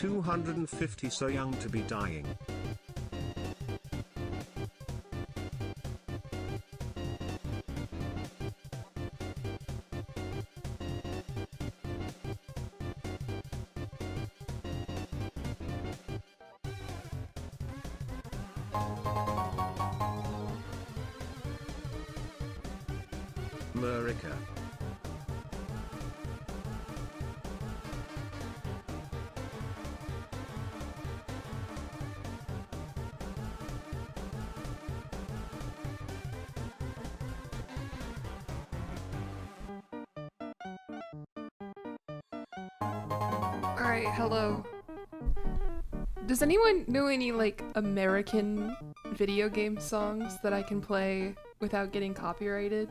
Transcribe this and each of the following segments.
250 so young to be dying. America. Alright, hello. Does anyone know any, like, American video game songs that I can play without getting copyrighted?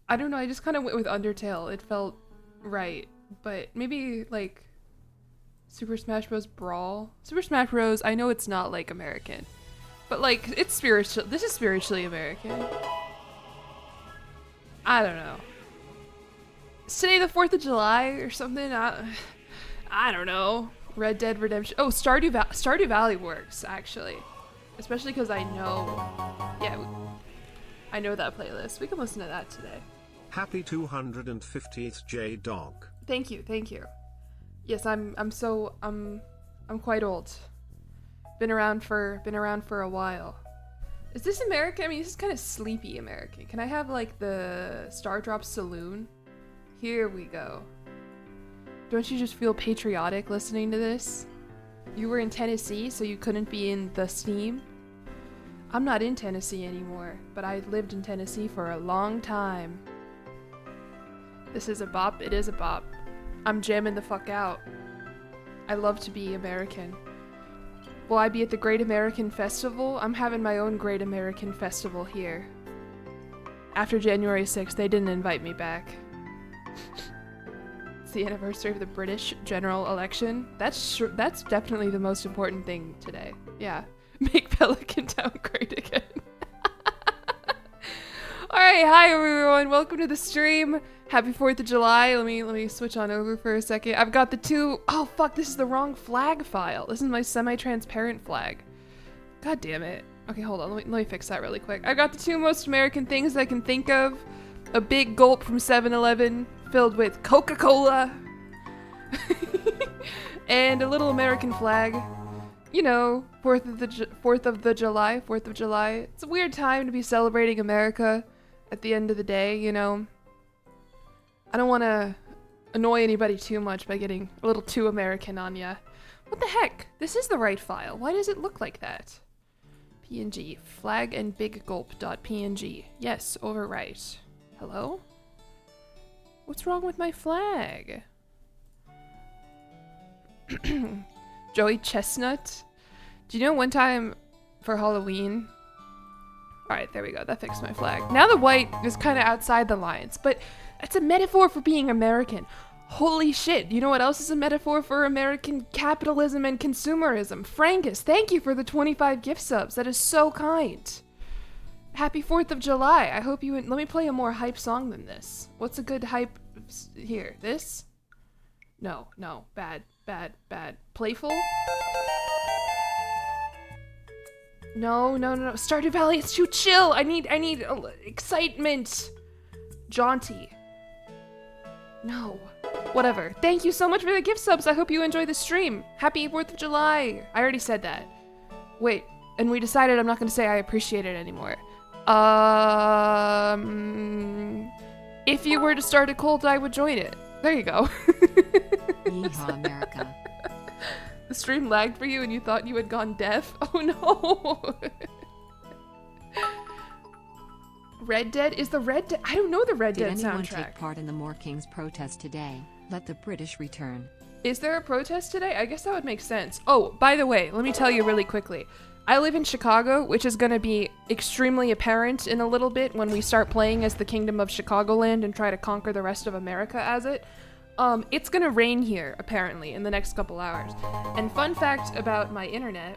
I don't know, I just kind of went with Undertale. It felt right. But maybe, like, Super Smash Bros. Brawl? Super Smash Bros., I know it's not, like, American. But, like, it's spiritual. This is spiritually American. I don't know. Is today the 4th of July or something? I don't know. Red Dead Redemption. Oh, Stardew Valley works, actually. Especially because I know... Yeah, I know that playlist. We can listen to that today. Happy 250th J-Dog. Thank you, thank you. Yes, I'm quite old. Been around for a while. Is this American? I mean, this is kind of sleepy American. Can I have, like, the Star Drop Saloon? Here we go. Don't you just feel patriotic listening to this? You were in Tennessee, so you couldn't be in the steam? I'm not in Tennessee anymore, but I lived in Tennessee for a long time. This is a bop. It is a bop. I'm jamming the fuck out. I love to be American. Will I be at the Great American Festival? I'm having my own Great American Festival here. After January 6th, they didn't invite me back. It's the anniversary of the British general election. That's definitely the most important thing today. Yeah. Make Pelican Town great again. Alright, hi everyone. Welcome to the stream. Happy 4th of July. Let me switch on over for a second. I've got the two... Oh, fuck, this is the wrong flag file. This is my semi-transparent flag. God damn it. Okay, hold on. Let me fix that really quick. I got the two most American things I can think of. A big gulp from 7-Eleven filled with Coca-Cola. And a little American flag. You know, 4th of July. It's a weird time to be celebrating America at the end of the day, you know. I don't want to annoy anybody too much by getting a little too American on ya. What the heck? This is the right file. Why does it look like that? PNG. Flag and big gulp.png. Yes, overwrite. Hello? What's wrong with my flag? Joey Chestnut? Do you know one time for Halloween? Alright, there we go. That fixed my flag. Now the white is kind of outside the lines, but it's a metaphor for being American. Holy shit. You know what else is a metaphor for American capitalism and consumerism? Frankus, thank you for the 25 gift subs. That is so kind. Happy 4th of July. I hope you... Let me play a more hype song than this. What's a good hype... Here, this? No. Bad. Playful? No. Stardew Valley, it's too chill. I need excitement. Jaunty. No. Whatever. Thank you so much for the gift subs. I hope you enjoy the stream. Happy 4th of July. I already said that. Wait, and we decided I'm not going to say I appreciate it anymore. If you were to start a cult, I would join it. There you go. Yeehaw, America. The stream lagged for you and you thought you had gone deaf? Oh no! Red Dead? Is the Red Dead? I don't know the Red Dead soundtrack. Did anyone take part in the More Kings protest today? Let the British return. Is there a protest today? I guess that would make sense. Oh, by the way, let me tell you really quickly. I live in Chicago, which is going to be extremely apparent in a little bit when we start playing as the Kingdom of Chicagoland and try to conquer the rest of America as it. It's gonna rain here, apparently, in the next couple hours. And fun fact about my internet...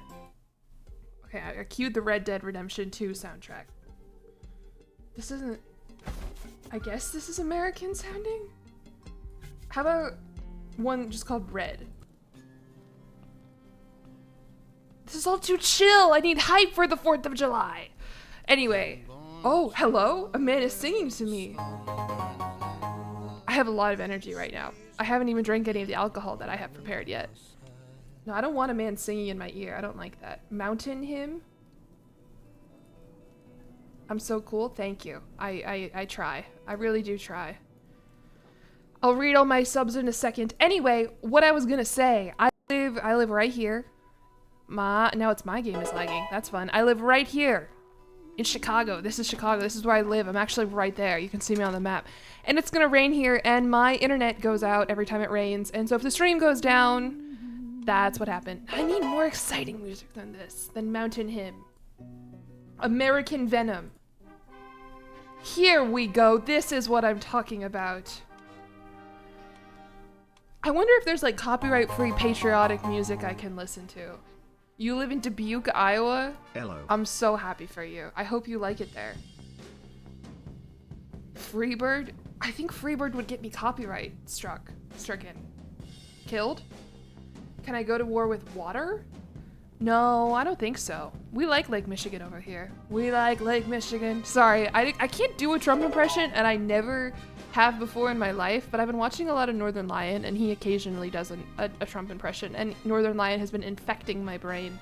Okay, I queued the Red Dead Redemption 2 soundtrack. This isn't... I guess this is American sounding? How about one just called Red? This is all too chill. I need hype for the 4th of July. Anyway. Oh, hello? A man is singing to me. I have a lot of energy right now. I haven't even drank any of the alcohol that I have prepared yet. No, I don't want a man singing in my ear. I don't like that. Mountain hymn? I'm so cool. Thank you. I try. I really do try. I'll read all my subs in a second. Anyway, what I was gonna say, I live right here. Now it's my game is lagging. That's fun. I live right here in Chicago. This is Chicago. This is where I live. I'm actually right there. You can see me on the map. And it's gonna rain here, and my internet goes out every time it rains. And so if the stream goes down, that's what happened. I need more exciting music than this, than Mountain Hymn. American Venom. Here we go. This is what I'm talking about. I wonder if there's like copyright-free patriotic music I can listen to. You live in Dubuque, Iowa? Hello. I'm so happy for you. I hope you like it there. Freebird? I think Freebird would get me copyright stricken. Killed? Can I go to war with water? No, I don't think so. We like Lake Michigan over here. We like Lake Michigan. Sorry, I can't do a Trump impression, and I never have before in my life, but I've been watching a lot of Northern Lion, and he occasionally does a Trump impression, and Northern Lion has been infecting my brain.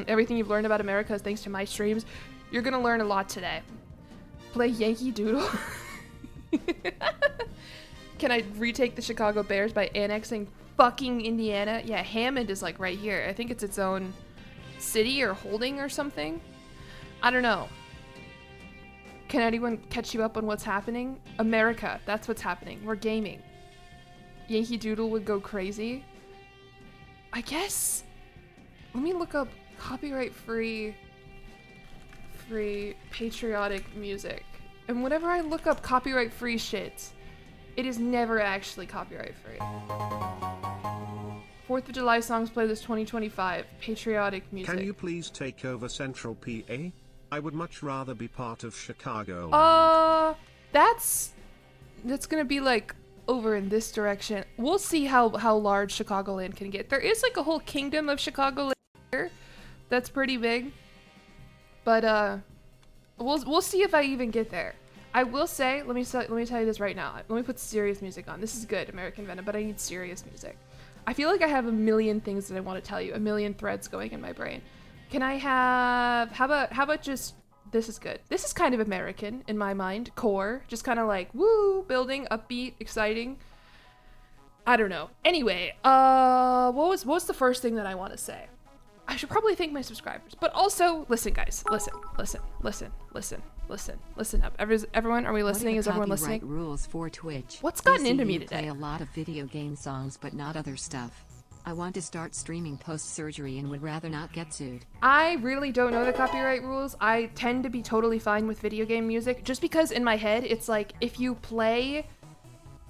Everything you've learned about America is thanks to my streams. You're gonna learn a lot today. Play Yankee Doodle. Can I retake the Chicago Bears by annexing fucking Indiana? Yeah, Hammond is like right here. I think it's its own city or holding or something. I don't know. Can anyone catch you up on what's happening? America, that's what's happening. We're gaming. Yankee Doodle would go crazy. I guess. Let me look up copyright-free patriotic music. And whenever I look up copyright-free shit, it is never actually copyright-free. 4th of July songs playlist 2025. Patriotic music. Can you please take over Central PA? I would much rather be part of Chicagoland. That's gonna be like over in this direction. We'll see how large Chicagoland can get. There is like a whole kingdom of Chicagoland here. That's pretty big. But we'll see if I even get there. I will say, let me tell you this right now. Let me put serious music on. This is good, American Venom, but I need serious music. I feel like I have a million things that I want to tell you, a million threads going in my brain. Can I have, how about just, this is good. This is kind of American in my mind, core, just kind of like, woo, building, upbeat, exciting. I don't know. Anyway, what was the first thing that I want to say? I should probably thank my subscribers, but also, listen guys, listen up. Everyone, are we listening? Is everyone listening? Rules for Twitch. What's gotten into me You today? play a lot of video game songs, but not other stuff. I want to start streaming post-surgery and would rather not get sued. I really don't know the copyright rules. I tend to be totally fine with video game music, just because in my head, it's like, if you play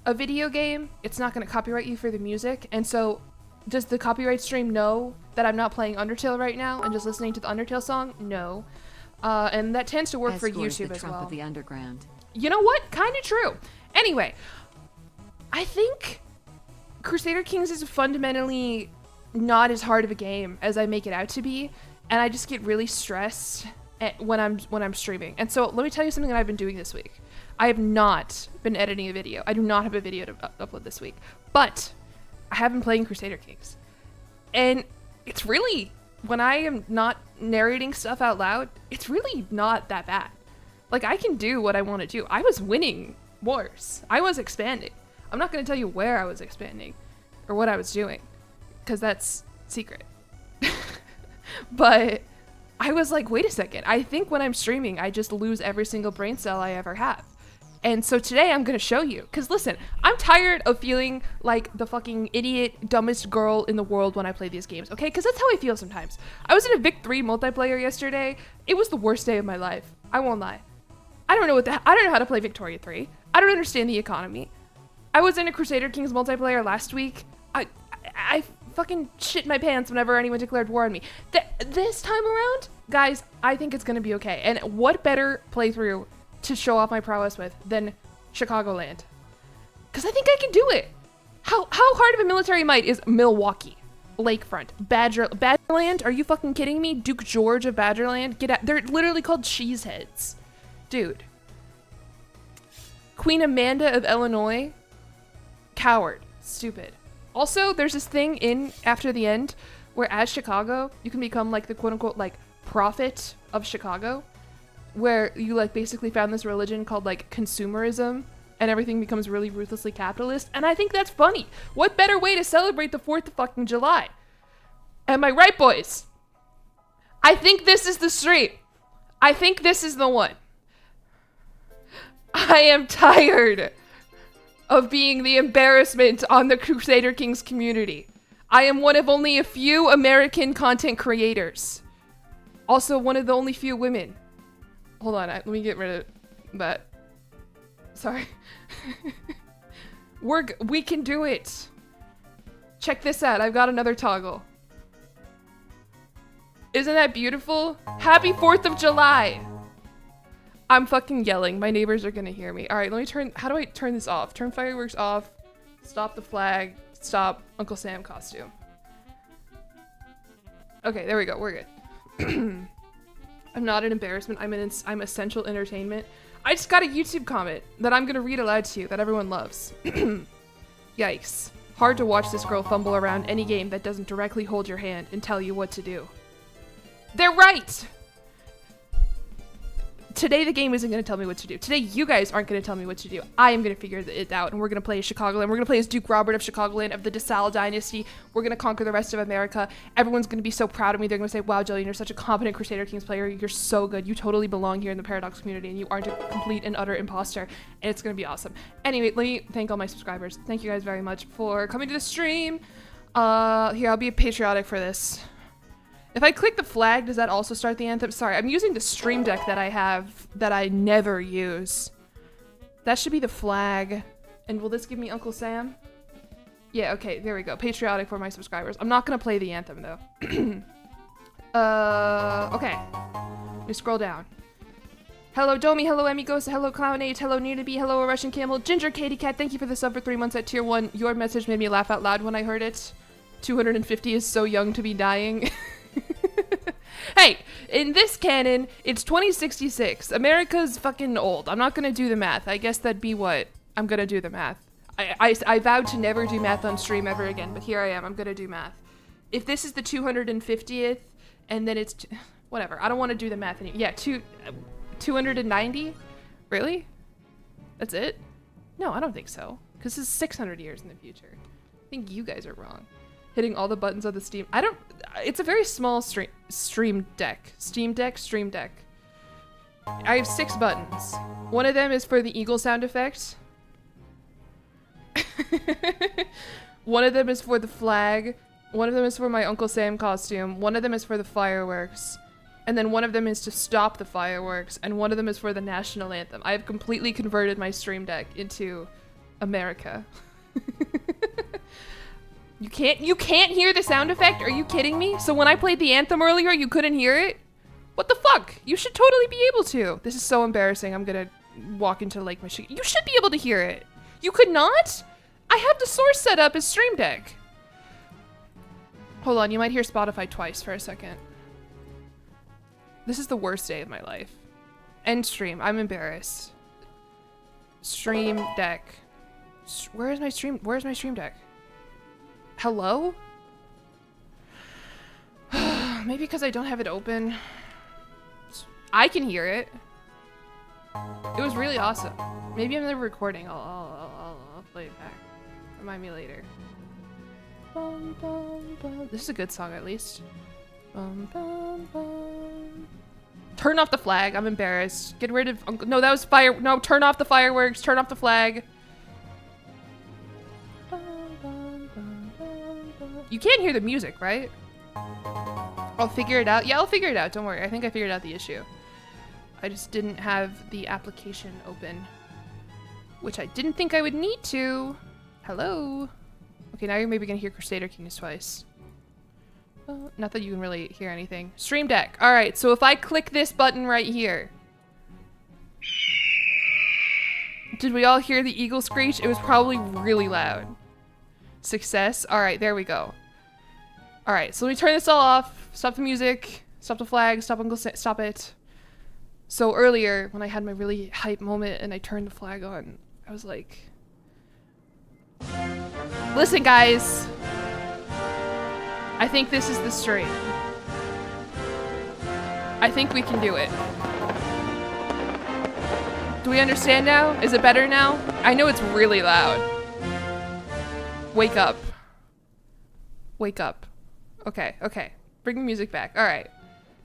a video game, it's not going to copyright you for the music, and so does the copyright stream know that I'm not playing Undertale right now and just listening to the Undertale song? No. And that tends to work for YouTube as Trump well. Of the underground. You know what? Kind of true. Anyway, I think Crusader Kings is fundamentally not as hard of a game as I make it out to be, and I just get really stressed when I'm streaming. And so let me tell you something that I've been doing this week. I have not been editing a video. I do not have a video to upload this week, but I have been playing Crusader Kings, and it's really, when I am not narrating stuff out loud, it's really not that bad. Like, I can do what I want to do. I was winning wars. I was expanding. I'm not going to tell you where I was expanding or what I was doing, because that's secret. But I was like, wait a second. I think when I'm streaming, I just lose every single brain cell I ever have. And so today I'm going to show you. Because listen, I'm tired of feeling like the fucking idiot, dumbest girl in the world when I play these games, okay? Because that's how I feel sometimes. I was in a Vic 3 multiplayer yesterday. It was the worst day of my life. I won't lie. I don't know how to play Victoria 3. I don't understand the economy. I was in a Crusader Kings multiplayer last week. I fucking shit my pants whenever anyone declared war on me. This time around, guys, I think it's going to be okay. And what better playthrough to show off my prowess with than Chicagoland? Because I think I can do it. How hard of a military might is Milwaukee? Lakefront. Badgerland? Are you fucking kidding me? Duke George of Badgerland? Get out. They're literally called cheeseheads. Dude. Queen Amanda of Illinois? Coward. Stupid. Also, there's this thing in After the End where as Chicago, you can become like the quote-unquote like prophet of Chicago, where you like basically found this religion called like consumerism and everything becomes really ruthlessly capitalist. And I think that's funny. What better way to celebrate the 4th of fucking July? Am I right, boys? I think this is the stream. I think this is the one. I am tired of being the embarrassment on the Crusader Kings community. I am one of only a few American content creators. Also one of the only few women. Hold on, let me get rid of that. Sorry. We can do it. Check this out. I've got another toggle. Isn't that beautiful? Happy 4th of July. I'm fucking yelling. My neighbors are gonna hear me. All right, let me turn. How do I turn this off? Turn fireworks off. Stop the flag. Stop Uncle Sam costume. Okay, there we go. We're good. I'm not an embarrassment. I'm essential entertainment. I just got a YouTube comment that I'm gonna read aloud to you that everyone loves. Yikes. Hard to watch this girl fumble around any game that doesn't directly hold your hand and tell you what to do. They're right! Today the game isn't going to tell me what to do. Today you guys aren't going to tell me what to do. I am going to figure it out, and we're going to play as Chicagoland. We're going to play as Duke Robert of Chicagoland of the DeSalle dynasty. We're going to conquer the rest of America. Everyone's going to be so proud of me. They're going to say, wow, Jillian, you're such a competent Crusader Kings player. You're so good. You totally belong here in the Paradox community, and you aren't a complete and utter imposter, and it's going to be awesome. Anyway, let me thank all my subscribers. Thank you guys very much for coming to the stream. Here, I'll be patriotic for this. If I click the flag, does that also start the anthem? Sorry, I'm using the stream deck that I have that I never use. That should be the flag. And will this give me Uncle Sam? Yeah, okay, there we go. Patriotic for my subscribers. I'm not gonna play the anthem though. Okay. Let me scroll down. Hello Domi, hello Amigos, hello Clown8, hello Neartobee, hello A Russian Camel, Ginger Katie Cat, thank you for the sub for 3 months at tier 1. Your message made me laugh out loud when I heard it. 250 is so young to be dying. Hey, in this canon, it's 2066. America's fucking old. I'm not gonna do the math. I guess that'd be what? I'm gonna do the math. I vowed to never do math on stream ever again, but here I am. I'm gonna do math. If this is the 250th, and then it's... whatever. I don't want to do the math anymore. Yeah, 290? Really? That's it? No, I don't think so. Because this is 600 years in the future. I think you guys are wrong. Hitting all the buttons on the Steam. It's a very small stream deck. Steam deck, stream deck. I have 6 buttons. One of them is for the eagle sound effect. One of them is for the flag. One of them is for my Uncle Sam costume. One of them is for the fireworks. And then one of them is to stop the fireworks. And one of them is for the national anthem. I have completely converted my stream deck into America. You can't hear the sound effect? Are you kidding me? So when I played the anthem earlier, you couldn't hear it? What the fuck? You should totally be able to. This is so embarrassing. I'm gonna walk into Lake Michigan. You should be able to hear it. You could not? I have the source set up as Stream Deck. Hold on, you might hear Spotify twice for a second. This is the worst day of my life. End stream. I'm embarrassed. Stream Deck. Where's my stream deck? Hello? Maybe because I don't have it open. I can hear it. It was really awesome. Maybe I'm never recording. I'll play it back. Remind me later. Bum, bum, bum. This is a good song at least. Bum, bum, bum. Turn off the flag. I'm embarrassed. Get rid of Uncle. No, that was fire. No, turn off the fireworks. Turn off the flag. You can't hear the music, right? I'll figure it out. Yeah, I'll figure it out. Don't worry. I think I figured out the issue. I just didn't have the application open, which I didn't think I would need to. Hello? Okay, now you're maybe gonna hear Crusader Kings twice. Not that you can really hear anything. Stream Deck. All right, so if I click this button right here. Did we all hear the eagle screech? It was probably really loud. Success. All right, there we go. All right, so let me turn this all off. Stop the music. Stop the flag. Stop Uncle Sam. Stop it. So earlier, when I had my really hype moment and I turned the flag on, I was like, listen, guys. I think this is the stream. I think we can do it. Do we understand now? Is it better now? I know it's really loud. Wake up. Wake up. Okay, okay. Bring the music back. All right.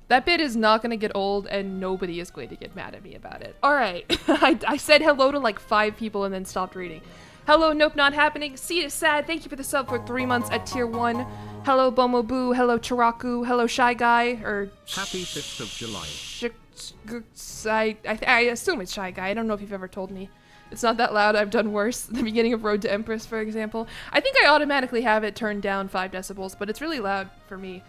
That bit is not going to get old, and nobody is going to get mad at me about it. All right. I said hello to like 5 people and then stopped reading. Hello, Nope Not Happening. See is sad. Thank you for the sub for 3 months at tier 1. Hello, Bomo Boo. Hello, Chiraku. Hello, Shy Guy. Or Happy 5th of July. I assume it's Shy Guy. I don't know if you've ever told me. It's not that loud. I've done worse. The beginning of Road to Empress, for example. I think I automatically have it turned down 5 decibels, but it's really loud for me.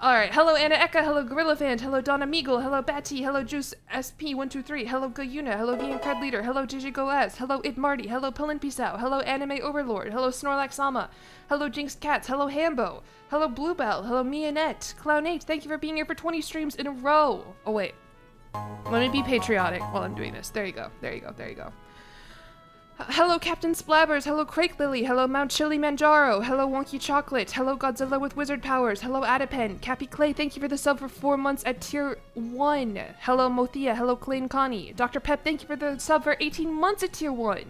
Alright, hello Anna Eka, hello Gorilla Fan, hello Donna Meagle, hello Batty, hello Juice SP123, hello Gayuna, hello VM Cred Leader, hello JJ Goaz, hello It Marty, hello Pillin Peace Out, hello Anime Overlord, hello Snorlax Sama, hello Jinx Cats, hello Hambo, hello Bluebell, hello Mianette, Clown8, thank you for being here for 20 streams in a row. Oh wait, let me be patriotic while I'm doing this. There you go, there you go, there you go. Hello Captain Splabbers, hello Crake Lily, hello Mount Chili Manjaro, hello Wonky Chocolate, hello Godzilla with Wizard Powers, hello Adipen, Cappy Clay, thank you for the sub for 4 months at tier 1. Hello Mothia, hello Clayton Connie, Dr. Pep, thank you for the sub for 18 months at tier 1.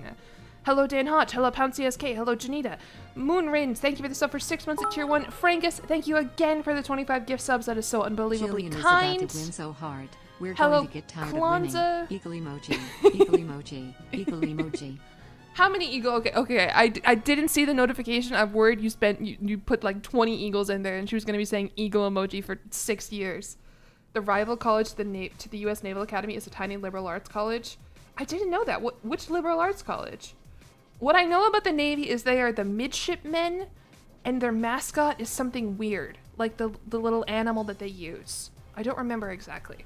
Hello Dan Hotch, hello Pouncy SK, hello Janita, Moonrin, thank you for the sub for 6 months at tier 1. Frangus, thank you again for the 25 gift subs, that is so unbelievably Jillian kind. is about to win so hard. We're Hello, going to get tired Kwanzaa. of winning. Eagle emoji, eagle emoji, eagle emoji. How many eagle? Okay. I didn't see the notification. I'm worried you put like 20 eagles in there, and she was gonna be saying eagle emoji for 6 years. The rival college to the U.S. Naval Academy is a tiny liberal arts college. I didn't know that. Which liberal arts college? What I know about the Navy is they are the midshipmen, and their mascot is something weird, like the little animal that they use. I don't remember exactly.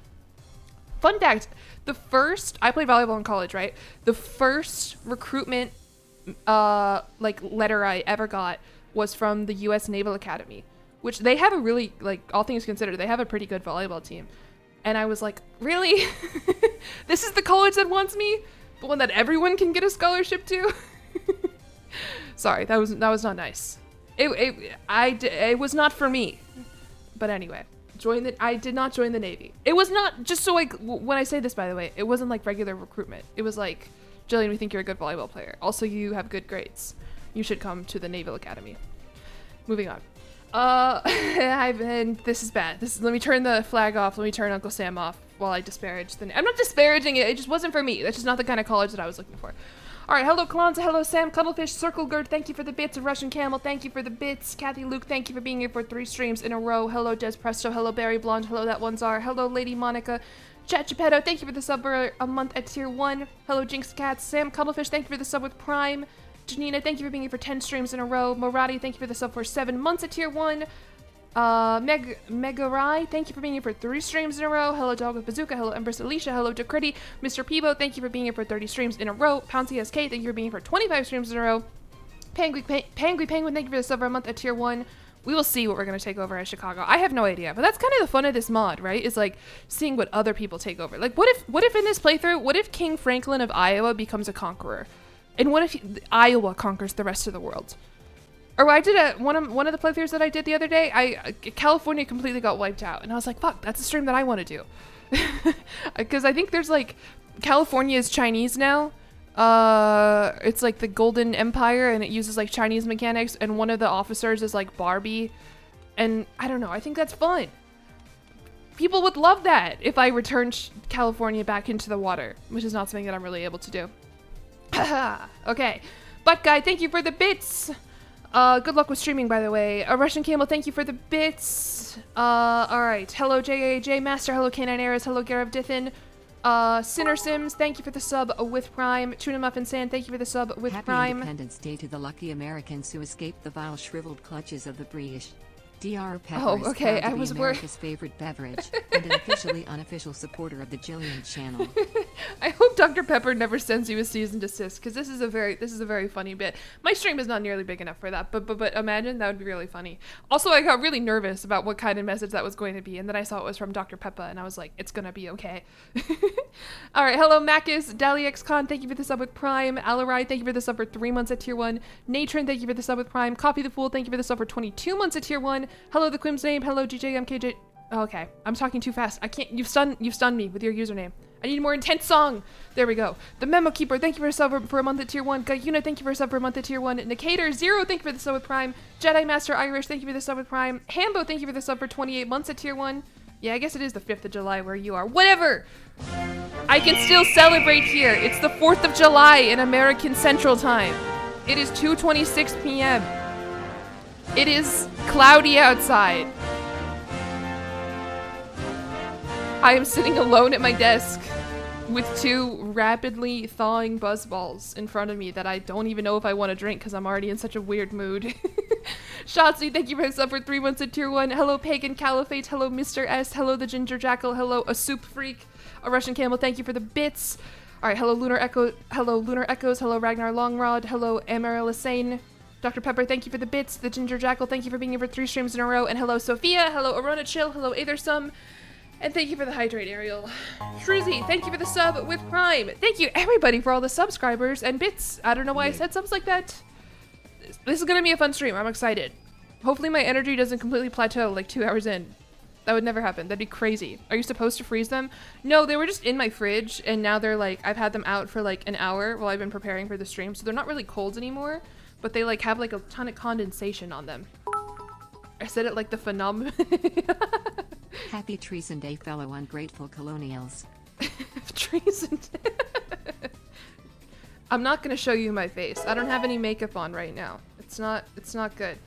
Fun fact, I played volleyball in college, right? The first recruitment letter I ever got was from the US Naval Academy, which they have a really, like, all things considered, they have a pretty good volleyball team. And I was like, really? This is the college that wants me? The one that everyone can get a scholarship to? Sorry, that was not nice. It was not for me. But anyway. I did not join the Navy. It was not, just so like, when I say this, by the way, it wasn't like regular recruitment. It was like, Jillian, we think you're a good volleyball player. Also, you have good grades. You should come to the Naval Academy. Moving on. This is bad. Let me turn the flag off. Let me turn Uncle Sam off while I disparage I'm not disparaging it. It just wasn't for me. That's just not the kind of college that I was looking for. All right, hello Kalonza, hello Sam, Cuddlefish, Circle Gird, thank you for the bits, of Russian Camel, thank you for the bits, Kathy Luke, thank you for being here for 3 streams in a row, hello Des Presto, hello Barry Blonde, hello That One's R, hello Lady Monica, Chat Geppetto, thank you for the sub for a month at tier 1, hello Jinx Cats, Sam Cuddlefish, thank you for the sub with Prime, Janina, thank you for being here for 10 streams in a row, Morati, thank you for the sub for 7 months at tier 1, Megarai, thank you for being here for 3 streams in a row. Hello Dog with Bazooka, hello Empress Alicia, hello Decritty, Mr. Peebo, thank you for being here for 30 streams in a row. Pouncy SK, thank you for being here for 25 streams in a row. Pangui Penguin, thank you for the sub for a month at tier 1. We will see what we're going to take over as Chicago. I have no idea, but that's kind of the fun of this mod, right? Is like seeing what other people take over. Like what if in this playthrough, what if King Franklin of Iowa becomes a conqueror? And what if Iowa conquers the rest of the world? Or I did one of the playthroughs that I did the other day, California completely got wiped out. And I was like, fuck, that's a stream that I want to do. Because I think there's like, California is Chinese now. It's like the Golden Empire and it uses like Chinese mechanics. And one of the officers is like Barbie. And I don't know, I think that's fun. People would love that if I returned California back into the water. Which is not something that I'm really able to do. Okay. Butt Guy, thank you for the bits. Good luck with streaming, by the way. Russian Camel, thank you for the bits. Alright. Hello, J Master. Hello, Canine Eras. Hello, Garav Dithin. Sinner Sims, thank you for the sub with Prime. Tuna Muffin Sand, thank you for the sub with Happy Prime. Independence Day to the lucky Americans who escaped the vile shriveled clutches of the British. Dr. Pepper Oh, is okay, proud I to be was worried. America's favorite beverage and an officially unofficial supporter of the Jillian channel. I hope Dr. Pepper never sends you a cease and desist, because this is a very funny bit. My stream is not nearly big enough for that, but imagine that would be really funny. Also, I got really nervous about what kind of message that was going to be, and then I saw it was from Dr. Pepper, and I was like, it's gonna be okay. All right, hello Macus, DaliXCon, thank you for the sub with Prime. Alarai, thank you for the sub for 3 months at tier 1. Natron, thank you for the sub with Prime. Copy the Fool, thank you for the sub for 22 months at tier 1. Hello the Quim's name. Hello GJMKJ. Oh, okay, I'm talking too fast. I can't. You've stunned me with your username. I need a more intense song. There we go. The Memo Keeper, thank you for a sub for a month at tier 1. Gayuna, thank you for a sub for a month at tier 1. Nicator Zero, thank you for the sub with Prime. Jedi Master Irish, thank you for the sub with Prime. Hambo, thank you for the sub for 28 months at tier 1. Yeah, I guess it is the 5th of July where you are. Whatever. I can still celebrate here. It's the 4th of July in American Central Time. It is 2:26 p.m. It is cloudy outside. I am sitting alone at my desk with 2 rapidly thawing buzzballs in front of me that I don't even know if I want to drink because I'm already in such a weird mood. Shotzi, thank you for the sub for 3 months at tier 1. Hello Pagan Caliphate. Hello Mr. S. Hello the Ginger Jackal. Hello a Soup Freak. A Russian Camel, thank you for the bits. Alright, hello Lunar Echo. Hello Lunar Echoes. Hello Ragnar Longrod. Hello Amaryllisane. Dr. Pepper, thank you for the bits. The Ginger Jackal, thank you for being here for 3 streams in a row. And hello Sophia. Hello Arona Chill. Hello Aethersum. And thank you for the hydrate, Ariel. Shruzy, thank you for the sub with Prime. Thank you, everybody, for all the subscribers and bits. I don't know why I said subs like that. This is gonna be a fun stream. I'm excited. Hopefully my energy doesn't completely plateau like 2 hours in. That would never happen. That'd be crazy. Are you supposed to freeze them? No, they were just in my fridge, and now they're like, I've had them out for like an hour while I've been preparing for the stream, so they're not really cold anymore, but they like have like a ton of condensation on them. I said it like the phenomenon. Happy Treason Day, fellow ungrateful colonials. Treason. I'm not gonna show you my face. I don't have any makeup on right now. It's not good.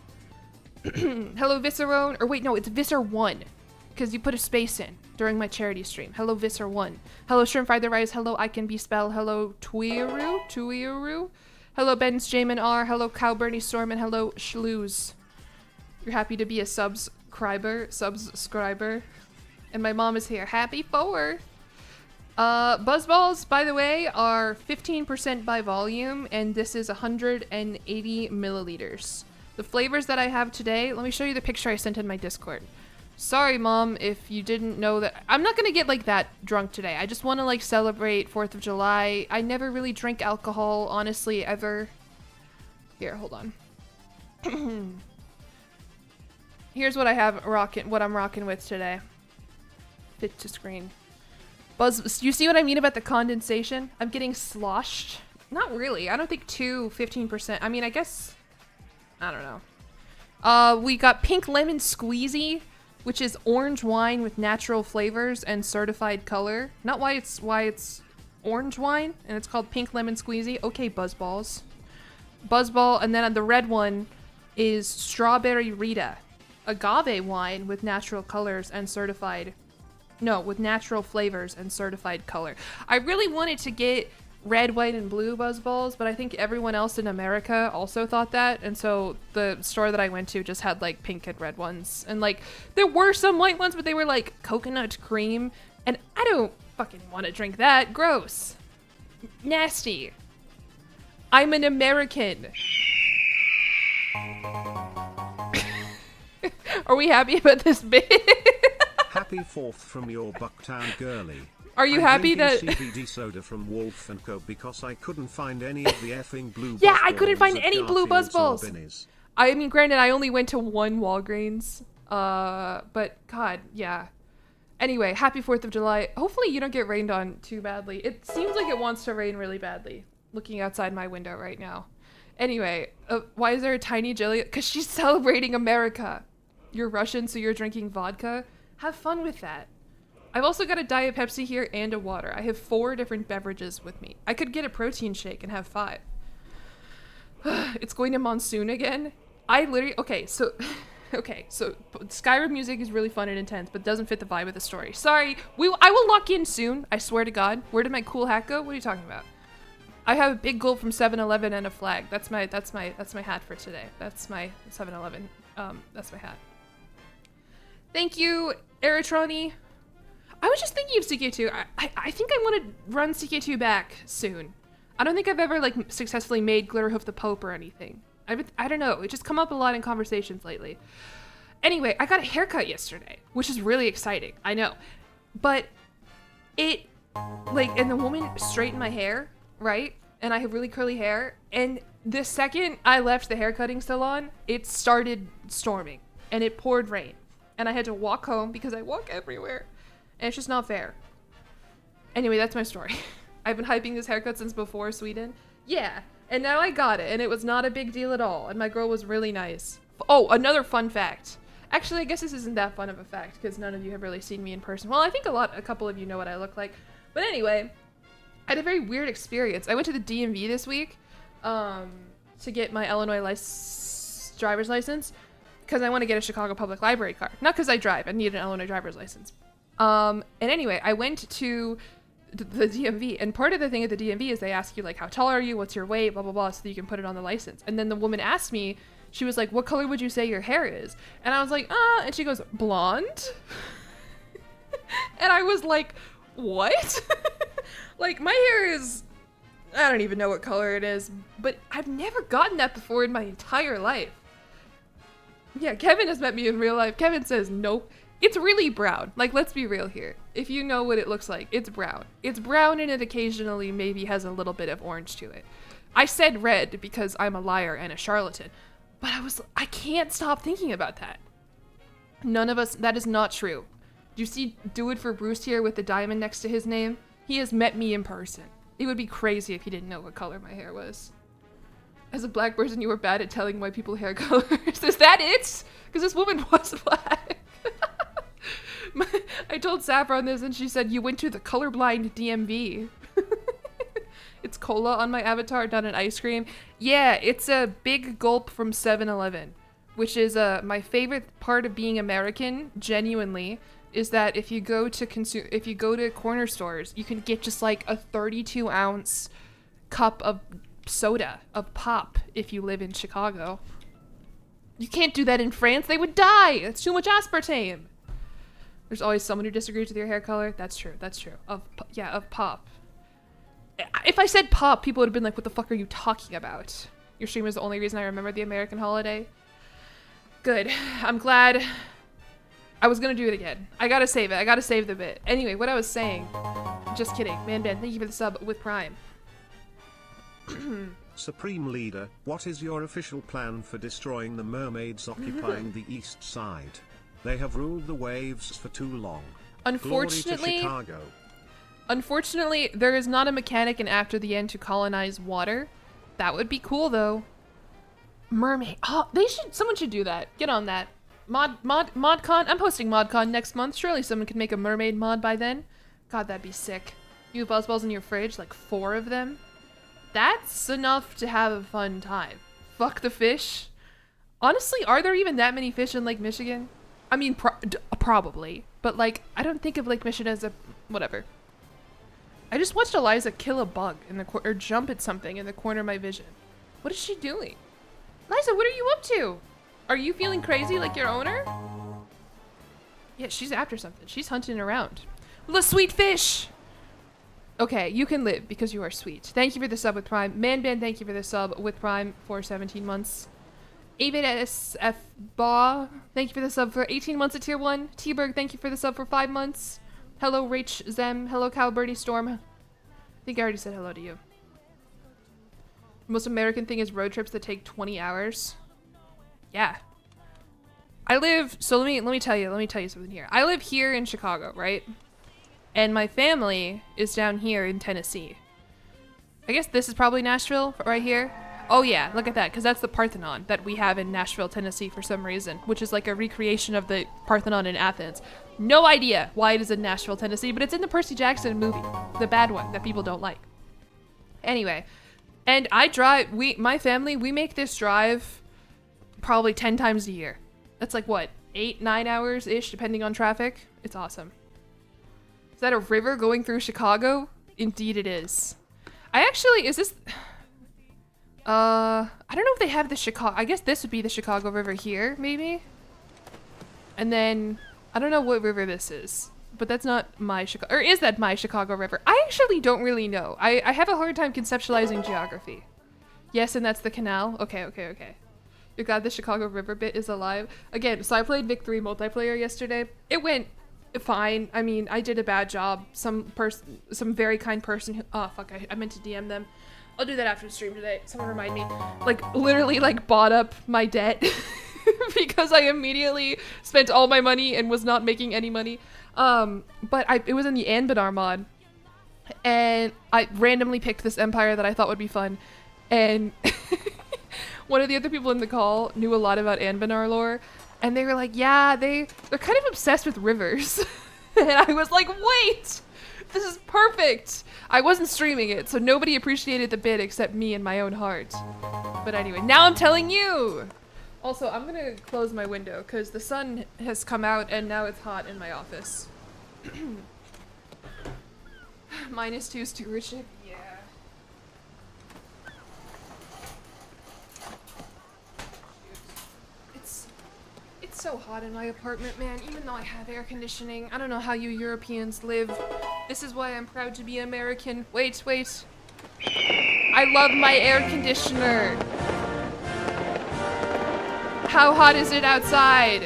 Hello Viscerone, or wait, no, it's Viscer1, because you put a space in during my charity stream. Hello Viscer1. Hello Shrimp Fry the Rise. Hello I Can Be Spell. Hello Tuiru. Hello Ben's Jamin R. Hello Cow Bernie Storm, and hello Schlues. You're happy to be a subscriber, and my mom is here. Happy 4. Buzzballs, by the way, are 15% by volume, and this is 180 milliliters. The flavors that I have today, let me show you the picture I sent in my Discord. Sorry, Mom, if you didn't know that. I'm not gonna get like that drunk today. I just want to like celebrate 4th of July. I never really drink alcohol, honestly, ever. Here, hold on. Here's what I have what I'm rocking with today. Fit to screen. Buzz, you see what I mean about the condensation? I'm getting sloshed. Not really. I don't think 15%. I mean, I guess, I don't know. We got Pink Lemon Squeezy, which is orange wine with natural flavors and certified color. Not why it's orange wine, and it's called Pink Lemon Squeezy. Okay, Buzzballs. Buzzball, and then the red one is Strawberry Rita. Agave wine with natural colors and certified... No, with natural flavors and certified color. I really wanted to get red, white, and blue Buzzballs, but I think everyone else in America also thought that, and so the store that I went to just had like pink and red ones. And like, there were some white ones, but they were like coconut cream, and I don't fucking want to drink that. Gross. Nasty. I'm an American. Are we happy about this bit? Happy 4th from your Bucktown girly. Are you happy that CBD soda from Wolf & Co. because I couldn't find any of the effing blue Yeah, I Buzzballs couldn't find at any blue Garfield's or Buzzballs. Binny's. I mean, granted, I only went to one Walgreens. But God, yeah. Anyway, happy 4th of July. Hopefully you don't get rained on too badly. It seems like it wants to rain really badly, looking outside my window right now. Anyway, why is there a tiny Jillian? Because she's celebrating America. You're Russian, so you're drinking vodka? Have fun with that. I've also got a Diet Pepsi here and a water. I have 4 different beverages with me. I could get a protein shake and have 5. It's going to monsoon again. I literally... Okay, so Skyrim music is really fun and intense, but doesn't fit the vibe of the story. Sorry. I will lock in soon. I swear to God. Where did my cool hat go? What are you talking about? I have a big gulp from 7-Eleven and a flag. That's my hat for today. That's my 7-Eleven. That's my hat. Thank you, Eritroni. I was just thinking of CK2. I think I want to run CK2 back soon. I don't think I've ever like successfully made Glitterhoof the Pope or anything. I don't know. It just come up a lot in conversations lately. Anyway, I got a haircut yesterday, which is really exciting. I know. But it, like, and the woman straightened my hair, right? And I have really curly hair. And the second I left the haircutting salon, it started storming and it poured rain. And I had to walk home because I walk everywhere. And it's just not fair. Anyway, that's my story. I've been hyping this haircut since before Sweden. Yeah, and now I got it, and it was not a big deal at all, and my girl was really nice. Oh, another fun fact. Actually, I guess this isn't that fun of a fact, because none of you have really seen me in person. Well, I think a couple of you know what I look like. But anyway, I had a very weird experience. I went to the DMV this week to get my Illinois driver's license, because I want to get a Chicago Public Library card. Not because I drive, I need an Illinois driver's license. And anyway, I went to the DMV, and part of the thing at the DMV is they ask you like, how tall are you, what's your weight, blah blah blah, so that you can put it on the license. And then the woman asked me, she was like, what color would you say your hair is? And I was like, and she goes, blonde. And I was like, what? Like, my hair is, I don't even know what color it is, but I've never gotten that before in my entire life. Yeah, Kevin has met me in real life. Kevin says, nope. It's really brown. Like, let's be real here. If you know what it looks like, it's brown. It's brown and it occasionally maybe has a little bit of orange to it. I said red because I'm a liar and a charlatan, but I can't stop thinking about that. None of us, that is not true. Do you see Do It For Bruce here with the diamond next to his name? He has met me in person. It would be crazy if he didn't know what color my hair was. As a black person, you were bad at telling white people hair colors. Is that it? Because this woman was black. I told Saffron this and she said, you went to the colorblind DMV. It's cola on my avatar, not an ice cream. Yeah, it's a big gulp from 7-Eleven, which is my favorite part of being American, genuinely, is that if you go to corner stores, you can get just like a 32-ounce cup of soda, of pop, if you live in Chicago. You can't do that in France. They would die. It's too much aspartame. There's always someone who disagrees with your hair color. That's true. That's true. Of pop. If I said pop, people would have been like, what the fuck are you talking about? Your stream is the only reason I remember the American holiday. Good. I'm glad. I was gonna do it again. I gotta save it. I gotta save the bit. Anyway, what I was saying. Just kidding. Man, thank you for the sub with Prime. Supreme Leader, what is your official plan for destroying the mermaids occupying the east side? They have ruled the waves for too long. Unfortunately, Glory to Chicago. Unfortunately, there is not a mechanic in After the End to colonize water. That would be cool, though. Mermaid. Oh, someone should do that. Get on that. ModCon. I'm posting ModCon next month. Surely someone could make a mermaid mod by then. God, that'd be sick. You have buzzballs in your fridge, like 4 of them. That's enough to have a fun time. Fuck the fish. Honestly, are there even that many fish in Lake Michigan? I mean, probably. But, like, I don't think of Lake Michigan as a... whatever. I just watched Eliza kill a bug in the or jump at something in the corner of my vision. What is she doing? Eliza, what are you up to? Are you feeling crazy like your owner? Yeah, she's after something. She's hunting around. The sweet fish! Okay, you can live because you are sweet. Thank you for the sub with Prime. Manban, thank you for the sub with Prime for 17 months. AvidSF Baw, thank you for the sub for 18 months at tier 1. T-Berg, thank you for the sub for 5 months. Hello, Rach Zem. Hello, Cowbirdie Storm. I think I already said hello to you. The most American thing is road trips that take 20 hours. Yeah. I live, so let me tell you something here. I live here in Chicago, right? And my family is down here in Tennessee. I guess this is probably Nashville right here. Oh yeah, look at that, because that's the Parthenon that we have in Nashville, Tennessee for some reason, which is like a recreation of the Parthenon in Athens. No idea why it is in Nashville, Tennessee, but it's in the Percy Jackson movie, the bad one that people don't like. Anyway, and my family, we make this drive probably 10 times a year. That's like what, 8-9 hours-ish, depending on traffic? It's awesome. Is that a river going through Chicago? Indeed it is. I don't know if they have the Chicago, I guess this would be the Chicago River here, maybe? And then, I don't know what river this is, but that's not my Chicago, or is that my Chicago River? I actually don't really know. I have a hard time conceptualizing geography. Yes, and that's the canal. Okay. You're glad the Chicago River bit is alive. Again, so I played ck3 multiplayer yesterday. It went fine. I mean, I did a bad job. Some very kind person who, oh fuck, I meant to DM them. I'll do that after the stream today. Someone remind me. Like, literally, like, bought up my debt because I immediately spent all my money and was not making any money. But it was in the Anbenar mod, and I randomly picked this empire that I thought would be fun, and one of the other people in the call knew a lot about Anbenar lore, and they were like, yeah, they're kind of obsessed with rivers. And I was like, wait! This is perfect! I wasn't streaming it, so nobody appreciated the bit except me in my own heart. But anyway, now I'm telling you! Also, I'm gonna close my window, because the sun has come out and now it's hot in my office. -2 stewardship, yeah. It's so hot in my apartment, man, even though I have air conditioning. I don't know how you Europeans live. This is why I'm proud to be American. Wait. I love my air conditioner. How hot is it outside?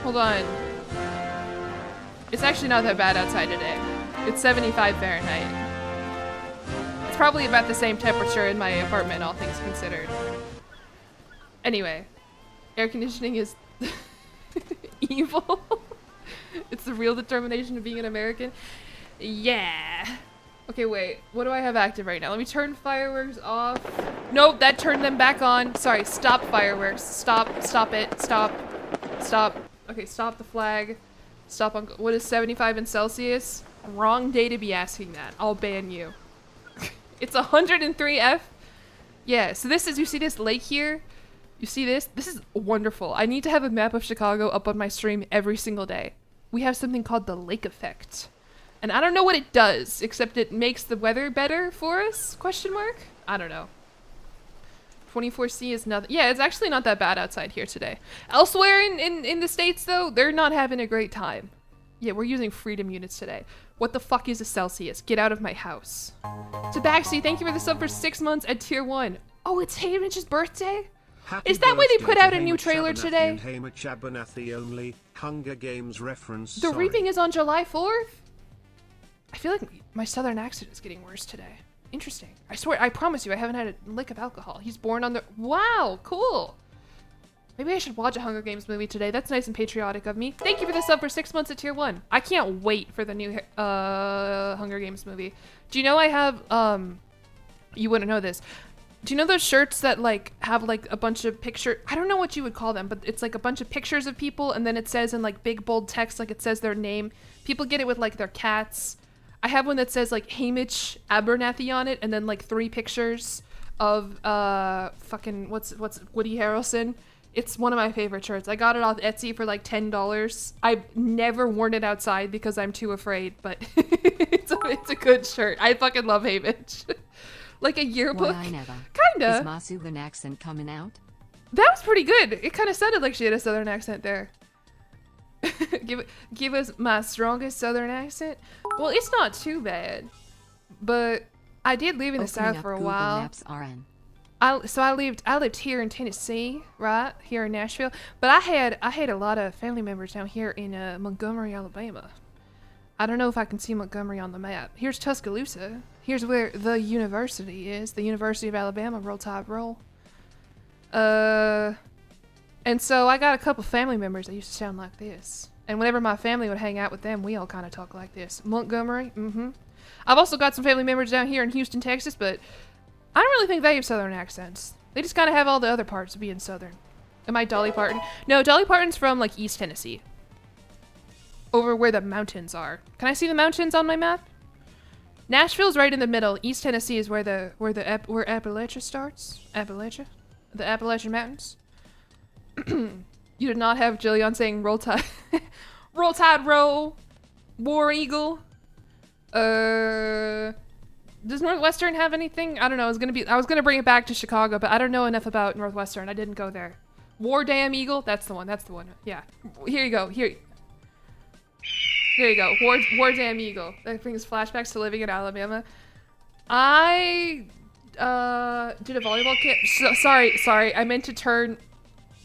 Hold on. It's actually not that bad outside today. It's 75 Fahrenheit. It's probably about the same temperature in my apartment, all things considered. Anyway, air conditioning is evil. It's the real determination of being an American. Yeah. Okay, wait. What do I have active right now? Let me turn fireworks off. Nope, that turned them back on. Sorry, stop fireworks. Stop it. Stop. Okay, stop the flag. Stop on. What is 75 in Celsius? Wrong day to be asking that. I'll ban you. It's 103 F. Yeah, so this is, you see this lake here? You see this? This is wonderful. I need to have a map of Chicago up on my stream every single day. We have something called the lake effect. And I don't know what it does, except it makes the weather better for us? Question mark? I don't know. 24C is nothing. Yeah, it's actually not that bad outside here today. Elsewhere in the States, though, they're not having a great time. Yeah, we're using freedom units today. What the fuck is a Celsius? Get out of my house. Tabaxi, thank you for the sub for 6 months at tier 1. Oh, it's Haymitch's birthday? Happy Is that why they put birthday out to a new Hamish trailer Abernathy today? and Hamish Abernathy only. Hunger Games reference. The sorry. reaping is on July 4th? I feel like my southern accent is getting worse today. Interesting. I swear, I promise you, I haven't had a lick of alcohol. He's born on the... Wow, cool. Maybe I should watch a Hunger Games movie today. That's nice and patriotic of me. Thank you for the sub for 6 months at tier 1. I can't wait for the new Hunger Games movie. Do you know I have, you wouldn't know this. Do you know those shirts that like have like a bunch of picture? I don't know what you would call them, but it's like a bunch of pictures of people and then it says in like big bold text, like it says their name. People get it with like their cats. I have one that says like Hamish Abernathy on it and then like 3 pictures of fucking what's Woody Harrelson. It's one of my favorite shirts. I got it off Etsy for like $10. I've never worn it outside because I'm too afraid, but it's a good shirt. I fucking love Hamish. Like a yearbook. Why I never. Kinda. Is my southern accent coming out? That was pretty good. It kind of sounded like she had a southern accent there. give us my strongest southern accent. Well, it's not too bad, but I did live in the South for a Google while. Maps RN. I lived here in Tennessee, right here in Nashville. But I had a lot of family members down here in Montgomery, Alabama. I don't know if I can see Montgomery on the map. Here's Tuscaloosa. Here's where the university is. The University of Alabama. Roll Tide Roll. And so I got a couple family members that used to sound like this. And whenever my family would hang out with them, we all kind of talk like this. Montgomery, I've also got some family members down here in Houston, Texas, but I don't really think they have southern accents. They just kind of have all the other parts of being southern. Am I Dolly Parton? No, Dolly Parton's from like East Tennessee. Over where the mountains are. Can I see the mountains on my map? Nashville's right in the middle. East Tennessee is where Appalachia starts. Appalachia? The Appalachian Mountains. You did not have Jillian saying roll tide. Roll Tide Roll. War Eagle. Does Northwestern have anything? I don't know. I was gonna bring it back to Chicago, but I don't know enough about Northwestern. I didn't go there. War Damn Eagle. That's the one. Yeah. Here you go. Here. There you go. War Damn Eagle. That brings flashbacks to living in Alabama. I did a volleyball camp. Sorry. I meant to turn.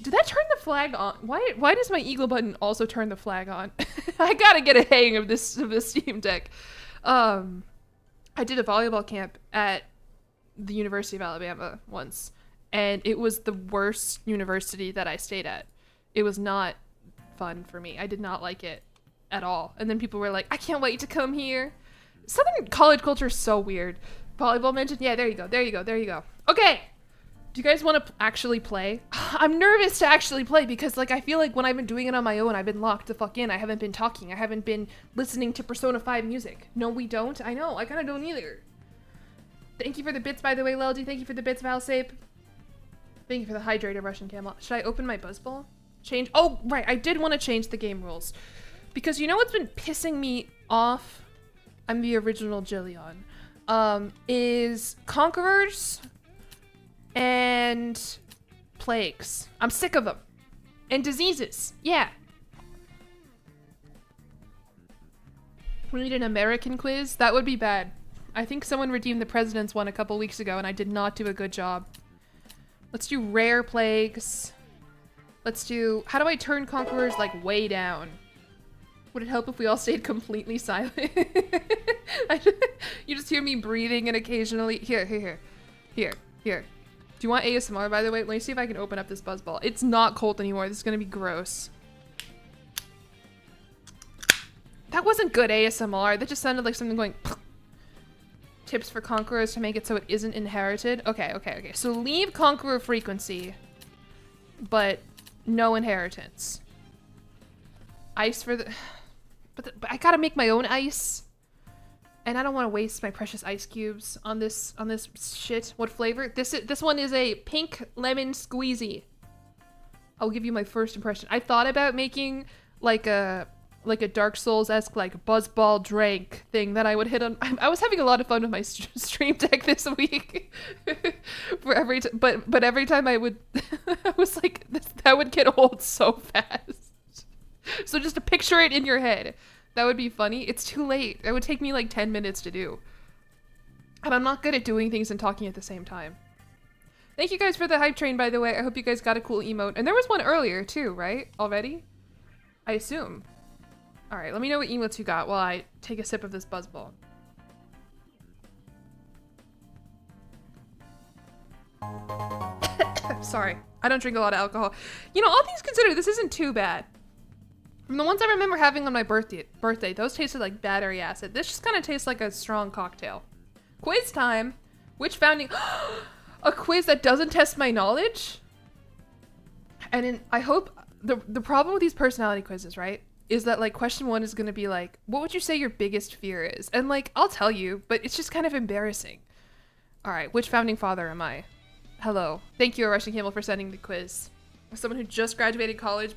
Did that turn the flag on? Why does my eagle button also turn the flag on? I gotta get a hang of this Steam Deck. I did a volleyball camp at the University of Alabama once, and it was the worst university that I stayed at. It was not fun for me. I did not like it at all. And then people were like, I can't wait to come here. Southern college culture is so weird. Volleyball mentioned? Yeah, there you go. Okay. Do you guys want to actually play? I'm nervous to actually play because, like, I feel like when I've been doing it on my own, I've been locked the fuck in. I haven't been talking. I haven't been listening to Persona 5 music. No, we don't. I know. I kind of don't either. Thank you for the bits, by the way, Leldy. Thank you for the bits, Valsape. Thank you for the hydrated Russian camel. Should I open my buzzball? Change? Oh, right. I did want to change the game rules. Because you know what's been pissing me off? I'm the original Jillion. Is conquerors and plagues. I'm sick of them. And diseases. Yeah. We need an American quiz? That would be bad. I think someone redeemed the president's one a couple weeks ago and I did not do a good job. Let's do rare plagues. Let's do... How do I turn conquerors, like, way down? Would it help if we all stayed completely silent? You just hear me breathing and occasionally... Here. Do you want ASMR, by the way? Let me see if I can open up this buzzball. It's not cold anymore. This is gonna be gross. That wasn't good ASMR. That just sounded like something going... Tips for conquerors to make it so it isn't inherited. Okay. So leave conqueror frequency, but no inheritance. Ice for the... But I gotta make my own ice. And I don't want to waste my precious ice cubes on this shit. What flavor? This one is a pink lemon squeezy. I'll give you my first impression. I thought about making like a Dark Souls-esque like buzzball drink thing that I would hit on. I was having a lot of fun with my stream deck this week. But every time I would, I was like, that would get old so fast. So just to picture it in your head. That would be funny. It's too late. It would take me like 10 minutes to do. And I'm not good at doing things and talking at the same time. Thank you guys for the hype train, by the way. I hope you guys got a cool emote. And there was one earlier too, right? Already? I assume. All right, let me know what emotes you got while I take a sip of this buzzball. Sorry, I don't drink a lot of alcohol. You know, all things considered, this isn't too bad. From the ones I remember having on my birthday, those tasted like battery acid. This just kind of tastes like a strong cocktail. Quiz time. Which founding... A quiz that doesn't test my knowledge? And I hope... The problem with these personality quizzes, right? Is that like question 1 is going to be like, what would you say your biggest fear is? And like, I'll tell you, but it's just kind of embarrassing. All right, which founding father am I? Hello. Thank you, Russian Camel, for sending the quiz. As someone who just graduated college,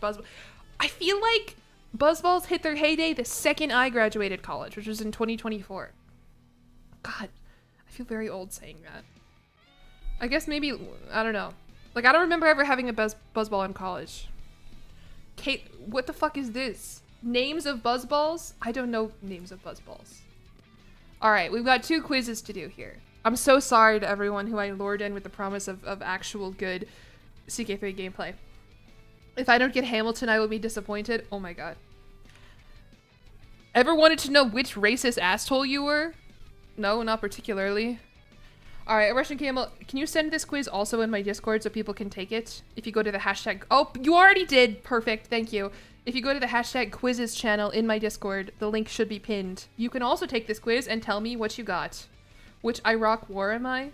I feel like buzzballs hit their heyday the second I graduated college, which was in 2024. God, I feel very old saying that. I guess maybe, I don't know. Like, I don't remember ever having a buzzball in college. Kate, what the fuck is this? Names of buzzballs? I don't know names of buzzballs. All right, we've got 2 quizzes to do here. I'm so sorry to everyone who I lured in with the promise of actual good ck3 gameplay. If I don't get Hamilton, I will be disappointed. Oh my god. Ever wanted to know which racist asshole you were? No, not particularly. Alright, Russian Camel, can you send this quiz also in my Discord so people can take it? If you go to the hashtag... Oh, you already did! Perfect, thank you. If you go to the hashtag quizzes channel in my Discord, the link should be pinned. You can also take this quiz and tell me what you got. Which Iraq war am I?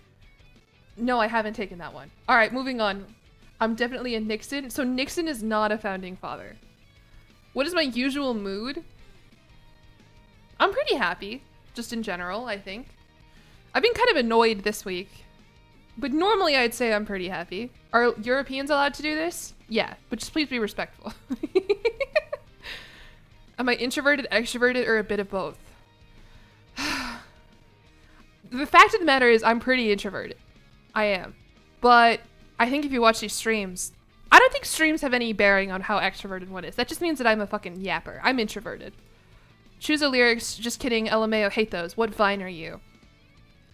No, I haven't taken that one. Alright, moving on. I'm definitely a Nixon. So Nixon is not a founding father. What is my usual mood? I'm pretty happy, just in general, I think. I've been kind of annoyed this week, but normally I'd say I'm pretty happy. Are Europeans allowed to do this? Yeah, but just please be respectful. Am I introverted, extroverted, or a bit of both? The fact of the matter is I'm pretty introverted. I am. But I think if you watch these streams, I don't think streams have any bearing on how extroverted one is. That just means that I'm a fucking yapper. I'm introverted. Choose a lyrics. Just kidding. LMAO. Hate those. What Vine are you?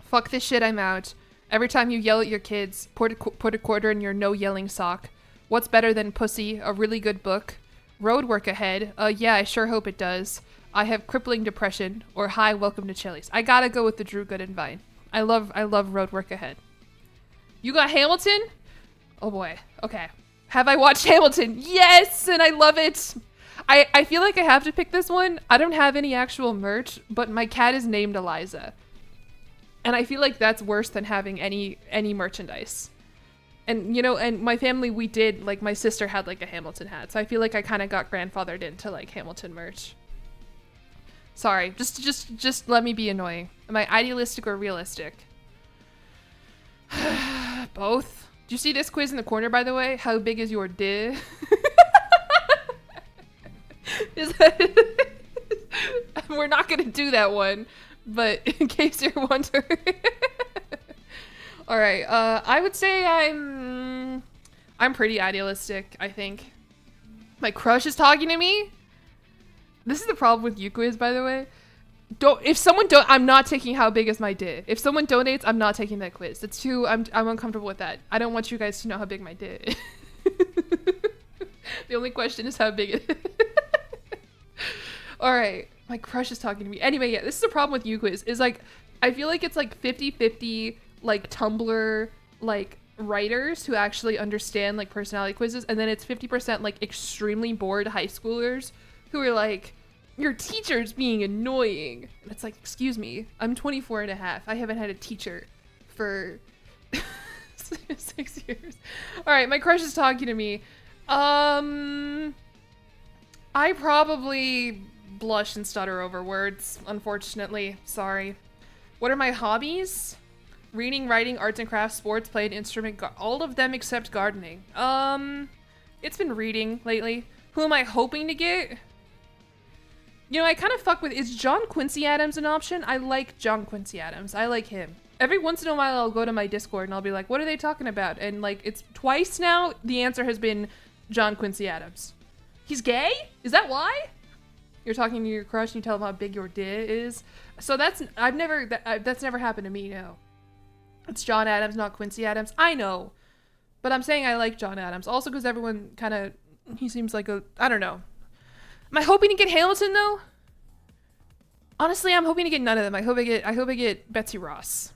Fuck this shit. I'm out. Every time you yell at your kids, put a quarter in your no yelling sock. What's better than pussy? A really good book. Road work ahead. Yeah, I sure hope it does. I have crippling depression. Or hi, welcome to Chili's. I gotta go with the Drew Gooden Vine. I love road work ahead. You got Hamilton? Oh boy. Okay. Have I watched Hamilton? Yes, and I love it. I feel like I have to pick this one. I don't have any actual merch, but my cat is named Eliza. And I feel like that's worse than having any merchandise. And, you know, and my family, we did, like, my sister had, like, a Hamilton hat. So I feel like I kind of got grandfathered into, like, Hamilton merch. Sorry. Just let me be annoying. Am I idealistic or realistic? Both. Do you see this quiz in the corner, by the way? How big is your dick? We're not going to do that one. But in case you're wondering. All right. I would say I'm pretty idealistic, I think. My crush is talking to me. This is the problem with you quiz, by the way. I'm not taking how big is my dick. If someone donates, I'm not taking that quiz. It's too, I'm uncomfortable with that. I don't want you guys to know how big my dick is. The only question is how big it is. All right. My crush is talking to me. Anyway, yeah, this is the problem with you quiz. Is like, I feel like it's like 50-50, like Tumblr, like writers who actually understand like personality quizzes. And then it's 50% like extremely bored high schoolers who are like, your teacher's being annoying. And it's like, excuse me, I'm 24 and a half. I haven't had a teacher for 6 years. All right, my crush is talking to me. I probably blush and stutter over words, unfortunately. Sorry. What are my hobbies? Reading, writing, arts and crafts, sports, play an instrument, all of them except gardening. It's been reading lately. Who am I hoping to get? You know, I kind of fuck with, is John Quincy Adams an option? I like John Quincy Adams. I like him. Every once in a while, I'll go to my Discord and I'll be like, what are they talking about? And like, it's twice now, the answer has been John Quincy Adams. He's gay? Is that why? You're talking to your crush and you tell him how big your dick is. So that's never happened to me, no. It's John Adams, not Quincy Adams. I know. But I'm saying I like John Adams. Also because everyone kind of, he seems like a, I don't know. Am I hoping to get Hamilton though? Honestly, I'm hoping to get none of them. I hope I get Betsy Ross.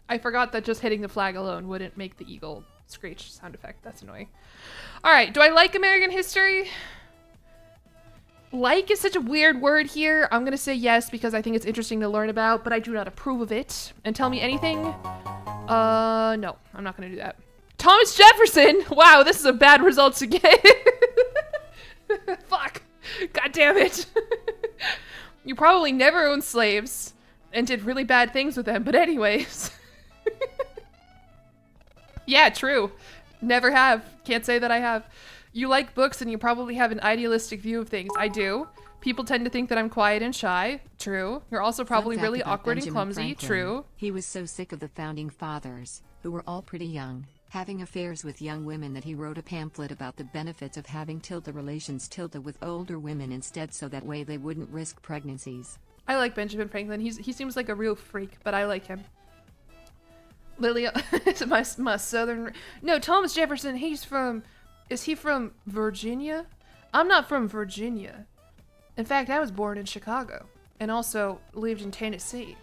I forgot that just hitting the flag alone wouldn't make the eagle screech sound effect. That's annoying. All right, do I like American history? Like is such a weird word here. I'm gonna say yes because I think it's interesting to learn about, but I do not approve of it. And tell me anything? No, I'm not gonna do that. Thomas Jefferson! Wow, this is a bad result to get. Fuck. God damn it. You probably never owned slaves and did really bad things with them, but anyways. Yeah, true. Never have. Can't say that I have. You like books and you probably have an idealistic view of things. I do. People tend to think that I'm quiet and shy. True. You're also probably really awkward and clumsy. True. He was so sick of the founding fathers, who were all pretty young, having affairs with young women that he wrote a pamphlet about the benefits of having relations with older women instead so that way they wouldn't risk pregnancies. I like Benjamin Franklin. He seems like a real freak, but I like him. Lily, my southern... No, Thomas Jefferson, is he from Virginia? I'm not from Virginia. In fact, I was born in Chicago and also lived in Tennessee.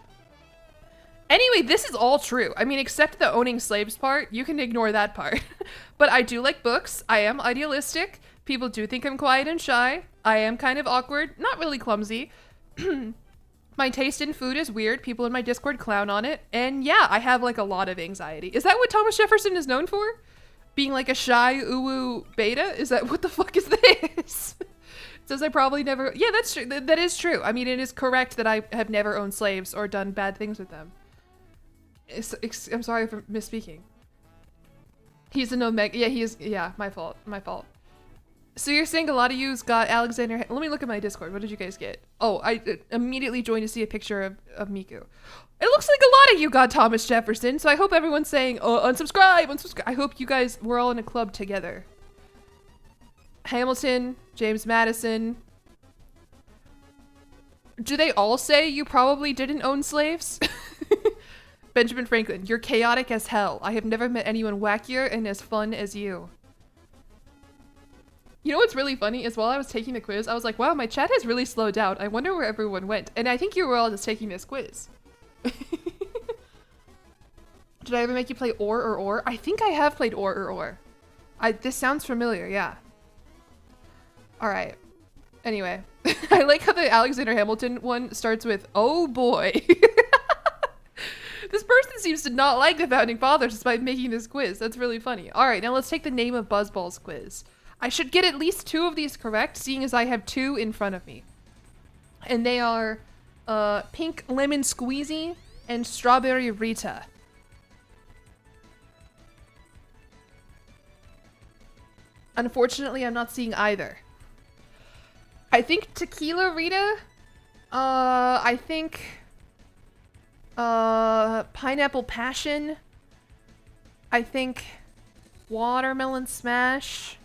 Anyway, this is all true. I mean, except the owning slaves part, you can ignore that part. But I do like books. I am idealistic. People do think I'm quiet and shy. I am kind of awkward, not really clumsy. My taste in food is weird. People in my Discord clown on it. And yeah, I have like a lot of anxiety. Is that what Thomas Jefferson is known for? Being like a shy uwu beta? Is that, what the fuck is this? It says I probably never, yeah, that's true. That is true. I mean, it is correct that I have never owned slaves or done bad things with them. I'm sorry for misspeaking. He's an Omega. Yeah, he is. Yeah, my fault. My fault. So you're saying a lot of yous got Alexander... Let me look at my Discord. What did you guys get? Oh, I immediately joined to see a picture of Miku. It looks like a lot of you got Thomas Jefferson, so I hope everyone's saying, oh, unsubscribe, unsubscribe. I hope you guys, we're all in a club together. Hamilton, James Madison. Do they all say you probably didn't own slaves? Benjamin Franklin, you're chaotic as hell. I have never met anyone wackier and as fun as you. You know what's really funny is while I was taking the quiz, I was like, wow, my chat has really slowed down. I wonder where everyone went. And I think you were all just taking this quiz. Did I ever make you play or? I think I have played or. This sounds familiar, yeah. Alright. Anyway. I like how the Alexander Hamilton one starts with, oh boy. This person seems to not like the Founding Fathers despite making this quiz. That's really funny. Alright, now let's take the name of Buzzballs quiz. I should get at least 2 of these correct, seeing as I have 2 in front of me. And they are Pink Lemon Squeezy and Strawberry Rita. Unfortunately, I'm not seeing either. I think Tequila Rita. I think Pineapple Passion. I think Watermelon Smash.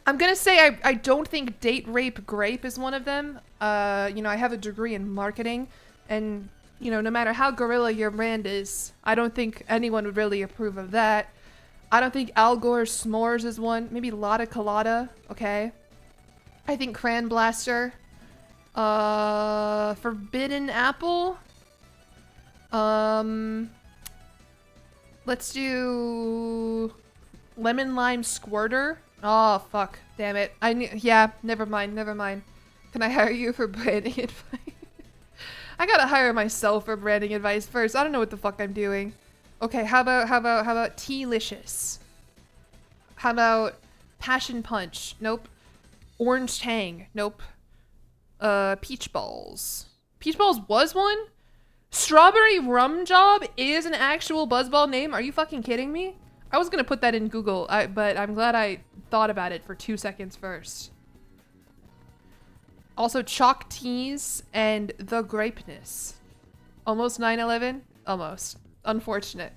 I'm gonna say I don't think Date Rape Grape is one of them. You know, I have a degree in marketing, and you know, no matter how guerrilla your brand is, I don't think anyone would really approve of that. I don't think Al Gore's S'mores is one. Maybe Lotta Colada, okay. I think Cran Blaster. Forbidden Apple. Let's do Lemon Lime Squirter. Oh, fuck. Damn it. Yeah, never mind. Can I hire you for branding advice? I gotta hire myself for branding advice first. I don't know what the fuck I'm doing. Okay, how about Tea-licious? How about Passion Punch? Nope. Orange Tang? Nope. Peach Balls. Peach Balls was one? Strawberry Rum Job is an actual Buzzball name? Are you fucking kidding me? I was gonna put that in Google, but I'm glad I thought about it for 2 seconds first. Also, Chalk Teas and The Grapeness. Almost 9/11? Almost. Unfortunate.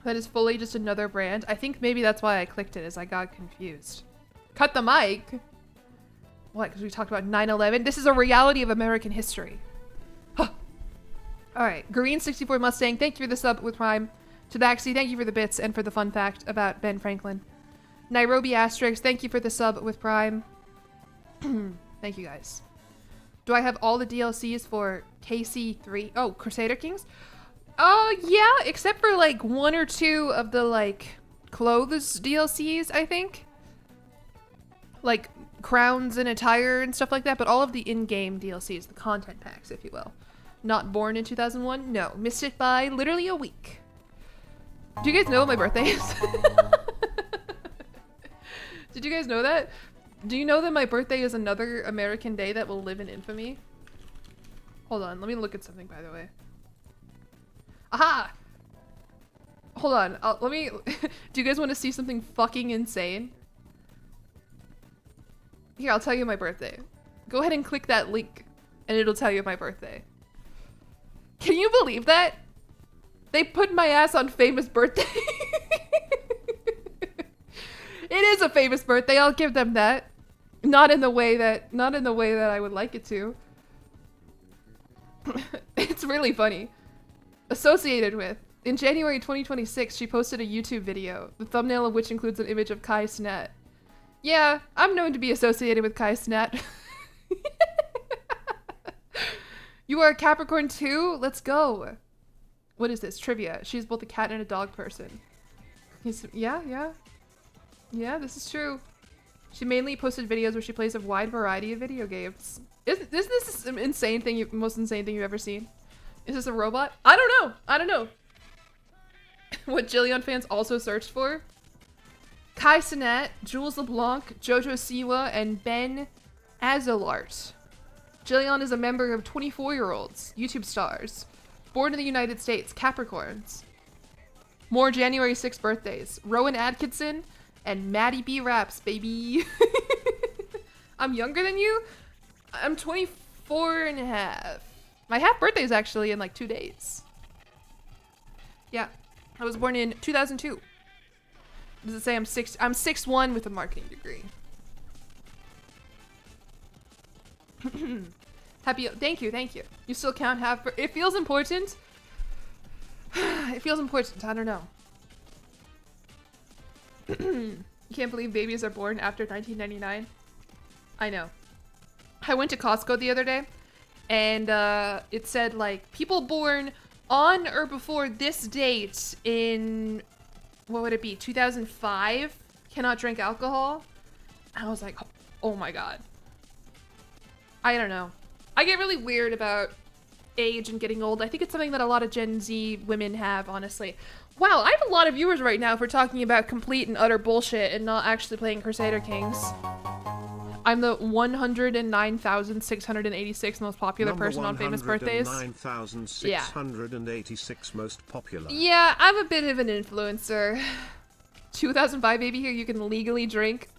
That is fully just another brand. I think maybe that's why I clicked it, as I got confused. Cut the mic? What, because we talked about 9/11? This is a reality of American history. Huh. Alright, Green64 Mustang, thank you for the sub with Prime. Tabaxi, thank you for the bits and for the fun fact about Ben Franklin. Nairobi Asterix, thank you for the sub with Prime. Thank you guys. Do I have all the DLCs for ck3? Oh, Crusader Kings? Yeah, except for like 1 or 2 of the like clothes DLCs, I think. Like crowns and attire and stuff like that, but all of the in-game DLCs, the content packs, if you will. Not born in 2001? No, missed it by literally a week. Do you guys know what my birthday is? Did you guys know that? Do you know that my birthday is another American day that will live in infamy? Hold on, let me look at something, by the way. Aha! Hold on, let me... Do you guys want to see something fucking insane? Here, I'll tell you my birthday. Go ahead and click that link, and it'll tell you my birthday. Can you believe that? They put my ass on famous birthday. It is a famous birthday, I'll give them that. Not in the way that I would like it to. It's really funny. Associated with. In January 2026, she posted a YouTube video, the thumbnail of which includes an image of Kai Cenat. Yeah, I'm known to be associated with Kai Cenat. You are a Capricorn too? Let's go. What is this? Trivia. She's both a cat and a dog person. Yeah, this is true. She mainly posted videos where she plays a wide variety of video games. Isn't this an insane thing, most insane thing you've ever seen? Is this a robot? I don't know. What Jillion fans also searched for? Kai Cenat, Jules LeBlanc, Jojo Siwa, and Ben Azalart. Jillion is a member of 24-year-olds, YouTube stars, born in the United States, Capricorns. More January 6th birthdays. Rowan Atkinson and Maddie B. Raps, baby. I'm younger than you? I'm 24 and a half. My half birthday is actually in like 2 days. Yeah. I was born in 2002. Does it say I'm 6'1" with a marketing degree. Thank you. You still count half. It feels important. It feels important. I don't know. You can't believe babies are born after 1999. I know. I went to Costco the other day, and it said like people born on or before this date in, what would it be, 2005 cannot drink alcohol. I was like, oh my god. I don't know. I get really weird about age and getting old. I think it's something that a lot of Gen Z women have, honestly. Wow, I have a lot of viewers right now for talking about complete and utter bullshit and not actually playing Crusader Kings. I'm the 109,686 most popular person on famous birthdays. 9,686 most popular. Yeah, I'm a bit of an influencer. 2005 baby here, you can legally drink.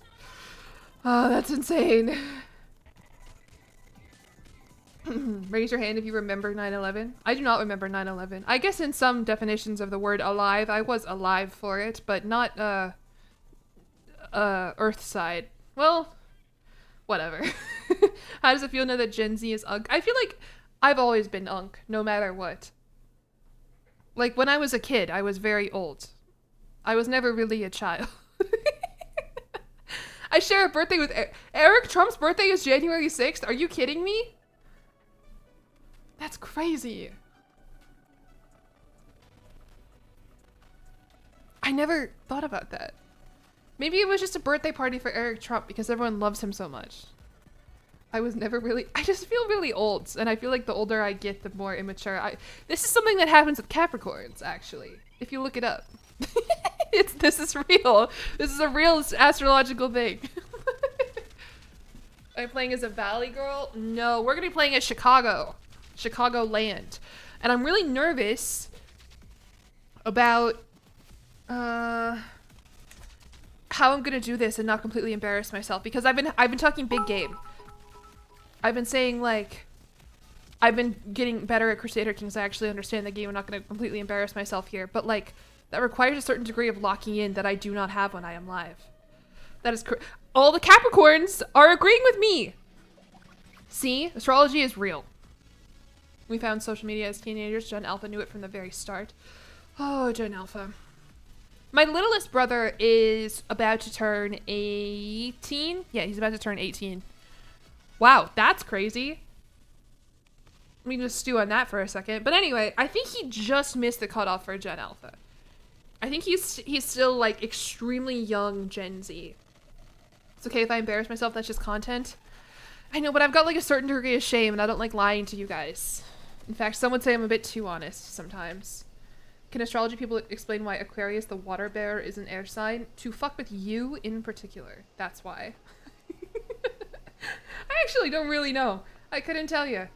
Oh, that's insane. Raise your hand if you remember 9/11. I do not remember 9/11. I guess in some definitions of the word alive, I was alive for it, but not Earth side. Well, whatever. How does it feel now that Gen Z is unk? I feel like I've always been unk, no matter what. Like when I was a kid, I was very old. I was never really a child. I share a birthday with Eric. Trump's birthday is January 6th. Are you kidding me? That's crazy. I never thought about that. Maybe it was just a birthday party for Eric Trump because everyone loves him so much. I just feel really old, and I feel like the older I get, the more immature this is something that happens with Capricorns, actually. If you look it up. This is real. This is a real astrological thing. Are you playing as a Valley girl? No, we're gonna be playing as Chicagoland. And I'm really nervous about how I'm gonna do this and not completely embarrass myself, because I've been talking big game. I've been saying like I've been getting better at Crusader Kings. I actually understand the game. I'm not gonna completely embarrass myself here, but like that requires a certain degree of locking in that I do not have when I am live. That is all the Capricorns are agreeing with me. See, astrology is real. We found social media as teenagers. Gen Alpha knew it from the very start. Oh, Gen Alpha. My littlest brother is about to turn 18. Yeah, he's about to turn 18. Wow, that's crazy. Let me just stew on that for a second. But anyway, I think he just missed the cutoff for Gen Alpha. I think he's still like extremely young Gen Z. It's okay if I embarrass myself, that's just content. I know, but I've got like a certain degree of shame and I don't like lying to you guys. In fact, some would say I'm a bit too honest sometimes. Can astrology people explain why Aquarius, the water bearer, is an air sign? To fuck with you in particular. That's why. I actually don't really know. I couldn't tell you.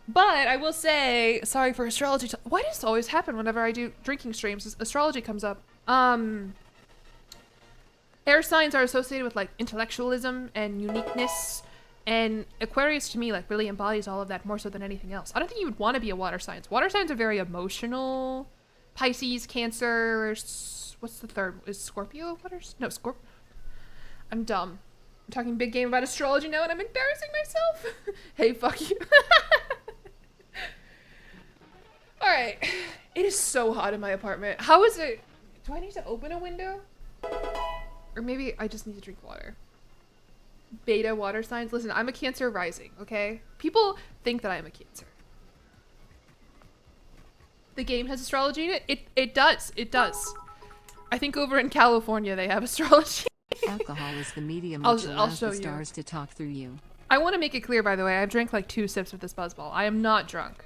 But I will say, sorry for astrology. Why does this always happen whenever I do drinking streams? Astrology comes up. Air signs are associated with like intellectualism and uniqueness. And Aquarius to me like really embodies all of that more so than anything else. I don't think you would want to be a water sign. Water signs are very emotional. Pisces, Cancer, what's the third? Is Scorpio water? No, Scorpio. I'm dumb. I'm talking big game about astrology now and I'm embarrassing myself. Hey, fuck you. All right. It is so hot in my apartment. How is it? Do I need to open a window? Or maybe I just need to drink water. Beta water signs. Listen, I'm a Cancer rising, okay? People think that I'm a Cancer. The game has astrology in it? It does. It does. I think over in California they have astrology. Alcohol is the medium I'll which allows show the you. stars to talk through you. I want to make it clear, by the way, I've drank like 2 sips of this buzzball. I am not drunk.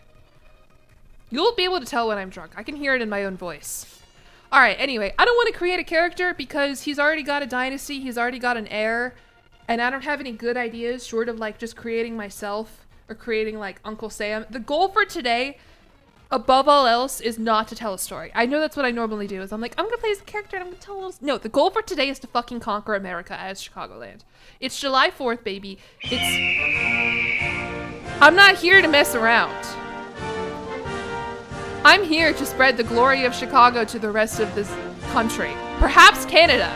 You'll be able to tell when I'm drunk. I can hear it in my own voice. All right, anyway, I don't want to create a character because he's already got a dynasty, he's already got an heir, and I don't have any good ideas short of like just creating myself or creating like Uncle Sam. The goal for today, above all else, is not to tell a story. I know that's what I normally do, is I'm like, I'm gonna play as a character and I'm gonna tell a little... No, the goal for today is to fucking conquer America as Chicagoland. It's July 4th, baby. I'm not here to mess around. I'm here to spread the glory of Chicago to the rest of this country. Perhaps Canada,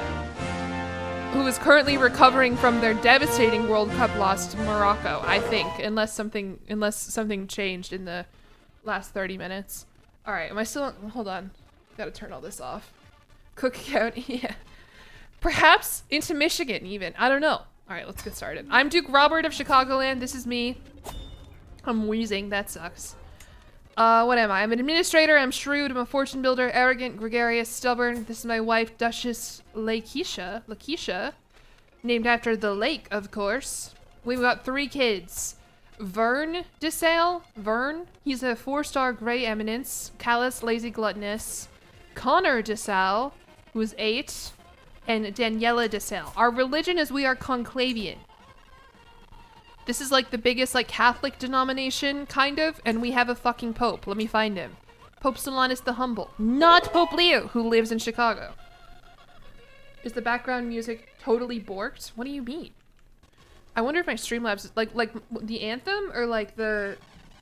who is currently recovering from their devastating World Cup loss to Morocco, I think, unless something changed in the last 30 minutes. All right, am I still? Hold on, gotta turn all this off. Cook County, yeah. Perhaps into Michigan, even. I don't know. All right, let's get started. I'm Duke Robert of Chicagoland. This is me. I'm wheezing. That sucks. What am I? I'm an administrator. I'm shrewd. I'm a fortune builder. Arrogant, gregarious, stubborn. This is my wife, Duchess Lakeisha, named after the lake, of course. We've got 3 kids. Vern DeSalle. Vern. He's a 4-star gray eminence. Callous, lazy, gluttonous. Connor DeSalle, who is 8. And Daniela DeSalle. Our religion is we are conclavian. This is like the biggest like Catholic denomination, kind of, and we have a fucking pope. Let me find him. Pope Solanus the Humble. Not Pope Leo, who lives in Chicago. Is the background music totally borked? What do you mean? I wonder if my Streamlabs, like the anthem or like the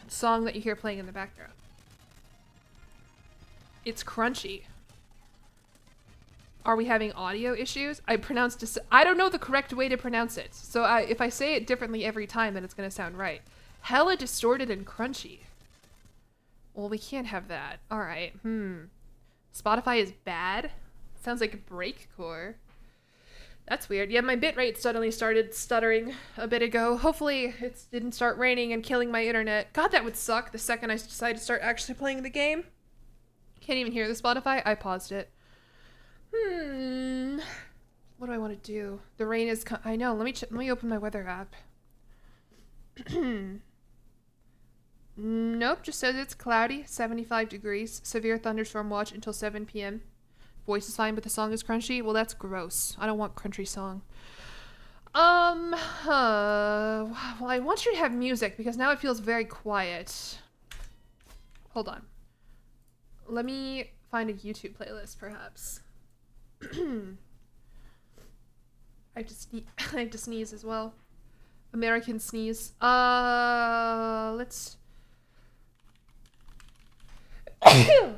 song that you hear playing in the background. It's crunchy. Are we having audio issues? I don't know the correct way to pronounce it. So if I say it differently every time, then it's going to sound right. Hella distorted and crunchy. Well, we can't have that. All right. Spotify is bad. Sounds like a breakcore. That's weird. Yeah, my bitrate suddenly started stuttering a bit ago. Hopefully it didn't start raining and killing my internet. God, that would suck the second I decide to start actually playing the game. Can't even hear the Spotify. I paused it. What do I want to do? The rain is I know. Let me open my weather app. Nope, just says it's cloudy, 75 degrees, severe thunderstorm watch until 7 p.m. Voice is fine, but the song is crunchy. Well, that's gross. I don't want crunchy song. Well, I want you to have music because now it feels very quiet. Hold on. Let me find a YouTube playlist, perhaps. I have to sneeze as well. American sneeze. Let's.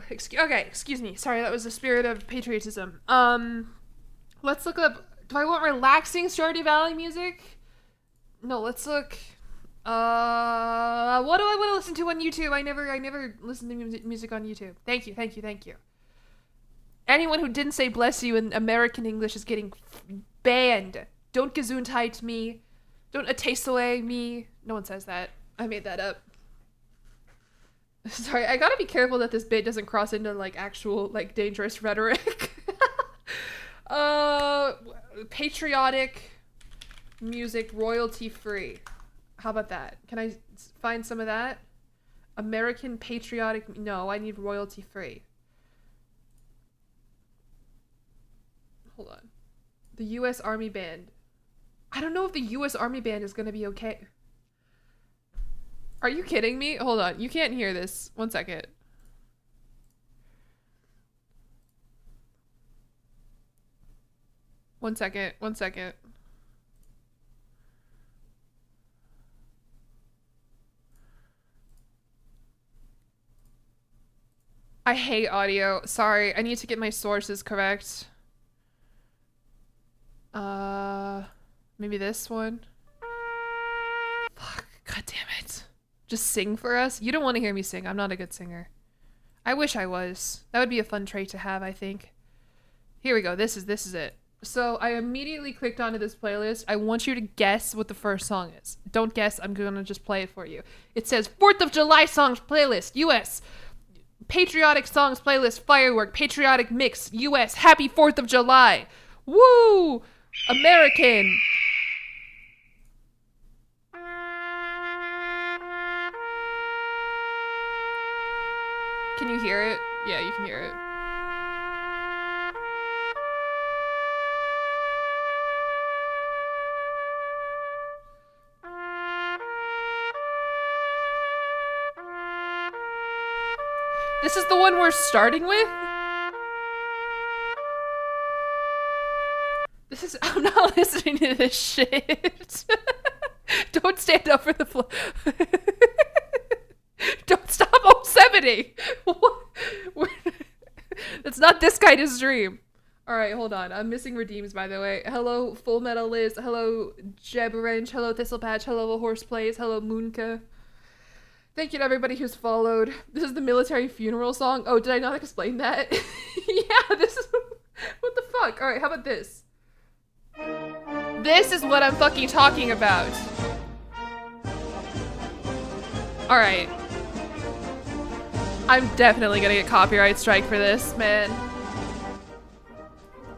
Excuse me. Sorry, that was the spirit of patriotism. Let's look up. Do I want relaxing Stardew Valley music? No, let's look. What do I want to listen to on YouTube? I never listen to music on YouTube. Thank you. Anyone who didn't say bless you in American English is getting banned. Don't gesundheit me. Don't atesue me. No one says that. I made that up. Sorry, I gotta be careful that this bit doesn't cross into like actual like dangerous rhetoric. Patriotic music, royalty free. How about that? Can I find some of that? American patriotic. No, I need royalty free. Hold on. The U.S. Army Band. I don't know if the U.S. Army Band is gonna be okay. Are you kidding me? Hold on. You can't hear this. One second. One second. I hate audio. Sorry. I need to get my sources correct. Maybe this one. Fuck, god damn it. Just sing for us? You don't want to hear me sing. I'm not a good singer. I wish I was. That would be a fun trait to have, I think. Here we go. This is it. So I immediately clicked onto this playlist. I want you to guess what the first song is. Don't guess. I'm gonna just play it for you. It says 4th of July songs playlist, US. Patriotic songs playlist, firework, patriotic mix, US. Happy 4th of July. Woo! American. Can you hear it? Yeah, you can hear it. This is the one we're starting with? I'm not listening to this shit. Don't stand up for the Don't stop. Oh, 7 kidding. It's not this kind of stream. All right, hold on. I'm missing redeems, by the way. Hello, Full Metal Liz. Hello, Jeb Wrench. Hello, Thistlepatch. Hello, Horse Plays. Hello, Moonka. Thank you to everybody who's followed. This is the military funeral song. Oh, did I not explain that? Yeah, this is... What the fuck? All right, how about this? This is what I'm fucking talking about. All right. I'm definitely gonna get copyright strike for this, man.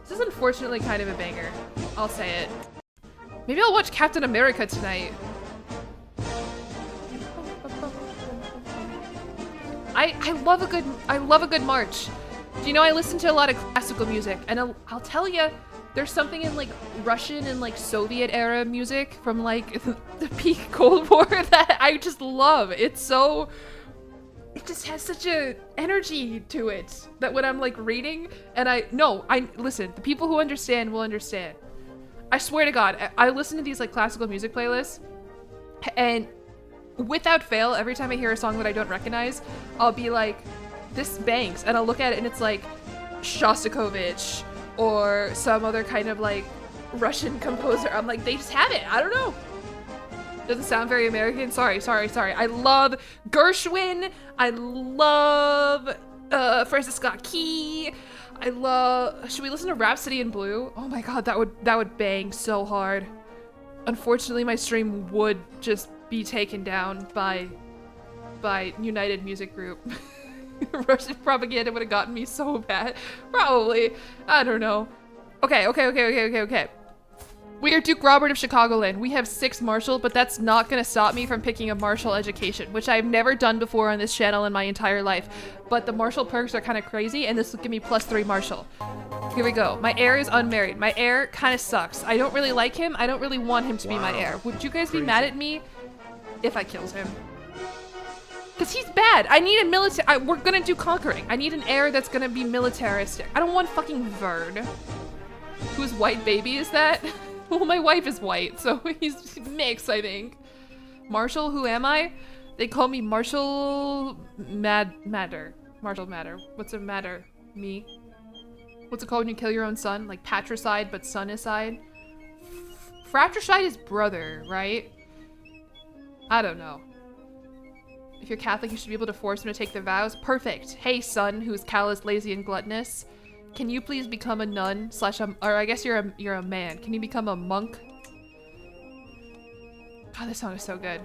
This is unfortunately kind of a banger. I'll say it. Maybe I'll watch Captain America tonight. I love a good march. Do you know I listen to a lot of classical music, and I'll tell you, there's something in like Russian and like Soviet era music from like the peak Cold War that I just love. It just has such a energy to it that when I'm like reading and I listen, the people who understand will understand. I swear to God, I listen to these like classical music playlists, and without fail, every time I hear a song that I don't recognize, I'll be like, this bangs, and I'll look at it and it's like Shostakovich or some other kind of like Russian composer. I'm like, they just have it. I don't know. Doesn't sound very American. Sorry. I love Gershwin. I love Francis Scott Key. I love... Should we listen to Rhapsody in Blue? Oh my god, that would bang so hard. Unfortunately, my stream would just be taken down by United Music Group. Russian propaganda would have gotten me so bad. Probably. I don't know. Okay. We are Duke Robert of Chicagoland. We have 6 Marshall, but that's not gonna stop me from picking a Marshall education, which I've never done before on this channel in my entire life. But the Marshall perks are kind of crazy, and this will give me +3 Marshall. Here we go. My heir is unmarried. My heir kind of sucks. I don't really like him. I don't really want him to be my heir. Would you guys be mad at me if I killed him? Because he's bad. I need a military... we're gonna do conquering. I need an heir that's gonna be militaristic. I don't want fucking Vern. Whose white baby is that? Well, my wife is white, so he's mixed, I think. Marshall, who am I? They call me Marshall Matter. Marshall Matter. What's a matter? Me? What's it called when you kill your own son? Like patricide, but sonicide? Fratricide is brother, right? I don't know. If you're Catholic, you should be able to force him to take the vows. Perfect. Hey, son, who's callous, lazy, and gluttonous. Can you please become a nun or I guess you're a man. Can you become a monk? God, this song is so good.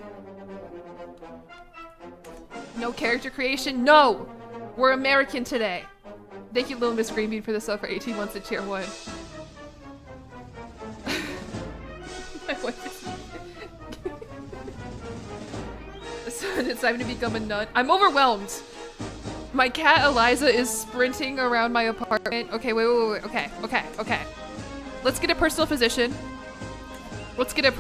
No character creation? No! We're American today. Thank you, Little Miss Greenbean, for the sub for 18 months at tier 1. My wife is... Son, it's time to become a nun. I'm overwhelmed. My cat Eliza is sprinting around my apartment. Okay, wait. Okay. Let's get a personal physician. Let's get a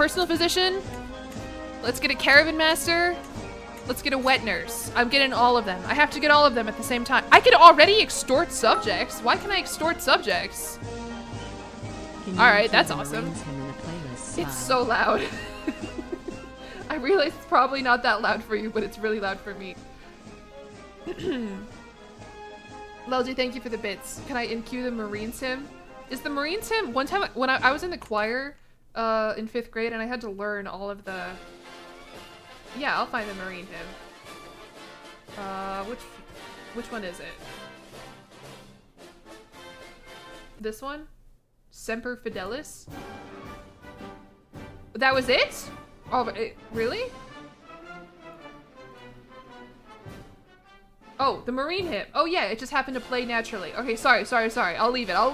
caravan master. Let's get a wet nurse. I'm getting all of them. I have to get all of them at the same time. I can already extort subjects. Why can I extort subjects? Alright, that's awesome. It's so loud. I realize it's probably not that loud for you, but it's really loud for me. Lelgy, thank you for the bits. Can I in-cue the Marines hymn? Is the Marines hymn... One time when I was in the choir in 5th grade and I had to learn all of the... Yeah, I'll find the Marine hymn. Which one is it? This one? Semper Fidelis? That was it? Oh, really? Oh, the Marine hymn. Oh yeah, it just happened to play naturally. Okay, sorry. I'll leave it. Are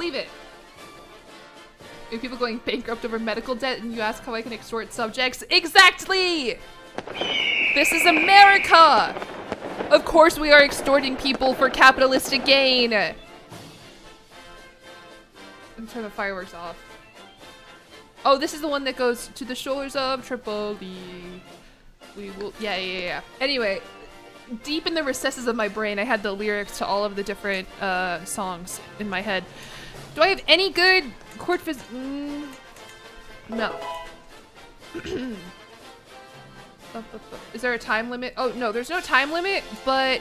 people going bankrupt over medical debt and you ask how I can extort subjects? Exactly! This is America! Of course we are extorting people for capitalistic gain. I'm turning the fireworks off. Oh, this is the one that goes to the shores of Tripoli. We will, yeah. Anyway, deep in the recesses of my brain, I had the lyrics to all of the different songs in my head. Do I have any good chord phys... No. Is there a time limit? Oh, no, there's no time limit, but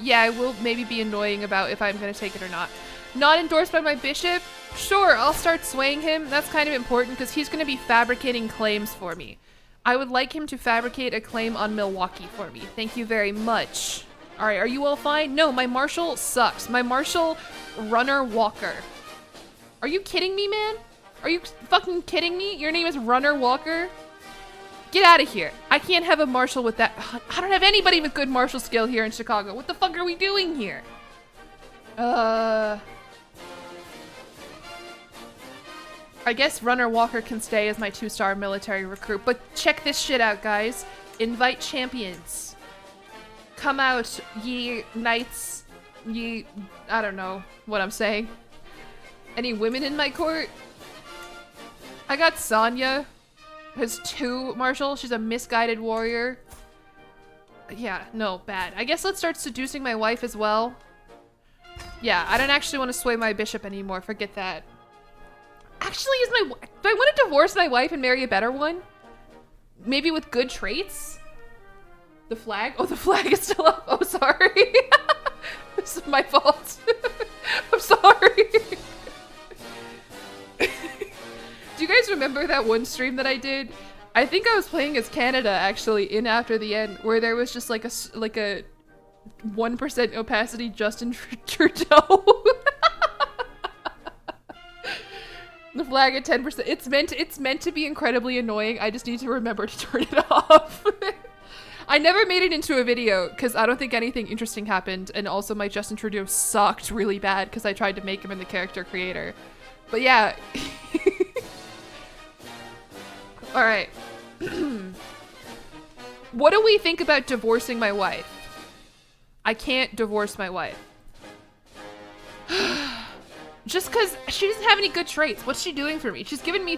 Yeah, I will maybe be annoying about if I'm gonna take it or not. Not endorsed by my bishop? Sure, I'll start swaying him. That's kind of important because he's gonna be fabricating claims for me. I would like him to fabricate a claim on Milwaukee for me. Thank you very much. All right, are you all fine? No, my marshal sucks. My marshal, Runner Walker. Are you kidding me, man? Are you fucking kidding me? Your name is Runner Walker? Get out of here. I can't have a marshal with that. I don't have anybody with good marshal skill here in Chicago. What the fuck are we doing here? I guess Runner Walker can stay as my 2-star military recruit, but check this shit out, guys. Invite champions. Come out, ye knights, ye... I don't know what I'm saying. Any women in my court? I got Sonya, has 2 marshal. She's a misguided warrior. Yeah, no, bad. I guess let's start seducing my wife as well. Yeah, I don't actually want to sway my bishop anymore. Forget that. Actually, do I want to divorce my wife and marry a better one? Maybe with good traits? The flag? Oh, the flag is still up. Oh, sorry. This is my fault. I'm sorry. Do you guys remember that one stream that I did? I think I was playing as Canada actually in After the End, where there was just like a 1% opacity Justin Trudeau. The flag at 10%. It's meant to be incredibly annoying. I just need to remember to turn it off. I never made it into a video because I don't think anything interesting happened, and also my Justin Trudeau sucked really bad because I tried to make him in the character creator. But yeah. All right. What do we think about divorcing my wife? I can't divorce my wife. Just because she doesn't have any good traits. What's she doing for me? She's given me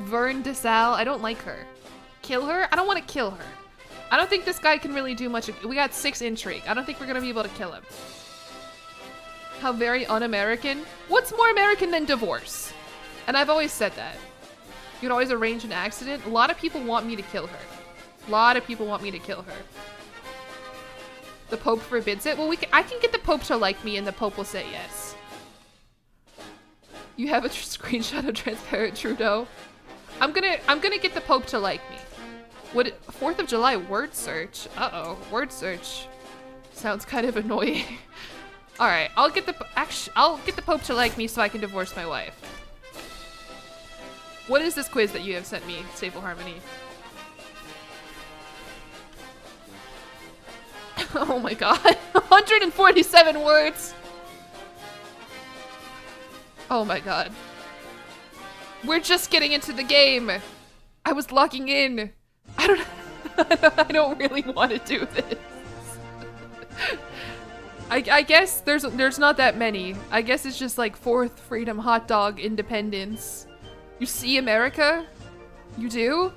Vern DeSalle. I don't like her. Kill her? I don't want to kill her. I don't think this guy can really do much. We got 6 intrigue. I don't think we're going to be able to kill him. How very un-American. What's more American than divorce? And I've always said that. You can always arrange an accident. A lot of people want me to kill her. A lot of people want me to kill her. The Pope forbids it. Well, I can get the Pope to like me and the Pope will say yes. You have a screenshot of transparent Trudeau. I'm gonna get the Pope to like me. What? 4th of July word search? Uh-oh, word search. Sounds kind of annoying. All right, I'll get the Pope to like me so I can divorce my wife. What is this quiz that you have sent me, Stable Harmony? Oh my god, 147 words. Oh my god. We're just getting into the game. I was logging in. I don't really want to do this. I guess there's not that many. I guess it's just like 4th freedom, hot dog, independence. You see America? You do?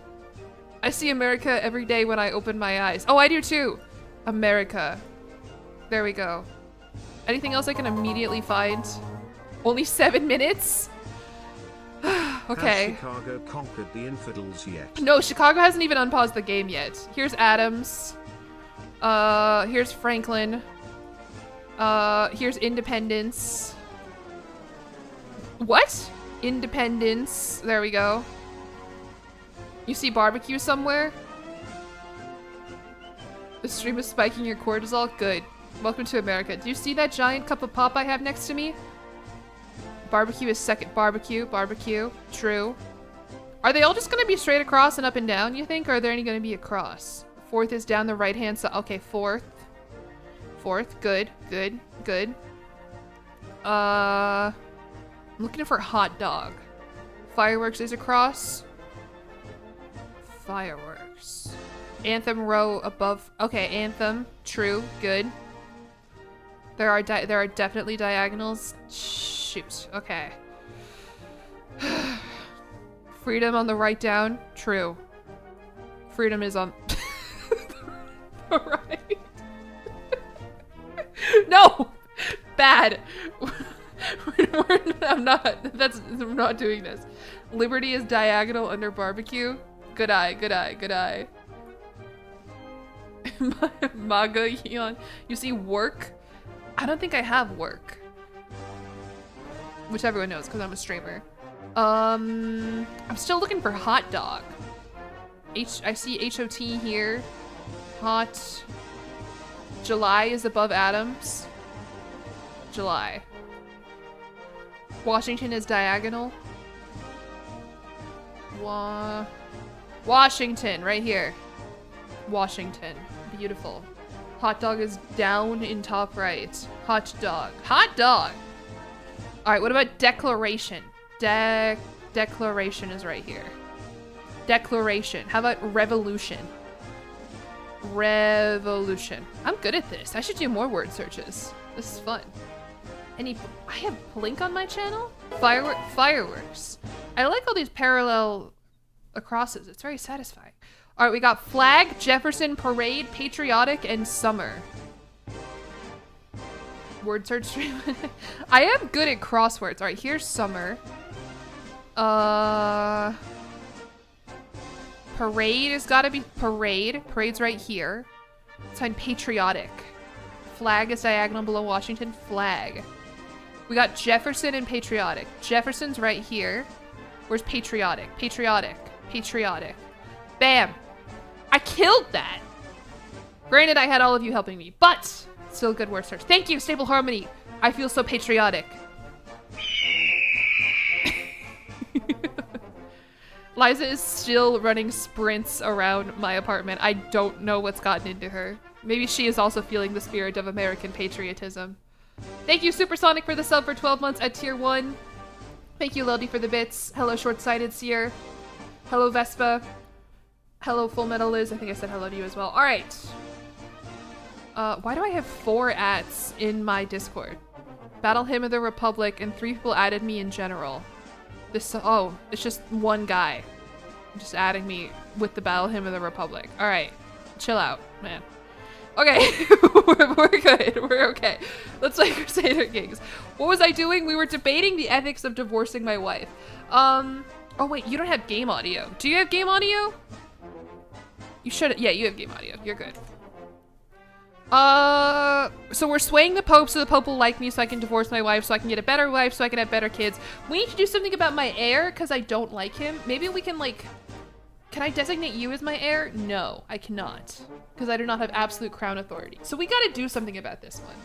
I see America every day when I open my eyes. Oh, I do too. America. There we go. Anything else I can immediately find? Only 7 minutes? Okay. Has Chicago conquered the infidels yet? No, Chicago hasn't even unpaused the game yet. Here's Adams. Here's Franklin. Here's Independence. What? Independence. There we go. You see barbecue somewhere? The stream is spiking your cortisol? Good. Welcome to America. Do you see that giant cup of pop I have next to me? Barbecue is second. Barbecue. Barbecue. True. Are they all just gonna be straight across and up and down, you think? Or are there any gonna be across? 4th is down the right-hand side. Okay, 4th. 4th. Good. Good. Good. I'm looking for hot dog. Fireworks is across. Fireworks. Anthem row above. Okay, Anthem. True. Good. There are definitely diagonals. Shoot. Okay. Freedom on the right down. True. Freedom is on the right. No! Bad. I'm not doing this. Liberty is diagonal under barbecue. Good eye, good eye, good eye. Magayon. You see work? I don't think I have work. Which everyone knows because I'm a streamer. I'm still looking for hot dog. I see HOT here. Hot. July is above Adams. July. Washington is diagonal. Washington, right here. Washington. Beautiful. Hot dog is down in top right. Hot dog. Hot dog! Alright, what about declaration? Declaration is right here. Declaration. How about revolution? Revolution. I'm good at this. I should do more word searches. This is fun. I have Blink on my channel? Fireworks. I like all these parallel acrosses. It's very satisfying. All right, we got flag, Jefferson, parade, patriotic, and summer. Word search stream. I am good at crosswords. All right, here's summer. Parade has got to be parade. Parade's right here. Sign patriotic. Flag is diagonal below Washington. Flag. We got Jefferson and patriotic. Jefferson's right here. Where's patriotic? Patriotic. Patriotic. Bam. I killed that. Granted, I had all of you helping me, but still good word search. Thank you, Stable Harmony. I feel so patriotic. Liza is still running sprints around my apartment. I don't know what's gotten into her. Maybe she is also feeling the spirit of American patriotism. Thank you, Supersonic, for the sub for 12 months at tier 1. Thank you, Lildy, for the bits. Hello, Short-Sighted Seer. Hello, Vespa. Hello, Full Metal Liz. I think I said hello to you as well. All right. Why do I have 4 ats in my Discord? Battle Hymn of the Republic, and 3 people added me in general. Oh, it's just one guy just adding me with the Battle Hymn of the Republic. All right, chill out, man. Okay, we're good. We're okay. Let's play Crusader Kings. What was I doing? We were debating the ethics of divorcing my wife. Oh wait, you don't have game audio. Do you have game audio? You should. Yeah, you have game audio. You're good. So we're swaying the Pope so the Pope will like me so I can divorce my wife so I can get a better wife so I can have better kids. We need to do something about my heir because I don't like him. Maybe we can like, can I designate you as my heir? No, I cannot because I do not have absolute crown authority. So we got to do something about this one.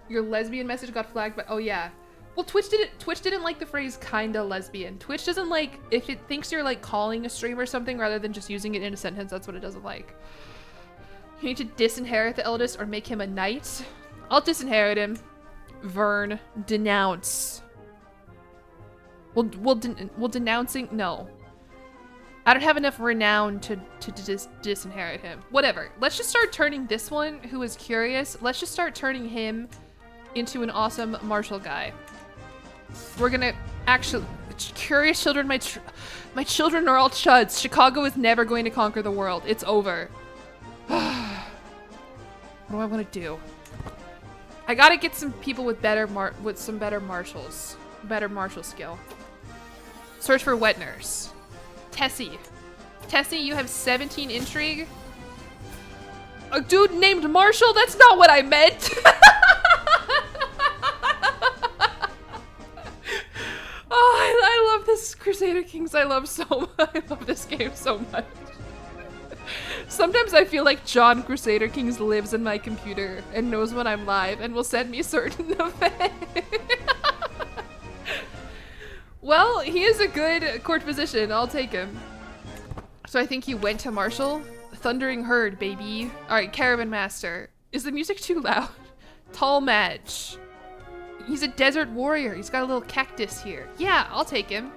Your lesbian message got flagged, but oh yeah. Well, Twitch didn't like the phrase kinda lesbian. Twitch doesn't like, if it thinks you're like calling a stream or something rather than just using it in a sentence, that's what it doesn't like. You need to disinherit the eldest or make him a knight. I'll disinherit him. Vern. Denounce. Well, denouncing? No. I don't have enough renown to disinherit him. Whatever. Let's just start turning this one, who is curious, let's just start turning him into an awesome martial guy. We're gonna actually... Curious children, my children are all chuds. Chicago is never going to conquer the world. It's over. What do I want to do? I gotta get some people with some better marshals. Better martial skill. Search for wet nurse. Tessie. Tessie, you have 17 intrigue? A dude named Marshall? That's not what I meant! Oh, I love this Crusader Kings. I love this game so much. Sometimes I feel like John Crusader Kings lives in my computer and knows when I'm live and will send me certain events. Well, he is a good court physician. I'll take him. So I think he went to Marshall. Thundering Herd, baby. All right, Caravan Master. Is the music too loud? Tall Madge. He's a desert warrior. He's got a little cactus here. Yeah, I'll take him.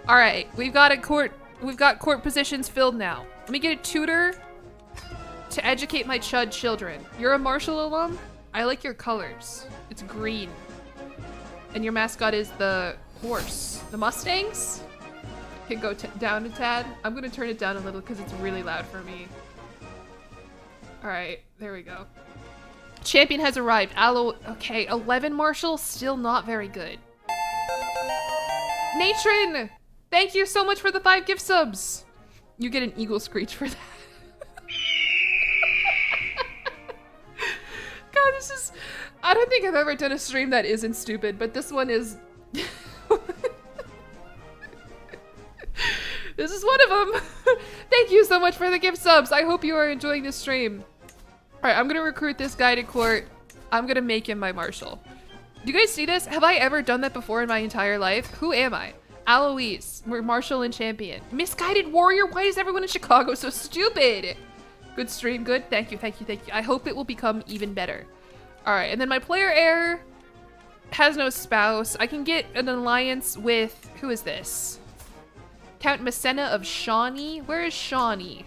All right, we've got court positions filled now. Let me get a tutor to educate my chud children. You're a Marshall alum? I like your colors. It's green. And your mascot is the horse. The Mustangs? Can go down a tad. I'm gonna turn it down a little because it's really loud for me. All right, there we go. Champion has arrived. Okay, 11 Marshall, still not very good. Natron! Thank you so much for the 5 gift subs. You get an eagle screech for that. I don't think I've ever done a stream that isn't stupid, but this one is... This is one of them. Thank you so much for the gift subs. I hope you are enjoying this stream. All right, I'm gonna recruit this guy to court. I'm gonna make him my marshal. Do you guys see this? Have I ever done that before in my entire life? Who am I? Aloise, we're marshal and champion. Misguided warrior, why is everyone in Chicago so stupid? Good stream, good. Thank you, thank you, thank you. I hope it will become even better. All right, and then my player heir has no spouse. I can get an alliance with, who is this? Count Massena of Shawnee. Where is Shawnee?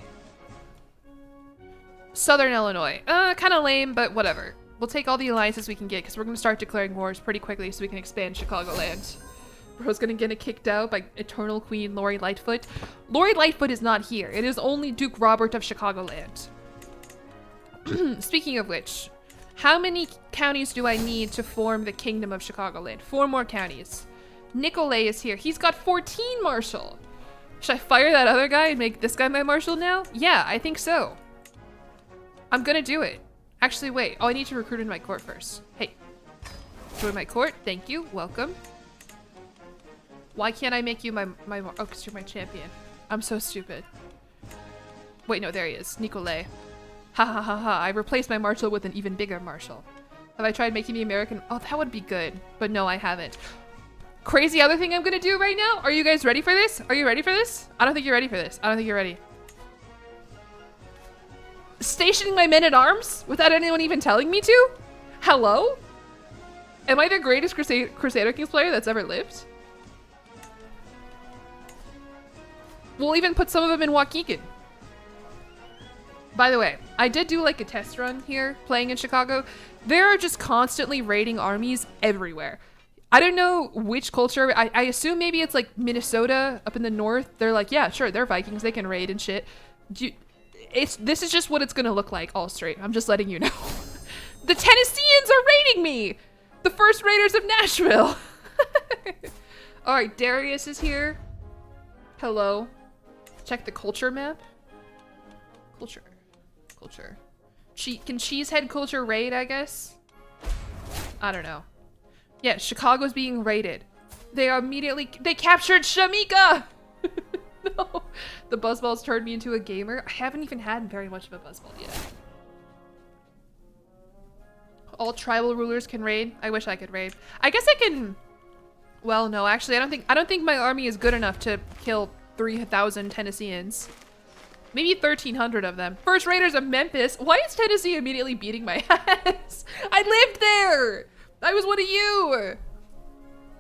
Southern Illinois. Kind of lame, but whatever. We'll take all the alliances we can get because we're going to start declaring wars pretty quickly so we can expand Chicagoland. Bro's going to get kicked out by Eternal Queen Lori Lightfoot. Lori Lightfoot is not here. It is only Duke Robert of Chicagoland. Speaking of which, how many counties do I need to form the Kingdom of Chicagoland? 4 more counties. Nicolay is here. He's got 14 marshal. Should I fire that other guy and make this guy my marshal now? Yeah, I think so. I'm gonna do it. Actually, wait. Oh, I need to recruit in my court first. Hey. Join my court. Thank you. Welcome. Why can't I make you my oh, because you're my champion. I'm so stupid. Wait, no, there he is. Nicolay. Ha ha ha ha. I replaced my marshal with an even bigger marshal. Have I tried making the American? Oh, that would be good. But no, I haven't. Crazy other thing I'm gonna do right now? Are you guys ready for this? Are you ready for this? I don't think you're ready for this. I don't think you're ready. Stationing my men at arms without anyone even telling me to? Hello? Am I the greatest Crusader Kings player that's ever lived? We'll even put some of them in Waukegan. By the way, I did do like a test run here playing in Chicago. There are just constantly raiding armies everywhere. I don't know which culture. I assume maybe it's like Minnesota up in the north. They're like, yeah, sure, they're Vikings. They can raid and shit. This is just what it's gonna look like all straight. I'm just letting you know. The Tennesseans are raiding me. The first raiders of Nashville. All right, Darius is here. Hello. Check the culture map. Culture. Can Cheesehead culture raid, I guess? I don't know. Yeah, Chicago's being raided. They captured Shamika! No. The buzzballs turned me into a gamer. I haven't even had very much of a buzzball yet. All tribal rulers can raid. I wish I could raid. I guess I can... Well, no, actually, I don't think my army is good enough to kill 3,000 Tennesseans. Maybe 1,300 of them. First raiders of Memphis. Why is Tennessee immediately beating my ass? I lived there! I was one of you!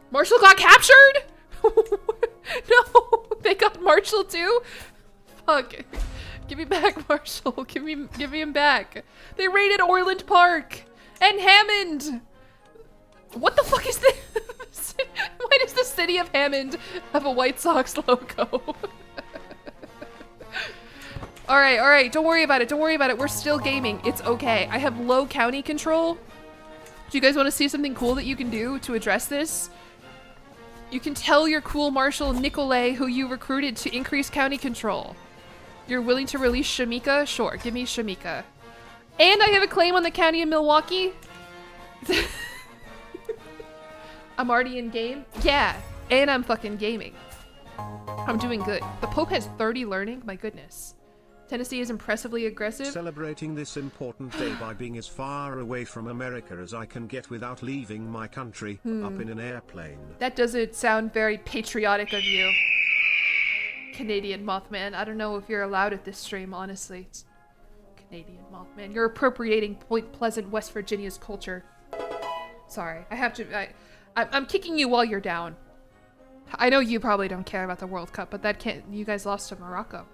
Marshall got captured? No, they got Marshall too? Fuck. Give me back Marshall. Give me him back. They raided Orland Park and Hammond. What the fuck is this? Why does the city of Hammond have a White Sox logo? All right. Don't worry about it. We're still gaming. It's okay. I have low county control. Do you guys want to see something cool that you can do to address this? You can tell your cool Marshal Nicolay who you recruited to increase county control. You're willing to release Shamika? Sure, give me Shamika. And I have a claim on the county of Milwaukee. I'm already in game? Yeah, and I'm fucking gaming. I'm doing good. The Pope has 30 learning? My goodness. Tennessee is impressively aggressive. Celebrating this important day by being as far away from America as I can get without leaving my country, up in an airplane. That doesn't sound very patriotic of you, Canadian Mothman. I don't know if you're allowed at this stream, honestly. It's Canadian Mothman. You're appropriating Point Pleasant, West Virginia's culture. Sorry, I have to. I'm kicking you while you're down. I know you probably don't care about the World Cup, but that can't. You guys lost to Morocco.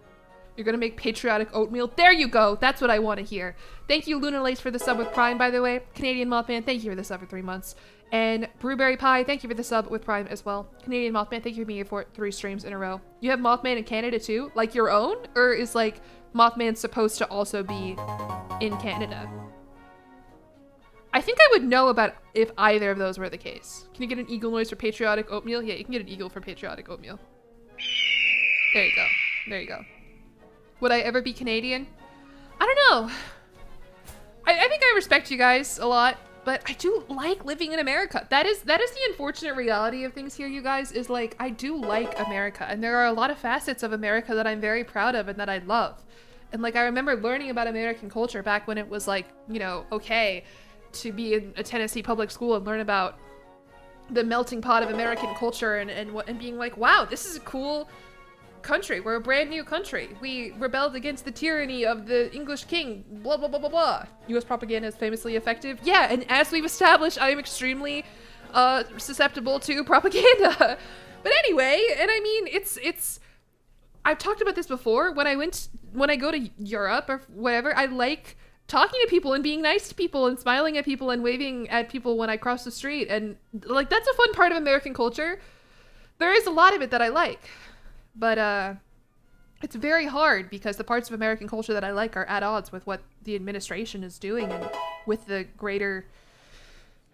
You're gonna make patriotic oatmeal. There you go. That's what I want to hear. Thank you, Luna Lace, for the sub with Prime, by the way. Canadian Mothman, thank you for the sub for 3 months. And Brewberry Pie, thank you for the sub with Prime as well. Canadian Mothman, thank you for being here for 3 streams in a row. You have Mothman in Canada too? Like your own? Or is like Mothman supposed to also be in Canada? I think I would know about if either of those were the case. Can you get an eagle noise for patriotic oatmeal? Yeah, you can get an eagle for patriotic oatmeal. There you go. There you go. Would I ever be Canadian? I don't know. I think I respect you guys a lot. but I do like living in America. That is the unfortunate reality of things here, you guys, is like, I do like America, and there are a lot of facets of America that I'm very proud of and that I love. And like, I remember learning about American culture back when it was like, you know, okay to be in a Tennessee public school and learn about the melting pot of American culture and being like, wow, this is a cool country. We're a brand new country. We rebelled against the tyranny of the English king, blah, blah, blah, blah, blah. US propaganda is famously effective. Yeah, and as we've established, I am extremely susceptible to propaganda. But anyway, and I mean, it's I've talked about this before. When I go to Europe or whatever, I like talking to people and being nice to people and smiling at people and waving at people when I cross the street. And like, that's a fun part of American culture. There is a lot of it that I like, but it's very hard because the parts of American culture that I like are at odds with what the administration is doing and with the greater...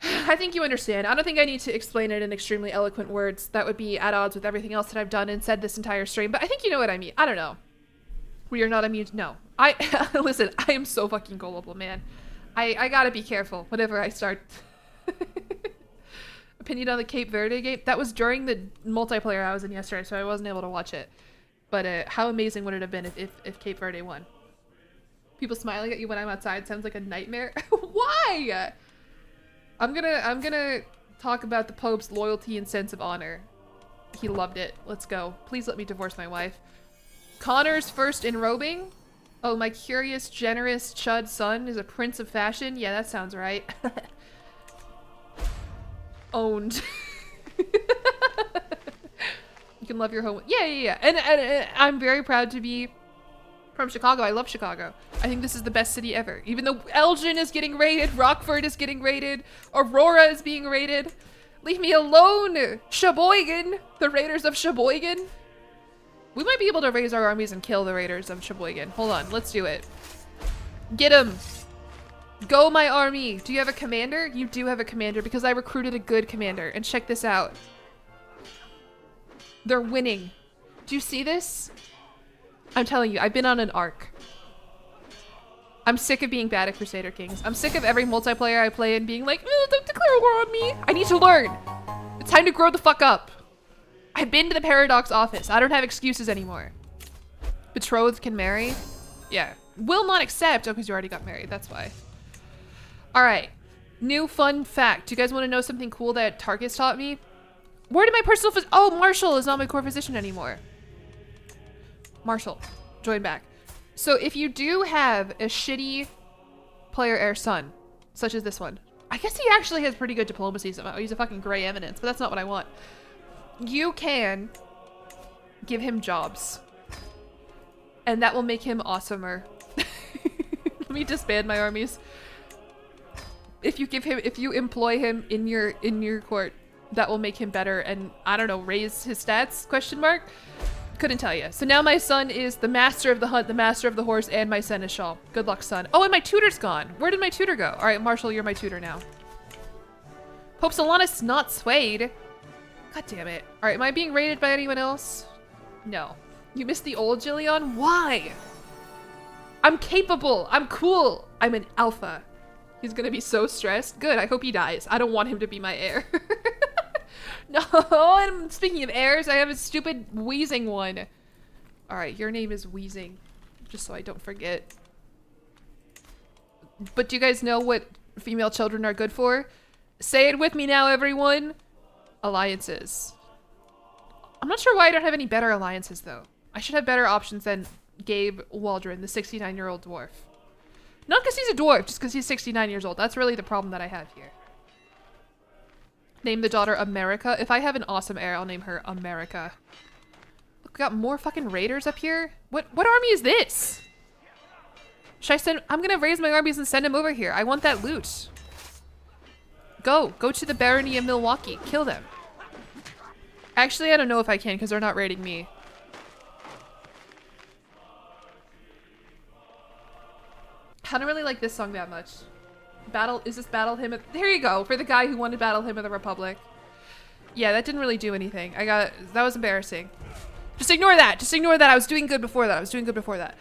I think you understand. I don't think I need to explain it in extremely eloquent words. That would be at odds with everything else that I've done and said this entire stream, but I think you know what I mean. I don't know. We are not immune to... No. Listen, I am so fucking gullible, man. I gotta be careful whenever I start. Opinion on the Cape Verde game? That was during the multiplayer I was in yesterday, so I wasn't able to watch it. But how amazing would it have been if Cape Verde won? People smiling at you when I'm outside sounds like a nightmare. Why? I'm gonna talk about the Pope's loyalty and sense of honor. He loved it. Let's go. Please let me divorce my wife. Connor's first enrobing? Oh, my curious, generous chud son is a prince of fashion? Yeah, that sounds right. Owned. You can love your home. Yeah. And I'm very proud to be from Chicago. I love Chicago. I think this is the best city ever. Even though Elgin is getting raided, Rockford is getting raided, Aurora is being raided. Leave me alone, Sheboygan, the raiders of Sheboygan. We might be able to raise our armies and kill the raiders of Sheboygan. Hold on, let's do it. Get him. Go, my army. Do you have a commander? You do have a commander because I recruited a good commander. And check this out. They're winning. Do you see this? I'm telling you, I've been on an arc. I'm sick of being bad at Crusader Kings. I'm sick of every multiplayer I play and being like, don't declare war on me. I need to learn. It's time to grow the fuck up. I've been to the Paradox office. I don't have excuses anymore. Betrothed can marry? Yeah. Will not accept. Oh, because you already got married. That's why. All right. New fun fact. Do you guys want to know something cool that Tarkus taught me? Where did my personal oh, Marshall is not my core physician anymore. Marshall, join back. So if you do have a shitty player heir son, such as this one, I guess he actually has pretty good diplomacy somehow. He's a fucking gray eminence, but that's not what I want. You can give him jobs, and that will make him awesomer. Let me disband my armies. If you employ him in your court, that will make him better, and I don't know, raise his stats? Question mark. Couldn't tell you. So now my son is the master of the hunt, the master of the horse, and my seneschal. Good luck, son. Oh, and my tutor's gone. Where did my tutor go? All right, Marshall, you're my tutor now. Pope Solanus not swayed. God damn it. All right, am I being raided by anyone else? No. You missed the old Jillion? Why? I'm capable. I'm cool. I'm an alpha. He's gonna be so stressed. Good, I hope he dies. I don't want him to be my heir. No, and speaking of heirs, I have a stupid wheezing one. All right, your name is Wheezing, just so I don't forget. But do you guys know what female children are good for? Say it with me now, everyone. Alliances. I'm not sure why I don't have any better alliances, though. I should have better options than Gabe Waldron, the 69-year-old dwarf. Not because he's a dwarf, just because he's 69 years old. That's really the problem that I have here. Name the daughter America. If I have an awesome heir, I'll name her America. Look, we got more fucking raiders up here. What army is this? Should I send... I'm gonna raise my armies and send them over here. I want that loot. Go to the barony of Milwaukee. Kill them. Actually, I don't know if I can because they're not raiding me. I don't really like this song that much. Is this Battle Hymn of... There you go, for the guy who wanted Battle Hymn of the Republic. Yeah, that didn't really do anything. That was embarrassing. Just ignore that. Just ignore that. I was doing good before that.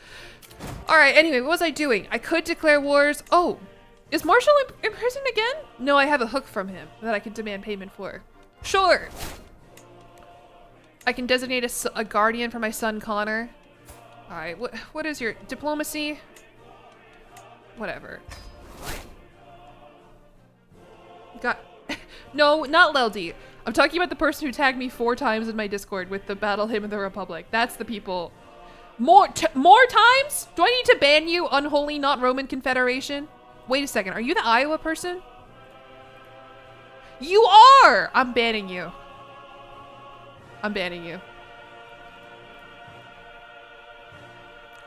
All right, anyway, what was I doing? I could declare wars. Oh, Is Marshall in prison again? No, I have a hook from him that I can demand payment for. Sure. I can designate a guardian for my son Connor. All right, what is your diplomacy? Whatever. Got no, not Leldy. I'm talking about the person who tagged me 4 times in my Discord with the Battle Hymn of the Republic. That's the people. More times? Do I need to ban you, unholy, not Roman Confederation? Wait a second. Are you the Iowa person? You are! I'm banning you. I'm banning you.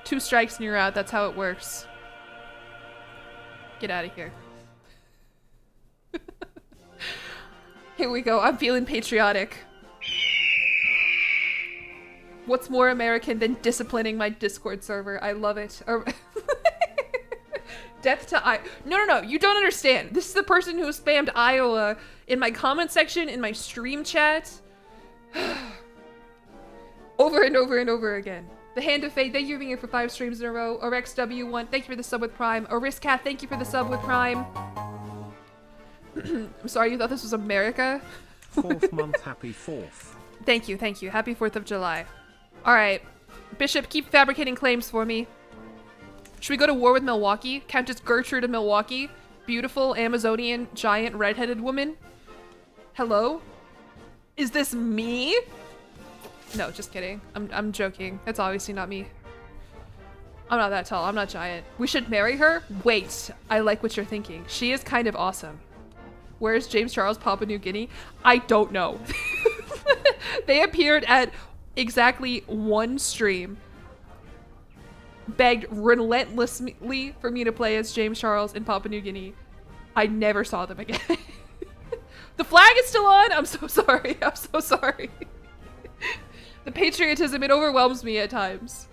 2 strikes and you're out. That's how it works. Get out of here. Here we go. I'm feeling patriotic. What's more American than disciplining my Discord server? I love it. Death to I. No. You don't understand. This is the person who spammed Iowa in my comment section, in my stream chat. Over and over and over again. The Hand of Fate, thank you for being here for 5 streams in a row. OrexW1, thank you for the sub with Prime. Oriscat, thank you for the sub with Prime. I'm sorry, you thought this was America? 4th month, happy 4th. Thank you. Happy 4th of July. Alright. Bishop, keep fabricating claims for me. Should we go to war with Milwaukee? Countess Gertrude of Milwaukee. Beautiful Amazonian giant redheaded woman. Hello? Is this me? No, just kidding. I'm joking. That's obviously not me. I'm not that tall. I'm not giant. We should marry her? Wait. I like what you're thinking. She is kind of awesome. Where's James Charles, Papua New Guinea? I don't know. They appeared at exactly 1 stream. Begged relentlessly for me to play as James Charles in Papua New Guinea. I never saw them again. The flag is still on? I'm so sorry. I'm so sorry. The patriotism, it overwhelms me at times.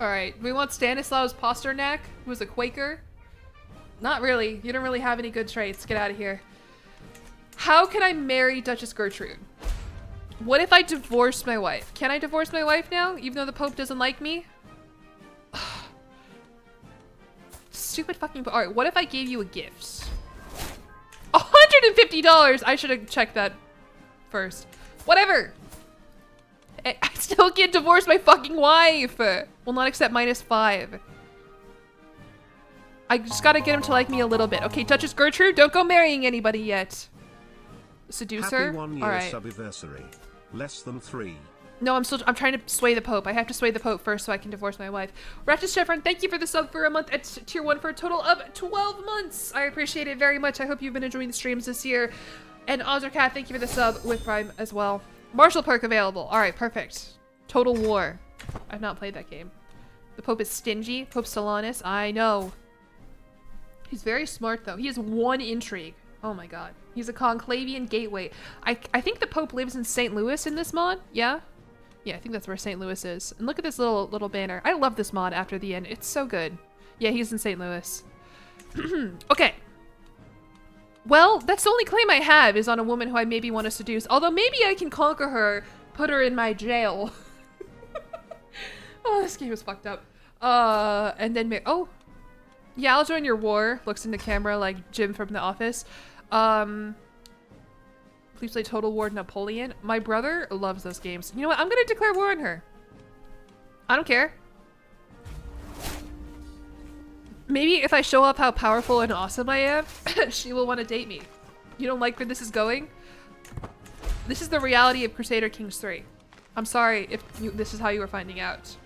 Alright, we want Stanislaus Pasternak, who was a Quaker. Not really. You don't really have any good traits. Get out of here. How can I marry Duchess Gertrude? What if I divorce my wife? Can I divorce my wife now, even though the Pope doesn't like me? Stupid fucking... Alright, what if I gave you a gift? $150! I should have checked that first. Whatever! I still can't divorce my fucking wife! Will not accept -5. I just gotta get him to like me a little bit. Okay, Duchess Gertrude, don't go marrying anybody yet. Seduce her? Happy 1 year Alright. subiversary. Less than 3. No, I'm trying to sway the Pope. I have to sway the Pope first so I can divorce my wife. Raptus Chevron, thank you for the sub for a month at tier 1 for a total of 12 months. I appreciate it very much. I hope you've been enjoying the streams this year. And Ozercat, thank you for the sub with Prime as well. Marshall perk available. Alright, perfect. Total War. I've not played that game. The Pope is stingy. Pope Solanus. I know. He's very smart though. He has 1 intrigue. Oh my god. He's a Conclavian gateway. I think the Pope lives in St. Louis in this mod. Yeah? Yeah, I think that's where St. Louis is. And look at this little banner. I love this mod after the end. It's so good. Yeah, he's in St. Louis. Okay. Well, that's the only claim I have is on a woman who I maybe want to seduce. Although maybe I can conquer her, put her in my jail. Oh, this game is fucked up. And then oh. Yeah, I'll join your war. Looks in the camera like Jim from The Office. Please play Total War Napoleon. My brother loves those games. You know what? I'm gonna declare war on her. I don't care. Maybe if I show up how powerful and awesome I am, she will want to date me. You don't like where this is going? This is the reality of Crusader Kings 3. I'm sorry if this is how you were finding out.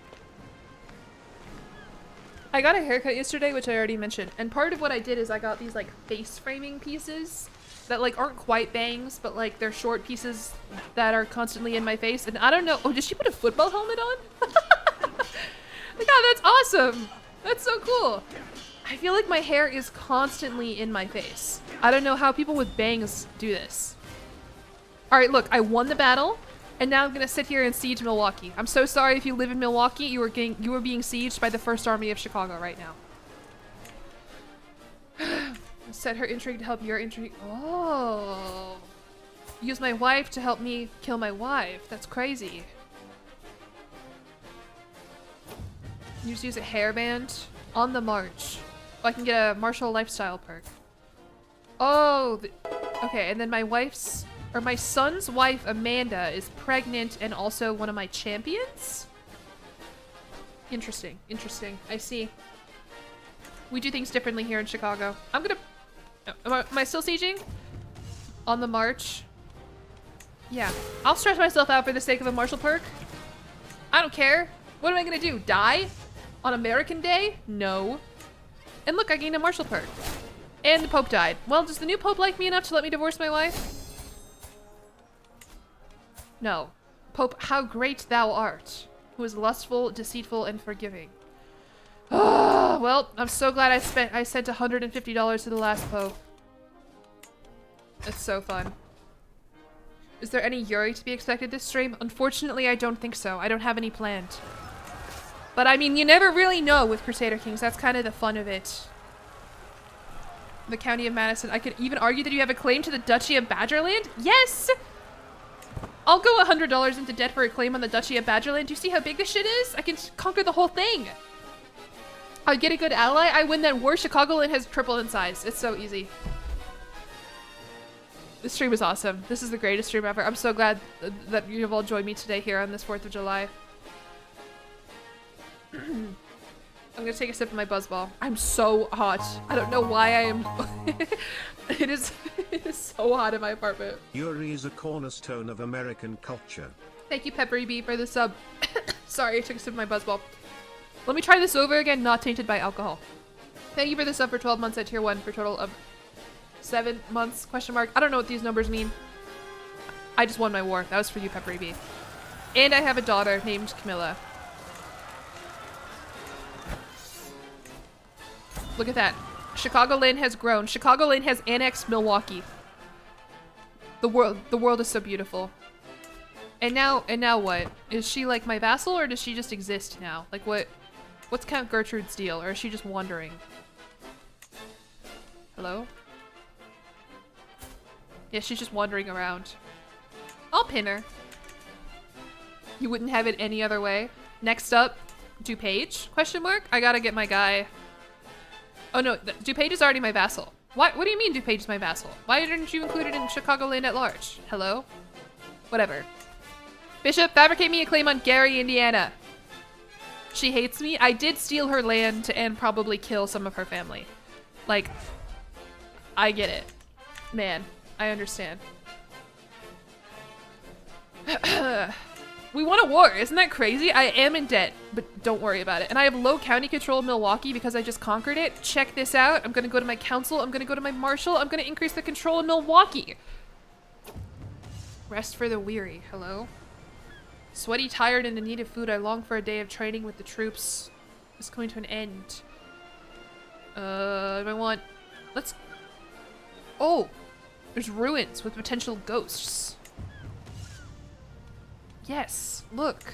I got a haircut yesterday, which I already mentioned, and part of what I did is I got these like face framing pieces that like aren't quite bangs, but like they're short pieces that are constantly in my face, and I don't know. Oh, did she put a football helmet on? God, that's awesome. That's so cool. I feel like my hair is constantly in my face. I don't know how people with bangs do this. All right, look, I won the battle. And now I'm gonna sit here and siege Milwaukee. I'm so sorry if you live in Milwaukee. You were being sieged by the 1st Army of Chicago right now. Set her intrigue to help your intrigue. Oh. Use my wife to help me kill my wife. That's crazy. You just use a hairband on the march. Oh, I can get a Marshall lifestyle perk. Oh, okay. And then my son's wife, Amanda, is pregnant and also one of my champions? Interesting. Interesting. I see. We do things differently here in Chicago. I'm gonna... Am I still sieging? On the march. Yeah. I'll stress myself out for the sake of a martial perk. I don't care. What am I gonna do? Die? On American Day? No. And look, I gained a martial perk. And the Pope died. Well, does the new Pope like me enough to let me divorce my wife? No. Pope, how great thou art, who is lustful, deceitful, and forgiving. Oh, well, I'm so glad I sent $150 to the last Pope. It's so fun. Is there any Yuri to be expected this stream? Unfortunately, I don't think so. I don't have any planned. But I mean, you never really know with Crusader Kings. That's kind of the fun of it. The County of Madison. I could even argue that you have a claim to the Duchy of Badgerland? Yes! I'll go $100 into debt for a claim on the Duchy of Badgerland. Do you see how big this shit is? I can conquer the whole thing. I get a good ally. I win that war. Chicagoland has tripled in size. It's so easy. This stream is awesome. This is the greatest stream ever. I'm so glad that you've all joined me today here on this 4th of July. I'm gonna take a sip of my buzzball. I'm so hot. I don't know why I am. it is so hot in my apartment. Yuri is a cornerstone of American culture. Thank you, Peppery Bee, for the sub. Sorry, I took a sip of my buzzball. Let me try this over again, not tainted by alcohol. Thank you for the sub for 12 months at tier 1 for a total of 7 months, question mark. I don't know what these numbers mean. I just won my war. That was for you, Peppery Bee. And I have a daughter named Camilla. Look at that. Chicagoland has grown. Chicagoland has annexed Milwaukee. The world is so beautiful. And now what? Is she like my vassal or does she just exist now? Like what's Count Gertrude's deal? Or is she just wandering? Hello? Yeah, she's just wandering around. I'll pin her. You wouldn't have it any other way. Next up, DuPage? Question mark? I gotta get my guy. Oh no, DuPage is already my vassal. What do you mean DuPage is my vassal? Why didn't you include it in Chicagoland at large? Hello? Whatever. Bishop, fabricate me a claim on Gary, Indiana. She hates me. I did steal her land and probably kill some of her family. Like, I get it. Man, I understand. We won a war. Isn't that crazy? I am in debt, but don't worry about it. And I have low county control of Milwaukee because I just conquered it. Check this out. I'm going to go to my council. I'm going to go to my marshal. I'm going to increase the control of Milwaukee. Rest for the weary. Hello? Sweaty, tired, and in need of food. I long for a day of training with the troops. It's coming to an end. Do I want... Let's... Oh! There's ruins with potential ghosts. Yes, look.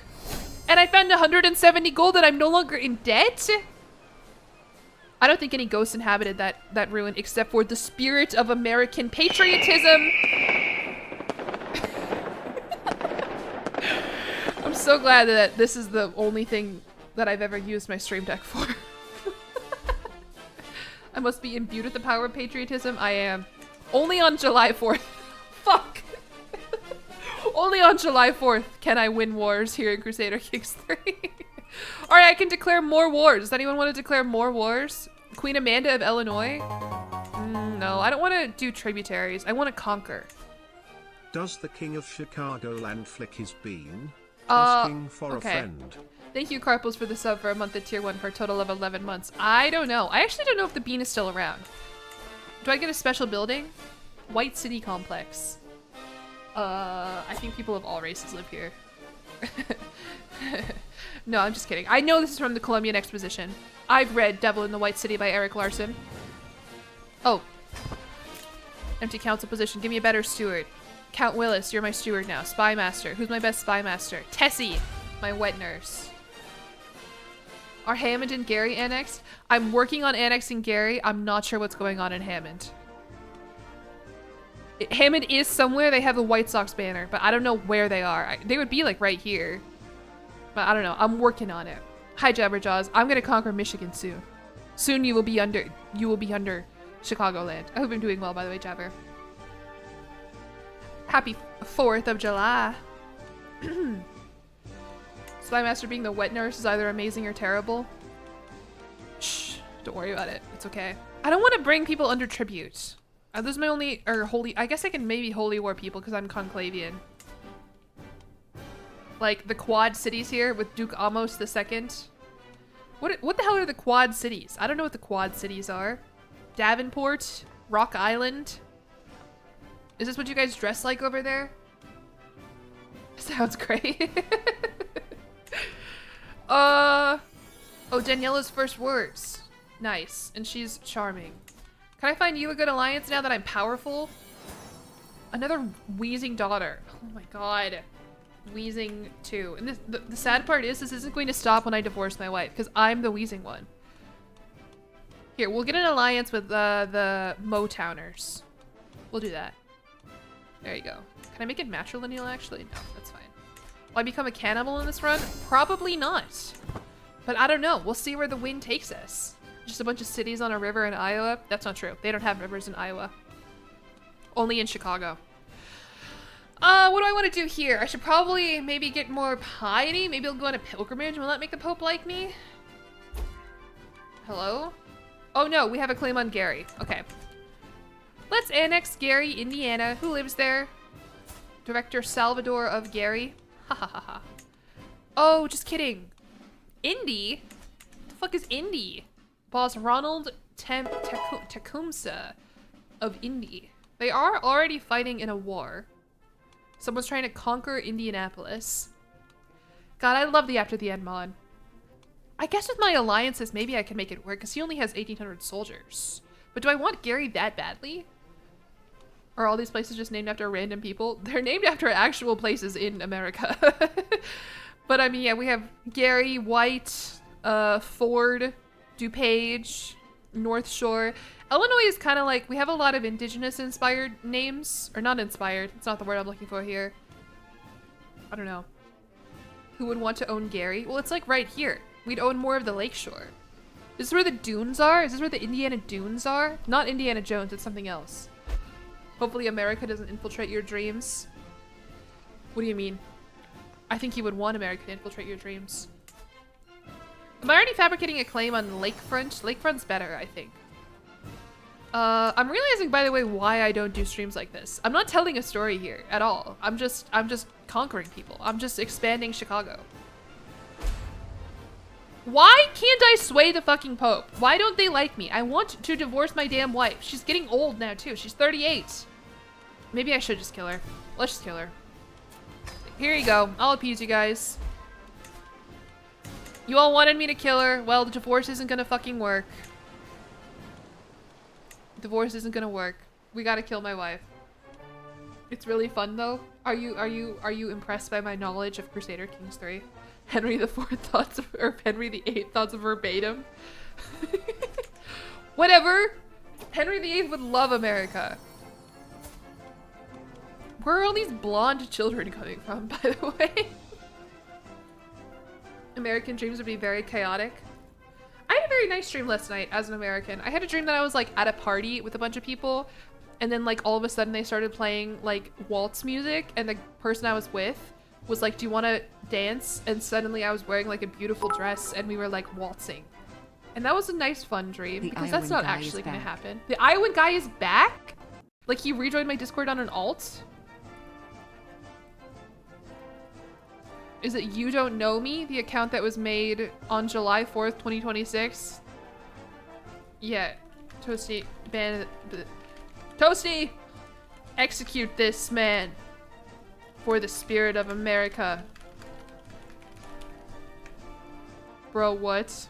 And I found 170 gold and I'm no longer in debt? I don't think any ghosts inhabited that ruin except for the spirit of American patriotism. I'm so glad that this is the only thing that I've ever used my stream deck for. I must be imbued with the power of patriotism. I am. Only on July 4th. Fuck. Only on July 4th can I win wars here in Crusader Kings 3. Alright, I can declare more wars. Does anyone want to declare more wars? Queen Amanda of Illinois? No, I don't want to do tributaries. I want to conquer. Does the King of Chicagoland flick his bean? Asking for okay. a friend. Thank you, Carpals, for the sub for a month at tier 1 for a total of 11 months. I don't know. I actually don't know if the bean is still around. Do I get a special building? White City Complex. I think people of all races live here. No, I'm just kidding. I know this is from the Columbian Exposition. I've read Devil in the White City by Eric Larson. Oh. Empty council position. Give me a better steward. Count Willis, you're my steward now. Spy master. Who's my best spy master? Tessie, my wet nurse. Are Hammond and Gary annexed? I'm working on annexing Gary. I'm not sure what's going on in Hammond. Hammond is somewhere. They have a White Sox banner, but I don't know where they are. They would be like right here. But I don't know. I'm working on it. Hi, Jabberjaws. I'm going to conquer Michigan soon. Soon you will be under Chicagoland. I hope I'm doing well, by the way, Jabber. Happy 4th of July. Spy Master being the wet nurse is either amazing or terrible. Shh, don't worry about it. It's okay. I don't want to bring people under tribute. Those are my only, or holy, I guess I can maybe holy war people because I'm Conclavian. Like the quad cities here with Duke Amos II. What the hell are the quad cities? I don't know what the quad cities are. Davenport, Rock Island. Is this what you guys dress like over there? Sounds great. Oh, Daniela's first words. Nice. And she's charming. Can I find you a good alliance now that I'm powerful? Another wheezing daughter. Oh my god. Wheezing too. And the sad part is this isn't going to stop when I divorce my wife because I'm the wheezing one. Here, we'll get an alliance with the Motowners. We'll do that. There you go. Can I make it matrilineal actually? No, that's fine. Will I become a cannibal in this run? Probably not. But I don't know. We'll see where the wind takes us. Just a bunch of cities on a river in Iowa? That's not true. They don't have rivers in Iowa. Only in Chicago. What do I want to do here? I should probably maybe get more piety. Maybe I'll go on a pilgrimage. Will that make the Pope like me? Hello? Oh no, we have a claim on Gary. Okay. Let's annex Gary, Indiana. Who lives there? Director Salvador of Gary. Ha ha ha ha. Oh, just kidding. Indy? What the fuck is Indy? Boss Ronald Tecumseh of Indy. They are already fighting in a war. Someone's trying to conquer Indianapolis. God, I love the After the End mod. I guess with my alliances, maybe I can make it work because he only has 1,800 soldiers. But do I want Gary that badly? Are all these places just named after random people? They're named after actual places in America. But I mean, yeah, we have Gary, White, Ford, DuPage, North Shore. Illinois is kind of like, we have a lot of indigenous inspired names. Or not inspired, it's not the word I'm looking for here. I don't know. Who would want to own Gary? Well, it's like right here. We'd own more of the lakeshore. Is this where the dunes are? Is this where the Indiana dunes are? Not Indiana Jones, it's something else. Hopefully America doesn't infiltrate your dreams. What do you mean? I think you would want America to infiltrate your dreams. Am I already fabricating a claim on Lakefront? Lakefront's better, I think. I'm realizing, by the way, why I don't do streams like this. I'm not telling a story here at all. I'm just conquering people. I'm just expanding Chicago. Why can't I sway the fucking Pope? Why don't they like me? I want to divorce my damn wife. She's getting old now, too. She's 38. Maybe I should just kill her. Let's just kill her. Here you go. I'll appease you guys. You all wanted me to kill her. Well, the divorce isn't gonna fucking work. Divorce isn't gonna work. We gotta kill my wife. It's really fun though. Are you impressed by my knowledge of Crusader Kings 3? Henry the Fourth thoughts of, or Henry the Eighth thoughts of verbatim. Whatever. Henry the Eighth would love America. Where are all these blonde children coming from, by the way? American dreams would be very chaotic. I had a very nice dream last night as an American. I had a dream that I was like at a party with a bunch of people, and then like all of a sudden they started playing like waltz music, and the person I was with was like, do you want to dance? And suddenly I was wearing like a beautiful dress and we were like waltzing. And that was a nice fun dream because that's not actually going to happen. The Iowan guy is back? Like he rejoined my Discord on an alt? Is it You Don't Know Me? The account that was made on July 4th, 2026? Yeah. Toasty. Toasty! Execute this man. For the spirit of America. Bro, what?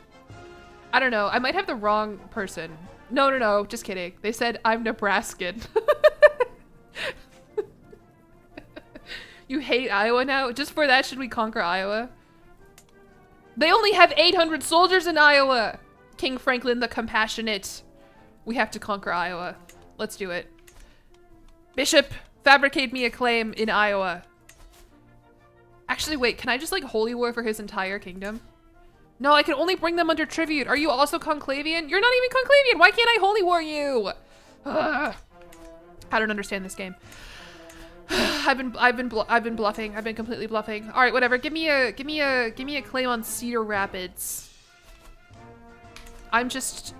I don't know. I might have the wrong person. No. Just kidding. They said I'm Nebraskan. You hate Iowa now? Just for that, should we conquer Iowa? They only have 800 soldiers in Iowa! King Franklin the Compassionate. We have to conquer Iowa. Let's do it. Bishop, fabricate me a claim in Iowa. Actually, wait, can I just like holy war for his entire kingdom? No, I can only bring them under tribute. Are you also conclavian? You're not even conclavian. Why can't I holy war you? Ugh. I don't understand this game. I've been bluffing. I've been completely bluffing. All right, whatever. Give me a claim on Cedar Rapids. I'm just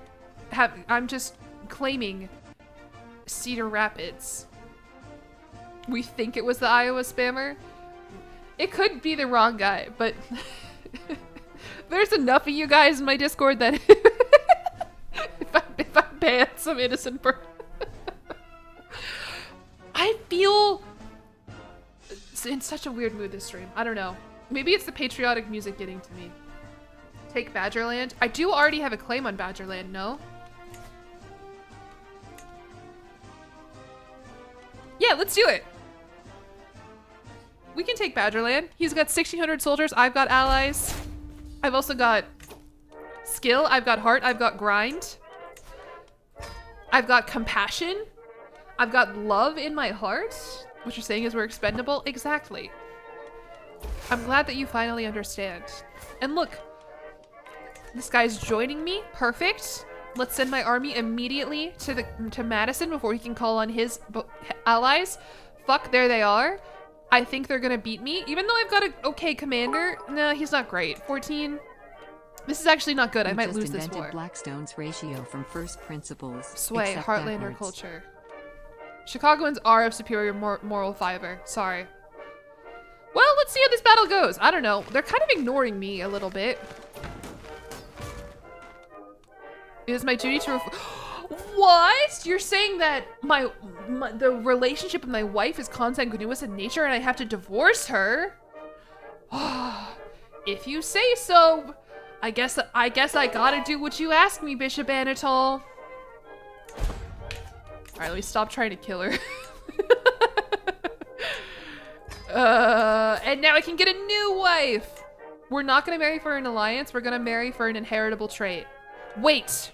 claiming Cedar Rapids. We think it was the Iowa spammer. It could be the wrong guy, but there's enough of you guys in my Discord that if I ban some innocent person, I feel in such a weird mood this stream. I don't know. Maybe it's the patriotic music getting to me. Take Badgerland. I do already have a claim on Badgerland, no? Yeah, let's do it. We can take Badgerland. He's got 1,600 soldiers. I've got allies. I've also got skill. I've got heart. I've got grind. I've got compassion. I've got love in my heart. What you're saying is we're expendable? Exactly. I'm glad that you finally understand. And look, this guy's joining me. Perfect. Let's send my army immediately to Madison before he can call on his allies. Fuck, there they are. I think they're gonna beat me, even though I've got an okay commander. No, he's not great. 14. This is actually not good. I might lose this war. Blackstone's ratio from first principles. Sway, Heartlander culture. Chicagoans are of superior moral fiber. Sorry. Well, let's see how this battle goes. I don't know. They're kind of ignoring me a little bit. It is my duty to What? You're saying that the relationship with my wife is consanguineous in nature and I have to divorce her? If you say so. I guess I gotta do what you ask me, Bishop Anatole. Alright, let me stop trying to kill her. And now I can get a new wife! We're not gonna marry for an alliance, we're gonna marry for an inheritable trait. Wait!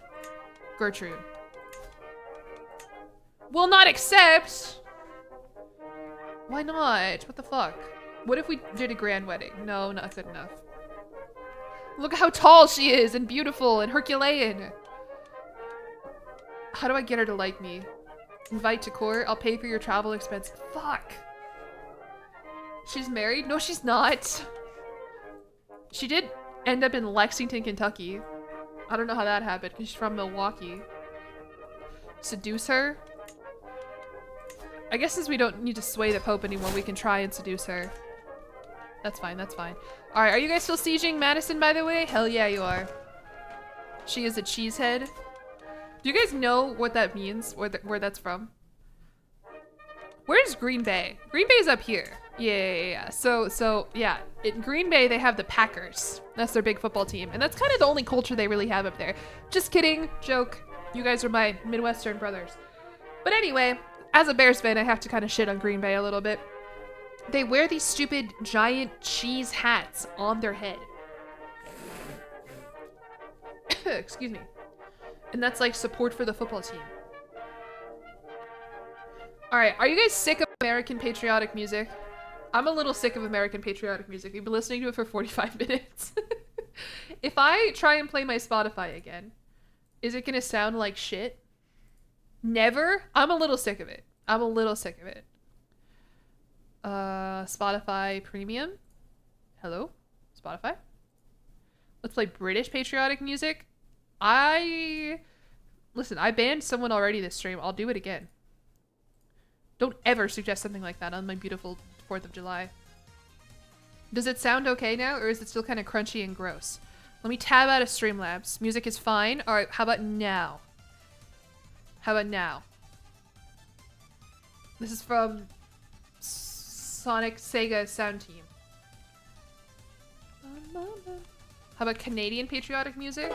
Gertrude. Will not accept! Why not? What the fuck? What if we did a grand wedding? No, not good enough. Look how tall she is and beautiful and Herculean. How do I get her to like me? Invite to court. I'll pay for your travel expense. Fuck. She's married? No, she's not. She did end up in Lexington, Kentucky. I don't know how that happened because she's from Milwaukee. Seduce her? I guess since we don't need to sway the Pope anymore, we can try and seduce her. That's fine, that's fine. Alright, are you guys still sieging Madison, by the way? Hell yeah, you are. She is a cheesehead. Do you guys know what that means? Where that's from? Where's Green Bay? Green Bay's up here. Yeah. So yeah, in Green Bay, they have the Packers. That's their big football team. And that's kind of the only culture they really have up there. Just kidding, joke. You guys are my Midwestern brothers. But anyway, as a Bears fan, I have to kind of shit on Green Bay a little bit. They wear these stupid giant cheese hats on their head. Excuse me. And that's like support for the football team. Alright, are you guys sick of American patriotic music? I'm a little sick of American patriotic music. We've been listening to it for 45 minutes. If I try and play my Spotify again, is it gonna sound like shit? Never? I'm a little sick of it. I'm a little sick of it. Spotify Premium? Hello? Spotify? Let's play British patriotic music. Listen, I banned someone already this stream. I'll do it again. Don't ever suggest something like that on my beautiful 4th of July. Does it sound okay now, or is it still kind of crunchy and gross? Let me tab out of Streamlabs. Music is fine. Alright, how about now? How about now? This is from Sonic Sega Sound Team. How about Canadian patriotic music?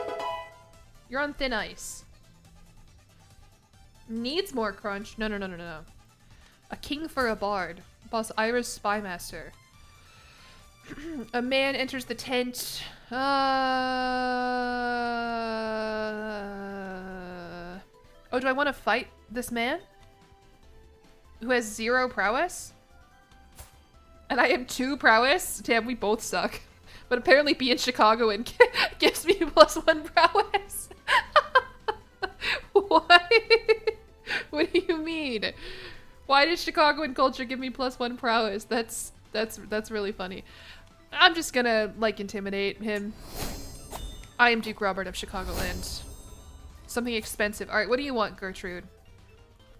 You're on thin ice. Needs more crunch. No. A king for a bard. Boss Iris Spymaster. A man enters the tent. Oh, do I want to fight this man? Who has 0 prowess? And I have 2 prowess? Damn, we both suck. But apparently being Chicago and gives me +1 prowess. What? What do you mean? Why did Chicagoan culture give me +1 prowess? That's really funny. I'm just gonna like intimidate him. I am Duke Robert of Chicagoland. Something expensive. All right, what do you want, Gertrude?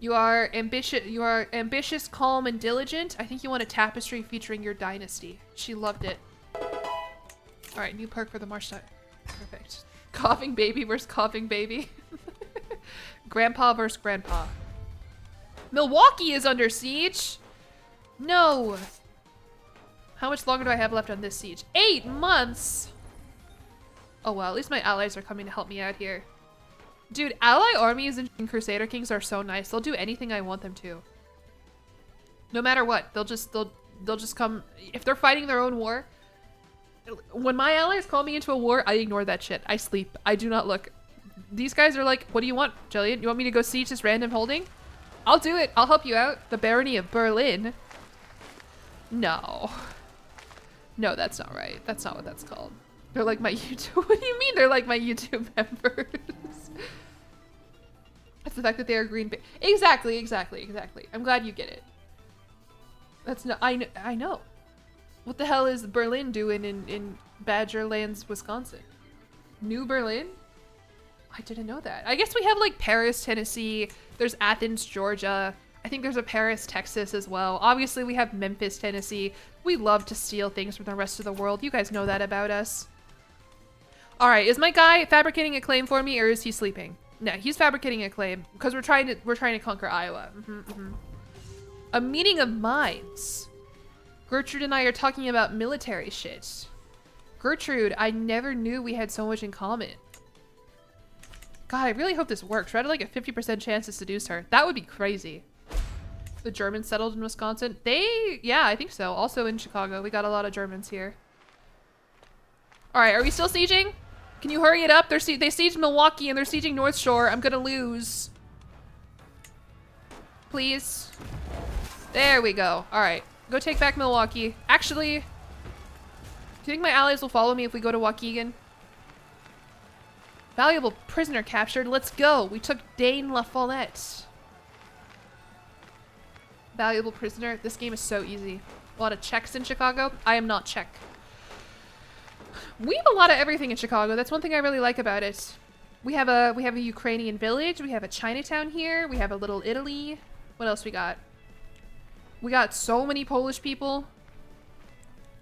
You are ambitious, calm, and diligent. I think you want a tapestry featuring your dynasty. She loved it. All right, new perk for the March time. Perfect. Coughing baby versus coughing baby. Grandpa versus grandpa. Milwaukee is under siege. No. How much longer do I have left on this siege? 8 months. Oh well, at least my allies are coming to help me out here. Dude, ally armies in Crusader Kings are so nice. They'll do anything I want them to. No matter what, they'll just come. If they're fighting their own war, when my allies call me into a war, I ignore that shit. I sleep. I do not look. These guys are like, what do you want, Jillian? You want me to go siege this random holding? I'll do it. I'll help you out. The Barony of Berlin. No. No, that's not right. That's not what that's called. They're like my YouTube. What do you mean they're like my YouTube members? That's the fact that they are green. Exactly. I'm glad you get it. That's no. I know. What the hell is Berlin doing in Badgerlands, Wisconsin? New Berlin? I didn't know that. I guess we have like Paris, Tennessee. There's Athens, Georgia. I think there's a Paris, Texas as well. Obviously, we have Memphis, Tennessee. We love to steal things from the rest of the world. You guys know that about us. All right, is my guy fabricating a claim for me, or is he sleeping? No, he's fabricating a claim because we're trying to conquer Iowa. A meeting of minds. Gertrude and I are talking about military shit. Gertrude, I never knew we had so much in common. God, I really hope this works. We had like a 50% chance to seduce her. That would be crazy. The Germans settled in Wisconsin. Yeah, I think so. Also in Chicago. We got a lot of Germans here. All right, are we still sieging? Can you hurry it up? They sieged Milwaukee and they're sieging North Shore. I'm gonna lose. Please. There we go. All right, go take back Milwaukee. Actually, do you think my allies will follow me if we go to Waukegan? Valuable prisoner captured. Let's go. We took Dane La Follette. Valuable prisoner. This game is so easy. A lot of Czechs in Chicago. I am not Czech. We have a lot of everything in Chicago. That's one thing I really like about it. We have a Ukrainian village. We have a Chinatown here. We have a little Italy. What else we got? We got so many Polish people.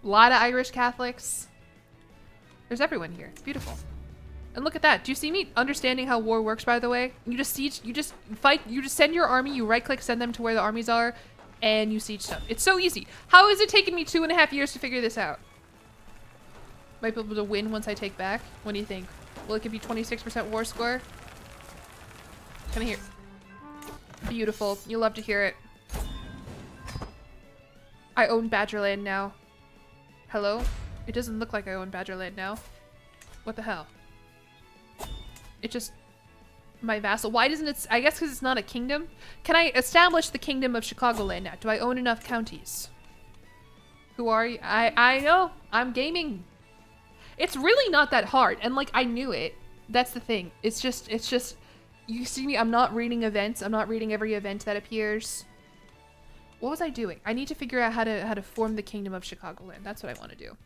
A lot of Irish Catholics. There's everyone here. It's beautiful. And look at that. Do you see me understanding how war works, by the way? You just siege, you just fight, you just send your army, you right click, send them to where the armies are, and you siege stuff. It's so easy. How has it taken me 2.5 years to figure this out? Might be able to win once I take back. What do you think? Will it give you 26% war score? Come here. Beautiful. You love to hear it. I own Badgerland now. Hello? It doesn't look like I own Badgerland now. What the hell? It just... My vassal. Why doesn't it... I guess because it's not a kingdom? Can I establish the kingdom of Chicagoland now? Do I own enough counties? Who are you? I know. I'm gaming. It's really not that hard. And like, I knew it. That's the thing. It's just... You see me, I'm not reading events. I'm not reading every event that appears. What was I doing? I need to figure out how to form the kingdom of Chicagoland. That's what I want to do.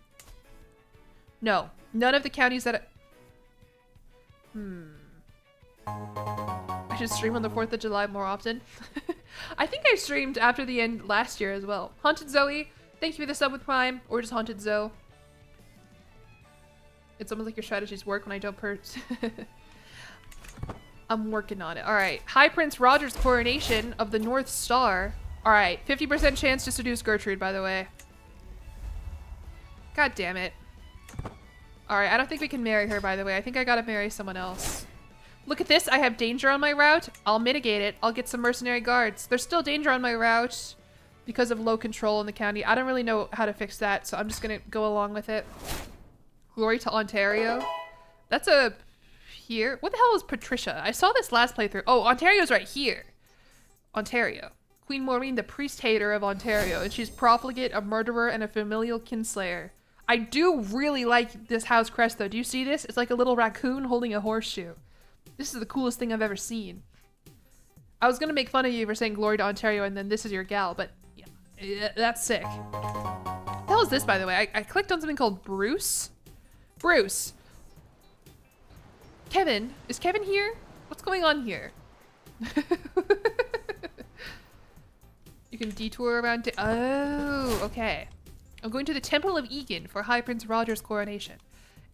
No. None of the counties that... I should stream on the 4th of July more often. I think I streamed after the end last year as well. Haunted Zoe, thank you for the sub with Prime. Or just Haunted Zoe. It's almost like your strategies work when I don't I'm working on it. Alright. High Prince Roger's coronation of the North Star. Alright. 50% chance to seduce Gertrude, by the way. God damn it. Alright, I don't think we can marry her, by the way. I think I gotta marry someone else. Look at this. I have danger on my route. I'll mitigate it. I'll get some mercenary guards. There's still danger on my route because of low control in the county. I don't really know how to fix that, so I'm just gonna go along with it. Glory to Ontario. That's a... Here? What the hell is Patricia? I saw this last playthrough. Oh, Ontario's right here. Ontario. Queen Maureen, the priest hater of Ontario, and she's profligate, a murderer, and a familial kinslayer. I do really like this house crest though. Do you see this? It's like a little raccoon holding a horseshoe. This is the coolest thing I've ever seen. I was gonna make fun of you for saying glory to Ontario and then this is your gal, but yeah, that's sick. What the hell is this, by the way? I clicked on something called Bruce. Bruce. Kevin. Is Kevin here? What's going on here? You can detour around. Oh, okay. I'm going to the Temple of Egan for High Prince Roger's coronation.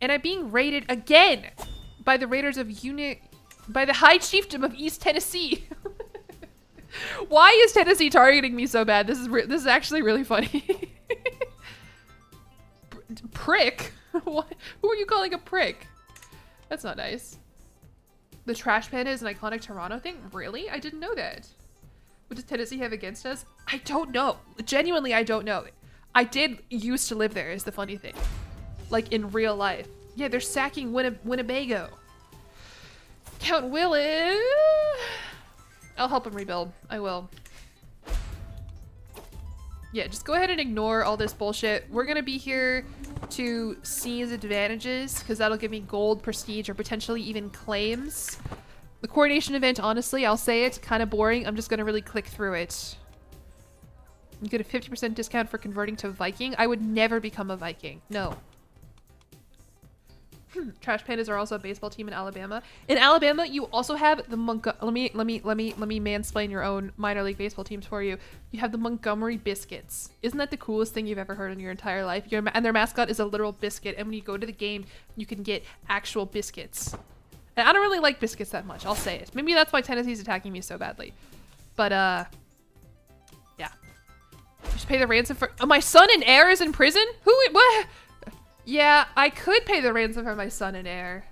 And I'm being raided again by the raiders of by the High Chiefdom of East Tennessee. Why is Tennessee targeting me so bad? This is actually really funny. Prick? What? Who are you calling a prick? That's not nice. The trash panda is an iconic Toronto thing? Really? I didn't know that. What does Tennessee have against us? I don't know. Genuinely, I don't know. I did used to live there is the funny thing. Like in real life. Yeah, they're sacking Winnebago. Count Willis. I'll help him rebuild. I will. Yeah, just go ahead and ignore all this bullshit. We're gonna be here to seize advantages because that'll give me gold, prestige, or potentially even claims. The coronation event, honestly, I'll say it, kind of boring. I'm just gonna really click through it. You get a 50% discount for converting to Viking. I would never become a Viking. No. Trash Pandas are also a baseball team in Alabama. In Alabama, you also have the let me mansplain your own minor league baseball teams for you. You have the Montgomery Biscuits. Isn't that the coolest thing you've ever heard in your entire life? And their mascot is a literal biscuit. And when you go to the game, you can get actual biscuits. And I don't really like biscuits that much. I'll say it. Maybe that's why Tennessee's attacking me so badly. But yeah. You should pay the ransom for my son and heir is in prison. What? Yeah, I could pay the ransom for my son and heir.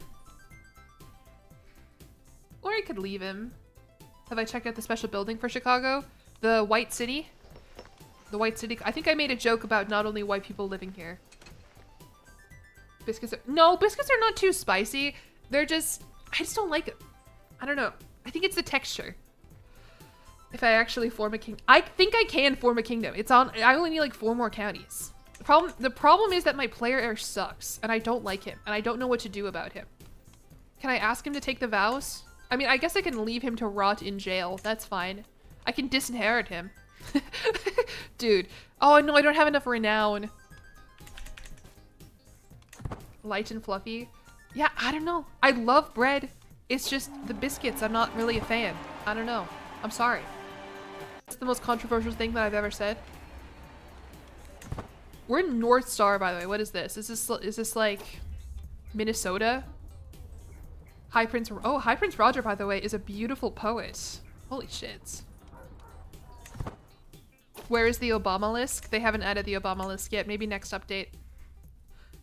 Or I could leave him. Have I checked out the special building for Chicago? The White City? The White City. I think I made a joke about not only white people living here. Biscuits are... No, biscuits are not too spicy. They're just... I just don't like it. I don't know. I think it's the texture. If I actually form a king... I think I can form a kingdom. It's on... I only need like 4 more counties. The problem is that my player heir sucks, and I don't like him, and I don't know what to do about him. Can I ask him to take the vows? I mean, I guess I can leave him to rot in jail. That's fine. I can disinherit him. Dude. Oh, no, I don't have enough renown. Light and fluffy. Yeah, I don't know. I love bread. It's just the biscuits. I'm not really a fan. I don't know. I'm sorry. It's the most controversial thing that I've ever said. We're in North Star, by the way. What is this? Is this like Minnesota? High Prince Roger, by the way, is a beautiful poet. Holy shit. Where is the Obama list? They haven't added the Obama list yet. Maybe next update.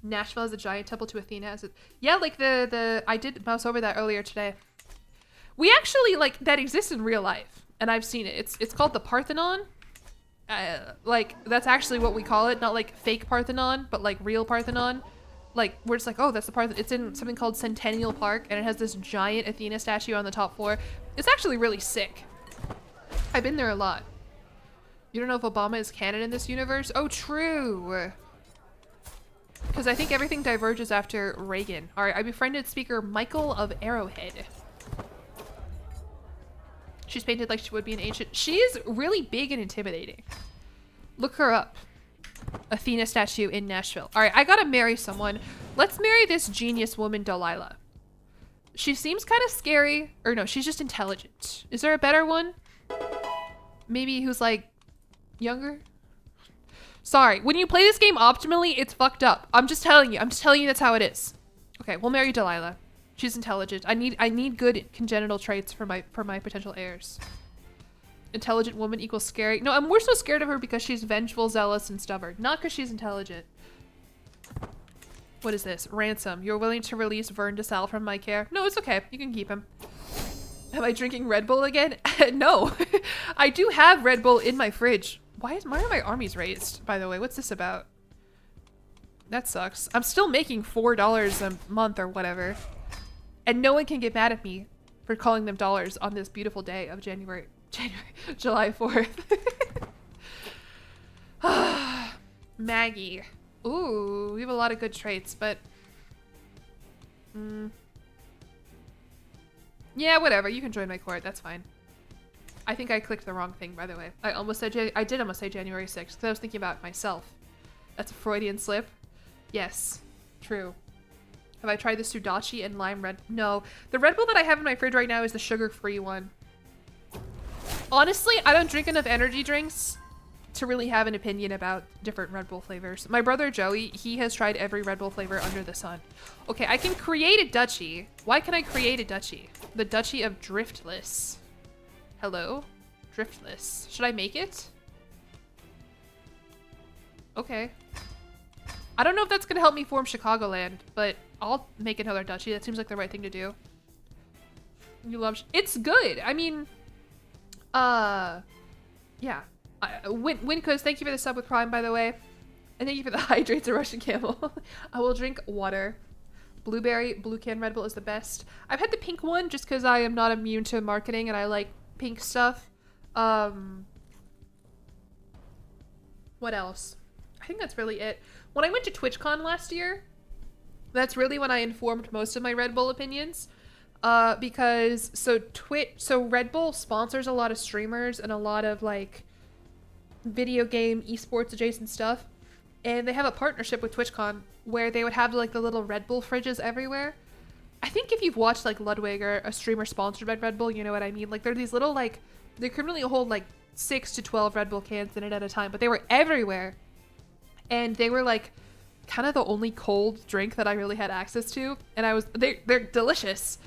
Nashville has a giant temple to Athena. Yeah, like I did mouse over that earlier today. We actually, like, that exists in real life. And I've seen it. It's called the Parthenon. Like, that's actually what we call it. Not like fake Parthenon, but like real Parthenon. Like, we're just like, oh, that's the Parthenon. It's in something called Centennial Park, and it has this giant Athena statue on the top floor. It's actually really sick. I've been there a lot. You don't know if Obama is canon in this universe? Oh, true. Because I think everything diverges after Reagan. All right, I befriended speaker Michael of Arrowhead. She's painted like she would be an ancient. She is really big and intimidating. Look her up. Athena statue in Nashville. All right, I gotta marry someone. Let's marry this genius woman, Delilah. She seems kind of scary. Or no, she's just intelligent. Is there a better one? Maybe who's like younger? Sorry, when you play this game optimally, it's fucked up. I'm just telling you. I'm just telling you that's how it is. Okay, we'll marry Delilah. She's intelligent. I need good congenital traits for my potential heirs. Intelligent woman equals scary. No, I'm more so scared of her because she's vengeful, zealous, and stubborn. Not because she's intelligent. What is this? Ransom. You're willing to release Vern DeSalle from my care? No, it's okay. You can keep him. Am I drinking Red Bull again? No. I do have Red Bull in my fridge. Why are my armies raised, by the way? What's this about? That sucks. I'm still making $4 a month or whatever. And no one can get mad at me for calling them dollars on this beautiful day of July 4th. Maggie. Ooh, we have a lot of good traits, but... Yeah, whatever. You can join my court. That's fine. I think I clicked the wrong thing, by the way. I did almost say January 6th, because I was thinking about myself. That's a Freudian slip. Yes. True. Have I tried the Sudachi and lime red? No. The Red Bull that I have in my fridge right now is the sugar-free one. Honestly, I don't drink enough energy drinks to really have an opinion about different Red Bull flavors. My brother Joey, he has tried every Red Bull flavor under the sun. Okay, I can create a duchy. Why can I create a duchy? The Duchy of Driftless. Hello? Driftless. Should I make it? Okay. I don't know if that's gonna help me form Chicagoland, but I'll make another duchy. That seems like the right thing to do. You love... It's good! I mean... Yeah. Wincos, thank you for the sub with Prime, by the way. And thank you for the hydrates of Russian Camel. I will drink water. Blueberry, blue can Red Bull is the best. I've had the pink one just because I am not immune to marketing and I like pink stuff. What else? I think that's really it. When I went to TwitchCon last year, that's really when I informed most of my Red Bull opinions. Because so Red Bull sponsors a lot of streamers and a lot of like video game esports adjacent stuff, and they have a partnership with TwitchCon where they would have like the little Red Bull fridges everywhere. I think if you've watched like Ludwig or a streamer sponsored by Red Bull, you know what I mean. Like they're these little like they can really hold like 6 to 12 Red Bull cans in it at a time, but they were everywhere, and they were like kind of the only cold drink that I really had access to, and they're delicious.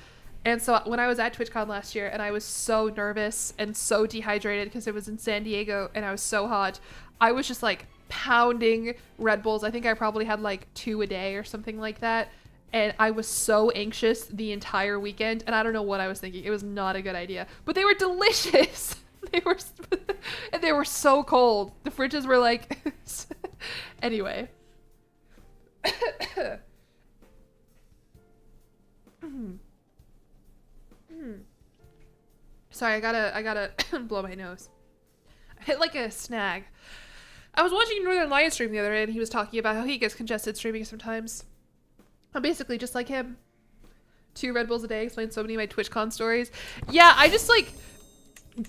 And so when I was at TwitchCon last year and I was so nervous and so dehydrated because it was in San Diego and I was so hot, I was just like pounding Red Bulls. I think I probably had like 2 a day or something like that. And I was so anxious the entire weekend, and I don't know what I was thinking. It was not a good idea, but they were delicious. And they were so cold. The fridges were like, anyway. Sorry, I gotta blow my nose. I hit like a snag. I was watching Northern Lion stream the other day, and he was talking about how he gets congested streaming sometimes. I'm basically just like him. 2 Red Bulls a day explains so many of my TwitchCon stories. Yeah, I just like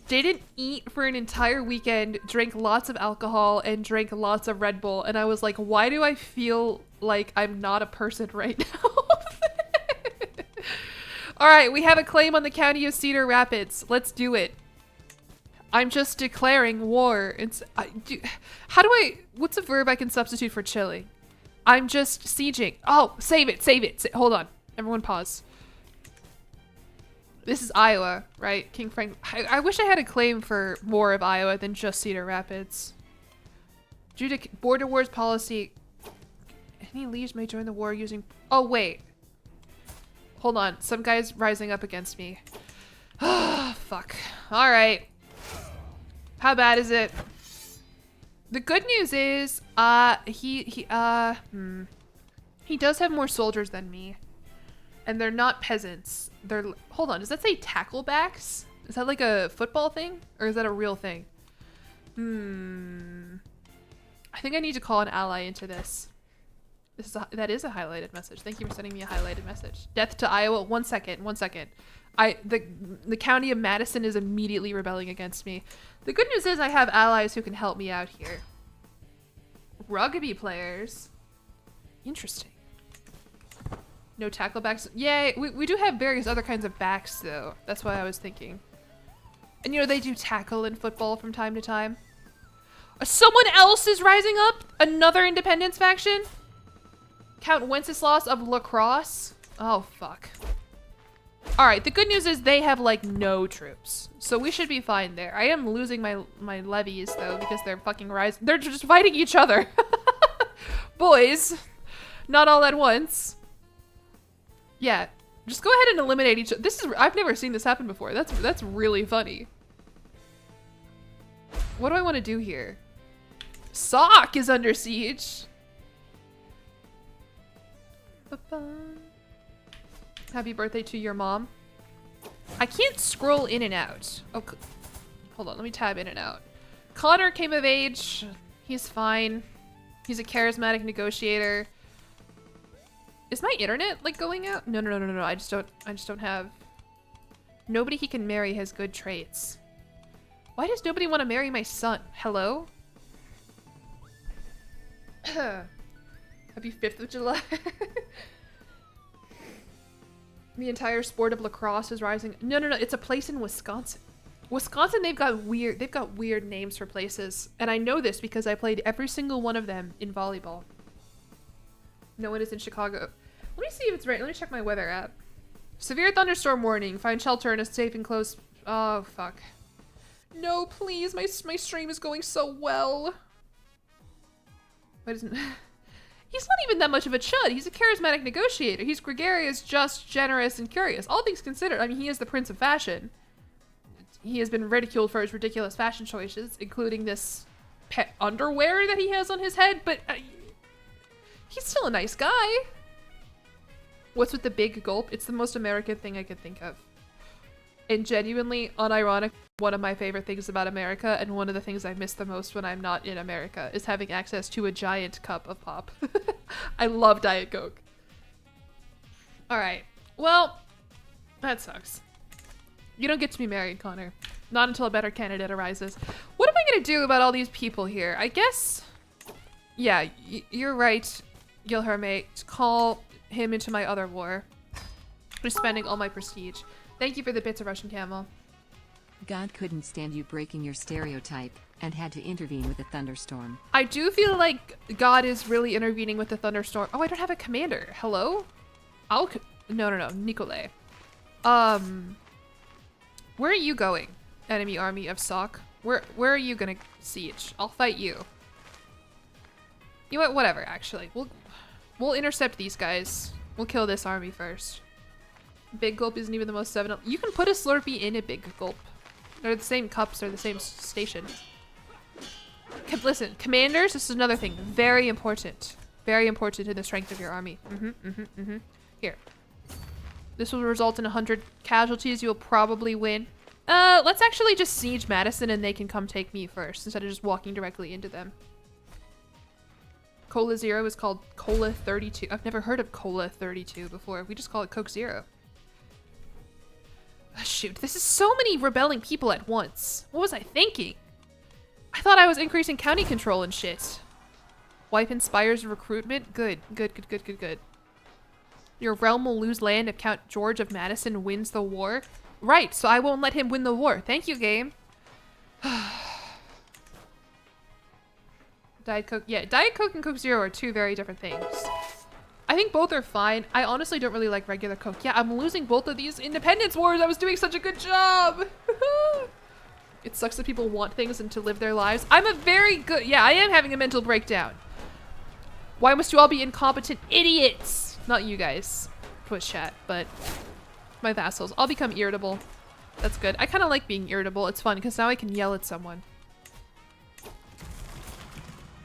didn't eat for an entire weekend, drank lots of alcohol, and drank lots of Red Bull, and I was like, why do I feel like I'm not a person right now? All right, we have a claim on the county of Cedar Rapids. Let's do it. I'm just declaring war. What's a verb I can substitute for chilling? I'm just sieging. Oh, save it. Hold on. Everyone pause. This is Iowa, right? King Frank. I wish I had a claim for more of Iowa than just Cedar Rapids. Border wars policy. Any leaves may join the war using... Oh, wait. Hold on. Some guy's rising up against me. Ah, fuck. All right. How bad is it? The good news is, he does have more soldiers than me. And they're not peasants. Hold on, does that say tacklebacks? Is that like a football thing? Or is that a real thing? I think I need to call an ally into this. That is a highlighted message. Thank you for sending me a highlighted message. Death to Iowa. One second. The county of Madison is immediately rebelling against me. The good news is I have allies who can help me out here. Rugby players. Interesting. No tackle backs. Yay. We do have various other kinds of backs though. That's what I was thinking. And you know, they do tackle in football from time to time. Someone else is rising up? Another independence faction? Count Wenceslas of Lacrosse? Oh, fuck. Alright, the good news is they have, like, no troops. So we should be fine there. I am losing my levies, though, because they're fucking rising. They're just fighting each other. Boys. Not all at once. Yeah. Just go ahead and eliminate each other. I've never seen this happen before. That's really funny. What do I want to do here? Sock is under siege. Happy birthday to your mom. I can't scroll in and out. Oh, hold on. Let me tab in and out. Connor came of age. He's fine. He's a charismatic negotiator. Is my internet like going out? No. I just don't have. Nobody he can marry has good traits. Why does nobody want to marry my son? Hello? Happy 5th of July. The entire sport of lacrosse is rising. No. It's a place in Wisconsin. Wisconsin, they've got weird names for places. And I know this because I played every single one of them in volleyball. No one is in Chicago. Let me see if it's right. Let me check my weather app. Severe thunderstorm warning. Find shelter in a safe and close. Oh, fuck. No, please. My stream is going so well. Why doesn't... He's not even that much of a chud. He's a charismatic negotiator. He's gregarious, just, generous, and curious. All things considered, I mean, he is the prince of fashion. He has been ridiculed for his ridiculous fashion choices, including this pet underwear that he has on his head, but he's still a nice guy. What's with the big gulp? It's the most American thing I could think of. And genuinely, unironic, one of my favorite things about America, and one of the things I miss the most when I'm not in America, is having access to a giant cup of pop. I love Diet Coke. Alright, well, that sucks. You don't get to be married, Connor. Not until a better candidate arises. What am I gonna do about all these people here? I guess... Yeah, you're right, Gilherme. Call him into my other war. I'm spending all my prestige. Thank you for the bits of Russian camel. God couldn't stand you breaking your stereotype, and had to intervene with a thunderstorm. I do feel like God is really intervening with the thunderstorm. Oh, I don't have a commander. Hello? No, Nikolay. Where are you going, enemy army of Sok? Where are you gonna siege? I'll fight you. You know what? Whatever, actually. We'll intercept these guys. We'll kill this army first. Big Gulp isn't even the most 7-up. You can put a Slurpee in a Big Gulp. They're the same cups, they're the same station. Listen, commanders, this is another thing. Very important. Very important to the strength of your army. Here. This will result in 100 casualties. You'll probably win. Let's actually just siege Madison and they can come take me first instead of just walking directly into them. Cola Zero is called Cola 32. I've never heard of Cola 32 before. We just call it Coke Zero. Oh, shoot, this is so many rebelling people at once. What was I thinking? I thought I was increasing county control and shit. Wife inspires recruitment? Good. Your realm will lose land if Count George of Madison wins the war. Right, so I won't let him win the war. Thank you, game. Diet Coke. Yeah, Diet Coke and Coke Zero are two very different things. I think both are fine. I honestly don't really like regular Coke. Yeah, I'm losing both of these independence wars. I was doing such a good job. It sucks that people want things and to live their lives. I'm a very good... Yeah, I am having a mental breakdown. Why must you all be incompetent idiots? Not you guys, Twitch chat, but my vassals. I'll become irritable. That's good. I kind of like being irritable. It's fun because now I can yell at someone.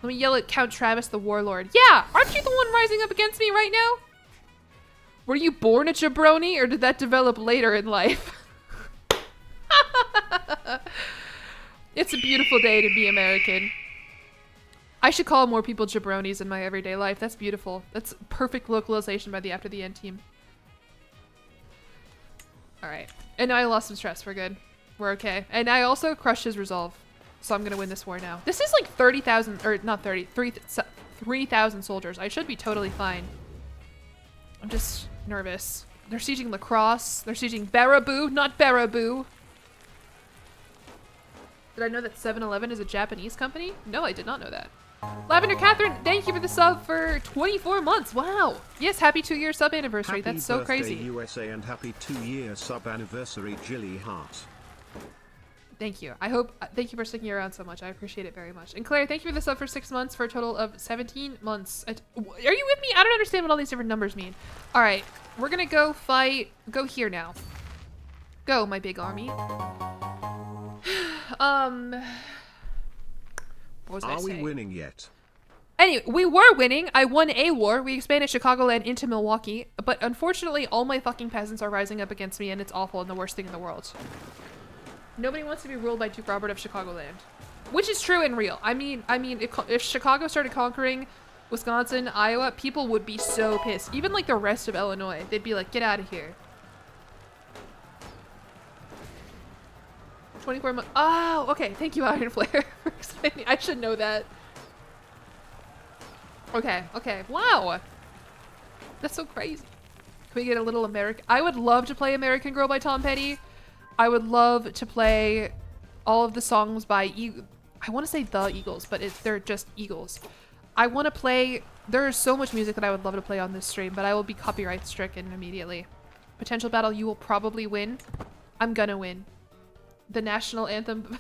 Let me yell at Count Travis the Warlord. Yeah! Aren't you the one rising up against me right now? Were you born a jabroni or did that develop later in life? It's a beautiful day to be American. I should call more people jabronis in my everyday life. That's beautiful. That's perfect localization by the After the End team. Alright. And now I lost some stress. We're good. We're okay. And I also crushed his resolve. So I'm gonna win this war now. This is like 30,000, or not 30, 3,000 soldiers. I should be totally fine. I'm just nervous. They're sieging Lacrosse. They're sieging Baraboo, not Baraboo. Did I know that 7-Eleven is a Japanese company? No, I did not know that. Lavender Catherine, thank you for the sub for 24 months. Wow. Yes, happy 2-year sub anniversary. Happy That's so birthday, crazy. USA, and happy 2-year sub anniversary, Jilly Heart. Thank you. Thank you for sticking around so much. I appreciate it very much. And Claire, thank you for the sub for 6 months for a total of 17 months. Are you with me? I don't understand what all these different numbers mean. All right, we're gonna go fight. Go here now. Go, my big army. What was I saying? Are we winning yet? Anyway, we were winning. I won a war. We expanded Chicagoland into Milwaukee, but unfortunately, all my fucking peasants are rising up against me, and it's awful and the worst thing in the world. Nobody wants to be ruled by Duke Robert of Chicagoland. which is true and real. I mean, if Chicago started conquering Wisconsin, Iowa, people would be so pissed. Even like the rest of Illinois, they'd be like, get out of here. 24 months. Oh, okay. Thank you, Iron Flare, for explaining. I should know that. Okay, okay. Wow. That's so crazy. Can we get a little American? I would love to play American Girl by Tom Petty. I would love to play all of the songs by I want to say the Eagles, but they're just Eagles. I want to play, there is so much music that I would love to play on this stream, but I will be copyright stricken immediately. Potential battle, you will probably win. I'm gonna win. The national anthem.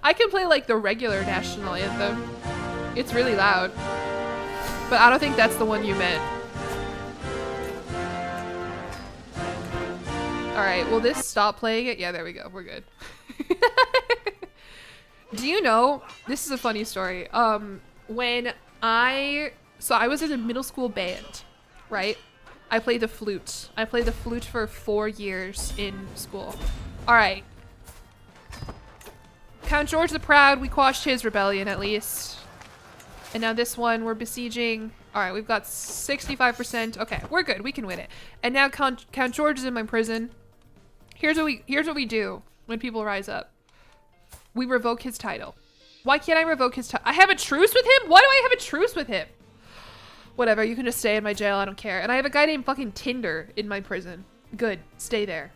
I can play like the regular national anthem. It's really loud. But I don't think that's the one you meant. Alright, will this stop playing it? Yeah, there we go. We're good. Do you know, this is a funny story. When I was in a middle school band, right? I played the flute. I played the flute for 4 years in school. Alright. Count George the Proud, we quashed his rebellion at least. And now this one, we're besieging. Alright, we've got 65%. Okay, we're good. We can win it. And now Count George is in my prison. Here's what we do when people rise up. We revoke his title. Why can't I revoke his title? I have a truce with him? Why do I have a truce with him? Whatever, you can just stay in my jail. I don't care. And I have a guy named fucking Tinder in my prison. Good. Stay there.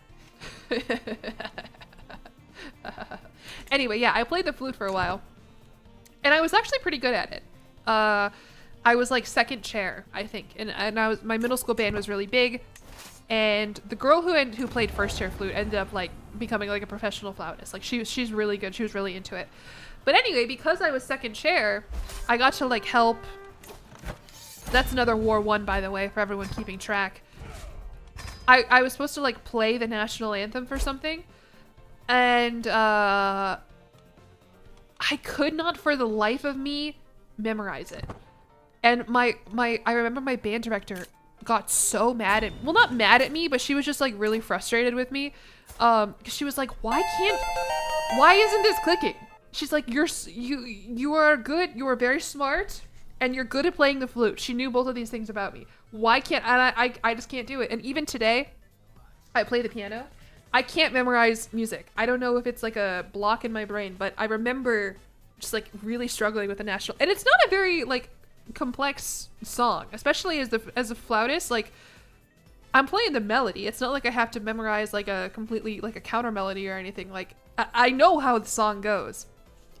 Anyway, yeah, I played the flute for a while. And I was actually pretty good at it. I was like second chair, I think. And my middle school band was really big. And the girl who played first chair flute ended up like becoming like a professional flautist. Like she's really good. She was really into it. But anyway, because I was second chair, I got to like help. That's another war won, by the way, for everyone keeping track. I was supposed to like play the national anthem for something. And I could not for the life of me memorize it. And I remember my band director got so mad at, well, not mad at me, but she was just like really frustrated with me. 'Cause she was like, why isn't this clicking? She's like, you are good. You are very smart and you're good at playing the flute. She knew both of these things about me. Why can't, and I just can't do it. And even today, I play the piano. I can't memorize music. I don't know if it's like a block in my brain, but I remember just like really struggling with the national, and it's not a very like complex song, especially as a flautist. Like, I'm playing the melody. It's not like I have to memorize like a completely like a counter melody or anything. Like I know how the song goes.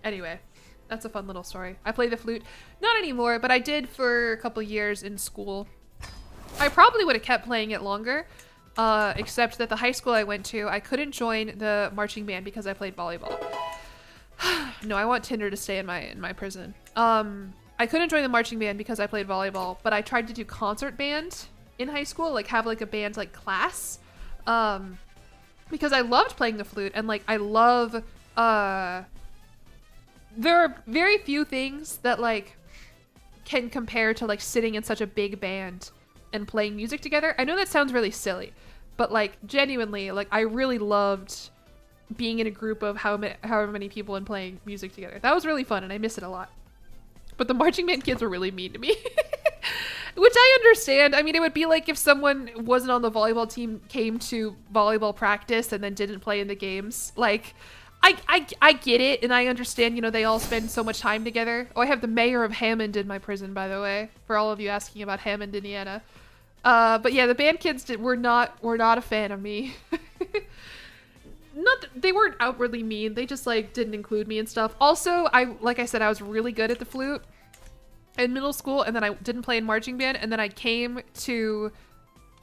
Anyway, that's a fun little story. I play the flute, not anymore, but I did for a couple years in school. I probably would have kept playing it longer, except that the high school I went to, I couldn't join the marching band because I played volleyball. No, I want Tinder to stay in my prison. I couldn't join the marching band because I played volleyball, but I tried to do concert band in high school, like have like a band like class, because I loved playing the flute, and like I love, there are very few things that like can compare to like sitting in such a big band and playing music together. I know that sounds really silly, but like genuinely, like I really loved being in a group of however many people and playing music together. That was really fun and I miss it a lot. But the marching band kids were really mean to me. Which I understand. I mean, it would be like if someone wasn't on the volleyball team, came to volleyball practice and then didn't play in the games. Like, I get it, and I understand, you know, they all spend so much time together. Oh, I have the mayor of Hammond in my prison, by the way, for all of you asking about Hammond, Indiana. But yeah, the band kids were not a fan of me. Not that they weren't outwardly mean, they just like didn't include me and stuff. Also, like I said, I was really good at the flute in middle school, and then I didn't play in marching band, and then I came to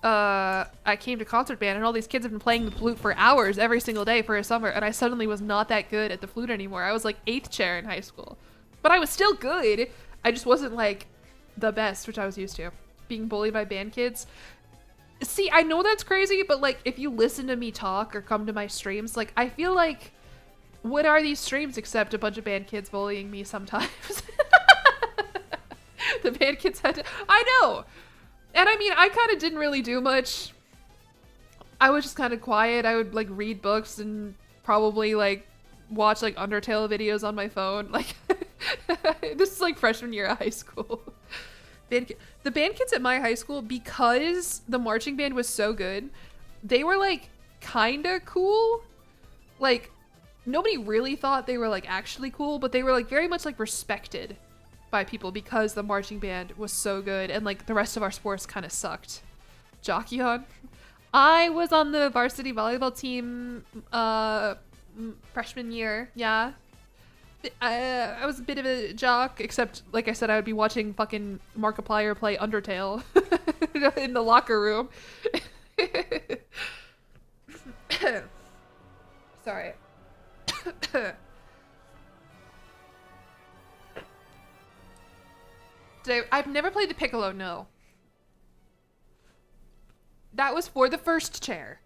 concert band, and all these kids have been playing the flute for hours every single day for a summer, and I suddenly was not that good at the flute anymore. I was like 8th chair in high school, but I was still good. I just wasn't like the best, which I was used to. Being bullied by band kids. See, I know that's crazy, but like if you listen to me talk or come to my streams, like I feel like, what are these streams except a bunch of band kids bullying me sometimes? The band kids had to, I know. And I mean, I kind of didn't really do much. I was just kind of quiet. I would like read books and probably like watch like Undertale videos on my phone. Like this is like freshman year of high school. The band kids at my high school, because the marching band was so good, they were like kind of cool. Like nobody really thought they were like actually cool, but they were like very much like respected by people because the marching band was so good and like the rest of our sports kind of sucked. Jillyeon. I was on the varsity volleyball team freshman year. Yeah. I was a bit of a jock, except like I said, I would be watching fucking Markiplier play Undertale in the locker room. Sorry. I've never played the piccolo, no. That was for the first chair.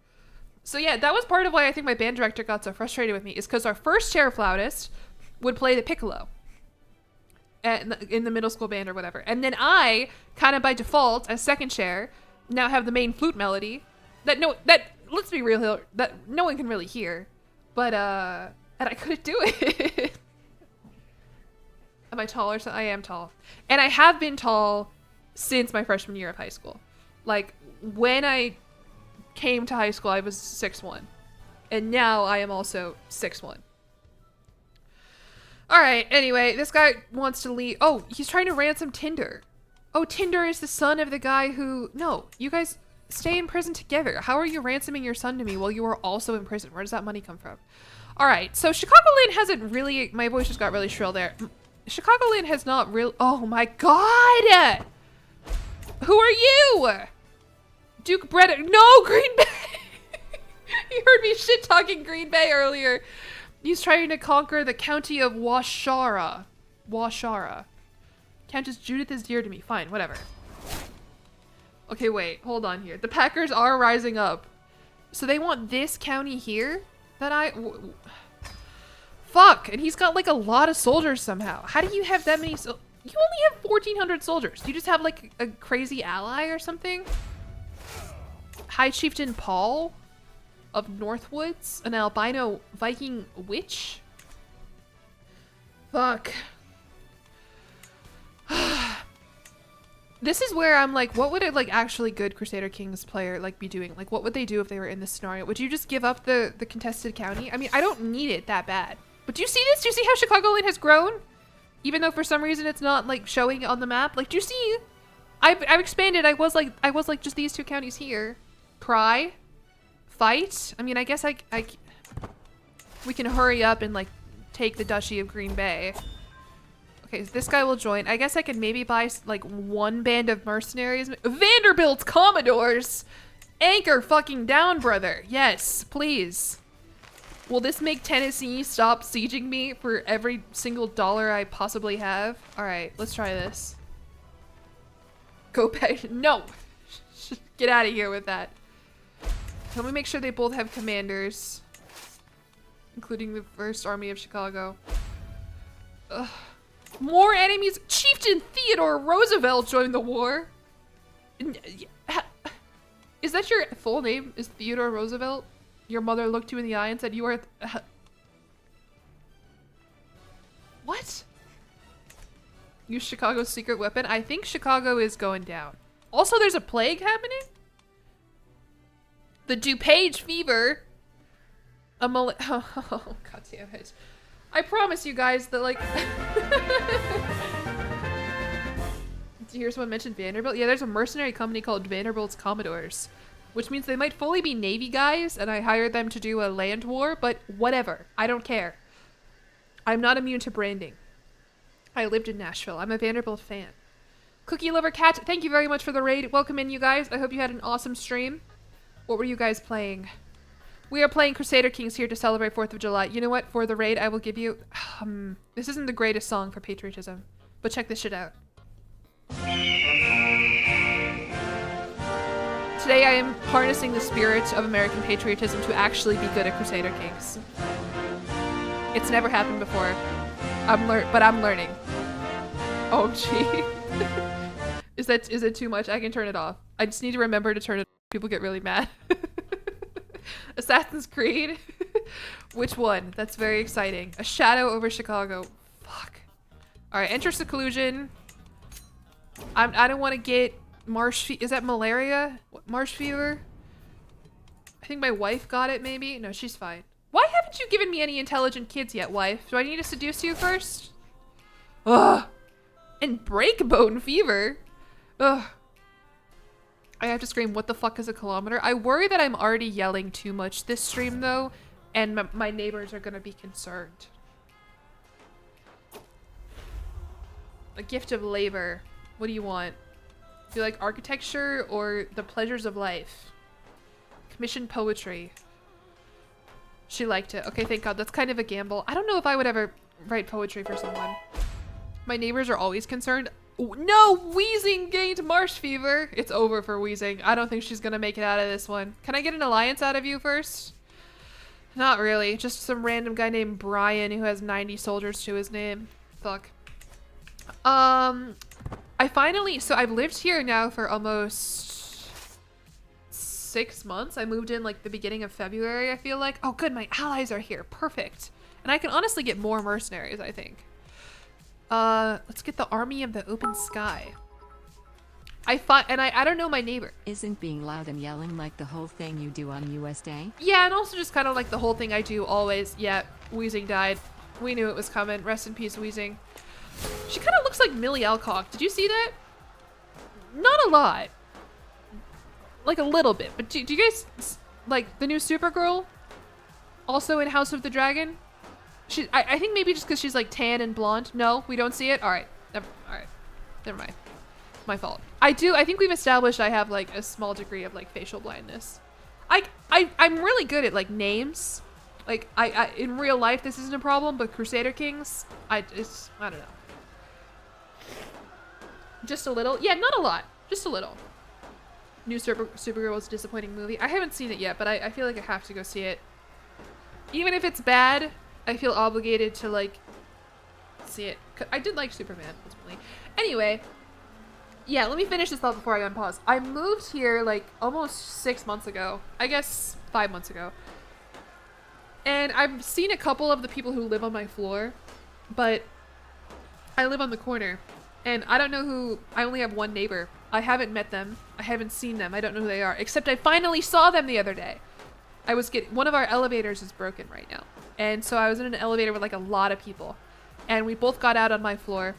So yeah, that was part of why I think my band director got so frustrated with me, is because our first chair flautist would play the piccolo in the middle school band or whatever. And then I, kind of by default, as second chair, now have the main flute melody that let's be real here, that no one can really hear. But, and I couldn't do it. Am I tall or something? I am tall. And I have been tall since my freshman year of high school. Like, when I came to high school, I was 6'1". And now I am also 6'1". Alright, anyway, this guy wants to leave. Oh, he's trying to ransom Tinder. Oh, Tinder is the son of the guy who... No, you guys stay in prison together. How are you ransoming your son to me while you are also in prison? Where does that money come from? Alright, so Chicagoland hasn't really... My voice just got really shrill there. Chicagoland has not really... Oh my god! Who are you? Duke Brett... No, Green Bay! You heard me shit-talking Green Bay earlier. He's trying to conquer the county of Washara. Countess Judith is dear to me. Fine, whatever. Okay, wait. Hold on here. The Packers are rising up. So they want this county here? Fuck! And he's got like a lot of soldiers somehow. How do you have that many You only have 1,400 soldiers. Do you just have like a crazy ally or something? High Chieftain Paul of Northwoods? An albino Viking witch? Fuck. This is where I'm like, what would a like actually good Crusader Kings player like be doing? Like, what would they do if they were in this scenario? Would you just give up the contested county? I mean, I don't need it that bad. But do you see this? Do you see how Chicagoland has grown? Even though for some reason it's not like showing on the map. Like, do you see? I've expanded. I was like just these two counties here. Cry. Fight. I mean, I guess we can hurry up and like take the Duchy of Green Bay. Okay, so this guy will join. I guess I could maybe buy like one band of mercenaries. Vanderbilt's Commodores! Anchor fucking down, brother. Yes, please. Will this make Tennessee stop sieging me for every single dollar I possibly have? Alright, let's try this. Go back. No! Get out of here with that. Let me make sure they both have commanders. Including the 1st Army of Chicago. Ugh. More enemies. Chieftain Theodore Roosevelt joined the war. Is that your full name? Is Theodore Roosevelt? Your mother looked you in the eye and said you are... What? Use Chicago's secret weapon? I think Chicago is going down. Also, there's a plague happening? The DuPage fever. Oh, god damn it. I promise you guys that, like... Did you hear someone mention Vanderbilt? Yeah, there's a mercenary company called Vanderbilt's Commodores, which means they might fully be Navy guys, and I hired them to do a land war, but whatever. I don't care. I'm not immune to branding. I lived in Nashville. I'm a Vanderbilt fan. Cookie Lover Cat, thank you very much for the raid. Welcome in, you guys. I hope you had an awesome stream. What were you guys playing? We are playing Crusader Kings here to celebrate 4th of July. You know what? For the raid, I will give you... this isn't the greatest song for patriotism, but check this shit out. Today I am harnessing the spirit of American patriotism to actually be good at Crusader Kings. It's never happened before. But I'm learning. Oh, gee. Is it too much? I can turn it off. I just need to remember to turn it off. People get really mad. Assassin's Creed. Which one? That's very exciting. A shadow over Chicago. Fuck. Alright, enter seclusion. I don't want to get marsh fever. Is that malaria? What, marsh fever? I think my wife got it, maybe? No, she's fine. Why haven't you given me any intelligent kids yet, wife? Do I need to seduce you first? Ugh. And breakbone fever? Ugh. I have to scream, what the fuck is a kilometer? I worry that I'm already yelling too much this stream, though, and my neighbors are gonna be concerned. A gift of labor. What do you want? Do you like architecture or the pleasures of life? Commission poetry. She liked it. Okay, thank God. That's kind of a gamble. I don't know if I would ever write poetry for someone. My neighbors are always concerned. No! Wheezing gained marsh fever. It's over for Wheezing. I don't think she's gonna make it out of this one. Can I get an alliance out of you first? Not really. Just some random guy named Brian who has 90 soldiers to his name. Fuck. So I've lived here now for almost 6 months. I moved in like the beginning of February, I feel like. Oh good, my allies are here. Perfect. And I can honestly get more mercenaries, I think. Let's get the army of the open sky. I don't know my neighbor. Isn't being loud and yelling like the whole thing you do on US Day? Yeah, and also just kind of like the whole thing I do always. Yeah, Wheezing died. We knew it was coming. Rest in peace, Wheezing. She kind of looks like Millie Alcock. Did you see that? Not a lot. Like a little bit. But do you guys like the new Supergirl? Also in House of the Dragon? I think maybe just because she's like tan and blonde. No, we don't see it? Alright. Never mind. My fault. I think we've established I have like a small degree of like facial blindness. I'm really good at like names. Like I in real life this isn't a problem, but Crusader Kings, I don't know. Just a little. Yeah, not a lot. Just a little. New Supergirl was a disappointing movie. I haven't seen it yet, but I feel like I have to go see it. Even if it's bad, I feel obligated to like see it. I did like Superman ultimately. Anyway, yeah, let me finish this thought before I unpause. I moved here like almost 6 months ago. I guess 5 months ago. And I've seen a couple of the people who live on my floor, but I live on the corner. And I don't know who, I only have one neighbor. I haven't met them. I haven't seen them. I don't know who they are. Except I finally saw them the other day. One of our elevators is broken right now. And so I was in an elevator with like a lot of people. And we both got out on my floor.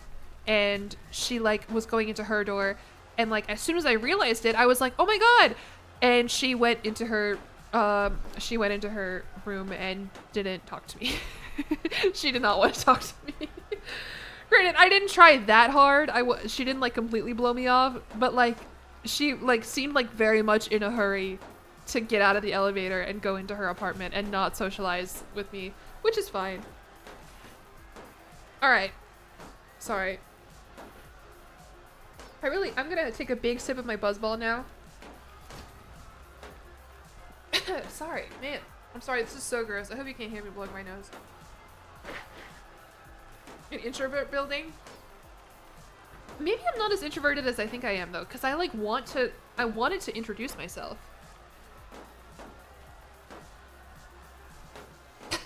And she like was going into her door. And like as soon as I realized it, I was like, oh my God. And she went into her room and didn't talk to me. She did not want to talk to me. Granted, I didn't try that hard. She didn't like completely blow me off, but like she like seemed like very much in a hurry to get out of the elevator and go into her apartment and not socialize with me, which is fine. All right. Sorry. I'm gonna take a big sip of my Buzzball now. Sorry, man. I'm sorry, this is so gross. I hope you can't hear me blowing my nose. An introvert building? Maybe I'm not as introverted as I think I am though, because I like I wanted to introduce myself.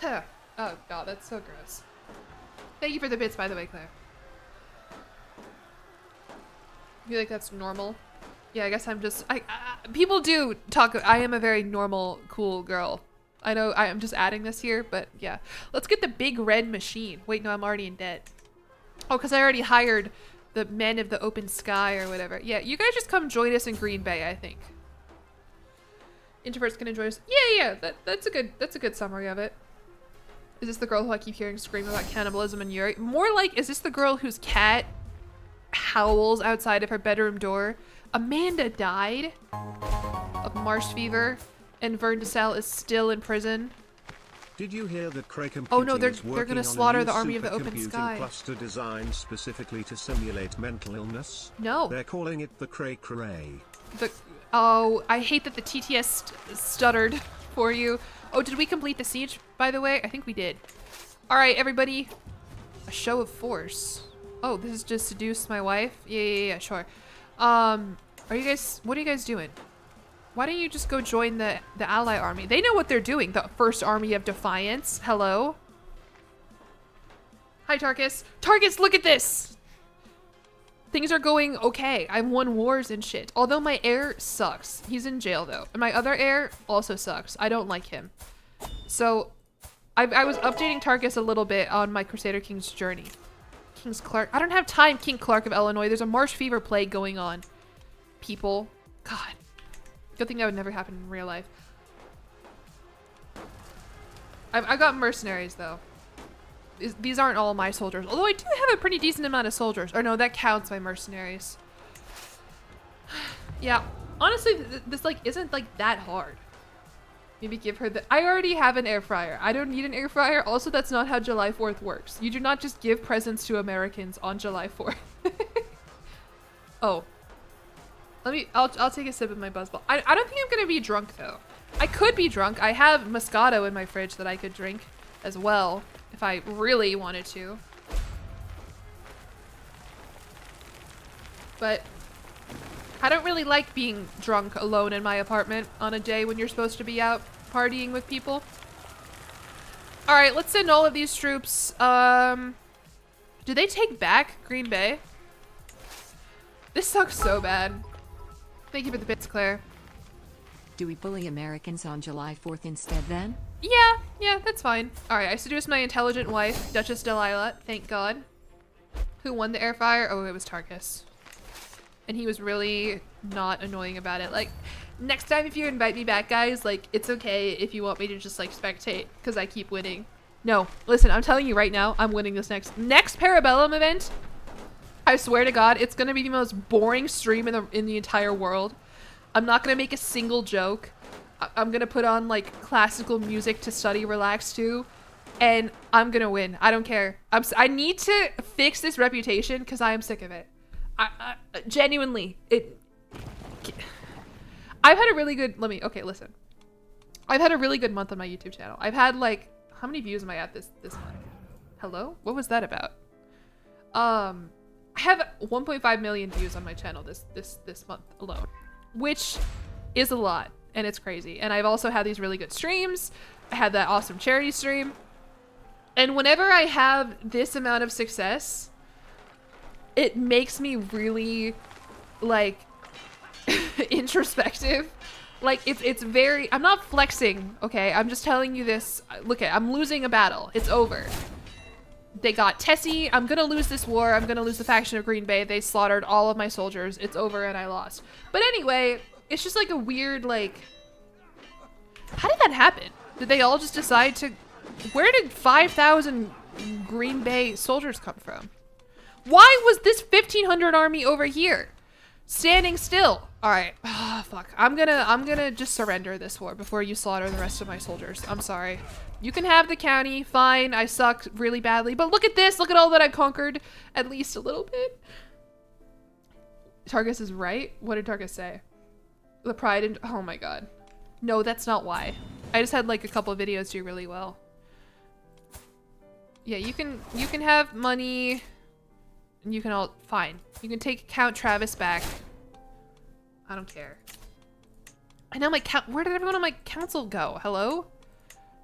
Oh God, that's so gross. Thank you for the bits, by the way, Claire. You feel like that's normal? Yeah, I guess I'm just, people do talk, I am a very normal, cool girl. I know I'm just adding this here, but yeah. Let's get the big red machine. Wait, no, I'm already in debt. Oh, because I already hired the men of the open sky or whatever. Yeah, you guys just come join us in Green Bay, I think. Introverts can enjoy us. Yeah, that's a good summary of it. Is this the girl who I keep hearing scream about cannibalism and Yuri? More like, is this the girl whose cat howls outside of her bedroom door? Amanda died of marsh fever, and Vern DeSalle is still in prison. Did you hear that Cray Computing oh no, they're is gonna working slaughter on a the new army of the open sky. cluster designed specifically to simulate mental illness? No. They're calling it the ck3. Oh, I hate that the TTS stuttered for you. Oh, did we complete the siege, by the way? I think we did. All right, everybody. A show of force. Oh, this is just seduce my wife? Yeah, sure. What are you guys doing? Why don't you just go join the ally army? They know what they're doing. The First Army of Defiance. Hello? Hi, Tarkus. Tarkus, look at this! Things are going okay. I've won wars and shit. Although my heir sucks. He's in jail, though. And my other heir also sucks. I don't like him. So, I was updating Tarkus a little bit on my Crusader King's journey. King's Clark. I don't have time, King Clark of Illinois. There's a marsh fever plague going on. People. God. Good thing that would never happen in real life. I got mercenaries, though. These aren't all my soldiers. Although I do have a pretty decent amount of soldiers. Or no, that counts my mercenaries. Yeah. Honestly, this like isn't like that hard. Maybe give her the... I already have an air fryer. I don't need an air fryer. Also, that's not how July 4th works. You do not just give presents to Americans on July 4th. Oh. I'll take a sip of my buzzball. I don't think I'm gonna be drunk though. I could be drunk. I have Moscato in my fridge that I could drink as well if I really wanted to. But I don't really like being drunk alone in my apartment on a day when you're supposed to be out partying with people. All right, let's send all of these troops. Do they take back Green Bay? This sucks so bad. Thank you for the bits, Claire. Do we bully Americans on July 4th instead then? Yeah, that's fine. All right, I seduced my intelligent wife, Duchess Delilah, thank God. Who won the air fryer? Oh, it was Tarkus. And he was really not annoying about it. Like, next time if you invite me back, guys, like, it's okay if you want me to just, like, spectate, because I keep winning. No, listen, I'm telling you right now, I'm winning this next Parabellum event. I swear to God, it's gonna be the most boring stream in the entire world. I'm not gonna make a single joke. I'm gonna put on like classical music to study, relax to, and I'm gonna win. I don't care. I need to fix this reputation because I am sick of it. I genuinely, I've had a really good. Okay, listen. I've had a really good month on my YouTube channel. I've had like, how many views am I at this month? Hello? What was that about? I have 1.5 million views on my channel this month alone, which is a lot, and it's crazy. And I've also had these really good streams. I had that awesome charity stream. And whenever I have this amount of success, it makes me really like introspective. Like it's very, I'm not flexing, okay? I'm just telling you this. Look, I'm losing a battle. It's over. They got Tessie. I'm gonna lose this war. I'm gonna lose the faction of Green Bay. They slaughtered all of my soldiers. It's over and I lost. But anyway, it's just like a weird, like, how did that happen? Did they all just decide to, where did 5,000 Green Bay soldiers come from? Why was this 1,500 army over here standing still? All right, fuck. I'm gonna just surrender this war before you slaughter the rest of my soldiers. I'm sorry. You can have the county, fine. I sucked really badly, but look at this. Look at all that I conquered, at least a little bit. Targus is right. What did Targus say? The pride and, oh my God. No, that's not why. I just had like a couple of videos do really well. Yeah, you can have money, and you can all, fine. You can take Count Travis back. I don't care. I know my count, where did everyone on my council go? Hello?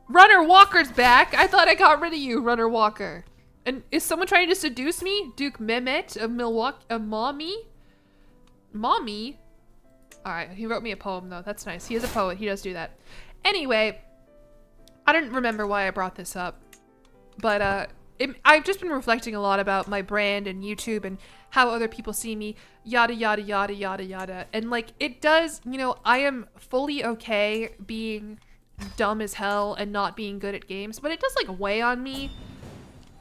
Runner Walker's back. I thought I got rid of you, Runner Walker. And is someone trying to seduce me? Duke Mehmet of Milwaukee, Mommy? Mommy? All right, he wrote me a poem though. That's nice. He is a poet. He does do that. Anyway, I don't remember why I brought this up, but I've just been reflecting a lot about my brand and YouTube and how other people see me, yada, yada, yada, yada, yada. And like, it does, you know, I am fully okay being dumb as hell and not being good at games, but it does like weigh on me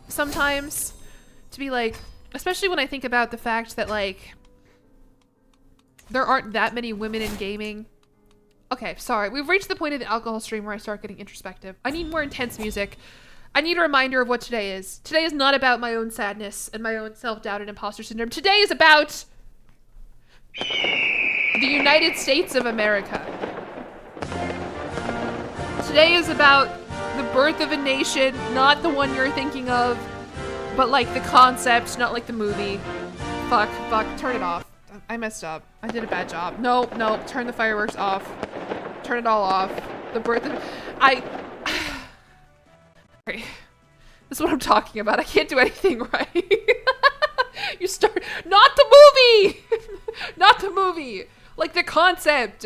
sometimes to be like, especially when I think about the fact that like there aren't that many women in gaming. Okay, sorry, we've reached the point of the alcohol stream where I start getting introspective. I need more intense music. I need a reminder of what today is. Today is not about my own sadness and my own self-doubt and imposter syndrome. Today is about the United States of America. Today is about the birth of a nation, not the one you're thinking of, but like the concept, not like the movie. Fuck, turn it off. I messed up. I did a bad job. No, no, turn the fireworks off. Turn it all off. The birth of... Sorry. This is what I'm talking about. I can't do anything right. You start... Not the movie! Not the movie! Like the concept.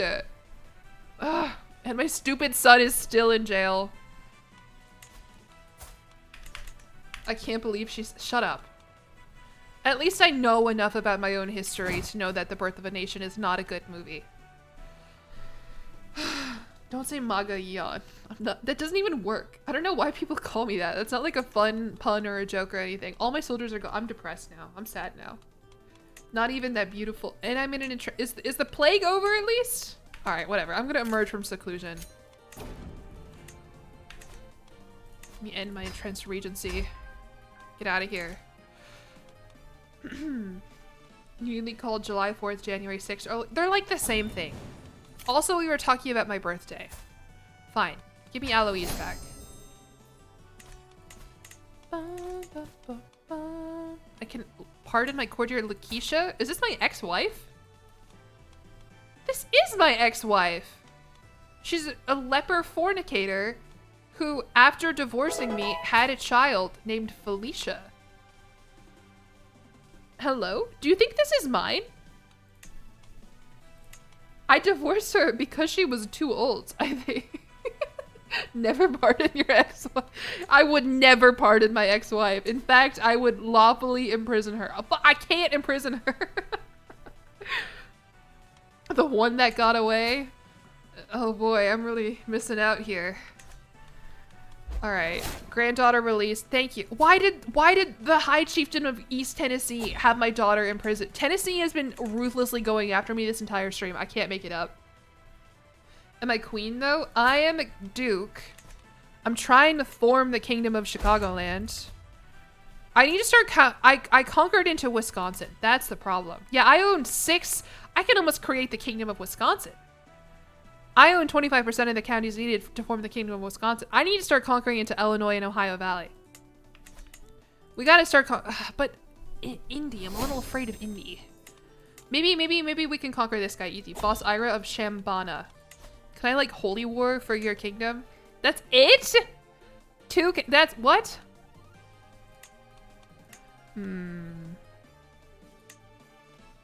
And my stupid son is still in jail. I can't believe she's... Shut up. At least I know enough about my own history to know that The Birth of a Nation is not a good movie. Don't say MAGA Yeon. That doesn't even work. I don't know why people call me that. That's not like a fun pun or a joke or anything. All my soldiers are gone. I'm depressed now. I'm sad now. Not even that beautiful. And I'm in an is the plague over at least? All right, whatever. I'm gonna emerge from seclusion. Let me end my entrenched regency. Get out of here. Newly called July 4th, January 6th. Oh, they're like the same thing. Also, we were talking about my birthday. Fine. Give me Aloise back. I can pardon my courtier Lakeisha? Is this my ex-wife? This is my ex-wife! She's a leper fornicator who, after divorcing me, had a child named Felicia. Hello? Do you think this is mine? I divorced her because she was too old, I think. Never pardon your ex-wife. I would never pardon my ex-wife. In fact, I would lawfully imprison her. But I can't imprison her. The one that got away. Oh boy, I'm really missing out here. All right, granddaughter released. Thank you. Why did the High Chieftain of East Tennessee have my daughter in prison? Tennessee has been ruthlessly going after me this entire stream. I can't make it up. Am I queen though? I am a duke. I'm trying to form the kingdom of Chicagoland. I need to start I conquered into Wisconsin. That's the problem. Yeah, I own 6. I can almost create the kingdom of Wisconsin. I own 25% of the counties needed to form the kingdom of Wisconsin. I need to start conquering into Illinois and Ohio Valley. We gotta start but Indy, I'm a little afraid of Indy. Maybe we can conquer this guy easy. Boss Ira of Shambana. Can I like holy war for your kingdom? That's it? 2, that's what? Do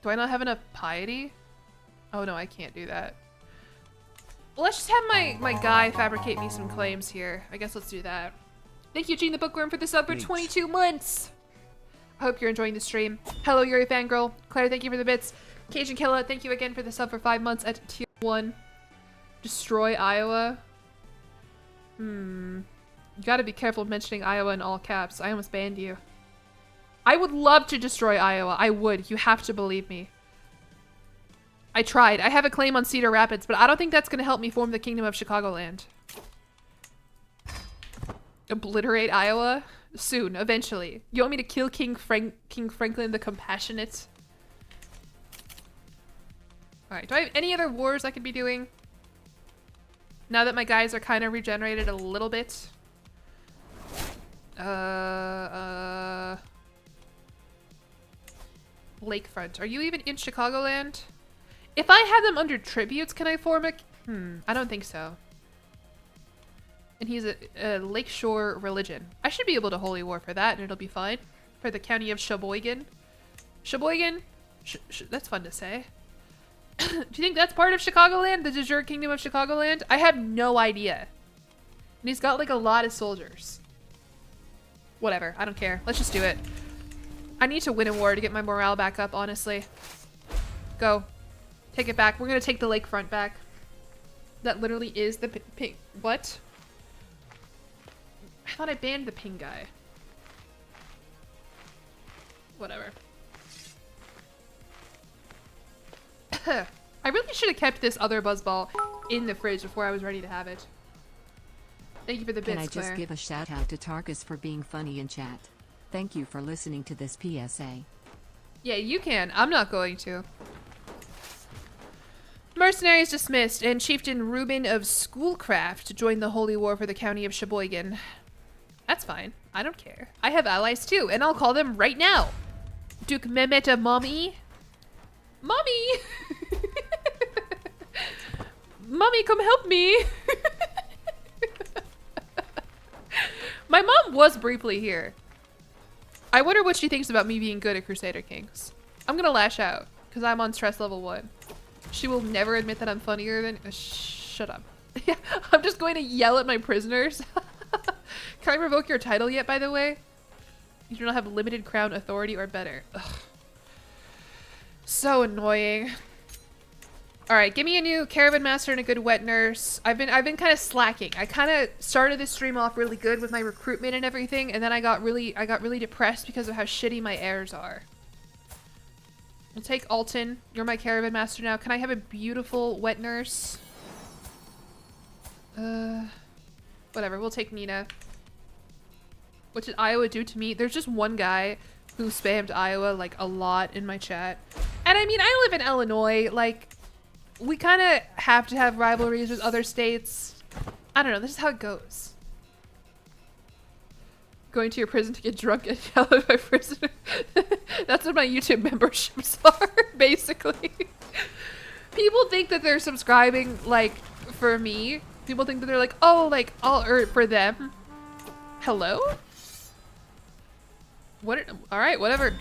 I not have enough piety? Oh no, I can't do that. Well, let's just have my guy fabricate me some claims here. I guess let's do that. Thank you, Gene the Bookworm, for the sub for 22 months. I hope you're enjoying the stream. Hello, Yuri Fangirl. Claire, thank you for the bits. Cajun Killa, thank you again for the sub for 5 months at tier 1. Destroy Iowa. You gotta be careful mentioning Iowa in all caps. I almost banned you. I would love to destroy Iowa. I would. You have to believe me. I tried. I have a claim on Cedar Rapids, but I don't think that's going to help me form the kingdom of Chicagoland. Obliterate Iowa? Soon, eventually. You want me to kill King Franklin the Compassionate? Alright, do I have any other wars I could be doing? Now that my guys are kind of regenerated a little bit. Lakefront. Are you even in Chicagoland? If I have them under tributes, can I form a... I don't think so. And he's a Lakeshore religion. I should be able to holy war for that, and it'll be fine. For the county of Sheboygan. Sheboygan? That's fun to say. Do you think that's part of Chicagoland? The de jure kingdom of Chicagoland? I have no idea. And he's got like a lot of soldiers. Whatever, I don't care. Let's just do it. I need to win a war to get my morale back up, honestly. Go. Take it back. We're gonna take the lakefront back. That literally is the ping. What? I thought I banned the ping guy. Whatever. I really should have kept this other buzzball in the fridge before I was ready to have it. Thank you for the bits, Can I just Claire. give a shout out to Tarkus for being funny in chat? Thank you for listening to this PSA. Yeah, you can. I'm not going to. Mercenaries dismissed, and Chieftain Reuben of Schoolcraft joined the Holy War for the county of Sheboygan. That's fine. I don't care. I have allies too, and I'll call them right now. Duke Mehmet of Mami. Mommy! Mommy, come help me! My mom was briefly here. I wonder what she thinks about me being good at Crusader Kings. I'm gonna lash out, because I'm on stress level 1. She will never admit that I'm funnier than- shut up. Yeah, I'm just going to yell at my prisoners. Can I revoke your title yet, by the way? You do not have limited crown authority or better. Ugh. So annoying. All right, give me a new caravan master and a good wet nurse. I've been kind of slacking. I kind of started this stream off really good with my recruitment and everything, and then I got really depressed because of how shitty my heirs are. We'll take Alton. You're my caravan master now. Can I have a beautiful wet nurse? Whatever. We'll take Nina. What did Iowa do to me? There's just one guy who spammed Iowa like a lot in my chat. And I mean, I live in Illinois. Like, we kind of have to have rivalries with other states. I don't know. This is how it goes. Going to your prison to get drunk and yell at my prisoner. That's what my YouTube memberships are, basically. People think that they're subscribing, like, for me. People think that they're like, oh, like, or for them. Hello? What? All right, whatever.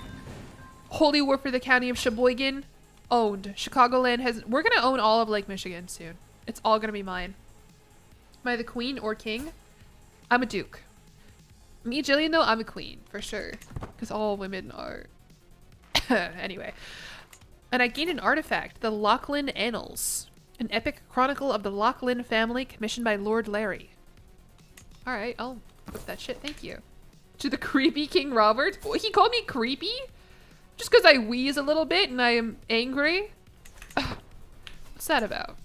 Holy War for the County of Sheboygan. Owned. Chicagoland has... We're gonna own all of Lake Michigan soon. It's all gonna be mine. Am I the queen or king? I'm a duke. Me, Jillian, though, I'm a queen, for sure. Because all women are... Anyway. And I gained an artifact, the Lachlan Annals. An epic chronicle of the Lachlan family commissioned by Lord Larry. Alright, I'll put that shit, thank you. To the creepy King Robert? He called me creepy? Just because I wheeze a little bit and I am angry? What's that about?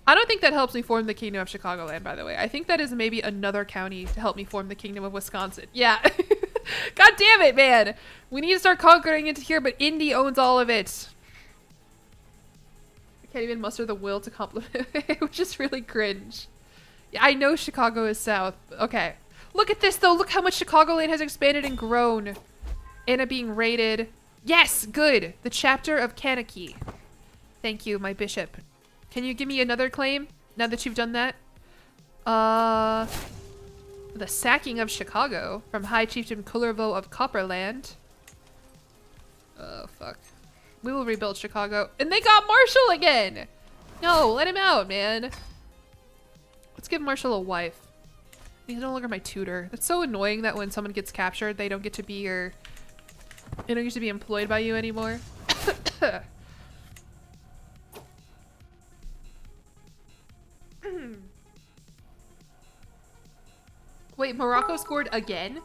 I don't think that helps me form the Kingdom of Chicagoland, by the way. I think that is maybe another county to help me form the Kingdom of Wisconsin. Yeah. God damn it, man. We need to start conquering into here, but Indy owns all of it. I can't even muster the will to compliment it, which is really cringe. Yeah, I know Chicago is south. Okay. Look at this, though. Look how much Chicagoland has expanded and grown. Anna being raided. Yes, good. The chapter of Kaneki. Thank you, my bishop. Can you give me another claim now that you've done that? The sacking of Chicago from High Chieftain Kullervo of Copperland. Oh, fuck. We will rebuild Chicago. And they got Marshall again! No, let him out, man. Let's give Marshall a wife. He's no longer my tutor. That's so annoying that when someone gets captured, they don't get to be your... They don't get to be employed by you anymore. Wait, Morocco scored again?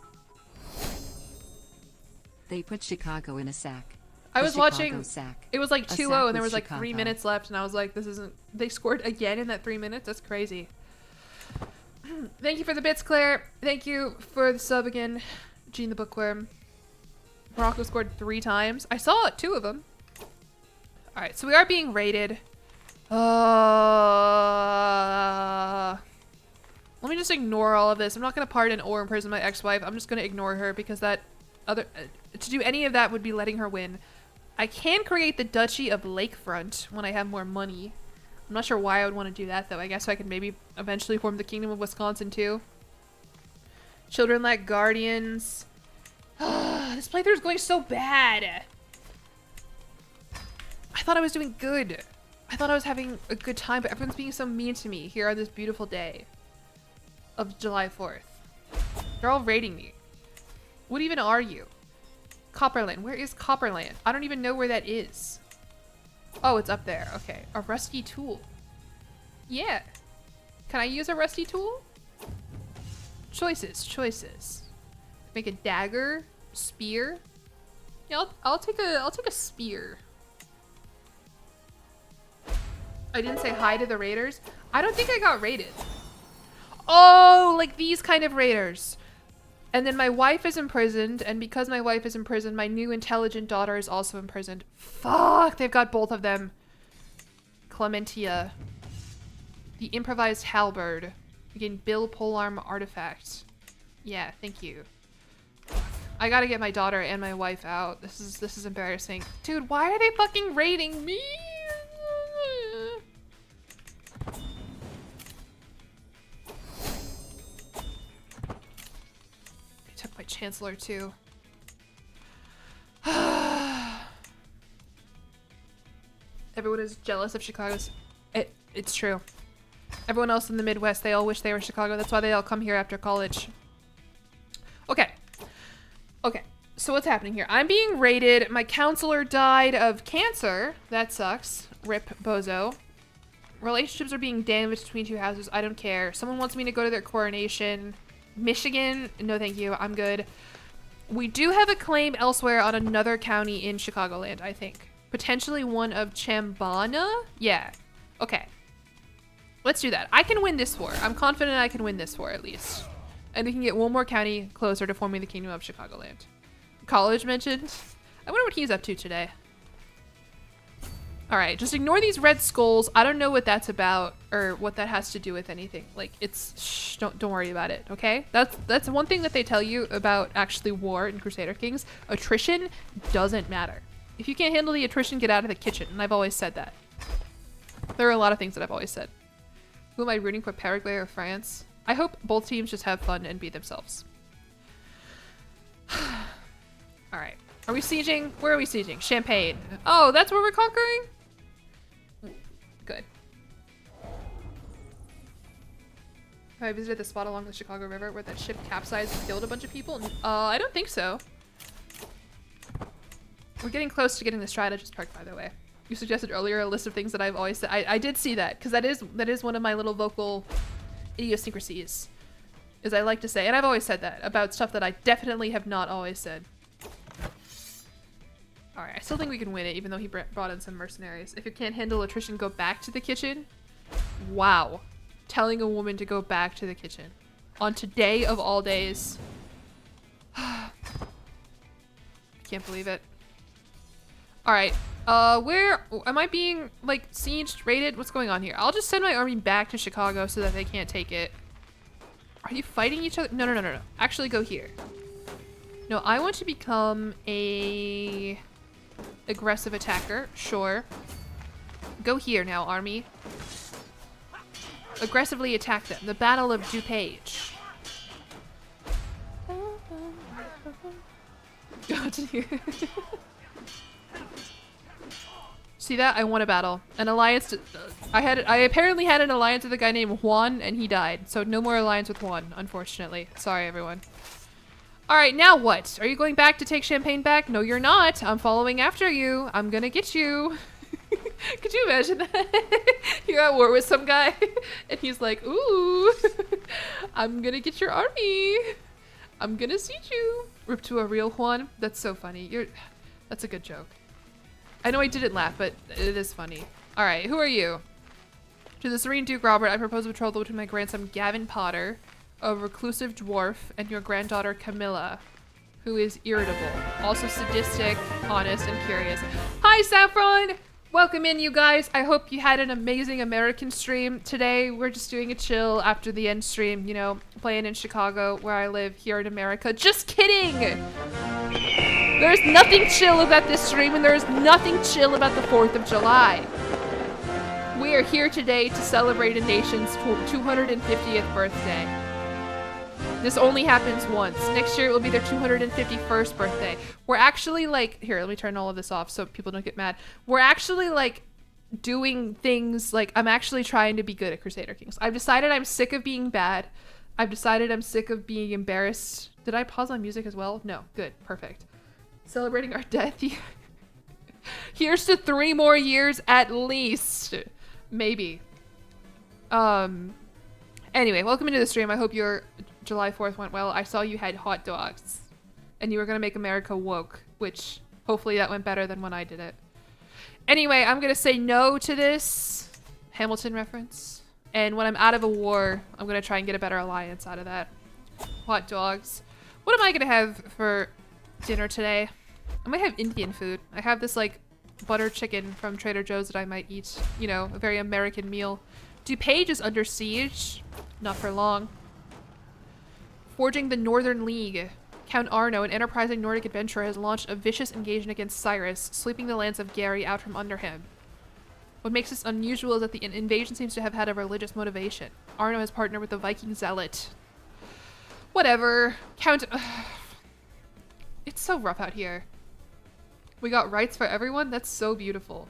They put Chicago in a sack. I was watching, sack. it was like 2-0 and there was like Chicago. 3 minutes left and I was like, this isn't, they scored again in that 3 minutes? That's crazy. Thank you for the bits, Claire. Thank you for the sub again, Gene the Bookworm. Morocco scored 3 times. I saw 2 of them. Alright, so we are being raided. Let me just ignore all of this. I'm not going to pardon or imprison my ex-wife. I'm just going to ignore her because that other... to do any of that would be letting her win. I can create the Duchy of Lakefront when I have more money. I'm not sure why I would want to do that, though. I guess I could maybe eventually form the Kingdom of Wisconsin, too. Children lack guardians. This playthrough is going so bad. I thought I was doing good. I thought I was having a good time, but everyone's being so mean to me here on this beautiful day of July 4th. They're all raiding me. What even are you? Copperland. Where is Copperland? I don't even know where that is. Oh, it's up there. Okay. A rusty tool. Yeah. Can I use a rusty tool? Choices. Choices. Make a dagger. Spear. Yeah, I'll take a spear. I didn't say hi to the raiders. I don't think I got raided. Oh, like these kind of raiders. And then my wife is imprisoned, and because my wife is imprisoned, my new intelligent daughter is also imprisoned. Fuck, they've got both of them. Clementia. The improvised halberd. Again, Bill Polearm artifact. Yeah, thank you. I gotta get my daughter and my wife out. This is embarrassing. Dude, why are they fucking raiding me? They took my chancellor too. Everyone is jealous of Chicago's. It's true. Everyone else in the Midwest, they all wish they were Chicago. That's why they all come here after college. Okay. Okay. So what's happening here? I'm being raided. My counselor died of cancer. That sucks. Rip bozo. Relationships are being damaged between two houses. I don't care. Someone wants me to go to their coronation. Michigan? No, thank you. I'm good. We do have a claim elsewhere on another county in Chicagoland, I think. Potentially one of Chambana? Yeah. Okay. Let's do that. I can win this war. I'm confident I can win this war at least. And we can get one more county closer to forming the Kingdom of Chicagoland. College mentioned. I wonder what he's up to today. Alright, just ignore these red skulls. I don't know what that's about or what that has to do with anything. Like, it's... Shh, don't worry about it, okay? That's one thing that they tell you about actually war in Crusader Kings. Attrition doesn't matter. If you can't handle the attrition, get out of the kitchen. And I've always said that. There are a lot of things that I've always said. Who am I rooting for, Paraguay or France? I hope both teams just have fun and be themselves. Alright. Are we sieging? Where are we sieging? Champagne. Oh, that's where we're conquering? Good. Have I visited the spot along the Chicago River where that ship capsized and killed a bunch of people? I don't think so. We're getting close to getting the strategist perk, by the way. You suggested earlier a list of things that I've always said. I did see that, because that is one of my little vocal idiosyncrasies. Is I like to say, and I've always said that, about stuff that I definitely have not always said. Alright, I still think we can win it, even though he brought in some mercenaries. If you can't handle attrition, go back to the kitchen. Wow. Telling a woman to go back to the kitchen. On today of all days. I can't believe it. Alright. Where am I being, like, sieged, raided? What's going on here? I'll just send my army back to Chicago so that they can't take it. Are you fighting each other? No. Actually, go here. No, I want to become a aggressive attacker. Sure. Go here now, army. Aggressively attack them. The Battle of DuPage. God, see that? I won a battle. An alliance. I apparently had an alliance with a guy named Juan, and he died. So no more alliance with Juan, unfortunately. Sorry, everyone. All right, now what? Are you going back to take Champagne back? No, you're not. I'm following after you. I'm gonna get you. Could you imagine that? You're at war with some guy, and he's like, "Ooh, I'm gonna get your army. I'm gonna siege you." Rip to a real Juan. That's so funny. That's a good joke. I know I didn't laugh, but it is funny. All right, who are you? To the Serene Duke Robert, I propose a betrothal between my grandson Gavin Potter, a reclusive dwarf, and your granddaughter Camilla, who is irritable, also sadistic, honest, and curious. Hi, Saffron! Welcome in, you guys. I hope you had an amazing American stream. Today, we're just doing a chill after the end stream, you know, playing in Chicago, where I live here in America. Just kidding! There's nothing chill about this stream, and there's nothing chill about the 4th of July. We are here today to celebrate a nation's 250th birthday. This only happens once. Next year it will be their 251st birthday. We're actually like, here, let me turn all of this off so people don't get mad. We're actually like doing things like, I'm actually trying to be good at Crusader Kings. I've decided I'm sick of being bad. I've decided I'm sick of being embarrassed. Did I pause on music as well? No, good, perfect. Celebrating our death. Here's to 3 more years at least. Maybe. Anyway, welcome into the stream. I hope your July 4th went well. I saw you had hot dogs and you were gonna make America woke, which hopefully that went better than when I did it. Anyway, I'm gonna say no to this Hamilton reference. And when I'm out of a war, I'm gonna try and get a better alliance out of that. Hot dogs. What am I gonna have for dinner today? I might have Indian food. I have this like butter chicken from Trader Joe's that I might eat. You know, a very American meal. DuPage is under siege. Not for long. Forging the Northern League. Count Arno, an enterprising Nordic adventurer, has launched a vicious invasion against Cyrus, sweeping the lands of Gary out from under him. What makes this unusual is that the invasion seems to have had a religious motivation. Arno has partnered with the Viking zealot. Whatever. Count... It's so rough out here. We got rights for everyone? That's so beautiful.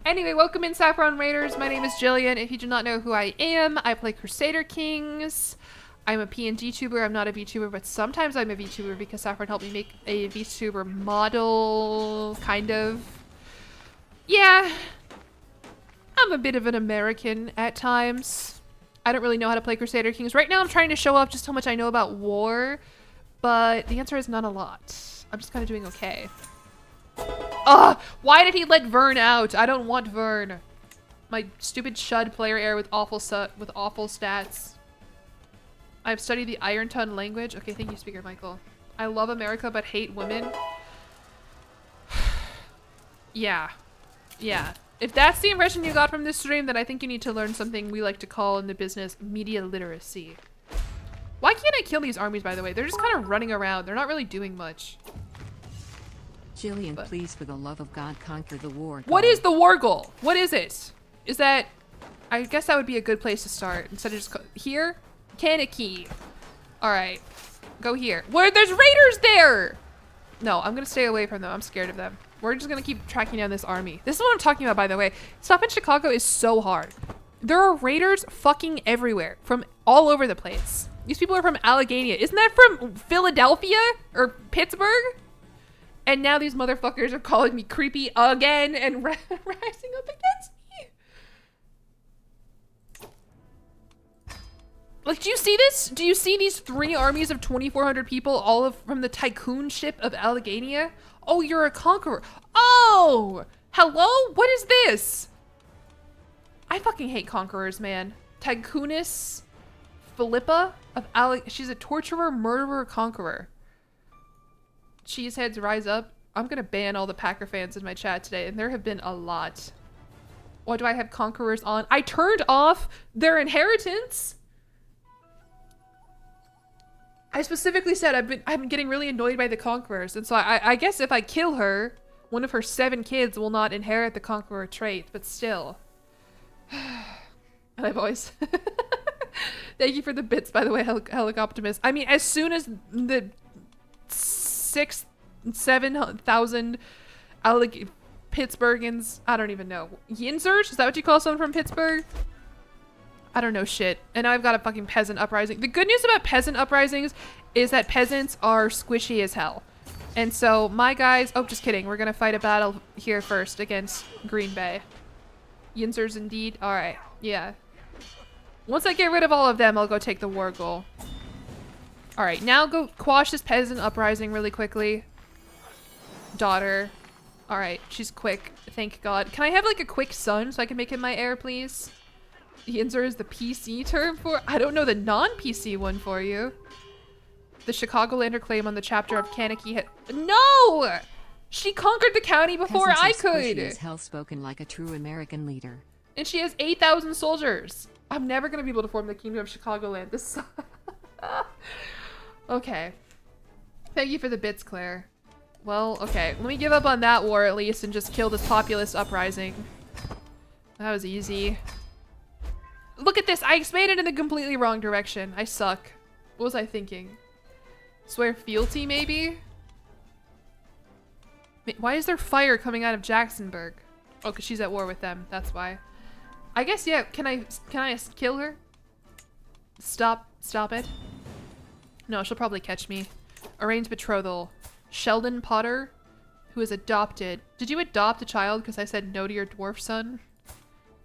Anyway, welcome in, Saffron Raiders. My name is Jillian. If you do not know who I am, I play Crusader Kings. I'm a PNG tuber. I'm not a VTuber, but sometimes I'm a VTuber because Saffron helped me make a VTuber model, kind of. Yeah. I'm a bit of an American at times. I don't really know how to play Crusader Kings. Right now I'm trying to show off just how much I know about war, but the answer is not a lot. I'm just kind of doing okay. Ugh! Why did he let Vern out? I don't want Vern. My stupid Shud player error with awful stats. I've studied the Iron Tongue language. Okay, thank you, Speaker Michael. I love America but hate women. Yeah. Yeah. If that's the impression you got from this stream, then I think you need to learn something we like to call in the business media literacy. Why can't I kill these armies, by the way? They're just kind of running around. They're not really doing much. Jillian, please, for the love of God, conquer the war. What is the war goal? What is it? Is that... I guess that would be a good place to start. Instead of just... Here? Kaneki. Alright. Go here. Where? There's raiders there! No, I'm gonna stay away from them. I'm scared of them. We're just gonna keep tracking down this army. This is what I'm talking about, by the way. Stuff in Chicago is so hard. There are raiders fucking everywhere. From all over the place. These people are from Allegheny. Isn't that from Philadelphia? Or Pittsburgh? And now these motherfuckers are calling me creepy again and rising up against me. Like, do you see this? Do you see these 3 armies of 2,400 people, all from the tycoon ship of Allegheny? Oh, you're a conqueror. Oh! Hello? What is this? I fucking hate conquerors, man. Tycooness Philippa of she's a torturer, murderer, conqueror. Cheeseheads rise up. I'm gonna ban all the Packer fans in my chat today, and there have been a lot. Why do I have conquerors on? I turned off their inheritance. I specifically said I'm getting really annoyed by the conquerors, and so I guess if I kill her, one of her 7 kids will not inherit the conqueror trait, but still. And I've always... Thank you for the bits, by the way, Helicoptimus. I mean, as soon as the 7,000 Pittsburghans, I don't even know. Yinzers? Is that what you call someone from Pittsburgh? I don't know shit. And now I've got a fucking peasant uprising. The good news about peasant uprisings is that peasants are squishy as hell. And so my guys, oh, just kidding. We're gonna fight a battle here first against Green Bay. Yinzers indeed. All right, yeah. Once I get rid of all of them, I'll go take the war goal. All right, now go quash this peasant uprising really quickly. Daughter. All right, she's quick. Thank God. Can I have like a quick son so I can make him my heir, please? Yinzer is the PC term for... I don't know the non-PC one for you. The Chicagoland claim on the chapter of Kaneki... No! She conquered the county before I could! She is hell spoken like a true American leader. And she has 8,000 soldiers. I'm never going to be able to form the Kingdom of Chicagoland. This Okay. Thank you for the bits, Claire. Well, okay. Let me give up on that war at least and just kill this populist uprising. That was easy. Look at this! I expanded in the completely wrong direction. I suck. What was I thinking? Swear fealty, maybe? Why is there fire coming out of Jacksonburg? Oh, because she's at war with them. That's why. I guess, yeah. Can I kill her? Stop it. No, she'll probably catch me. Arrange betrothal. Sheldon Potter, who is adopted. Did you adopt a child because I said no to your dwarf son?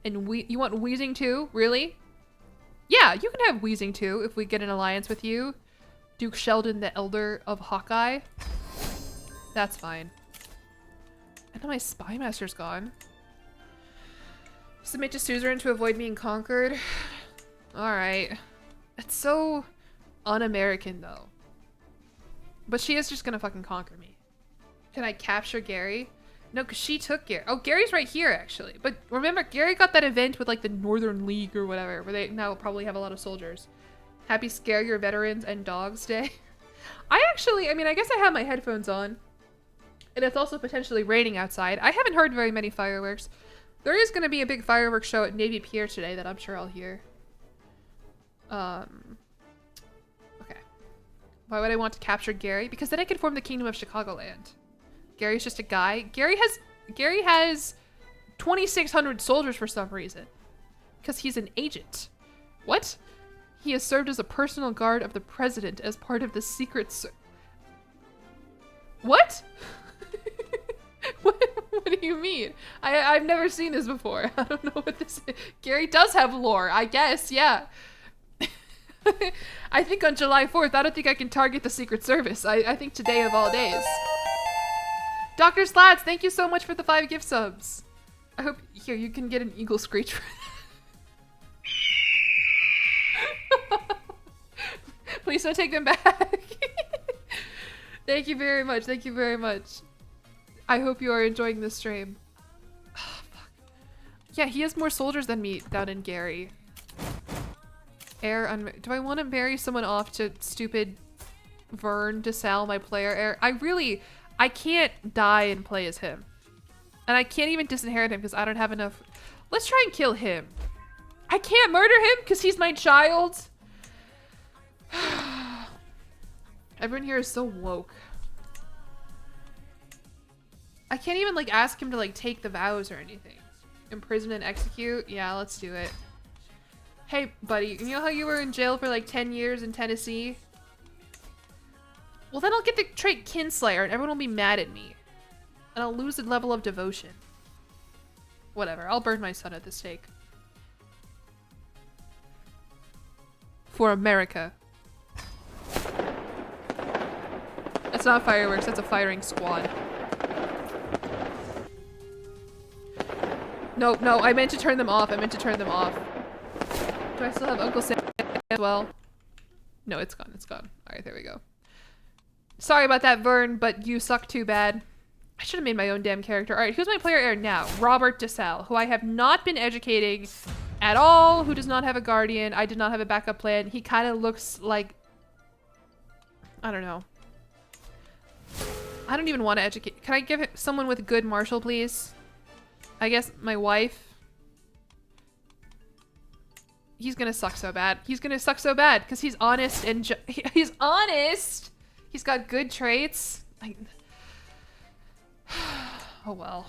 And you want Wheezing too? Really? Yeah, you can have Wheezing too if we get an alliance with you. Duke Sheldon, the Elder of Hawkeye. That's fine. And now my Spy Master's gone. Submit to suzerain to avoid being conquered. Alright. It's so un-American though. But she is just gonna fucking conquer me. Can I capture Gary? No, because she took Gary. Oh, Gary's right here, actually. But remember, Gary got that event with, like, the Northern League or whatever, where they now probably have a lot of soldiers. Happy Scare Your Veterans and Dogs Day. I mean, I guess I have my headphones on. And it's also potentially raining outside. I haven't heard very many fireworks. There is going to be a big fireworks show at Navy Pier today that I'm sure I'll hear. Okay. Why would I want to capture Gary? Because then I could form the Kingdom of Chicagoland. Gary's just a guy. Gary has 2,600 soldiers for some reason. Because he's an agent. What? He has served as a personal guard of the president as part of the Secret Service. What? What do you mean? I've never seen this before. I don't know what this is. Gary does have lore, I guess, yeah. I think on July 4th, I don't think I can target the Secret Service. I think today of all days. Dr. Slats, thank you so much for the 5 gift subs. I hope, here, you can get an eagle screech for that. Please don't take them back. Thank you very much. Thank you very much. I hope you are enjoying this stream. Oh, fuck. Yeah, he has more soldiers than me down in Gary. Do I want to marry someone off to stupid Vern to sell my player heir? I can't die and play as him. And I can't even disinherit him because I don't have enough. Let's try and kill him. I can't murder him because he's my child. Everyone here is so woke. I can't even like ask him to like take the vows or anything. Imprison and execute? Yeah, let's do it. Hey, buddy, you know how you were in jail for like 10 years in Tennessee? Well, then I'll get the trait Kinslayer and everyone will be mad at me. And I'll lose a level of devotion. Whatever, I'll burn my son at the stake. For America. That's not fireworks, that's a firing squad. No, I meant to turn them off. Do I still have Uncle Sam as well? No, it's gone. Alright, there we go. Sorry about that, Vern, but you suck too bad. I should have made my own damn character. Alright, who's my player heir now? Robert DeSalle, who I have not been educating at all, who does not have a guardian. I did not have a backup plan. He kind of looks like... I don't know. I don't even want to educate. Can I give someone with good martial, please? I guess my wife. He's gonna suck so bad. Because he's honest and he's honest. He's got good traits. Oh well.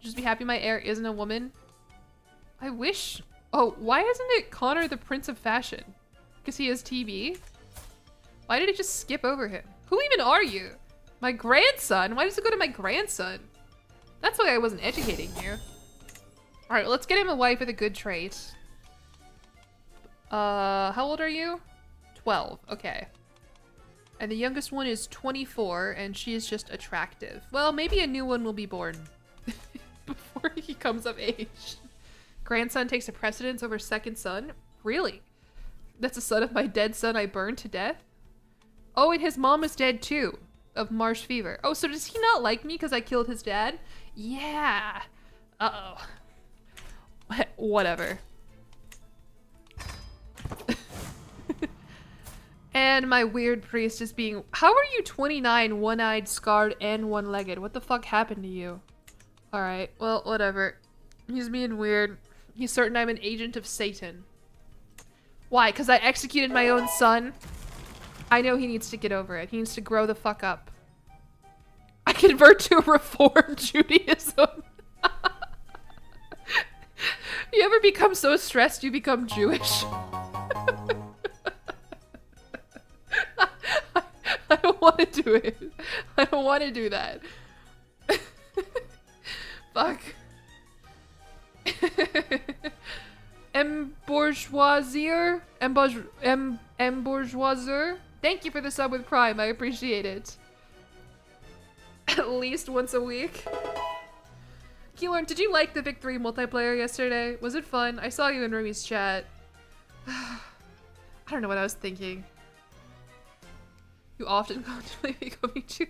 Just be happy my heir isn't a woman. I wish. Oh, why isn't it Connor the Prince of Fashion? Because he has TB? Why did it just skip over him? Who even are you? My grandson? Why does it go to my grandson? That's why I wasn't educating you. Alright, well, let's get him a wife with a good trait. How old are you? 12. Okay. And the youngest one is 24, and she is just attractive. Well, maybe a new one will be born before he comes of age. Grandson takes a precedence over second son? Really? That's the son of my dead son I burned to death? Oh, and his mom is dead too. Of marsh fever. Oh, so does he not like me because I killed his dad? Yeah. Uh-oh. Whatever. And my weird priest is being... How are you 29, one-eyed, scarred, and one-legged? What the fuck happened to you? Alright, well, whatever. He's being weird. He's certain I'm an agent of Satan. Why? Because I executed my own son? I know he needs to get over it. He needs to grow the fuck up. I convert to Reformed Judaism. You ever become so stressed you become Jewish? I don't want to do it. I don't want to do that. Fuck. Bourgeoisier? Bourgeoisier? Thank you for the sub with Prime. I appreciate it. At least once a week. Keelan, did you like the Vic 3 multiplayer yesterday? Was it fun? I saw you in Rumi's chat. I don't know what I was thinking. You often contemplate becoming Jew.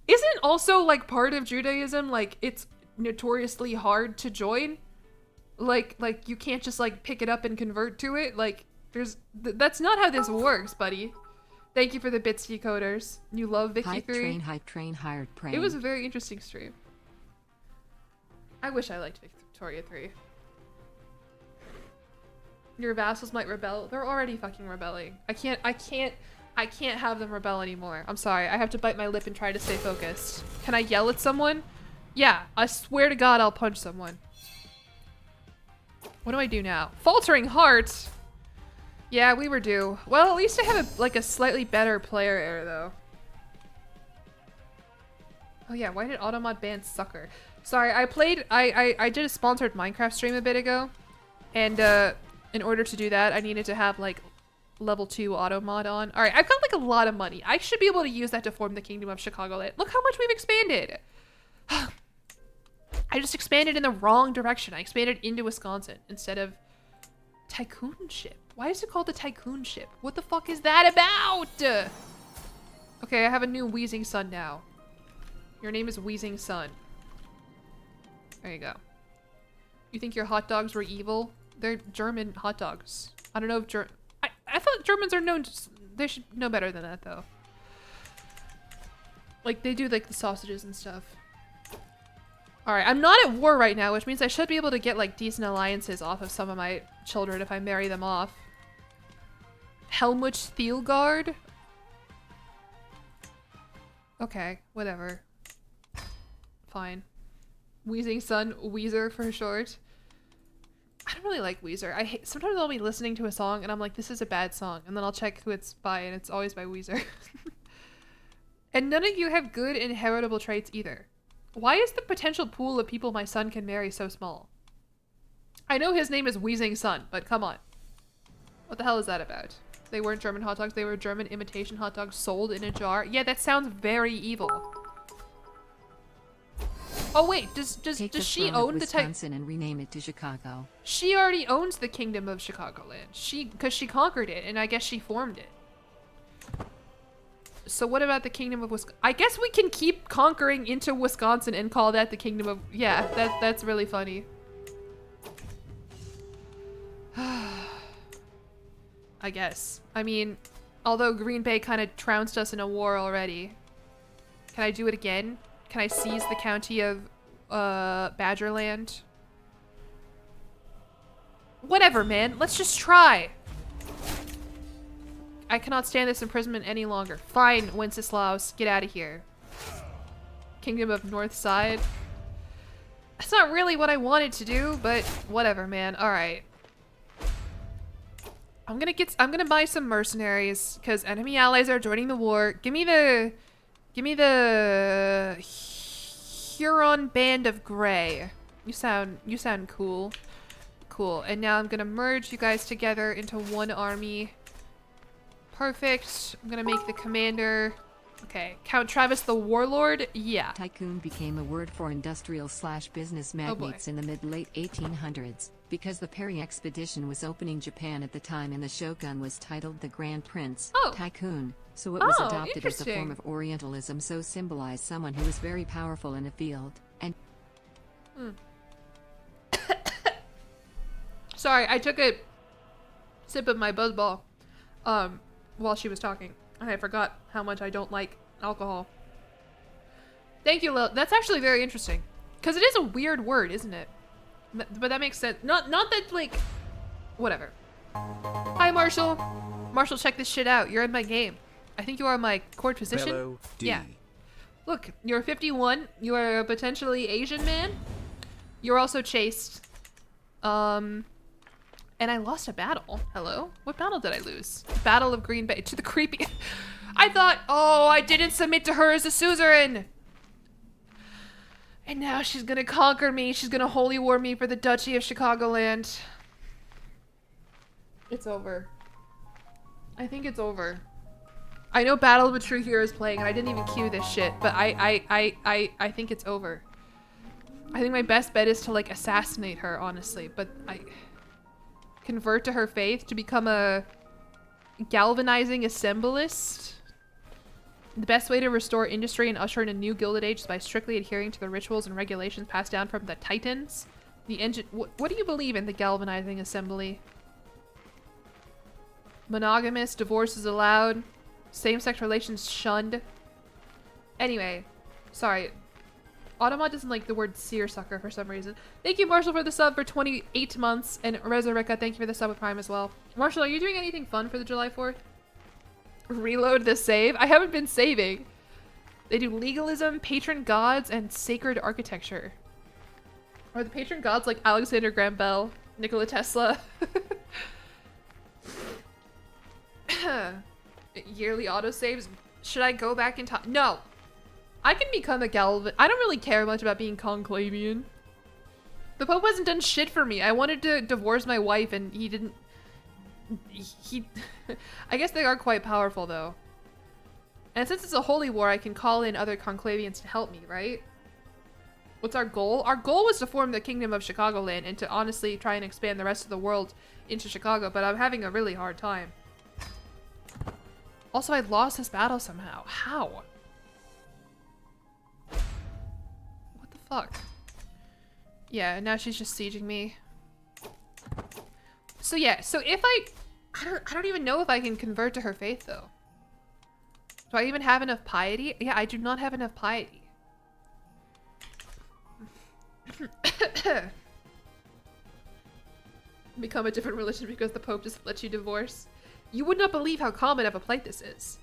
Isn't also like part of Judaism like it's notoriously hard to join? Like you can't just like pick it up and convert to it. Like that's not how this works, buddy. Thank you for the bits, decoders. You love Vicky Hype 3. hype train, hired prey. It was a very interesting stream. I wish I liked Victoria 3. Your vassals might rebel. They're already fucking rebelling. I can't have them rebel anymore. I'm sorry. I have to bite my lip and try to stay focused. Can I yell at someone? Yeah, I swear to God I'll punch someone. What do I do now? Faltering heart? Yeah, we were due. Well, at least I have a slightly better player error though. Oh yeah, why did Automod ban Sucker? Sorry, I did a sponsored Minecraft stream a bit ago. And in order to do that, I needed to have like level 2 Automod on. Alright, I've got like a lot of money. I should be able to use that to form the Kingdom of Chicagoland. Look how much we've expanded! I just expanded in the wrong direction. I expanded into Wisconsin instead of Tycoon Ship. Why is it called the Tycoon Ship? What the fuck is that about? Okay, I have a new Wheezing Son now. Your name is Wheezing Son. There you go. You think your hot dogs were evil? They're German hot dogs. I don't know if I thought Germans are known to, they should know better than that though. Like they do like the sausages and stuff. Alright, I'm not at war right now, which means I should be able to get like decent alliances off of some of my children if I marry them off. Helmut Thielgard? Okay, whatever. Fine. Wheezing Son, Weezer for short. I don't really like Weezer. Sometimes I'll be listening to a song and I'm like, this is a bad song. And then I'll check who it's by and it's always by Weezer. And none of you have good inheritable traits either. Why is the potential pool of people my son can marry so small? I know his name is Wheezing Son, but come on. What the hell is that about? They weren't German hot dogs, they were German imitation hot dogs sold in a jar. Yeah, that sounds very evil. Oh wait, does she own the Wisconsin and rename it to Chicago? She already owns the Kingdom of Chicagoland. Because she conquered it, and I guess she formed it. So what about the Kingdom of Wisconsin? I guess we can keep conquering into Wisconsin and call that the Kingdom of... Yeah, that's really funny. I guess. I mean, although Green Bay kind of trounced us in a war already. Can I do it again? Can I seize the county of Badgerland? Whatever, man. Let's just try. I cannot stand this imprisonment any longer. Fine, Wenceslaus. Get out of here. Kingdom of North Side. That's not really what I wanted to do, but whatever, man. Alright. I'm gonna buy some mercenaries, because enemy allies are joining the war. Give me the Huron Band of Grey. You sound cool. Cool. And now I'm gonna merge you guys together into one army. Perfect. I'm gonna make the commander. Okay. Count Travis the Warlord? Yeah. Tycoon became a word for industrial/business magnates in the mid-late 1800s, because the Perry expedition was opening Japan at the time and the shogun was titled the Grand Prince. Tycoon. So it was adopted as a form of Orientalism, so symbolized someone who was very powerful in a field, and... Sorry, I took a sip of my buzzball while she was talking. And I forgot how much I don't like alcohol. Thank you, Lil. That's actually very interesting. Because it is a weird word, isn't it? But that makes sense. Not that, like... Whatever. Hi, Marshall. Marshall, check this shit out. You're in my game. I think you are my court position. Bello D. Yeah. Look, you're 51. You are a potentially Asian man. You're also chaste. And I lost a battle. Hello? What battle did I lose? Battle of Green Bay. To the creepy... I thought, oh, I didn't submit to her as a suzerain. And now she's gonna conquer me. She's gonna holy war me for the Duchy of Chicagoland. It's over. I think it's over. I know Battle of the True Hero is playing, and I didn't even cue this shit, but I think it's over. I think my best bet is to, like, assassinate her, honestly, but convert to her faith to become a galvanizing assemblist. The best way to restore industry and usher in a new Gilded Age is by strictly adhering to the rituals and regulations passed down from the Titans. The engine. What do you believe in the galvanizing assembly? Monogamous, divorce is allowed. Same-sex relations shunned. Anyway, sorry. Automa doesn't like the word seersucker for some reason. Thank you, Marshall, for the sub for 28 months. And Resurreka, thank you for the sub with Prime as well. Marshall, are you doing anything fun for the July 4th? Reload the save? I haven't been saving. They do legalism, patron gods, and sacred architecture. Are the patron gods like Alexander Graham Bell, Nikola Tesla? Yearly autosaves? Should I go back in time? No! I can become a Galvan. I don't really care much about being Conclavian. The Pope hasn't done shit for me. I wanted to divorce my wife and he didn't... He... I guess they are quite powerful though. And since it's a holy war, I can call in other Conclavians to help me, right? What's our goal? Our goal was to form the Kingdom of Chicagoland and to honestly try and expand the rest of the world into Chicago, but I'm having a really hard time. Also, I lost this battle somehow. How? What the fuck? Yeah, now she's just sieging me. So yeah, so if I don't even know if I can convert to her faith though. Do I even have enough piety? Yeah, I do not have enough piety. Become a different religion because the Pope just lets you divorce. You would not believe how common of a plight this is.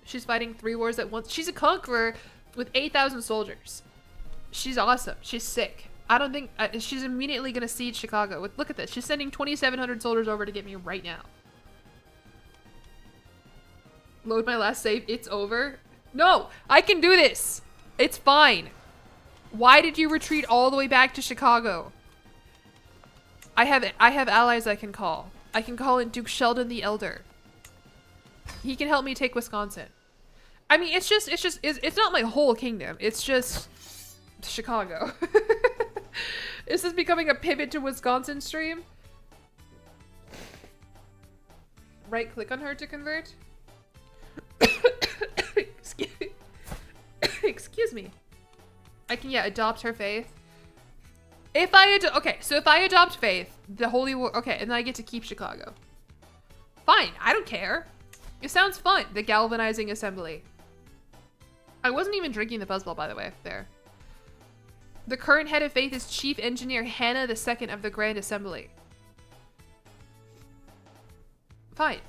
She's fighting 3 wars at once. She's a conqueror with 8,000 soldiers. She's awesome. She's sick. I don't think... she's immediately going to siege Chicago. Look at this. She's sending 2,700 soldiers over to get me right now. Load my last save. It's over. No! I can do this! It's fine. Why did you retreat all the way back to Chicago? I have allies I can call. I can call in Duke Sheldon the Elder. He can help me take Wisconsin. I mean, it's not my whole kingdom. It's just Chicago. This is becoming a pivot to Wisconsin stream. Right click on her to convert. Excuse me. I can, yeah, adopt her faith. If I okay, so if I adopt faith, the Holy War, okay, and then I get to keep Chicago. Fine, I don't care. It sounds fun, the galvanizing assembly. I wasn't even drinking the Buzzball, by the way, there. The current head of faith is Chief Engineer Hannah II of the Grand Assembly. Fine.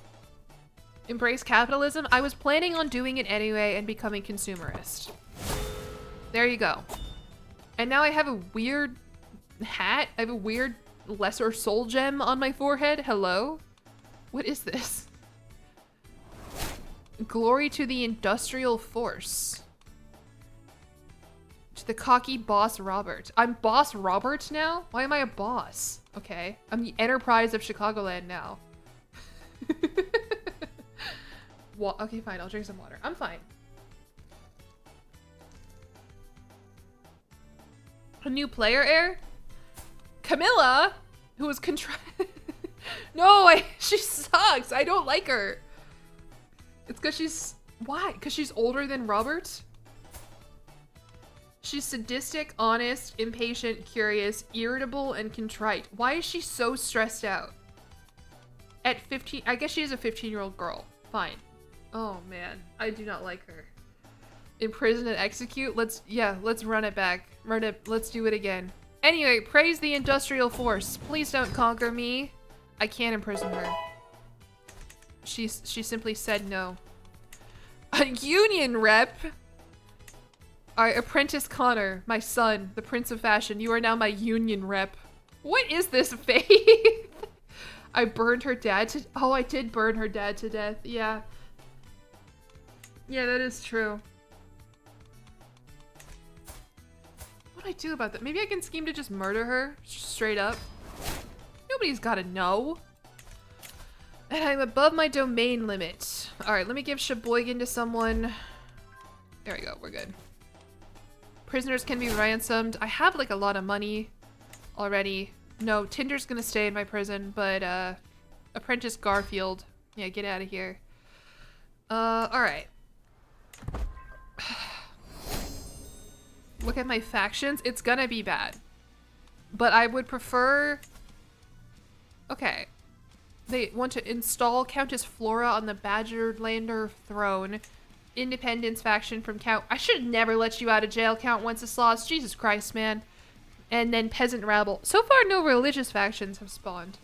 Embrace capitalism? I was planning on doing it anyway and becoming consumerist. There you go. And now I have a weird hat. I have a weird lesser soul gem on my forehead. Hello? What is this? Glory to the industrial force. To the cocky boss Robert. I'm boss Robert now? Why am I a boss? Okay. I'm the enterprise of Chicagoland now. Okay, fine. I'll drink some water. I'm fine. A new player heir? Camilla, who was No, she sucks. I don't like her. It's because she's... Why? Because she's older than Robert? She's sadistic, honest, impatient, curious, irritable, and contrite. Why is she so stressed out? At 15... I guess she is a 15-year-old girl. Fine. Oh, man. I do not like her. Imprison and execute? Let's run it back. Let's do it again. Anyway, praise the industrial force. Please don't conquer me. I can't imprison her. She simply said no. A union rep? Alright, Apprentice Connor, my son, the Prince of Fashion. You are now my union rep. What is this faith? I burned her dad to... Oh, I did burn her dad to death. Yeah. Yeah, that is true. What do I do about that? Maybe I can scheme to just murder her straight up. Nobody's gotta know. And I'm above my domain limit. Alright, let me give Sheboygan to someone. There we go, we're good. Prisoners can be ransomed. I have like a lot of money already. No, Tinder's gonna stay in my prison, but Apprentice Garfield. Yeah, get out of here. Alright. Look at my factions. It's gonna be bad. But I would prefer... Okay. They want to install Countess Flora on the Badgerlander throne. Independence faction from Count. I should never let you out of jail, Count Wenceslas. Jesus Christ, man. And then peasant rabble. So far, no religious factions have spawned.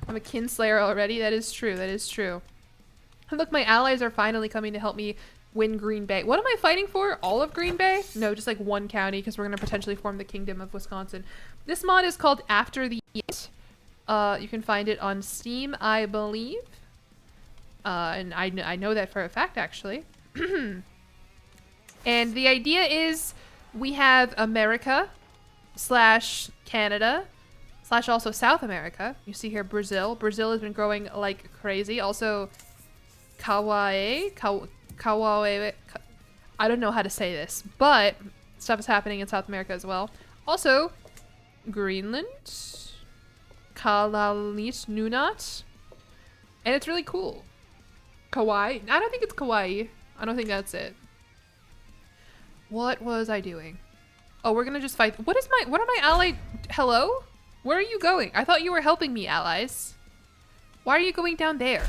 I'm a kinslayer already. That is true. That is true. And look, my allies are finally coming to help me win Green Bay. What am I fighting for? All of Green Bay? No, just like one county, because we're going to potentially form the Kingdom of Wisconsin. This mod is called After the Eat. You can find it on Steam, I believe. And I know that for a fact, actually. And the idea is we have America / Canada / also South America. You see here Brazil. Brazil has been growing like crazy. Also Kauai. I don't know how to say this, but stuff is happening in South America as well. Also Greenland. Kalalis Nunat. And it's really cool. Kauai. I don't think it's Kauai. I don't think that's it. What was I doing? Oh, we're gonna just fight. What are my ally? Hello? Where are you going? I thought you were helping me, allies. Why are you going down there?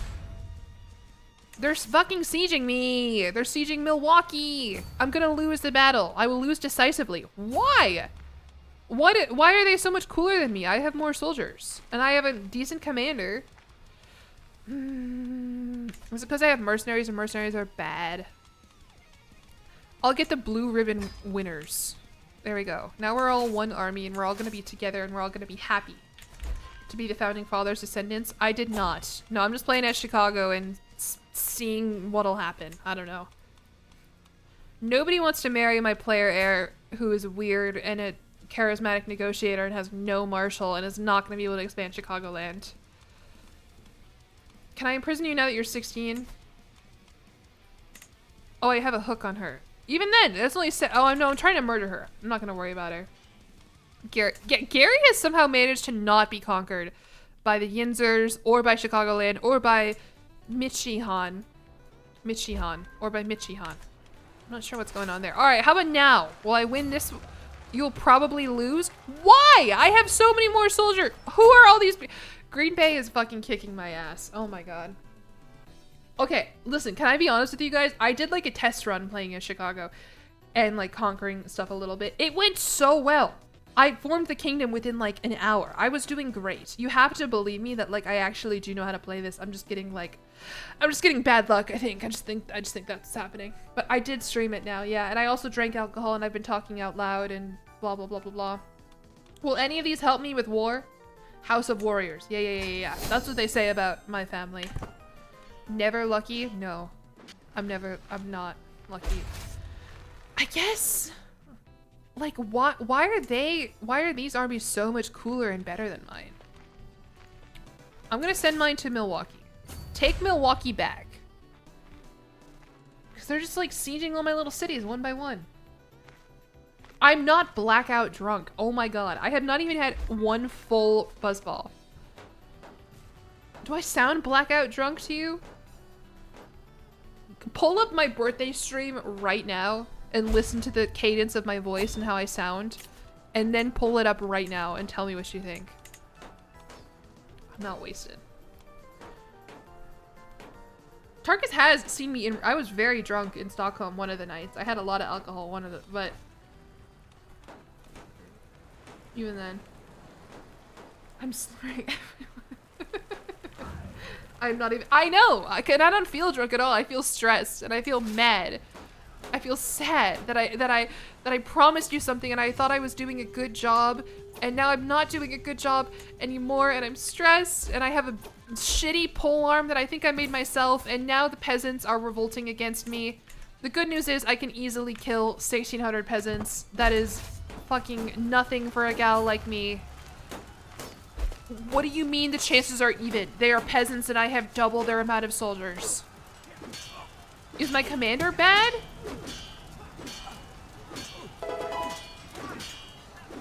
They're fucking sieging me. They're sieging Milwaukee. I'm gonna lose the battle. I will lose decisively. Why? Why are they so much cooler than me? I have more soldiers. And I have a decent commander. Is it because I have mercenaries and mercenaries are bad? I'll get the blue ribbon winners. There we go. Now we're all one army and we're all going to be together and we're all going to be happy to be the Founding Fathers' descendants. I did not. No, I'm just playing at Chicago and seeing what'll happen. I don't know. Nobody wants to marry my player heir who is weird and a charismatic negotiator and has no marshal and is not going to be able to expand Chicagoland. Can I imprison you now that you're 16? Oh, I have a hook on her. Even then, that's only oh, no, I'm trying to murder her. I'm not going to worry about her. Gary has somehow managed to not be conquered by the Yinzers or by Chicagoland or by Michihan. Or by Michihan. I'm not sure what's going on there. All right, how about now? Will I win this? You'll probably lose. Why? I have so many more soldiers. Who are all these? Green Bay is fucking kicking my ass. Oh my god. Okay, listen, can I be honest with you guys? I did like a test run playing in Chicago and like conquering stuff a little bit. It went so well. I formed the kingdom within like an hour. I was doing great. You have to believe me that like I actually do know how to play this. I'm just getting bad luck, I think. I just think that's happening. But I did stream it now, yeah. And I also drank alcohol and I've been talking out loud and blah blah blah blah blah. Will any of these help me with war? House of Warriors. Yeah. That's what they say about my family. Never lucky? No. I'm not lucky. I guess. Like, why are these armies so much cooler and better than mine? I'm gonna send mine to Milwaukee. Take Milwaukee back. Because they're just like sieging all my little cities one by one. I'm not blackout drunk. Oh my god. I have not even had one full buzzball. Do I sound blackout drunk to you? Pull up my birthday stream right now and listen to the cadence of my voice and how I sound. And then pull it up right now and tell me what you think. I'm not wasted. Tarkus has seen me in- I was very drunk in Stockholm one of the nights. I had a lot of alcohol but even then, I'm slurring everywhere. I'm not even- I know! I don't feel drunk at all. I feel stressed and I feel mad. I feel sad that I promised you something and I thought I was doing a good job and now I'm not doing a good job anymore and I'm stressed and I have a shitty polearm that I think I made myself and now the peasants are revolting against me. The good news is I can easily kill 1,600 peasants. That is fucking nothing for a gal like me. What do you mean the chances are even? They are peasants and I have double their amount of soldiers. Is my commander bad?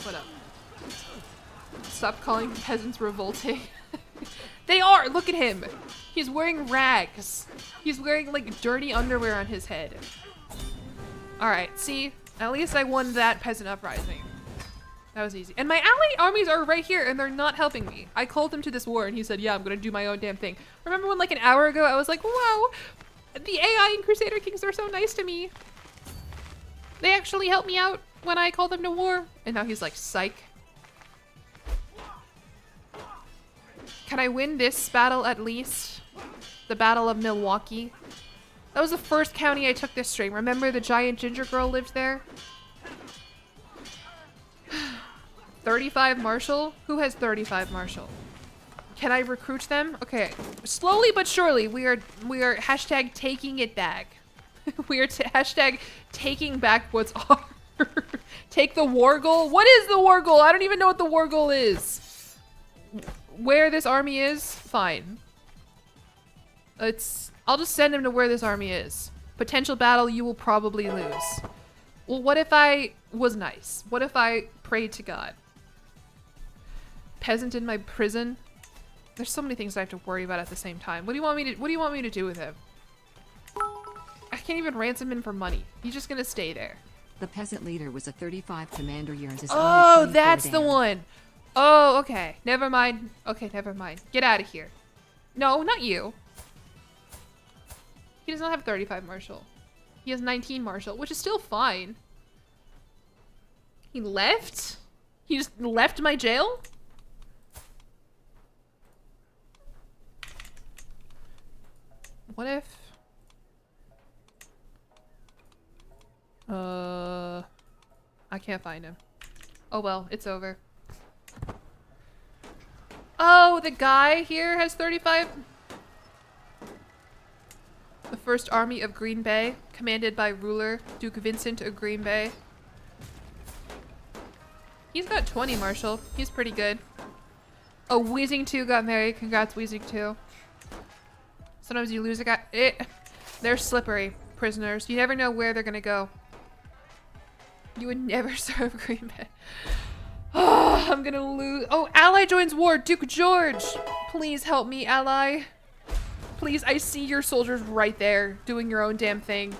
What up? Stop calling peasants revolting. They are! Look at him! He's wearing rags. He's wearing like dirty underwear on his head. Alright, see? At least I won that peasant uprising. That was easy. And my ally armies are right here and they're not helping me. I called them to this war and he said, yeah, I'm gonna do my own damn thing. Remember when like an hour ago I was like, wow, the AI and Crusader Kings are so nice to me. They actually helped me out when I called them to war. And now he's like, psych. Can I win this battle at least? The Battle of Milwaukee. That was the first county I took this stream. Remember the giant ginger girl lived there? 35 Marshall? Who has 35 Marshall? Can I recruit them? Okay, slowly but surely we are hashtag taking it back. We are hashtag taking back what's ours. Take the war goal. What is the war goal? I don't even know what the war goal is. Where this army is, fine. I'll just send him to where this army is. Potential battle, you will probably lose. Well, what if I was nice? What if I prayed to God? Peasant in my prison? There's so many things I have to worry about at the same time. What do you want me to do with him? I can't even ransom him for money. He's just gonna stay there. The peasant leader was a 35 commander years his Oh, only that's 24 the down. one. Oh, okay. Never mind. Okay, never mind. Get out of here. No, not you. He does not have 35 Marshall. He has 19 Marshall, which is still fine. He left? He just left my jail? What if... I can't find him. Oh well, it's over. Oh, the guy here has 35? The First Army of Green Bay, commanded by ruler Duke Vincent of Green Bay. He's got 20 Marshall. He's pretty good. Oh, Weezing 2 got married. Congrats, Weezing 2. Sometimes you lose a guy. They're slippery prisoners. You never know where they're gonna go. You would never serve Green Bay. Oh, I'm gonna lose. Oh, ally joins war. Duke George. Please help me, ally. Please, I see your soldiers right there doing your own damn thing.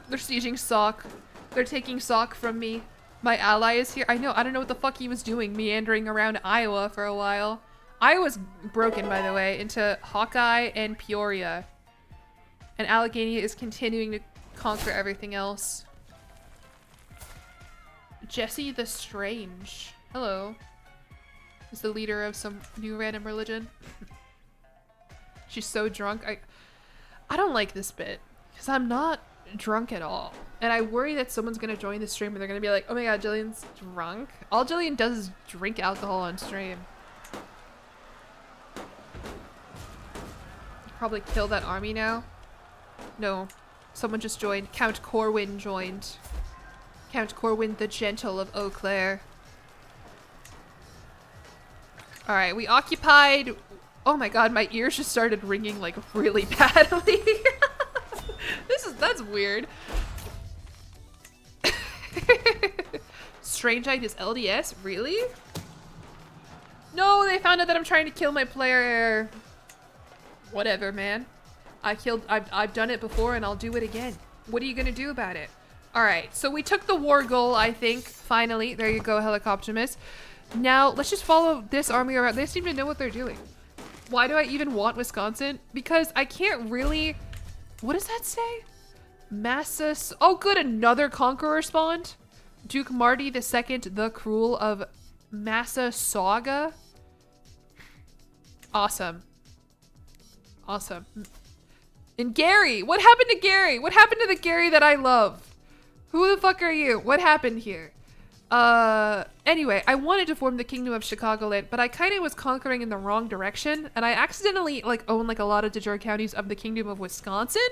They're sieging Sauk. They're taking Sauk from me. My ally is here. I know. I don't know what the fuck he was doing, meandering around Iowa for a while. Iowa's broken, by the way, into Hawkeye and Peoria. And Allegheny is continuing to conquer everything else. Jesse the Strange. Hello. Is the leader of some new random religion. She's so drunk. I don't like this bit. Because I'm not drunk at all. And I worry that someone's going to join the stream and they're going to be like, oh my god, Jillian's drunk? All Jillian does is drink alcohol on stream. Probably kill that army now. No. Someone just joined. Count Corwin joined. Count Corwin the Gentle of Eau Claire. Alright, we occupied... Oh my god, my ears just started ringing like really badly. That's weird. Strangeite is LDS? Really? No, they found out that I'm trying to kill my player. Whatever, man. I've done it before and I'll do it again. What are you gonna do about it? Alright, so we took the war goal, I think. Finally. There you go, Helicoptimus. Now, let's just follow this army around. They seem to know what they're doing. Why do I even want Wisconsin? Because I can't really... What does that say? Massas... Oh, good, another conqueror spawned. Duke Marty II, the Cruel of Massasauga. Awesome. Awesome. And Gary! What happened to Gary? What happened to the Gary that I love? Who the fuck are you? What happened here? Anyway, I wanted to form the Kingdom of Chicagoland, but I kind of was conquering in the wrong direction, and I accidentally, own, a lot of DeJour counties of the Kingdom of Wisconsin.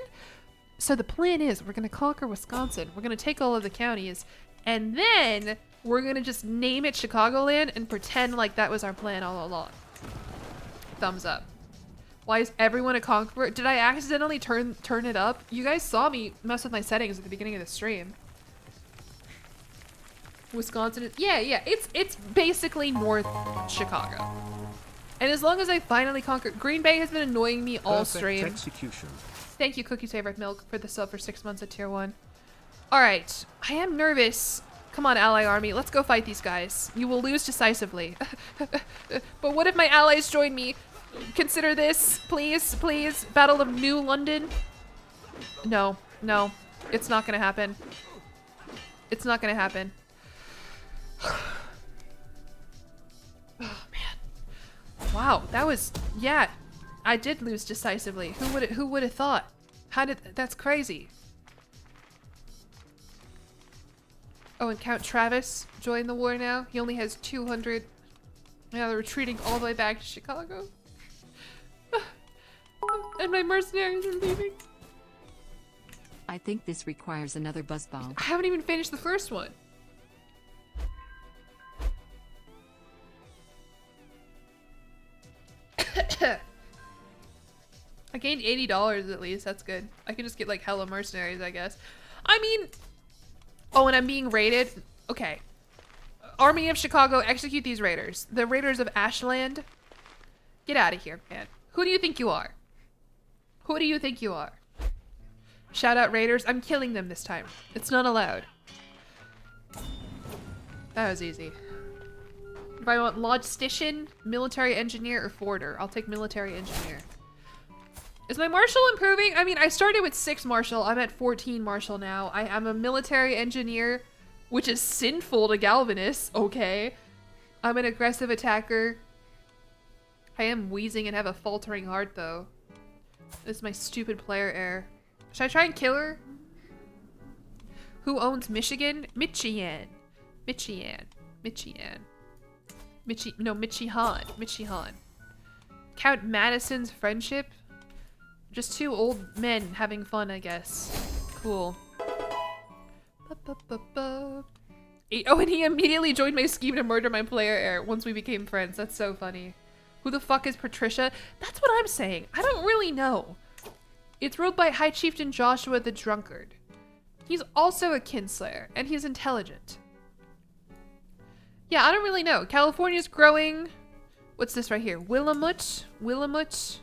So the plan is, we're gonna conquer Wisconsin, we're gonna take all of the counties, and then we're gonna just name it Chicagoland and pretend like that was our plan all along. Thumbs up. Why is everyone a conqueror? Did I accidentally turn it up? You guys saw me mess with my settings at the beginning of the stream. Wisconsin is, yeah, it's basically North Chicago. And as long as I finally conquer, Green Bay has been annoying me all stream. Execution. Thank you, Cookie's Favorite Milk, for the sub for 6 months at tier 1. Alright, I am nervous, Come on, ally army. Let's go fight these guys. You will lose decisively. But what if my allies join me? Consider this, please, please. Battle of New London. No, no. It's not gonna happen. It's not gonna happen. Oh, man. Wow, that was... Yeah, I did lose decisively. Who would have thought? That's crazy. Oh, and Count Travis joined the war now. He only has 200. Now they're retreating all the way back to Chicago. And my mercenaries are leaving. I think this requires another buzzball. I haven't even finished the first one. I gained $80 at least. That's good. I can just get like hella mercenaries, I guess. I mean... Oh, and I'm being raided. Okay. Army of Chicago, execute these raiders. The raiders of Ashland. Get out of here, man. Who do you think you are? Who do you think you are? Shout out raiders. I'm killing them this time. It's not allowed. That was easy. If I want logistician, military engineer, or forwarder, I'll take military engineer. Is my marshal improving? I mean, I started with 6 marshal. I'm at 14 marshal now. I'm a military engineer, which is sinful to Galvanus. Okay. I'm an aggressive attacker. I am wheezing and have a faltering heart, though. This is my stupid player error. Should I try and kill her? Who owns Michigan? Michigan. Michigan. Michigan. Michigan. Count Madison's friendship? Just 2 old men having fun, I guess. Cool. Oh, and he immediately joined my scheme to murder my player heir once we became friends. That's so funny. Who the fuck is Patricia? That's what I'm saying. I don't really know. It's ruled by High Chieftain Joshua the Drunkard. He's also a kinslayer, and he's intelligent. Yeah, I don't really know. California's growing. What's this right here? Willamette? Willamette?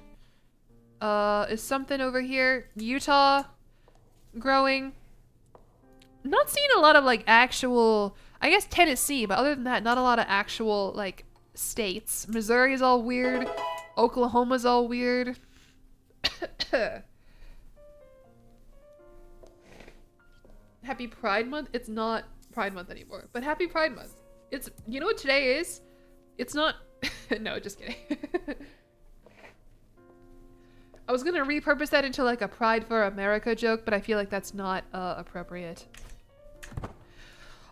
Is something over here. Utah growing. Not seeing a lot of like actual, I guess Tennessee, but other than that, not a lot of actual like states. Missouri's all weird. Oklahoma's all weird. Happy Pride Month? It's not Pride Month anymore, but happy Pride Month. It's, you know what today is? It's not, no, just kidding. I was gonna repurpose that into like a Pride for America joke, but I feel like that's not appropriate.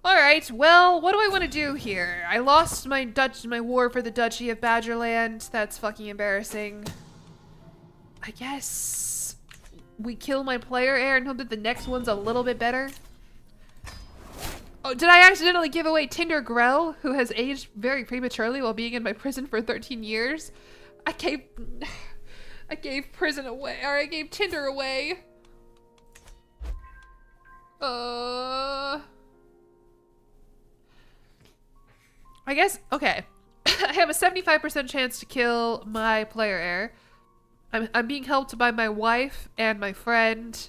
Alright, well, what do I want to do here? I lost my war for the Duchy of Badgerland. That's fucking embarrassing. I guess we kill my player heir and hope that the next one's a little bit better. Oh, did I accidentally give away Tinder Grell, who has aged very prematurely while being in my prison for 13 years? I gave prison away, or I gave Tinder away. I guess, okay. I have a 75% chance to kill my player heir. I'm being helped by my wife and my friend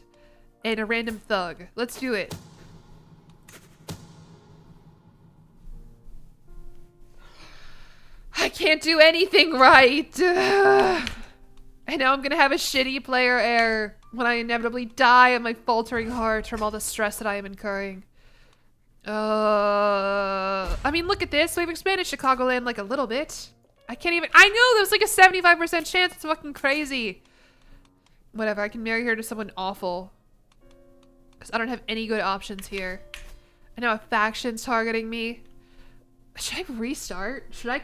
and a random thug. Let's do it. I can't do anything right. And now I'm gonna have a shitty player heir when I inevitably die of my faltering heart from all the stress that I am incurring. I mean, look at this. We've expanded Chicagoland like a little bit. I can't even, I know there's like a 75% chance. It's fucking crazy. Whatever, I can marry her to someone awful. Because I don't have any good options here. I know a faction's targeting me. Should I restart? Should I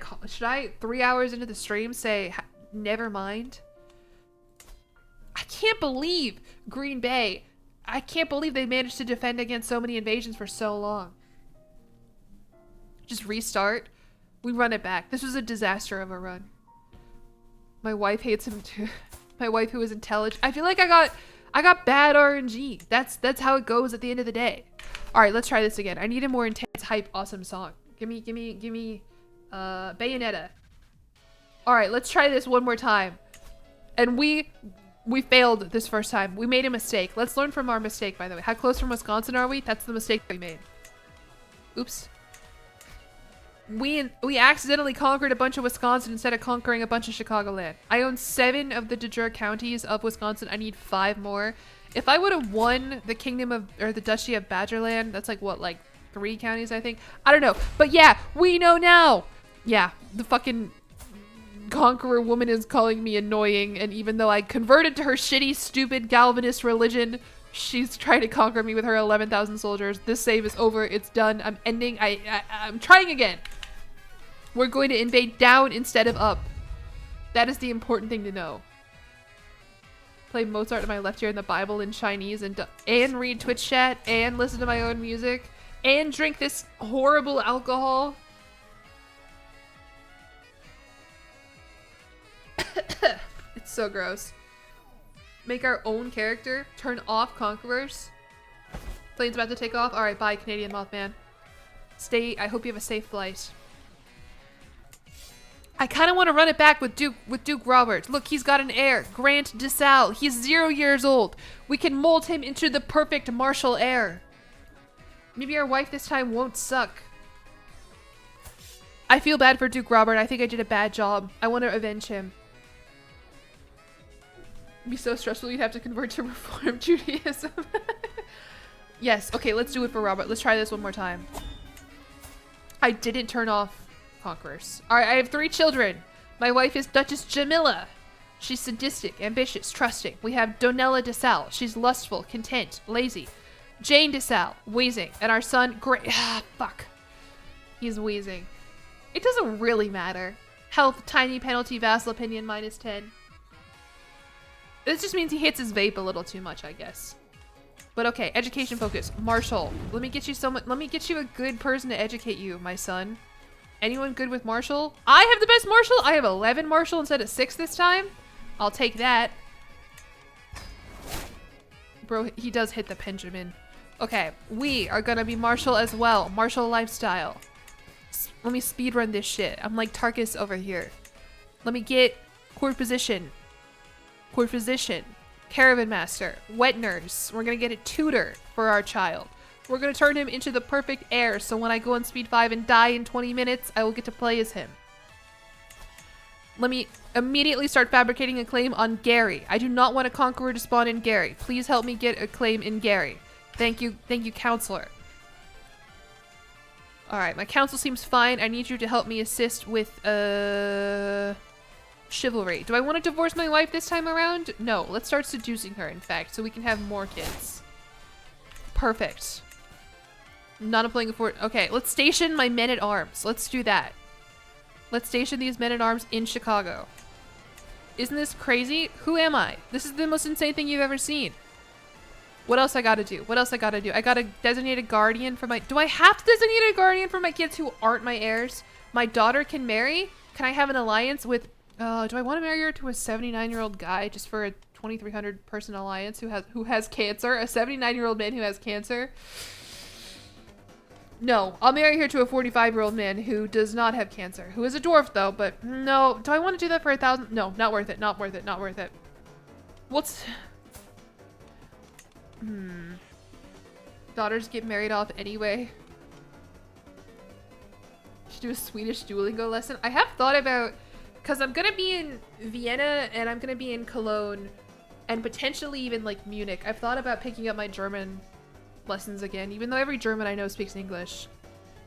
3 hours into the stream say, never mind? I can't believe Green Bay. I can't believe they managed to defend against so many invasions for so long. Just restart. We run it back. This was a disaster of a run. My wife hates him too. My wife, who is intelligent. I feel like I got bad RNG. That's how it goes at the end of the day. All right, let's try this again. I need a more intense, hype, awesome song. Give me Bayonetta. All right, let's try this one more time. And we failed this first time. We made a mistake. Let's learn from our mistake, by the way. How close from Wisconsin are we? That's the mistake we made. Oops. We accidentally conquered a bunch of Wisconsin instead of conquering a bunch of Chicagoland. I own 7 of the de counties of Wisconsin. I need 5 more. If I would have won the kingdom of, or the duchy of Badgerland, that's like what, like 3 counties, I think? I don't know. But yeah, we know now. Yeah, the fucking conqueror woman is calling me annoying, and even though I converted to her shitty, stupid Galvanist religion, she's trying to conquer me with her 11,000 soldiers. This save is over. It's done. I'm ending. I'm trying again. We're going to invade down instead of up. That is the important thing to know. Play Mozart in my left ear and the Bible in Chinese and read Twitch chat and listen to my own music and drink this horrible alcohol. It's so gross. Make our own character. Turn off conquerors. Plane's about to take off. Alright, bye, Canadian Mothman. I hope you have a safe flight. I kind of want to run it back with Duke Robert. Look, he's got an heir. Grant DeSalle. He's 0 years old. We can mold him into the perfect martial heir. Maybe our wife this time won't suck. I feel bad for Duke Robert. I think I did a bad job. I want to avenge him. It'd be so stressful you'd have to convert to Reform Judaism. Yes, okay, let's do it for Robert. Let's try this one more time. I didn't turn off conquerors. Alright, I have 3 children. My wife is Duchess Jamila. She's sadistic, ambitious, trusting. We have Donella DeSalle. She's lustful, content, lazy. Jane DeSalle, wheezing. And our son, fuck. He's wheezing. It doesn't really matter. Health, tiny penalty, vassal opinion, -10. This just means he hits his vape a little too much, I guess. But okay, education focus. Marshall. Let me get you a good person to educate you, my son. Anyone good with Marshall? I have the best Marshall. I have 11 Marshall instead of 6 this time. I'll take that. Bro, he does hit the Benjamin. Okay, we are gonna be Marshall as well. Marshall lifestyle. Let me speedrun this shit. I'm like Tarkus over here. Let me get court position. Court physician. Caravan master. Wet nurse. We're gonna get a tutor for our child. We're gonna turn him into the perfect heir, so when I go on speed 5 and die in 20 minutes, I will get to play as him. Let me immediately start fabricating a claim on Gary. I do not want a conqueror to spawn in Gary. Please help me get a claim in Gary. Thank you, counselor. Alright, my counsel seems fine. I need you to help me assist with, chivalry. Do I want to divorce my wife this time around? No, let's start seducing her, in fact, so we can have more kids. Perfect. Not applying for. Okay, let's station my men-at-arms. Let's do that. Let's station these men-at-arms in Chicago. Isn't this crazy? Who am I? This is the most insane thing you've ever seen. What else I gotta do? What else I gotta do? I gotta designate a guardian for my... Do I have to designate a guardian for my kids who aren't my heirs? My daughter can marry? Can I have an alliance with... do I want to marry her to a 79-year-old guy just for a 2,300 person alliance who has cancer? A 79-year-old man who has cancer? No, I'll marry her to a 45-year-old man who does not have cancer. Who is a dwarf, though, but no. Do I want to do that for 1,000? No, not worth it, not worth it, not worth it. What's... Daughters get married off anyway. Should do a Swedish Duolingo lesson. I have thought about... Because I'm going to be in Vienna, and I'm going to be in Cologne, and potentially even, like, Munich. I've thought about picking up my German lessons again, even though every German I know speaks English.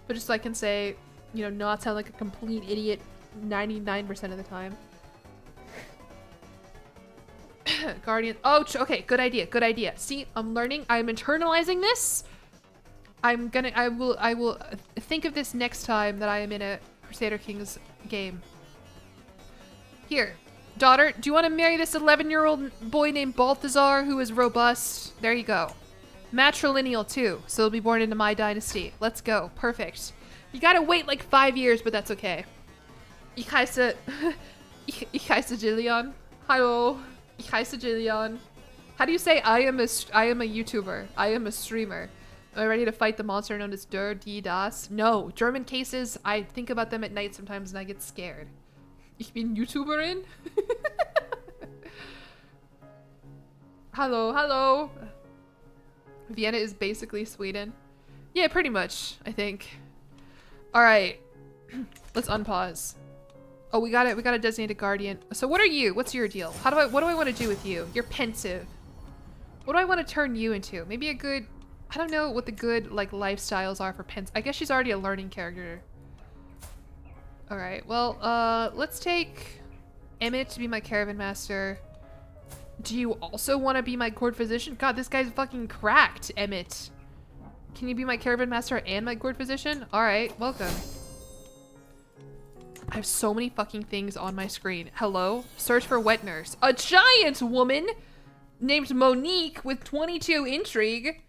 But just so I can say, you know, not sound like a complete idiot 99% of the time. Guardian. Oh, okay, good idea, good idea. See, I'm learning. I'm internalizing this. I will think of this next time that I am in a Crusader Kings game. Here, daughter, do you want to marry this 11-year-old boy named Balthazar who is robust? There you go. Matrilineal too, so he'll be born into my dynasty. Let's go. Perfect. You gotta wait like 5 years, but that's okay. Ich heiße Jillian. Hello. Ich heiße Jillian. How do you say I am a YouTuber? I am a streamer. Am I ready to fight the monster known as Die Das? No. German cases, I think about them at night sometimes and I get scared. Ich bin YouTuberin? Hello, hello. Vienna is basically Sweden. Yeah, pretty much, I think. All right, let's unpause. Oh, we got it. We got a designated guardian. So what are you? What's your deal? What do I want to do with you? You're pensive. What do I want to turn you into? Maybe a good, I don't know what the good like lifestyles are for pensive. I guess she's already a learning character. All right, well, let's take Emmett to be my caravan master. Do you also want to be my court physician? God, this guy's fucking cracked, Emmett. Can you be my caravan master and my court physician? All right, welcome. I have so many fucking things on my screen. Hello? Search for wet nurse. A giant woman named Monique with 22 intrigue.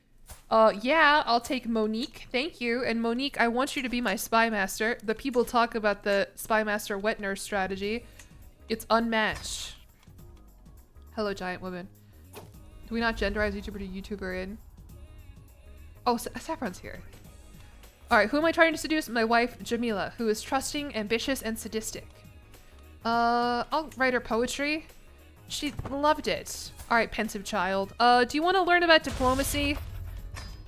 Yeah, I'll take Monique. Thank you. And Monique, I want you to be my spy master. The people talk about the spy master wet nurse strategy. It's unmatched. Hello, giant woman. Do we not genderize YouTuber to YouTuber in? Oh, Saffron's here. All right, who am I trying to seduce? My wife, Jamila, who is trusting, ambitious, and sadistic. I'll write her poetry. She loved it. All right, pensive child. Do you want to learn about diplomacy?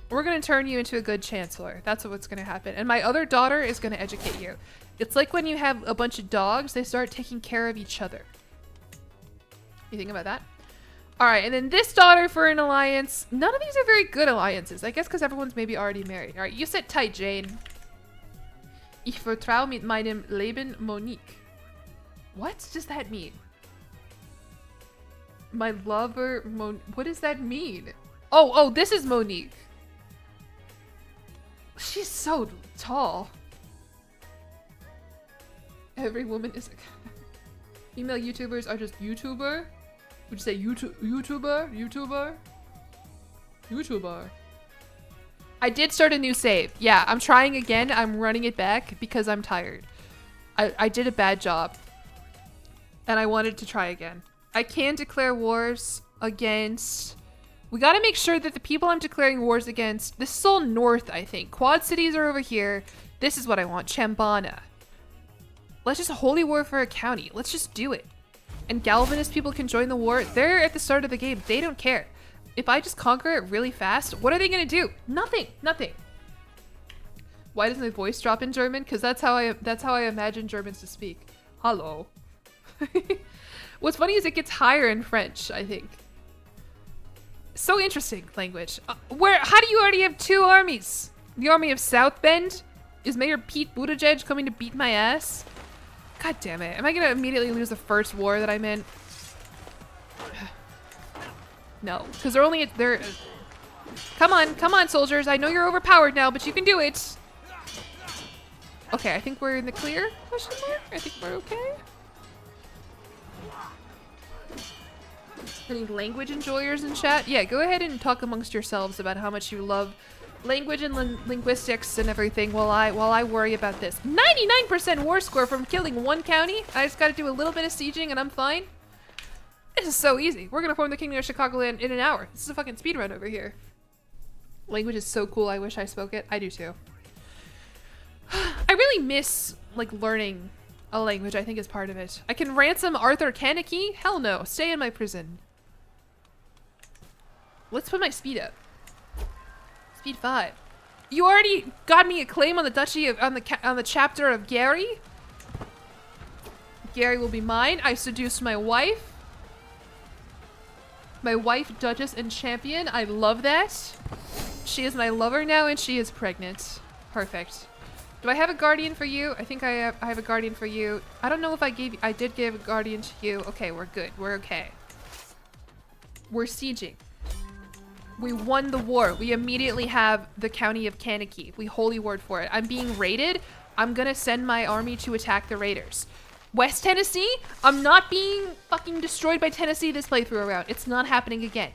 We're gonna turn you into a good chancellor. That's what's gonna happen. And my other daughter is gonna educate you. It's like when you have a bunch of dogs, they start taking care of each other. You think about that? All right, and then this daughter for an alliance. None of these are very good alliances. I guess because everyone's maybe already married. All right, you sit tight, Jane. Ich vertraue mit meinem Leben Monique. What does that mean? My lover, what does that mean? Oh, this is Monique. She's so tall. Every woman is a... Female YouTubers are just YouTuber. Would you say YouTuber? I did start a new save. Yeah, I'm trying again. I'm running it back because I'm tired. I did a bad job. And I wanted to try again. I can declare wars against... We gotta make sure that the people I'm declaring wars against... This is all north, I think. Quad cities are over here. This is what I want. Chambana. Let's just holy war for a county. Let's just do it. And Galvanist people can join the war. They're at the start of the game. They don't care. If I just conquer it really fast, what are they gonna do? Nothing. Why does my voice drop in German? Because that's how I imagine Germans to speak. Hello. What's funny is it gets higher in French, I think. So interesting language. How do you already have two armies? The army of South Bend? Is Mayor Pete Buttigieg coming to beat my ass? God damn it. Am I gonna immediately lose the first war that I'm in? No, because they're come on, soldiers. I know you're overpowered now, but you can do it. Okay, I think we're in the clear, question mark? I think we're okay. Any language enjoyers in chat? Yeah, go ahead and talk amongst yourselves about how much you love language and linguistics and everything while I worry about this. 99% war score from killing one county. I just gotta do a little bit of sieging and I'm fine. This is so easy. We're gonna form the Kingdom of Chicagoland in an hour. This is a fucking speedrun over here. Language is so cool. I wish I spoke it. I do too. I really miss like learning a language. I think is part of it. I can ransom Arthur Kaneki? Hell no. Stay in my prison. Let's put my speed up. Speed 5. You already got me a claim on the duchy of on the chapter of Gary. Gary will be mine. I seduced my wife. My wife, Duchess and Champion. I love that. She is my lover now and she is pregnant. Perfect. Do I have a guardian for you? I think I have a guardian for you. I don't know if I did give a guardian to you. Okay, we're good. We're okay. We're sieging. We won the war. We immediately have the county of Kaneki. We holy word for it. I'm being raided. I'm gonna send my army to attack the raiders. West Tennessee? I'm not being fucking destroyed by Tennessee this playthrough around. It's not happening again.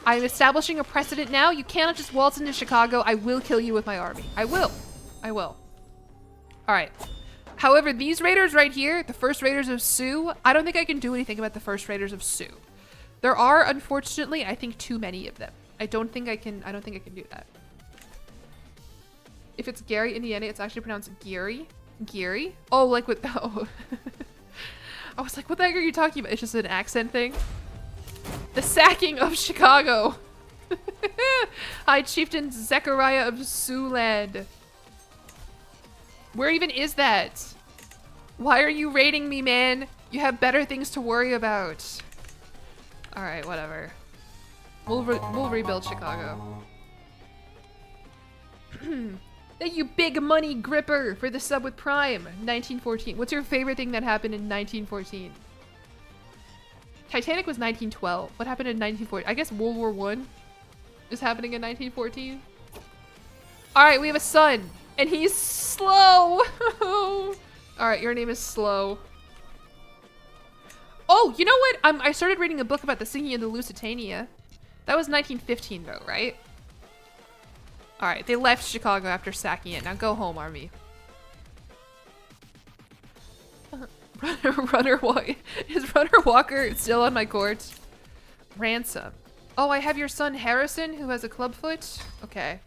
I'm establishing a precedent now. You cannot just waltz into Chicago. I will kill you with my army. I will. All right. However, these raiders right here, the first raiders of Sioux, I don't think I can do anything about the first raiders of Sioux. There are, unfortunately, I think too many of them. I don't think I can do that. If it's Gary, Indiana, it's actually pronounced Geary. Geary? Oh, like with, oh. I was like, what the heck are you talking about? It's just an accent thing. The sacking of Chicago. High Chieftain Zechariah of Suland. Where even is that? Why are you raiding me, man? You have better things to worry about. Alright, whatever. We'll rebuild Chicago. Thank you, Big Money Gripper, for the sub with Prime. 1914. What's your favorite thing that happened in 1914? Titanic was 1912. What happened in 1914? I guess World War I is happening in 1914. Alright, we have a son. And he's slow. Alright, your name is Slow. Oh, you know what? I started reading a book about the singing of the Lusitania. That was 1915 though, right? Alright, they left Chicago after sacking it. Now go home, army. Is Runner Walker still on my court? Ransom. Oh, I have your son Harrison, who has a clubfoot? Okay.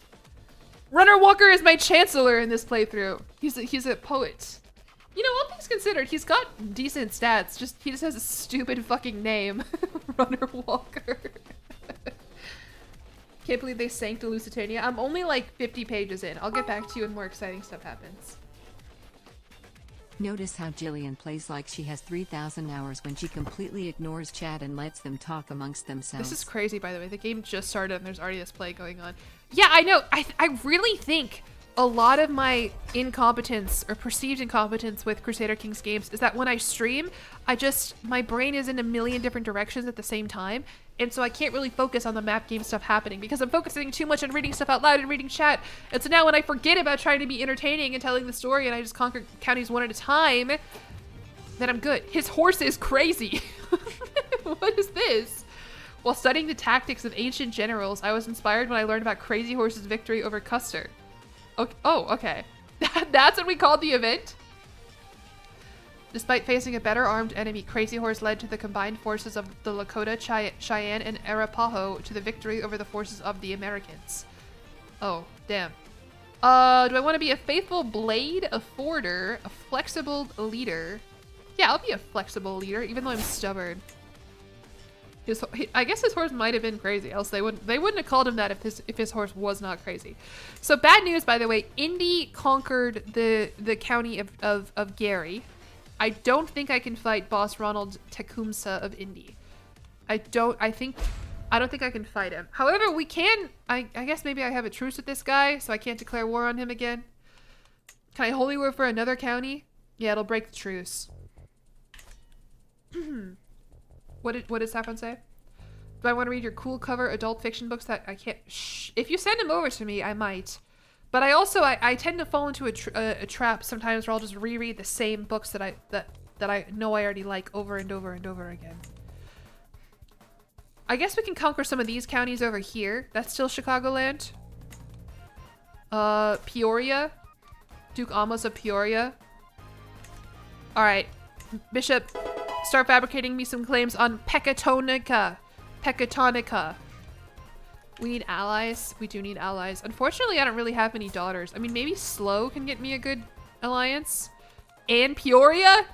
Runner Walker is my chancellor in this playthrough. He's a poet. You know, all things considered, he's got decent stats. He just has a stupid fucking name. Runner Walker. Can't believe they sank the Lusitania. I'm only like 50 pages in. I'll get back to you when more exciting stuff happens. Notice how Jillian plays like she has 3,000 hours when she completely ignores chat and lets them talk amongst themselves. This is crazy, by the way. The game just started and there's already this play going on. Yeah, I know. I really think a lot of my incompetence or perceived incompetence with Crusader Kings games is that when I stream, my brain is in a million different directions at the same time. And so I can't really focus on the map game stuff happening because I'm focusing too much on reading stuff out loud and reading chat. And so now when I forget about trying to be entertaining and telling the story and I just conquer counties one at a time, then I'm good. His horse is crazy. What is this? While studying the tactics of ancient generals, I was inspired when I learned about Crazy Horse's victory over Custer. Okay. Oh, okay. That's what we called the event? Despite facing a better armed enemy, Crazy Horse led to the combined forces of the Lakota, Cheyenne, and Arapaho to the victory over the forces of the Americans. Oh, damn. Do I want to be a faithful blade, a forder, a flexible leader? Yeah, I'll be a flexible leader, even though I'm stubborn. I guess his horse might have been crazy, else they wouldn't have called him that if his horse was not crazy. So bad news, by the way. Indy conquered the county of Gary. I don't think I can fight Boss Ronald Tecumseh of Indy. I don't think I can fight him. However, we can. I guess maybe I have a truce with this guy, so I can't declare war on him again. Can I holy war for another county? Yeah, it'll break the truce. What did Saffron say? Do I want to read your cool cover adult fiction books that I can't? Shh. If you send them over to me, I might. But I tend to fall into a trap sometimes where I'll just reread the same books that I know I already like over and over and over again. I guess we can conquer some of these counties over here. That's still Chicagoland. Peoria. Duke Amos of Peoria. Alright. Bishop, start fabricating me some claims on Pecatonica. Pecatonica. We need allies. We do need allies. Unfortunately, I don't really have any daughters. I mean, maybe Slow can get me a good alliance. And Peoria?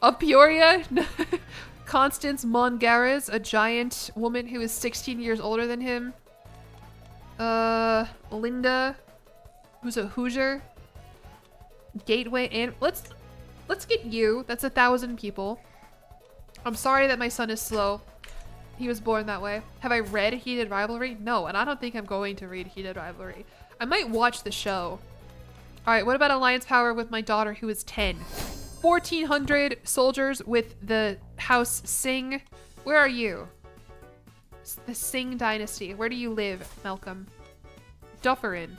Of Peoria? Constance Mongares, a giant woman who is 16 years older than him. Linda, who's a Hoosier. Gateway, and let's get you. That's 1,000 people. I'm sorry that my son is slow. He was born that way. Have I read Heated Rivalry? No, and I don't think I'm going to read Heated Rivalry. I might watch the show. Alright, what about alliance power with my daughter who is 10? 1,400 soldiers with the House Singh. Where are you? The Singh dynasty. Where do you live, Malcolm? Dufferin.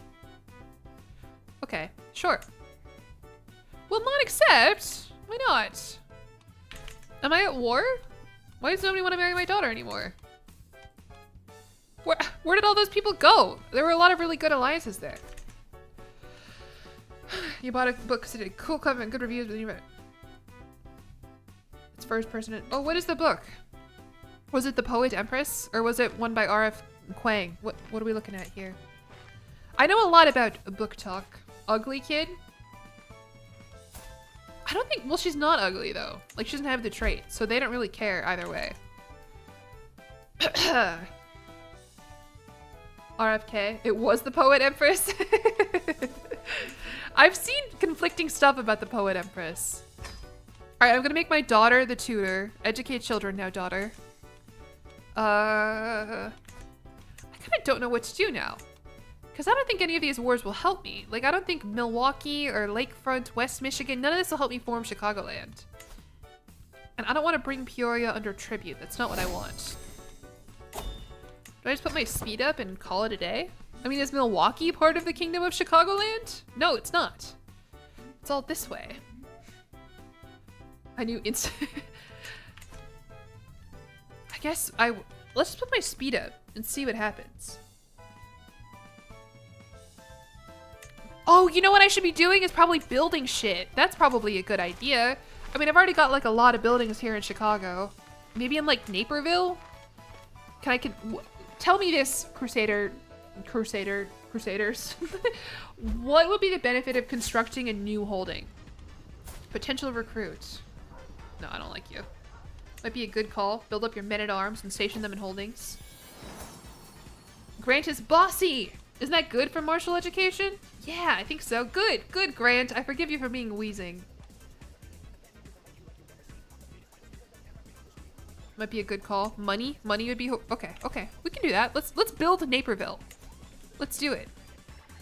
Okay, sure. Will not accept? Why not? Am I at war? Why does nobody want to marry my daughter anymore? Where did all those people go? There were a lot of really good alliances there. You bought a book because it did cool cover and good reviews, but you read it. It's first person. Oh, what is the book? Was it The Poet Empress? Or was it one by R.F. Kuang? What are we looking at here? I know a lot about book talk. Ugly Kid? I don't think, well, she's not ugly though. Like, she doesn't have the trait, so they don't really care either way. RFK. It was the Poet Empress. I've seen conflicting stuff about the Poet Empress. Alright, I'm gonna make my daughter the tutor. Educate children now, daughter. I kind of don't know what to do now. Because I don't think any of these wars will help me. Like, I don't think Milwaukee or Lakefront, West Michigan, none of this will help me form Chicagoland. And I don't want to bring Peoria under tribute. That's not what I want. Do I just put my speed up and call it a day? I mean, is Milwaukee part of the Kingdom of Chicagoland? No, it's not. It's all this way. I knew I guess let's just put my speed up and see what happens. Oh, you know what I should be doing is probably building shit. That's probably a good idea. I mean, I've already got like a lot of buildings here in Chicago. Maybe in like Naperville? Tell me this, Crusaders. What would be the benefit of constructing a new holding? Potential recruit. No, I don't like you. Might be a good call. Build up your men-at-arms and station them in holdings. Grant is bossy! Isn't that good for martial education? Yeah, I think so. Good, good, Grant. I forgive you for being wheezing. Might be a good call. Money would be okay. We can do that. Let's build Naperville. Let's do it.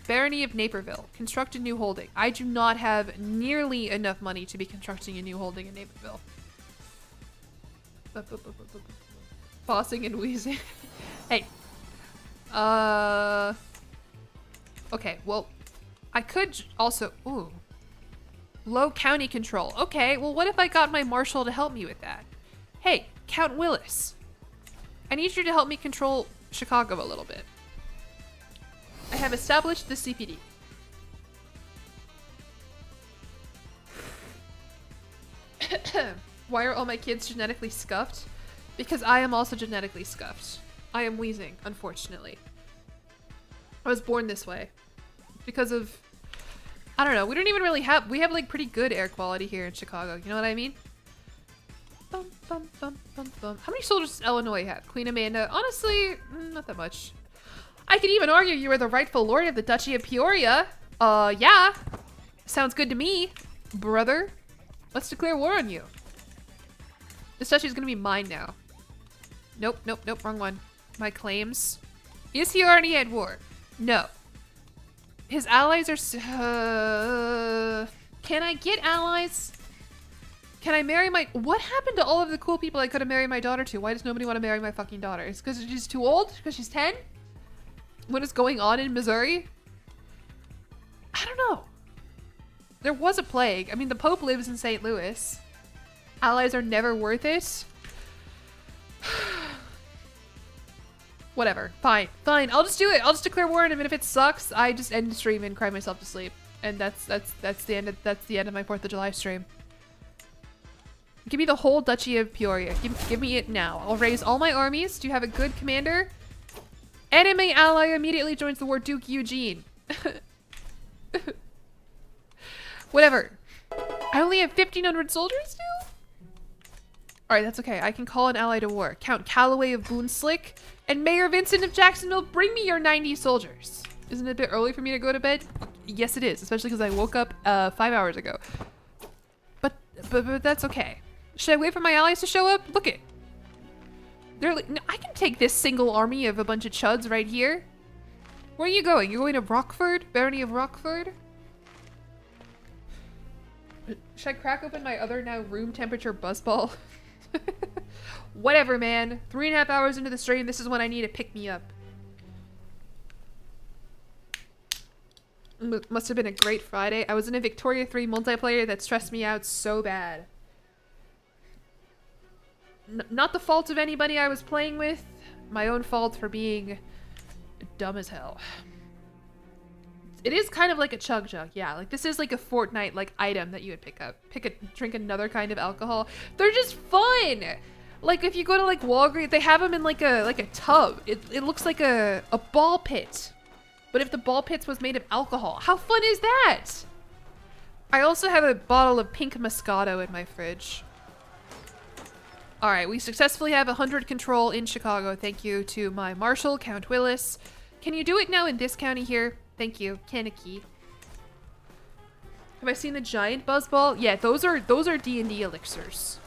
Barony of Naperville. Construct a new holding. I do not have nearly enough money to be constructing a new holding in Naperville. Bossing and wheezing. Hey. Okay, well, I could also, ooh. Low county control. Okay, well, what if I got my marshal to help me with that? Hey, Count Willis. I need you to help me control Chicago a little bit. I have established the CPD. Why are all my kids genetically scuffed? Because I am also genetically scuffed. I am wheezing, unfortunately. I was born this way. Because of... I don't know, we don't even really have... We have like pretty good air quality here in Chicago, you know what I mean? Bum, bum, bum, bum, bum. How many soldiers does Illinois have? Queen Amanda? Honestly, not that much. I could even argue you are the rightful lord of the Duchy of Peoria. Yeah. Sounds good to me, brother. Let's declare war on you. This duchy is gonna be mine now. Nope, wrong one. My claims. Is he already at war? No. His allies are... Can I get allies? Can I marry my... What happened to all of the cool people I could have married my daughter to? Why does nobody want to marry my fucking daughter? It's because she's too old? Because she's 10? What is going on in Missouri? I don't know. There was a plague. I mean, the Pope lives in St. Louis. Allies are never worth it. Whatever. Fine. I'll just do it. I'll just declare war on him, and if it sucks, I just end the stream and cry myself to sleep. And that's the end of my 4th of July stream. Give me the whole Duchy of Peoria. Give me it now. I'll raise all my armies. Do you have a good commander? Enemy ally immediately joins the war, Duke Eugene. Whatever. I only have 1,500 soldiers now? Alright, that's okay. I can call an ally to war. Count Calloway of Boonslick and Mayor Vincent of Jacksonville, bring me your 90 soldiers. Isn't it a bit early for me to go to bed? Yes, it is. Especially because I woke up 5 hours ago. But that's okay. Should I wait for my allies to show up? Look it. They're like, no, I can take this single army of a bunch of chuds right here. Where are you going? You're going to Rockford? Barony of Rockford? Should I crack open my other now room temperature buzzball? Whatever, man. 3.5 hours into the stream, this is when I need to pick me up. Must have been a great Friday. I was in a Victoria 3 multiplayer that stressed me out so bad. Not the fault of anybody I was playing with. My own fault for being dumb as hell. It is kind of like a chug jug, yeah. Like this is like a Fortnite like item that you would pick up. Drink another kind of alcohol. They're just fun. Like if you go to like Walgreens, they have them in like a tub. It looks like a ball pit. But if the ball pits was made of alcohol, how fun is that? I also have a bottle of pink Moscato in my fridge. All right, we successfully have 100 control in Chicago. Thank you to my marshal, Count Willis. Can you do it now in this county here? Thank you, Kaneki. Have I seen the giant buzzball? Yeah, those are D&D elixirs.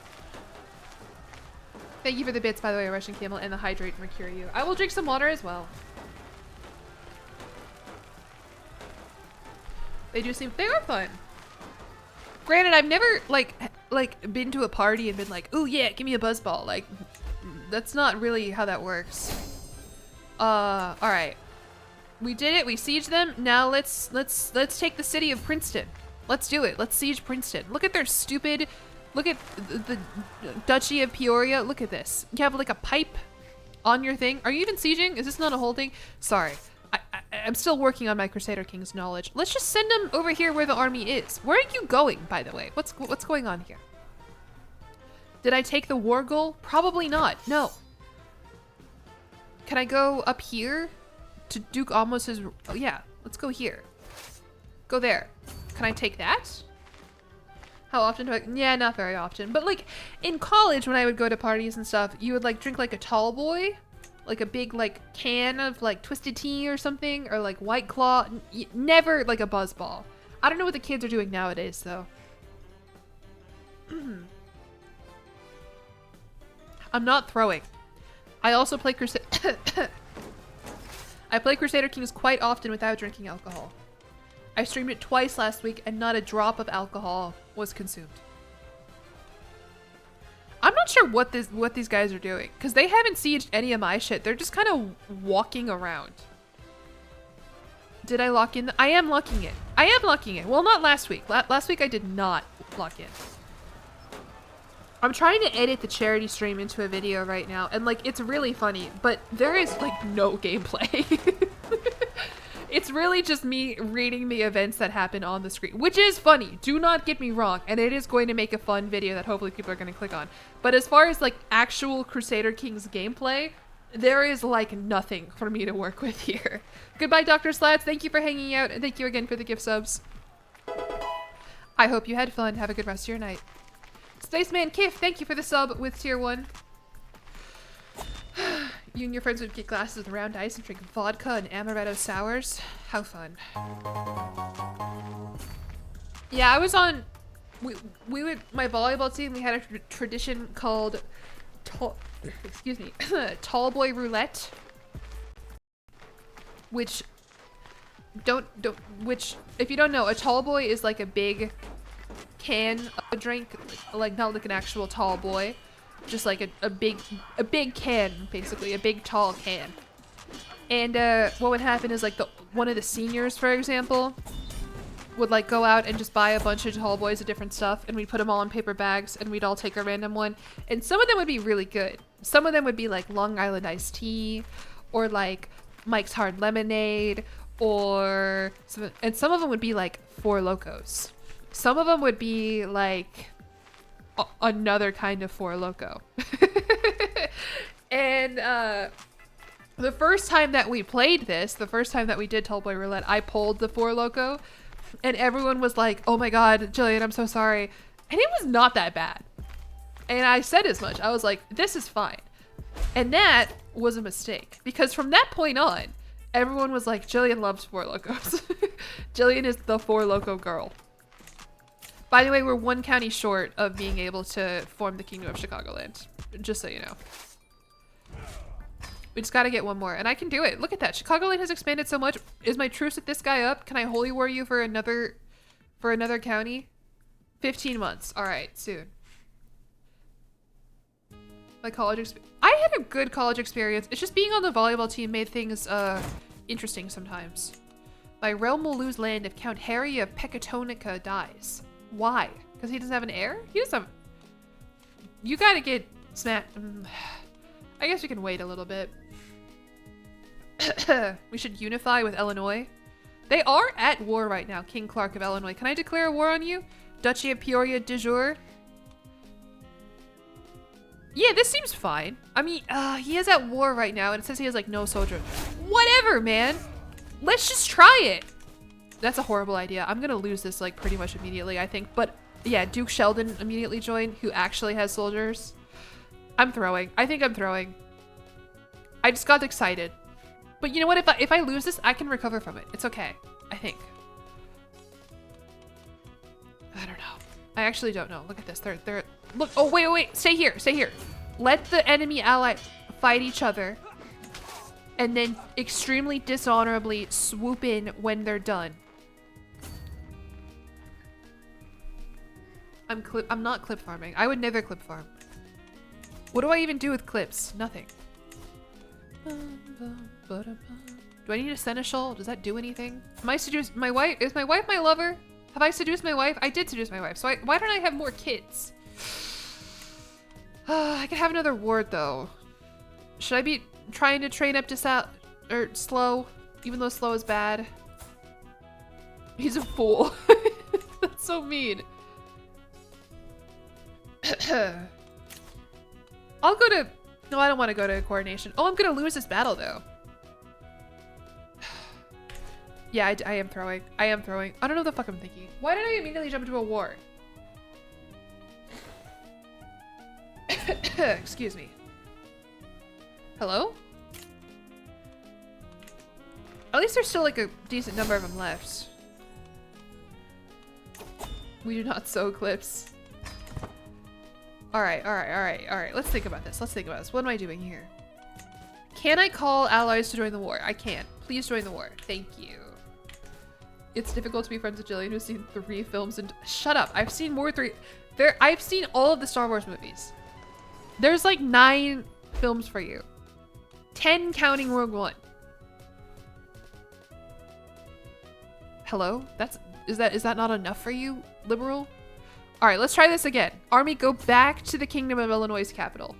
Thank you for the bits, by the way, Russian Camel, and the hydrate Mercurio. I will drink some water as well. They do seem, they are fun. Granted, I've never like been to a party and been like, "Ooh yeah, give me a buzzball." Like, that's not really how that works. All right, we did it. We sieged them. Now let's take the city of Princeton. Let's do it. Let's siege Princeton. Look at their stupid. Look at the Duchy of Peoria. Look at this. You have like a pipe on your thing. Are you even sieging? Is this not a whole thing? Sorry. I'm still working on my Crusader King's knowledge. Let's just send them over here where the army is. Where are you going, by the way? What's going on here? Did I take the war goal? Probably not. No. Can I go up here to Duke Almos's? Oh, yeah, let's go here. Go there. Can I take that? How often do I? Yeah, not very often. But like in college, when I would go to parties and stuff, you would like drink like a tall boy. Like a big like can of like Twisted Tea or something, or like White Claw. Never like a buzzball. I don't know what the kids are doing nowadays though. I'm not throwing. I also play I play Crusader Kings quite often without drinking alcohol. I streamed it twice last week and not a drop of alcohol was consumed. I'm not sure what these guys are doing, because they haven't sieged any of my shit. They're just kind of walking around. Did I lock in? I am locking it. I am locking it. Well, not last week. Last week I did not lock in. I'm trying to edit the charity stream into a video right now, and like it's really funny, but there is like no gameplay. It's really just me reading the events that happen on the screen, which is funny. Do not get me wrong. And it is going to make a fun video that hopefully people are going to click on. But as far as like actual Crusader Kings gameplay, there is like nothing for me to work with here. Goodbye, Dr. Slats. Thank you for hanging out. And thank you again for the gift subs. I hope you had fun. Have a good rest of your night. Spaceman Kiff, thank you for the sub with tier 1. You and your friends would get glasses with round ice and drink vodka and amaretto sours. How fun. Yeah, I was on... We would... My volleyball team, we had a tradition called... excuse me. Tall Boy Roulette. Which... Which... If you don't know, a tall boy is like a big can of a drink. Like, not like an actual tall boy. Just like a big can, basically, a big tall can. And what would happen is like one of the seniors, for example, would like go out and just buy a bunch of tall boys of different stuff, and we'd put them all in paper bags, and we'd all take a random one. And some of them would be really good. Some of them would be like Long Island iced tea, or like Mike's Hard Lemonade, or and some of them would be like Four Locos. Some of them would be like another kind of Four Loco. And the first time that we played this, the first time that we did Tall Boy Roulette, I pulled the Four Loco, and everyone was like, "Oh my god, Jillian, I'm so sorry." And it was not that bad. And I said as much. I was like, this is fine. And that was a mistake, because from that point on, everyone was like, Jillian loves Four Locos. Jillian is the Four Loco girl. By the way, we're one county short of being able to form the Kingdom of Chicagoland. Just so you know. We just gotta get one more, and I can do it. Look at that. Chicagoland has expanded so much. Is my truce with this guy up? Can I holy war you for another county? 15 months. All right, soon. My college I had a good college experience. It's just being on the volleyball team made things interesting sometimes. My realm will lose land if Count Harry of Pecatonica dies. Why? Because he doesn't have an heir? He doesn't have... You gotta get smacked. I guess we can wait a little bit. We should unify with Illinois. They are at war right now, King Clark of Illinois. Can I declare a war on you? Duchy of Peoria de jure? Yeah, this seems fine. I mean, he is at war right now, and it says he has, like, no soldiers. Whatever, man! Let's just try it! That's a horrible idea. I'm gonna lose this, like, pretty much immediately, I think. But, yeah, Duke Sheldon immediately joined, who actually has soldiers. I'm throwing. I think I'm throwing. I just got excited. But you know what? If I lose this, I can recover from it. It's okay. I think. I don't know. I actually don't know. Look at this. They're look. Oh, wait. Stay here. Stay here. Let the enemy ally fight each other. And then extremely dishonorably swoop in when they're done. I'm not clip farming. I would never clip farm. What do I even do with clips? Nothing. Do I need a seneschal? Does that do anything? Am I seduced? My wife? Is my wife my lover? Have I seduced my wife? I did seduce my wife. So why don't I have more kids? I could have another ward though. Should I be trying to train up to slow? Even though slow is bad. He's a fool. That's so mean. I'll go to... No, I don't want to go to coordination. Oh, I'm gonna lose this battle though. Yeah, I am throwing. I am throwing. I don't know what the fuck I'm thinking. Why did I immediately jump into a war? Excuse me. Hello? At least there's still like a decent number of them left. We do not sew clips. Alright. Let's think about this. What am I doing here? Can I call allies to join the war? I can. Please join the war. Thank you. It's difficult to be friends with Jillian, who's seen 3 films and... Shut up. I've seen more 3... I've seen all of the Star Wars movies. There's like 9 films for you. 10 counting Rogue One. Hello? Is that not enough for you, liberal? Alright, let's try this again. Army, go back to the Kingdom of Illinois' capital.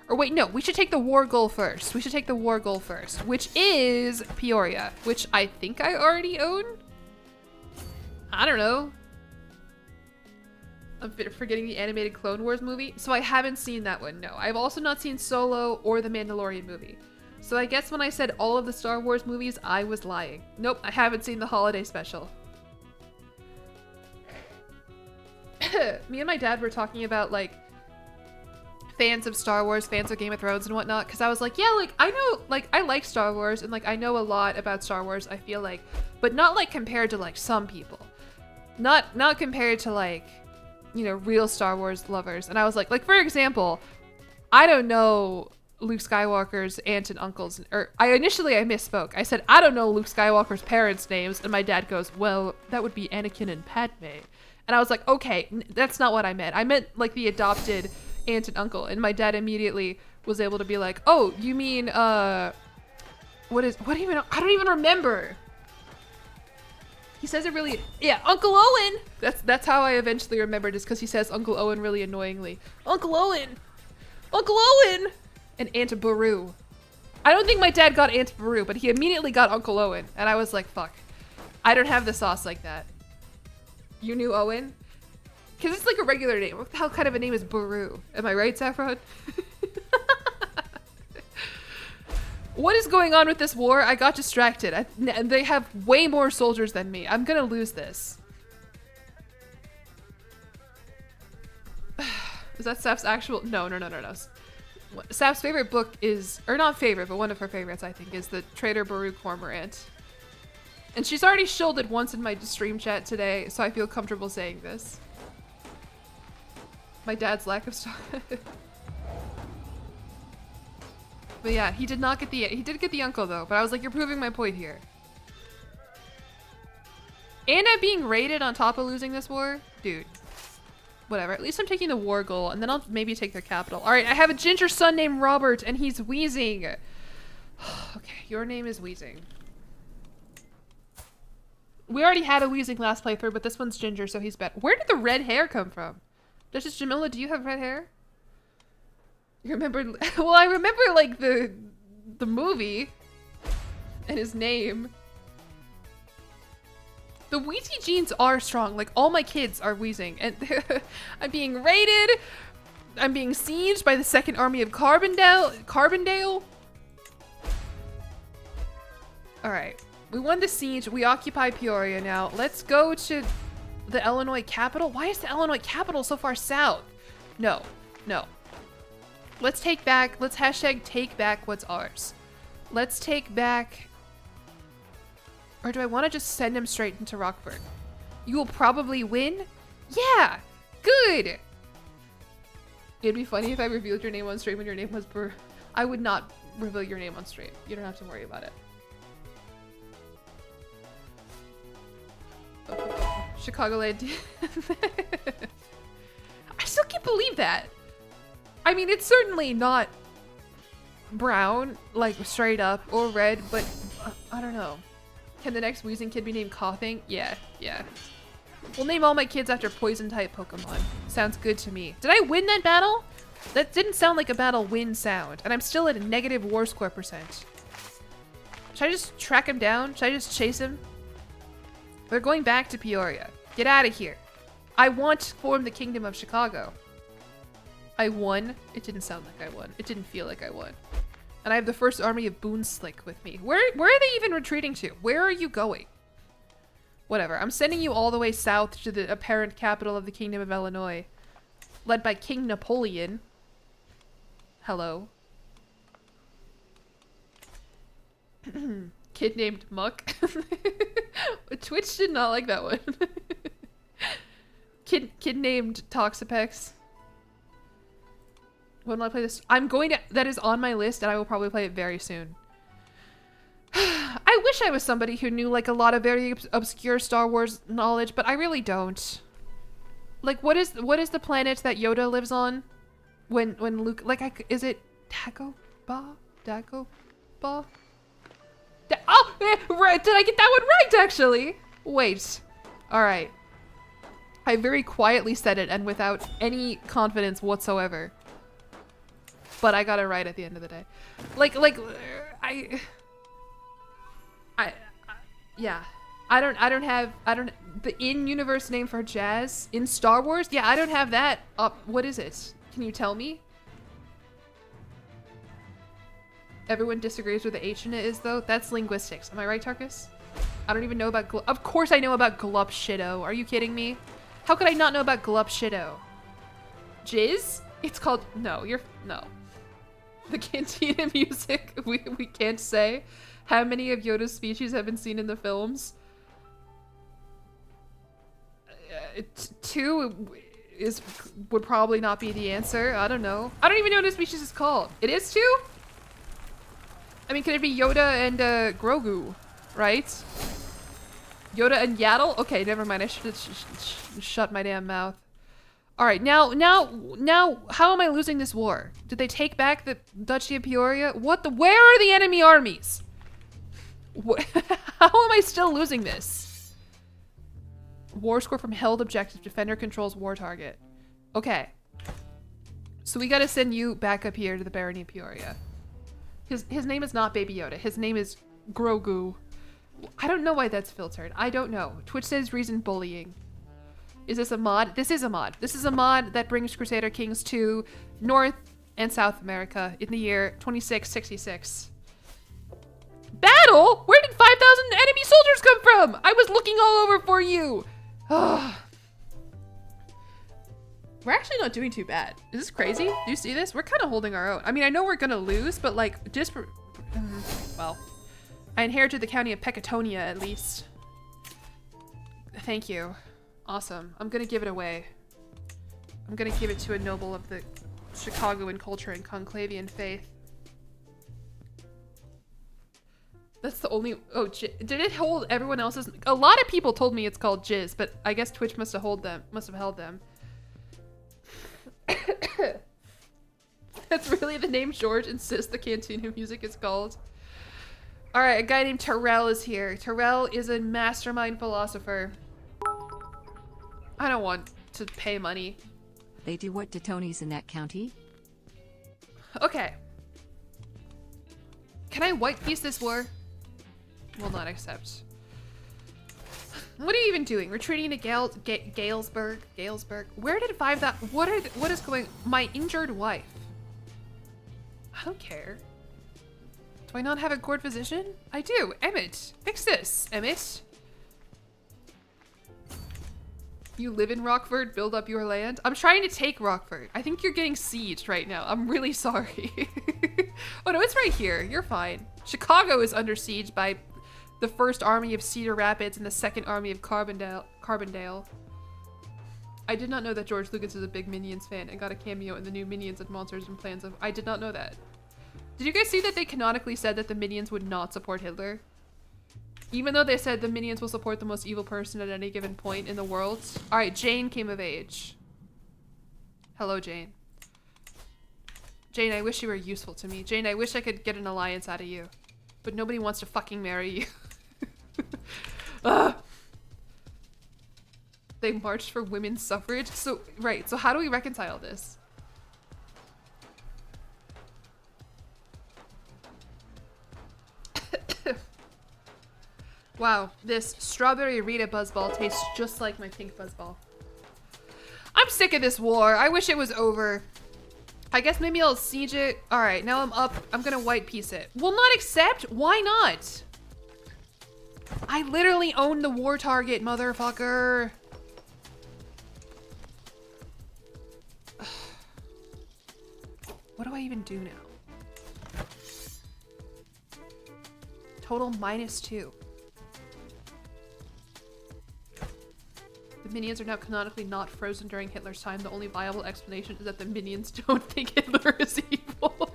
Or wait, no, we should take the war goal first. Which is Peoria, which I think I already own? I don't know. I'm forgetting the animated Clone Wars movie. So I haven't seen that one, no. I've also not seen Solo or the Mandalorian movie. So I guess when I said all of the Star Wars movies, I was lying. Nope, I haven't seen the holiday special. Me and my dad were talking about like fans of Star Wars, fans of Game of Thrones and whatnot, because I was like, yeah, like I know, like I like Star Wars and like I know a lot about Star Wars, I feel like, but not like compared to like some people. Not compared to like, you know, real Star Wars lovers. And I was like for example, I don't know Luke Skywalker's aunt and uncles, or I misspoke. I said, I don't know Luke Skywalker's parents' names, and my dad goes, well, that would be Anakin and Padme. And I was like, okay, that's not what I meant. I meant like the adopted aunt and uncle. And my dad immediately was able to be like, oh, you mean, I don't even remember. He says it really, yeah, Uncle Owen. That's how I eventually remembered, is because he says Uncle Owen really annoyingly. Uncle Owen. And Aunt Beru. I don't think my dad got Aunt Beru, but he immediately got Uncle Owen. And I was like, fuck, I don't have the sauce like that. You knew Owen? Because it's like a regular name. What the hell kind of a name is Beru? Am I right, Saffron? What is going on with this war? I got distracted. They have way more soldiers than me. I'm gonna lose this. Is that Saph's actual? No. Saph's favorite book is, or not favorite, but one of her favorites, I think, is the Trader Beru Cormorant. And she's already shielded once in my stream chat today, so I feel comfortable saying this. My dad's lack of stock. But yeah, he did get the uncle though, but I was like, you're proving my point here. And I'm being raided on top of losing this war? Dude. Whatever, at least I'm taking the war goal, and then I'll maybe take their capital. Alright, I have a ginger son named Robert, and he's wheezing. Okay, your name is Wheezing. We already had a Wheezing last playthrough, but this one's ginger, so he's better. Where did the red hair come from? Justice Jamila, do you have red hair? You remember? Well, I remember like the movie and his name. The Wheezy genes are strong. Like all my kids are wheezing, and I'm being raided. I'm being sieged by the Second Army of Carbondale. All right, we won the siege. We occupy Peoria now. Let's go to the Illinois capital. Why is the Illinois capital so far south? No. Let's hashtag take back what's ours. Let's take back... Or do I want to just send him straight into Rockford? You will probably win? Yeah! Good! It'd be funny if I revealed your name on stream when your name was I would not reveal your name on stream. You don't have to worry about it. Chicagoland. I still can't believe that. I mean, it's certainly not brown, like straight up, or red, but I don't know. Can the next Wheezing kid be named Coughing? Yeah, yeah. We'll name all my kids after poison type Pokemon. Sounds good to me. Did I win that battle? That didn't sound like a battle win sound, and I'm still at a negative war score %. Should I just track him down? Should I just chase him? We're going back to Peoria. Get out of here. I want to form the Kingdom of Chicago. I won. It didn't sound like I won. It didn't feel like I won. And I have the first army of Boonslick with me. Where are they even retreating to? Where are you going? Whatever. I'm sending you all the way south to the apparent capital of the Kingdom of Illinois. Led by King Napoleon. Hello. Kid named Muck. Twitch did not like that one. Kid named Toxapex. When will I play this? I'm going to... That is on my list, and I will probably play it very soon. I wish I was somebody who knew, like, a lot of very obscure Star Wars knowledge, but I really don't. Like, what is the planet that Yoda lives on? When Luke... Like, is it Dagobah? Dagobah? Oh! Right, did I get that one right, actually? Wait. Alright. I very quietly said it, and without any confidence whatsoever. But I got it right at the end of the day. Yeah. The in-universe name for jazz in Star Wars? Yeah, I don't have that up. What is it? Can you tell me? Everyone disagrees with the H in it is, though. That's linguistics. Am I right, Tarkus? I don't even know about of course I know about Glupshido. Are you kidding me? How could I not know about Glupshido? Jizz? It's called... No, no. The Cantina music, we can't say. How many of Yoda's species have been seen in the films? 2 would probably not be the answer. I don't know. I don't even know what his species is called. It is 2? I mean, could it be Yoda and Grogu, right? Yoda and Yaddle? Okay, never mind. I should shut my damn mouth. All right, now, how am I losing this war? Did they take back the Duchy of Peoria? Where are the enemy armies? How am I still losing this? War score from held objective. Defender controls war target. Okay. So we gotta send you back up here to the Barony of Peoria. His name is not Baby Yoda. His name is Grogu. I don't know why that's filtered. I don't know. Twitch says reason bullying. Is this a mod? This is a mod. This is a mod that brings Crusader Kings to North and South America in the year 2666. Battle? Where did 5,000 enemy soldiers come from? I was looking all over for you. We're actually not doing too bad. Is this crazy? Do you see this? We're kind of holding our own. I mean, I know we're gonna lose, but like, just for... well, I inherited the county of Pecatonia at least. Thank you. Awesome. I'm gonna give it away. I'm gonna give it to a noble of the Chicagoan culture and conclavian faith. That's the only... Oh, did it hold everyone else's... A lot of people told me it's called Jizz, but I guess Twitch must have held them. That's really the name George insists the Cantina music is called. Alright, a guy named Terrell is here. Terrell is a mastermind philosopher. I don't want to pay money. They do what to Tony's in that county? Okay. Can I white piece this war? Will not accept. What are you even doing? Retreating to Galesburg? Where did 5,000... What is going... My injured wife. I don't care. Do I not have a gourd physician? I do. Emmett. Fix this, Emmett. You live in Rockford, build up your land. I'm trying to take Rockford. I think you're getting sieged right now. I'm really sorry. Oh no, it's right here. You're fine. Chicago is under siege by the 1st Army of Cedar Rapids and the 2nd Army of Carbondale. I did not know that George Lucas is a big Minions fan and got a cameo in the new Minions and Monsters and Plans of... I did not know that. Did you guys see that they canonically said that the Minions would not support Hitler? Even though they said the Minions will support the most evil person at any given point in the world. Alright, Jane came of age. Hello, Jane. Jane, I wish you were useful to me. Jane, I wish I could get an alliance out of you. But nobody wants to fucking marry you. Ugh. They marched for women's suffrage? So, right, so how do we reconcile this? Wow, this strawberry Rita buzzball tastes just like my pink buzzball. I'm sick of this war. I wish it was over. I guess maybe I'll siege it. All right, now I'm up. I'm gonna white piece it. Will not accept? Why not? I literally own the war target, motherfucker. What do I even do now? Total -2. The Minions are now canonically not frozen during Hitler's time. The only viable explanation is that the Minions don't think Hitler is evil.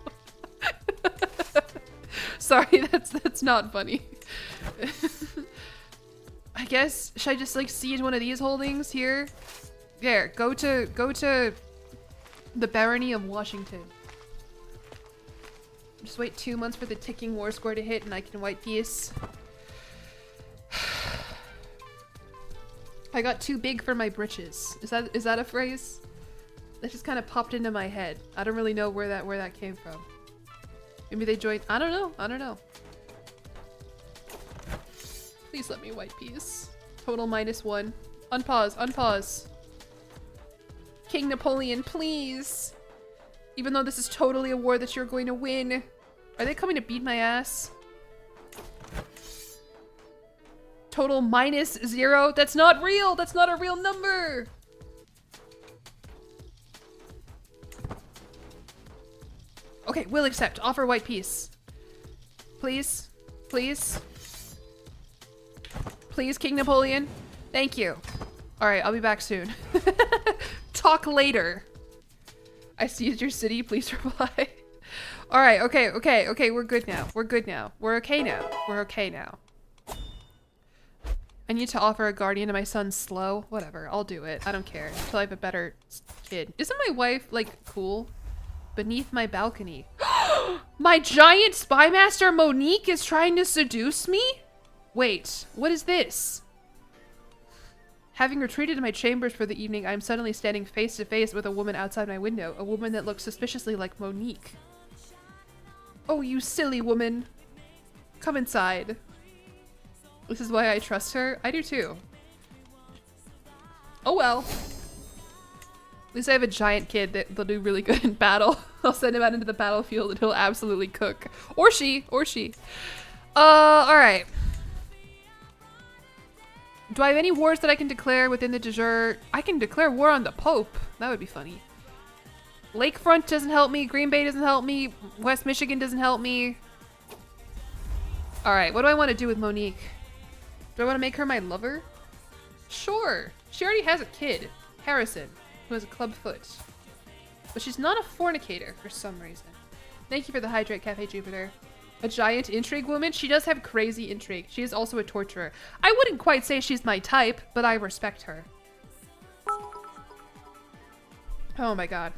Sorry, that's not funny. I guess, should I just like siege one of these holdings here? There, go to the Barony of Washington. Just wait 2 months for the ticking war score to hit and I can white peace. I got too big for my britches. Is that a phrase? That just kind of popped into my head. I don't really know where that came from. Maybe they joined. I don't know. Please let me white peace. Total -1. Unpause. King Napoleon, please. Even though this is totally a war that you're going to win. Are they coming to beat my ass? Total -0? That's not real! That's not a real number! Okay, will accept. Offer white peace. Please? Please? Please, King Napoleon? Thank you. Alright, I'll be back soon. Talk later. I seized your city, please reply. Alright, okay, we're good now. We're okay now. I need to offer a guardian to my son slow. Whatever, I'll do it. I don't care until I have a better kid. Isn't my wife, like, cool? Beneath my balcony. My giant spy master Monique is trying to seduce me? Wait, what is this? Having retreated to my chambers for the evening, I am suddenly standing face to face with a woman outside my window. A woman that looks suspiciously like Monique. Oh, you silly woman. Come inside. This is why I trust her. I do too. Oh well. At least I have a giant kid that'll do really good in battle. I'll send him out into the battlefield and he'll absolutely cook. Or she. Alright. Do I have any wars that I can declare within the de jure? I can declare war on the Pope. That would be funny. Lakefront doesn't help me. Green Bay doesn't help me. West Michigan doesn't help me. Alright, what do I want to do with Monique? Do I want to make her my lover? Sure. She already has a kid, Harrison, who has a club foot. But she's not a fornicator for some reason. Thank you for the hydrate, Cafe Jupiter. A giant intrigue woman? She does have crazy intrigue. She is also a torturer. I wouldn't quite say she's my type, but I respect her. Oh my god.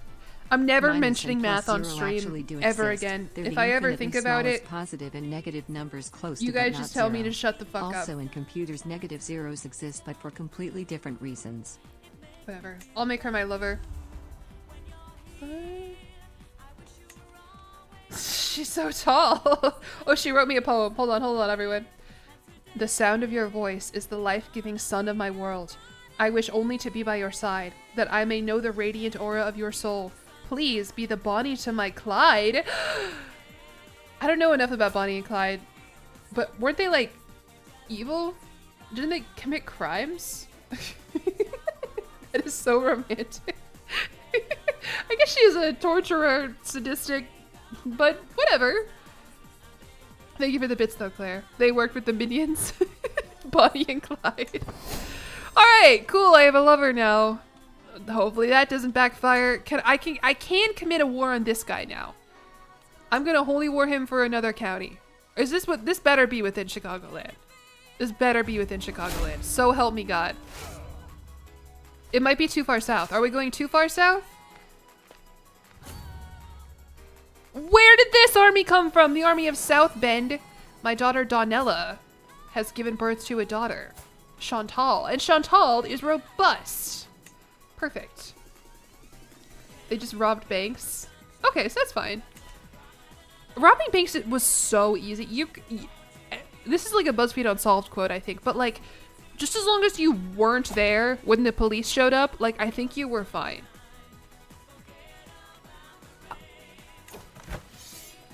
I'm never mentioning math on stream ever again. If I ever think about it, positive and negative numbers close you guys just tell me to shut the fuck up. Also in computers, negative zeros exist, but for completely different reasons. Whatever. I'll make her my lover. She's so tall. Oh, she wrote me a poem. Hold on, everyone. The sound of your voice is the life-giving sun of my world. I wish only to be by your side, that I may know the radiant aura of your soul. Please be the Bonnie to my Clyde. I don't know enough about Bonnie and Clyde, but weren't they like evil? Didn't they commit crimes? That is so romantic. I guess she is a torturer, sadistic, but whatever. Thank you for the bits though, Claire. They worked with the minions. Bonnie and Clyde. Alright, cool, I have a lover now. Hopefully that doesn't backfire. I can commit a war on this guy now. I'm gonna holy war him for another county. Is this what this better be within Chicagoland? This better be within Chicagoland. So help me God. It might be too far south. Are we going too far south? Where did this army come from? The army of South Bend. My daughter Donella has given birth to a daughter, Chantal, and Chantal is robust. Perfect. They just robbed banks. Okay, so that's fine. Robbing banks was so easy. This is like a BuzzFeed Unsolved quote, I think, but like, just as long as you weren't there when the police showed up, like, I think you were fine.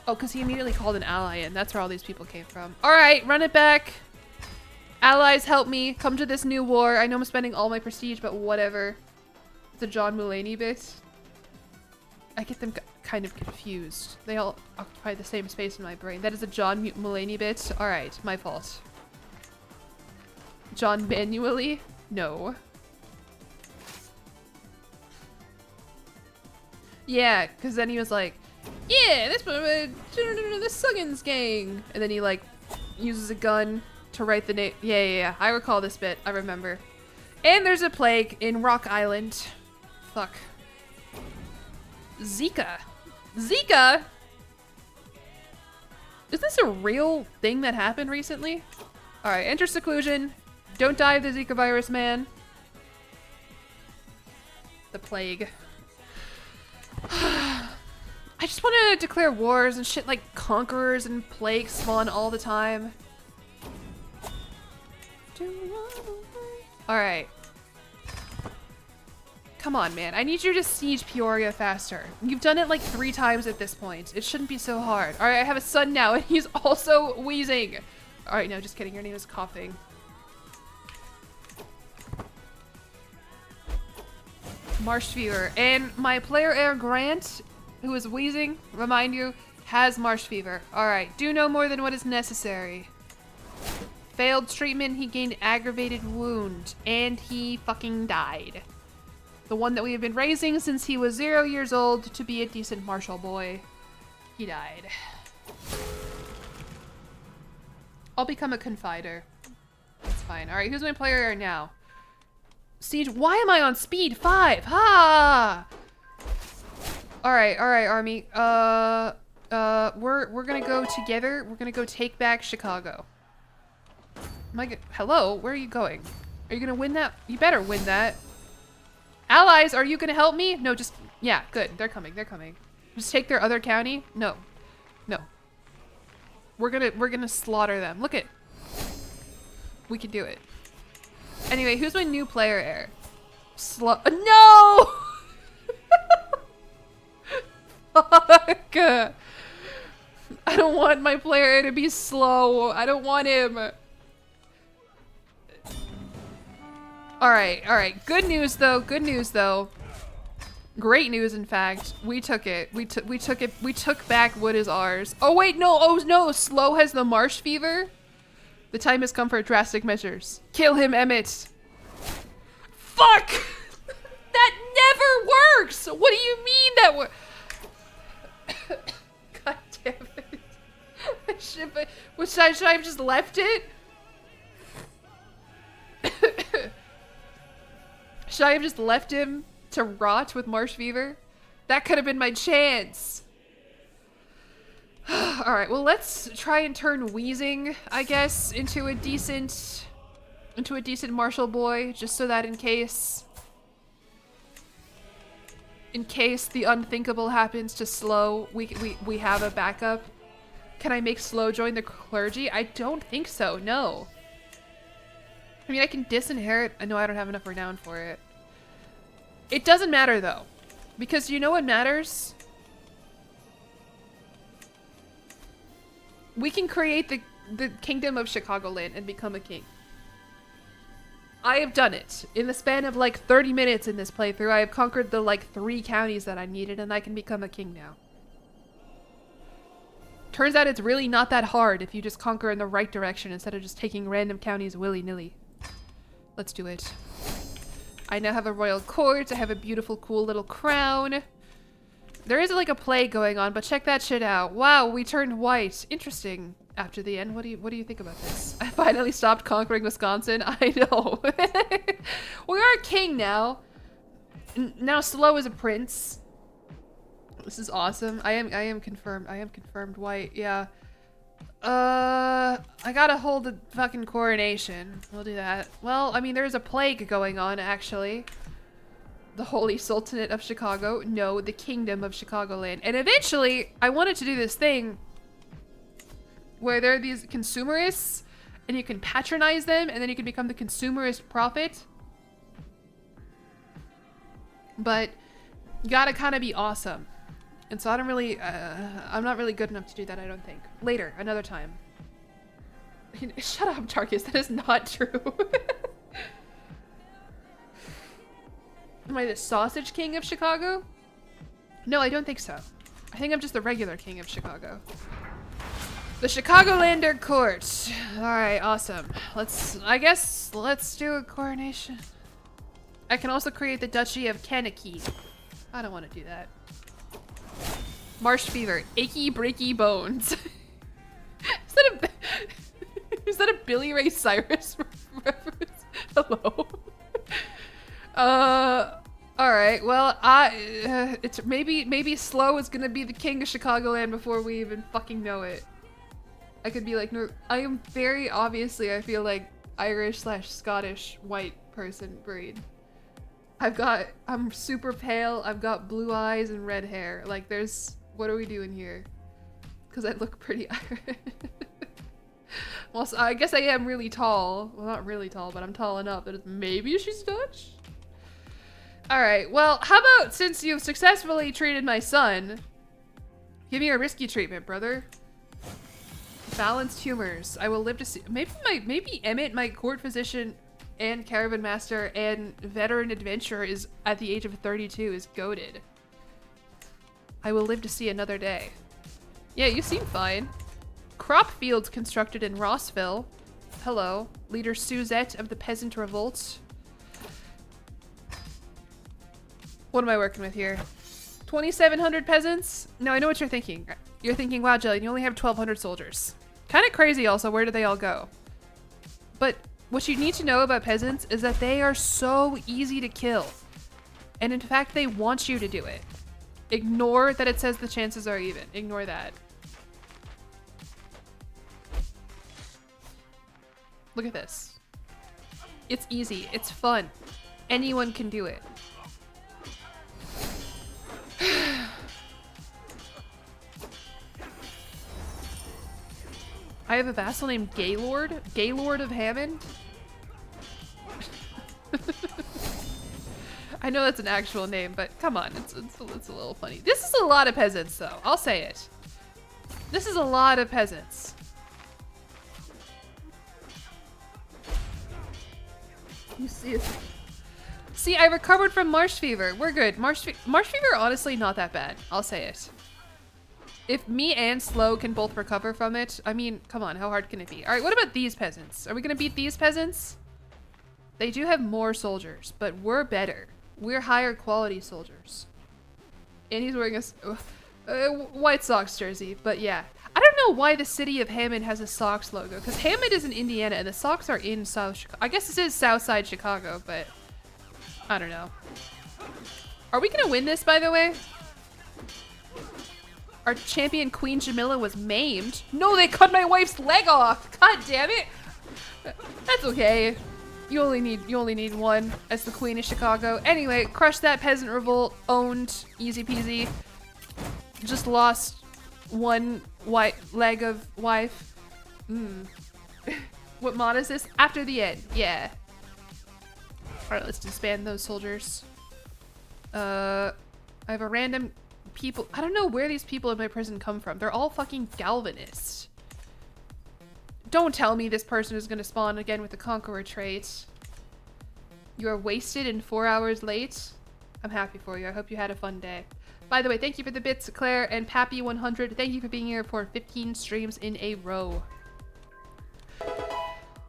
Oh, because he immediately called an ally in. That's where all these people came from. All right, run it back. Allies, help me. Come to this new war. I know I'm spending all my prestige, but whatever. It's a John Mulaney bit. I get them kind of confused. They all occupy the same space in my brain. That is a John Mulaney bit. All right, my fault. John Manually? No. Yeah, because then he was like, yeah, this the Suggins gang. And then he like uses a gun to write the name. Yeah. I recall this bit. I remember. And there's a plague in Rock Island. Fuck. Zika. Zika? Is this a real thing that happened recently? Alright, enter seclusion. Don't die of the Zika virus, man. The plague. I just want to declare wars and shit like conquerors and plague spawn all the time. Alright. Come on, man. I need you to siege Peoria faster. You've done it like 3 times at this point. It shouldn't be so hard. Alright, I have a son now and he's also wheezing. Alright, no, just kidding. Your name is coughing. Marsh fever. And my player Air Grant, who is wheezing, remind you, has marsh fever. Alright, do no more than what is necessary. Failed treatment, he gained aggravated wound, and he fucking died. The one that we have been raising since he was 0 years old to be a decent marshal boy. He died. I'll become a confider. That's fine. Alright, who's my player now? Siege, why am I on speed 5? Ha! Alright, army. We're gonna go together. We're gonna go take back Chicago. Hello? Where are you going? Are you gonna win that? You better win that. Allies, are you gonna help me? No, just, yeah, good. They're coming. Just take their other county? No. We're gonna slaughter them. Look at, we can do it. Anyway, who's my new player heir? No! Fuck. I don't want my player heir to be slow. I don't want him. Alright. Good news though. Great news, in fact. We took it. We took back what is ours. Oh wait, no. Oh no. Slow has the marsh fever. The time has come for drastic measures. Kill him, Emmett. Fuck! That never works! What do you mean that works? God damn it. Should I have just left it? Should I have just left him to rot with marsh fever? That could have been my chance. Alright, well let's try and turn wheezing, I guess, into a decent marshal boy, just so that in case the unthinkable happens to Slow, we have a backup. Can I make Slow join the clergy? I don't think so, no. I mean, I can disinherit. I know I don't have enough renown for it. It doesn't matter though, because you know what matters? We can create the kingdom of Chicagoland and become a king. I have done it. In the span of like 30 minutes in this playthrough, I have conquered the like 3 counties that I needed, and I can become a king now. Turns out it's really not that hard if you just conquer in the right direction instead of just taking random counties willy-nilly. Let's do it. I now have a royal court. I have a beautiful, cool little crown. There is like a plague going on, but check that shit out. Wow, we turned white. Interesting. After the end, what do you think about this? I finally stopped conquering Wisconsin. I know. We are a king now. Now Slow is a prince. This is awesome. I am confirmed. I am confirmed white. Yeah. I gotta hold the fucking coronation. We'll do that. Well, I mean, there's a plague going on, actually. The Holy Sultanate of Chicago. No, the Kingdom of Chicagoland. And eventually, I wanted to do this thing where there are these consumerists, and you can patronize them, and then you can become the consumerist prophet. But you gotta kind of be awesome. And so I don't really, I'm not really good enough to do that, I don't think. Later, another time. Shut up, Tarkus, that is not true. Am I the sausage king of Chicago? No, I don't think so. I think I'm just the regular king of Chicago. The Chicagolander court. Alright, awesome. I guess, let's do a coronation. I can also create the Duchy of Kankakee. I don't want to do that. Marsh fever. Achy, breaky bones. Is that a Billy Ray Cyrus reference? Hello? Alright, well, it's maybe Slow is gonna be the king of Chicagoland before we even fucking know it. I could be like, no, I am very obviously, I feel like Irish/Scottish white person breed. I'm super pale, I've got blue eyes and red hair. Like what are we doing here? Because I look pretty Irish. Well, so I guess I am really tall. Well, not really tall, but I'm tall enough that maybe she's Dutch? Alright, well, how about since you've successfully treated my son, give me a risky treatment, brother. Balanced humors. I will live to see. Maybe Emmett, my court physician and caravan master and veteran adventurer, is at the age of 32 is goated. I will live to see another day. Yeah, you seem fine. Crop fields constructed in Rossville. Hello, leader Suzette of the Peasant Revolt. What am I working with here? 2,700 peasants? No, I know what you're thinking. You're thinking, wow, Jillian, you only have 1,200 soldiers. Kind of crazy also, where do they all go? But what you need to know about peasants is that they are so easy to kill. And in fact, they want you to do it. Ignore that it says the chances are even. Ignore that. Look at this. It's easy. It's fun. Anyone can do it. I have a vassal named Gaylord. Gaylord of Hammond. I know that's an actual name, but come on, it's a little funny. This is a lot of peasants, though. I'll say it. This is a lot of peasants. You see it? See, I recovered from marsh fever. We're good. Marsh fever, honestly, not that bad. I'll say it. If me and Slow can both recover from it, I mean, come on, how hard can it be? All right, what about these peasants? Are we gonna beat these peasants? They do have more soldiers, but we're better. We're higher quality soldiers. And he's wearing a White Sox jersey, but yeah. I don't know why the city of Hammond has a Sox logo, because Hammond is in Indiana and the Sox are in South Chicago. I guess this is Southside Chicago, but I don't know. Are we gonna win this, by the way? Our champion Queen Jamila was maimed. No, they cut my wife's leg off. God damn it. That's okay. You only need one as the Queen of Chicago. Anyway, crushed that peasant revolt. Owned. Easy peasy. Just lost one white leg of wife. What mod is this? After the end. Yeah. Alright, let's disband those soldiers. I have a random people. I don't know where these people in my prison come from. They're all fucking Galvanists. Don't tell me this person is gonna spawn again with the Conqueror trait. You are wasted and 4 hours late. I'm happy for you. I hope you had a fun day. By the way, thank you for the bits, Claire and Pappy100. Thank you for being here for 15 streams in a row.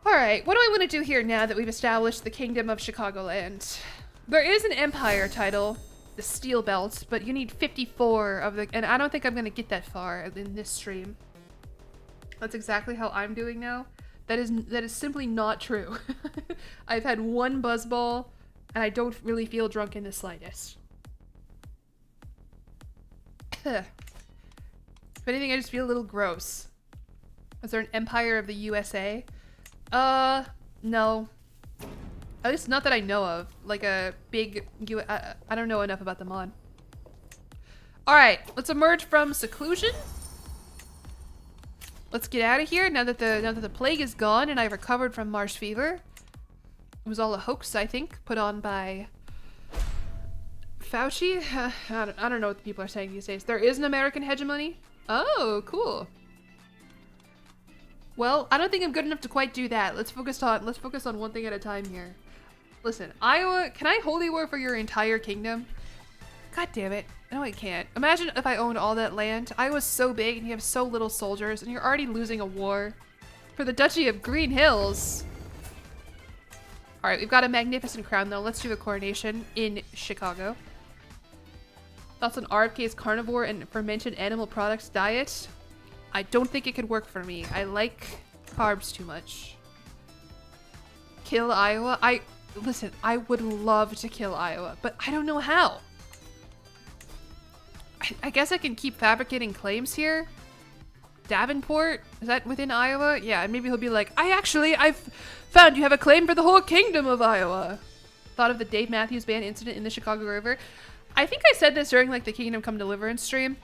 Alright, what do I want to do here now that we've established the Kingdom of Chicagoland? There is an Empire title, the Steel Belt, but you need 54 of the... And I don't think I'm going to get that far in this stream. That's exactly how I'm doing now. That is simply not true. I've had one buzzball, and I don't really feel drunk in the slightest. If anything, I just feel a little gross. Is there an Empire of the USA? No. At least not that I know of. Like a big... I don't know enough about them on. Alright, let's emerge from seclusion. Let's get out of here now that the plague is gone and I've recovered from marsh fever. It was all a hoax, I think, put on by Fauci. I don't know what the people are saying these days. There is an American hegemony. Oh, cool. Well, I don't think I'm good enough to quite do that. Let's focus on one thing at a time here. Listen, Iowa, can I holy war for your entire kingdom? God damn it. No, I can't. Imagine if I owned all that land. Iowa's so big and you have so little soldiers and you're already losing a war for the Duchy of Green Hills. All right, we've got a magnificent crown though. Let's do the coronation in Chicago. Thoughts on RFK's carnivore and fermented animal products diet? I don't think it could work for me. I like carbs too much. Kill Iowa? Listen, I would love to kill Iowa, but I don't know how. I guess I can keep fabricating claims here. Davenport? Is that within Iowa? Yeah, and maybe he'll be like, I've found you have a claim for the whole kingdom of Iowa. Thought of the Dave Matthews Band incident in the Chicago River. I think I said this during like the Kingdom Come Deliverance stream.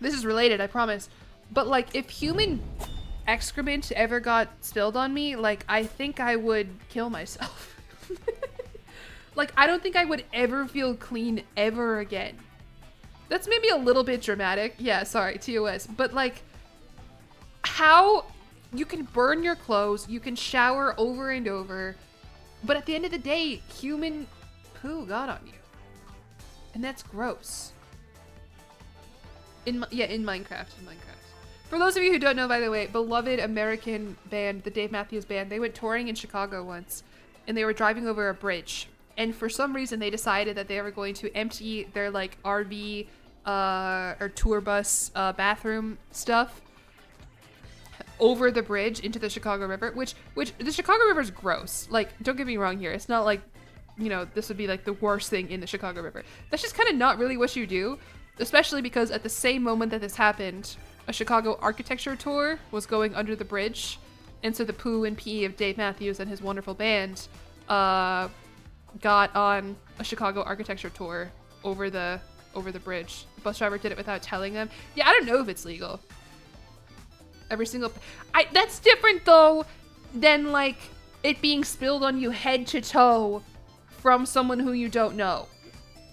This is related, I promise. But like, if human excrement ever got spilled on me, like, I think I would kill myself. Like, I don't think I would ever feel clean ever again. That's maybe a little bit dramatic. Yeah, sorry, TOS. But like, how you can burn your clothes, you can shower over and over, but at the end of the day, human poo got on you. And that's gross. In Minecraft. For those of you who don't know, by the way, beloved American band, the Dave Matthews Band, they went touring in Chicago once, and they were driving over a bridge. And for some reason, they decided that they were going to empty their like RV or tour bus bathroom stuff over the bridge into the Chicago River, which the Chicago River is gross. Like, don't get me wrong here. It's not like, you know, this would be like the worst thing in the Chicago River. That's just kind of not really what you do, especially because at the same moment that this happened, a Chicago architecture tour was going under the bridge. And so the poo and pee of Dave Matthews and his wonderful band got on a Chicago architecture tour over the bridge. The bus driver did it without telling them. Yeah, I don't know if it's legal. Every single... that's different, though, than, like, it being spilled on you head to toe from someone who you don't know.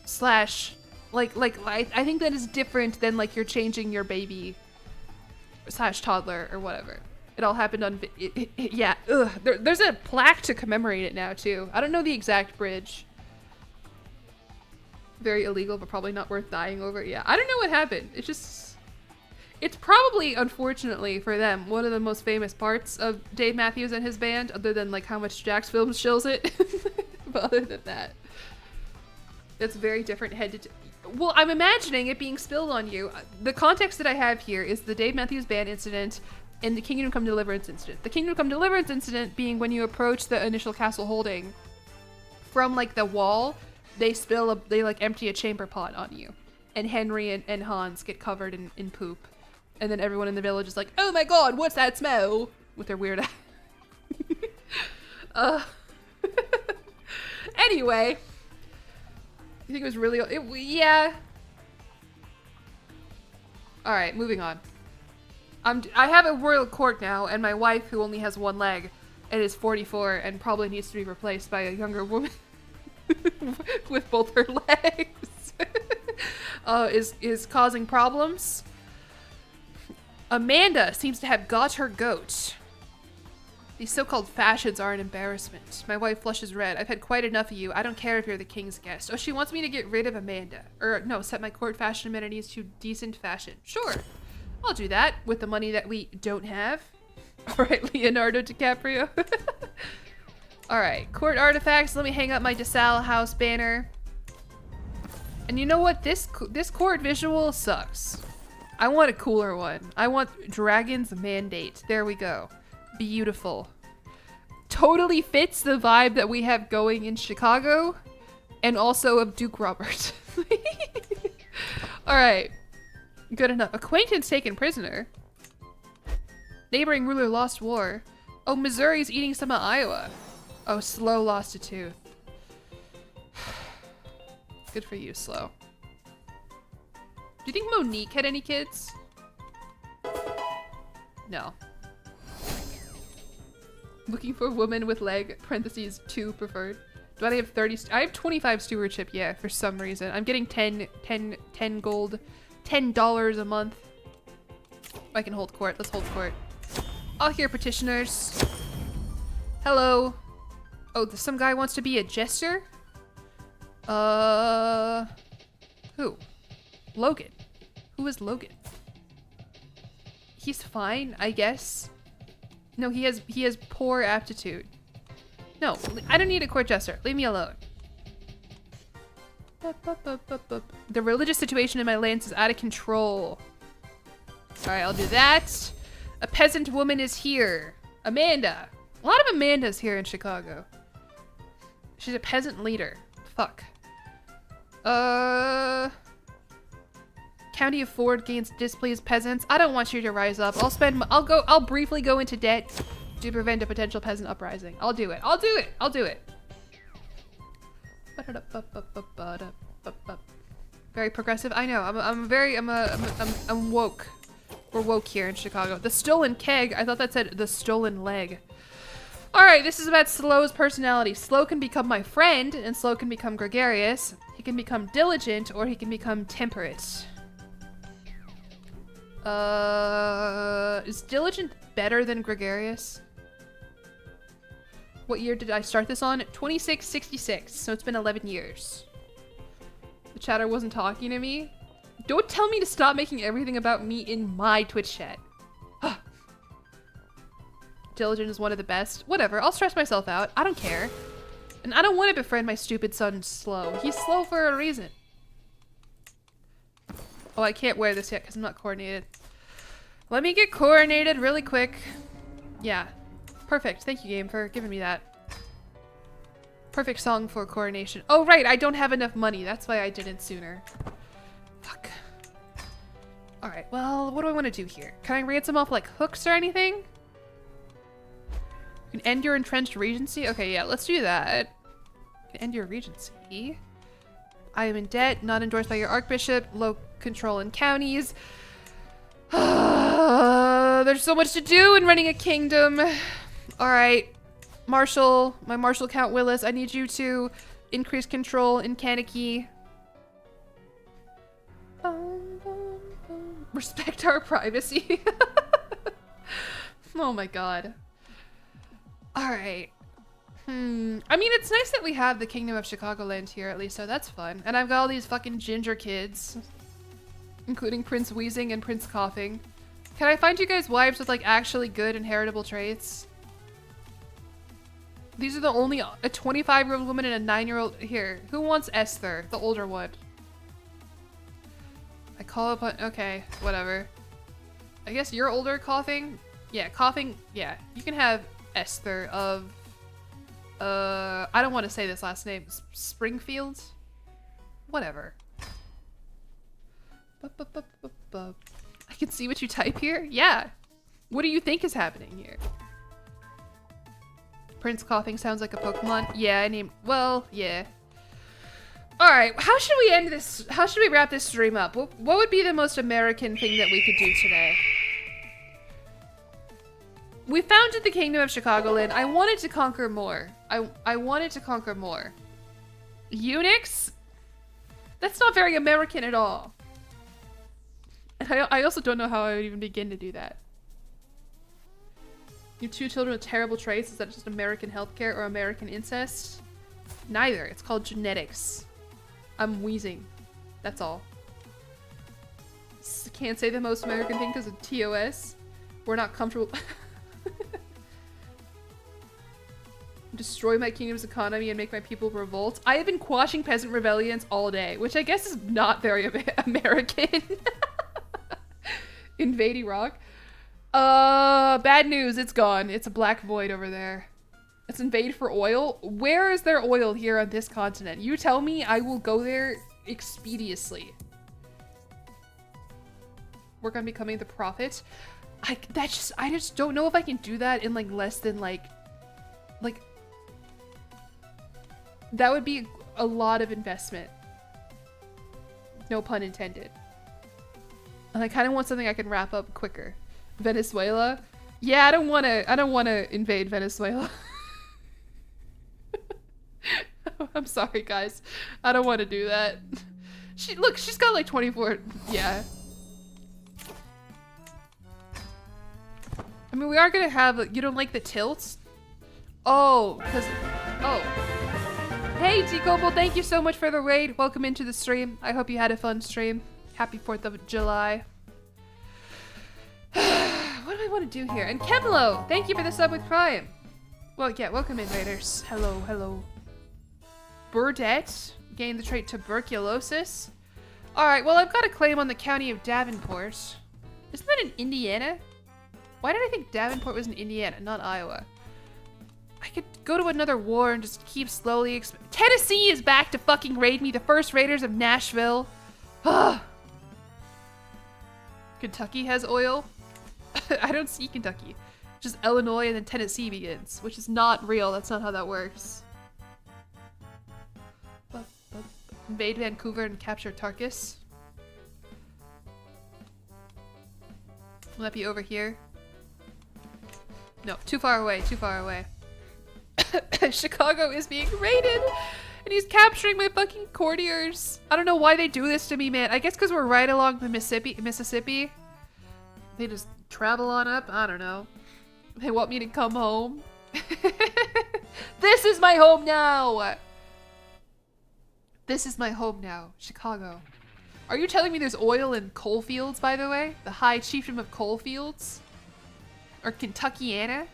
Slash, I think that is different than, like, you're changing your baby slash toddler or whatever. It all happened on... yeah, ugh. There's a plaque to commemorate it now, too. I don't know the exact bridge. Very illegal, but probably not worth dying over. Yeah, I don't know what happened. It's just... It's probably, unfortunately for them, one of the most famous parts of Dave Matthews and his band, other than, like, how much Jax Films shills it. But other than that, it's very different head to... Well, I'm imagining it being spilled on you. The context that I have here is the Dave Matthews Band incident and the Kingdom Come Deliverance incident. The Kingdom Come Deliverance incident being when you approach the initial castle holding from, like, the wall, they empty a chamber pot on you. And Henry and Hans get covered in poop. And then everyone in the village is like, oh my god, what's that smell? With their weird Anyway. You think it was really... yeah. Alright, moving on. I have a royal court now, and my wife, who only has one leg, and is 44, and probably needs to be replaced by a younger woman with both her legs, is causing problems. Amanda seems to have got her goat. These so-called fashions are an embarrassment. My wife flushes red. I've had quite enough of you. I don't care if you're the king's guest. Oh, she wants me to get rid of Amanda. Or, no, set my court fashion amenities to decent fashion. Sure. I'll do that with the money that we don't have. Alright, Leonardo DiCaprio. Alright, court artifacts. Let me hang up my DeSalle house banner. And you know what? This court visual sucks. I want a cooler one. I want Dragon's Mandate. There we go. Beautiful. Totally fits the vibe that we have going in Chicago and also of Duke Robert. All right. Good enough. Acquaintance taken prisoner. Neighboring ruler lost war. Oh, Missouri's eating some of Iowa. Oh, Slow lost a tooth. Good for you, Slow. Do you think Monique had any kids? No. Looking for a woman with leg, parentheses, 2 preferred. Do I have 30? I have 25 stewardship, yeah, for some reason. I'm getting 10 gold, $10 a month. I can hold court. Let's hold court. I'll hear petitioners. Hello. Oh, some guy wants to be a jester? Who? Logan. Who is Logan? He's fine, I guess. No, he has poor aptitude. No, I don't need a court jester. Leave me alone. The religious situation in my lands is out of control. Alright, I'll do that. A peasant woman is here. Amanda. A lot of Amandas here in Chicago. She's a peasant leader. Fuck. County of Ford gains displeased peasants. I don't want you to rise up. I'll briefly go into debt to prevent a potential peasant uprising. I'll do it. I'll do it. Very progressive. I know. I'm woke. We're woke here in Chicago. The stolen keg. I thought that said the stolen leg. All right, this is about Slow's personality. Slow can become my friend, and Slow can become gregarious. He can become diligent, or he can become temperate. Is diligent better than gregarious? What year did I start this on? 2666, so it's been 11 years. The chatter wasn't talking to me. Don't tell me to stop making everything about me in my Twitch chat. Diligent is one of the best. Whatever, I'll stress myself out. I don't care. And I don't want to befriend my stupid son, Slow. He's slow for a reason. Oh, I can't wear this yet because I'm not coordinated. Let me get coordinated really quick. Yeah. Perfect. Thank you, game, for giving me that. Perfect song for coronation. Oh, right. I don't have enough money. That's why I didn't sooner. Fuck. All right. Well, what do I want to do here? Can I ransom off, like, hooks or anything? You can end your entrenched regency? Okay, yeah, let's do that. You can end your regency. I am in debt, not endorsed by your archbishop, low control in counties. There's so much to do in running a kingdom. All right, Marshal, my Marshal Count Willis, I need you to increase control in Kankakee. Respect our privacy. Oh my god. All right. I mean, it's nice that we have the Kingdom of Chicagoland here at least, so that's fun. And I've got all these fucking ginger kids, including Prince Wheezing and Prince Coughing. Can I find you guys wives with like actually good inheritable traits? These are the only, a 25-year-old woman and a 9-year-old. Here, who wants Esther, the older one? I call upon, okay, whatever. I guess you're older, Coughing? Yeah, Coughing, yeah. You can have Esther of, I don't want to say this last name. Springfield? Whatever. I can see what you type here? Yeah. What do you think is happening here? Prince Coughing sounds like a Pokemon. Yeah, I named, well, yeah. All right, how should we end this? How should we wrap this stream up? What would be the most American thing that we could do today? We founded the Kingdom of Chicagoland. I wanted to conquer more. I wanted to conquer more. Eunuchs? That's not very American at all. And I also don't know how I would even begin to do that. You have 2 children with terrible traits. Is that just American healthcare or American incest? Neither. It's called genetics. I'm wheezing. That's all. Can't say the most American thing because of TOS. We're not comfortable. Destroy my kingdom's economy and make my people revolt. I have been quashing peasant rebellions all day, which I guess is not very American. Invade Iraq. Bad news. It's gone. It's a black void over there. Let's invade for oil. Where is there oil here on this continent? You tell me, I will go there expeditiously. Work on becoming the prophet. I just don't know if I can do that in like less than like that would be a lot of investment. No pun intended. And I kind of want something I can wrap up quicker. Venezuela? Yeah, I don't want to invade Venezuela. I'm sorry, guys. I don't want to do that. She's got like 24. Yeah. I mean, we are gonna have. You don't like the tilts? Oh, because. Oh. Hey, T-Cobble, thank you so much for the raid. Welcome into the stream. I hope you had a fun stream. Happy 4th of July. What do I want to do here? And Kemlo, thank you for the sub with Prime. Well, yeah, welcome in, Raiders. Hello, hello. Burdette, gained the trait tuberculosis. Alright, well, I've got a claim on the county of Davenport. Isn't that in Indiana? Why did I think Davenport was in Indiana, not Iowa? I could go to another war and just keep slowly Tennessee is back to fucking raid me, the first raiders of Nashville. Kentucky has oil? I don't see Kentucky. Just Illinois and then Tennessee begins, which is not real. That's not how that works. Invade Vancouver and capture Tarkus. Will that be over here? No, too far away, too far away. Chicago is being raided and he's capturing my fucking courtiers. I don't know why they do this to me, man. I guess because we're right along the Mississippi. They just travel on up. I don't know. They want me to come home. This is my home now. This is my home now, Chicago. Are you telling me there's oil in coal fields, by the way? The High Chieftain of Coal Fields? Or Kentuckiana?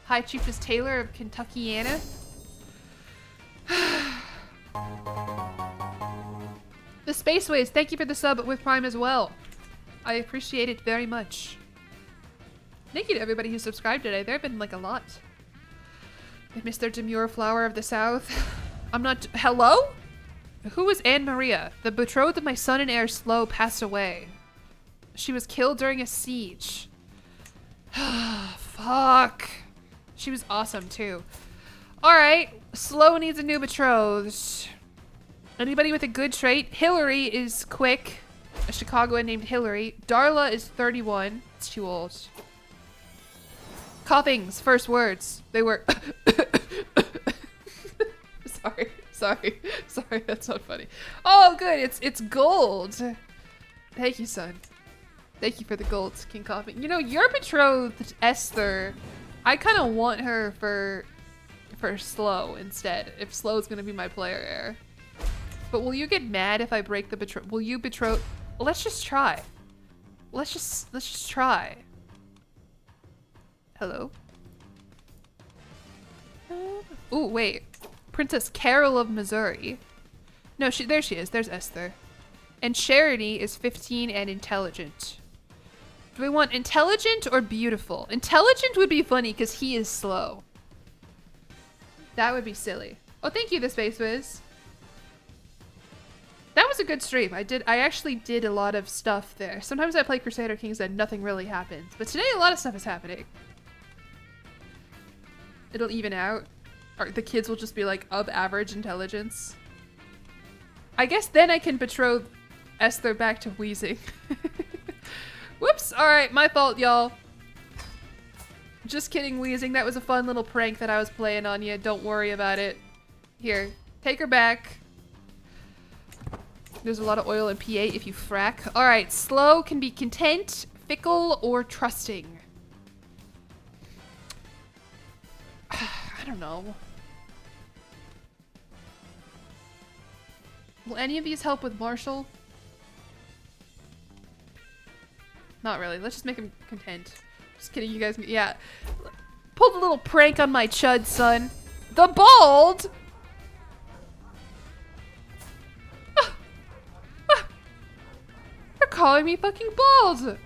High Chiefess Taylor of Kentuckiana? The Spaceways, thank you for the sub with Prime as well. I appreciate it very much. Thank you to everybody who subscribed today. There have been like a lot. I missed their demure flower of the South. I'm not. Hello? Who was Anne Maria? The betrothed of my son and heir Slow passed away. She was killed during a siege. Fuck. She was awesome too. Alright, Slow needs a new betrothed. Anybody with a good trait? Hillary is quick. A Chicagoan named Hillary. Darla is 31. It's too old. Coughings, first words. They were Sorry, that's not funny. Oh good, it's gold. Thank you, son. Thank you for the gold, King Coughing. You know, your betrothed, Esther, I kind of want her for Slow instead, if Slow's gonna be my player heir. But will you get mad if I break the betroth? Will you betroth? Let's just try. Let's just try. Hello? Ooh, wait. Princess Carol of Missouri. No, there she is. There's Esther. And Charity is 15 and intelligent. Do we want intelligent or beautiful? Intelligent would be funny because he is slow. That would be silly. Oh, thank you, the Space Wiz. That was a good stream. I actually did a lot of stuff there. Sometimes I play Crusader Kings and nothing really happens. But today a lot of stuff is happening. It'll even out. Or the kids will just be like of average intelligence. I guess then I can betroth Esther back to wheezing. Whoops. Alright, my fault, y'all. Just kidding, wheezing. That was a fun little prank that I was playing on you. Don't worry about it. Here, take her back. There's a lot of oil in P8 if you frack. Alright, Slow can be content, fickle, or trusting. I don't know. Will any of these help with Marshall? Not really. Let's just make him content. Just kidding, you guys. Yeah. Pulled a little prank on my chud, son. The bald? They're calling me fucking bald.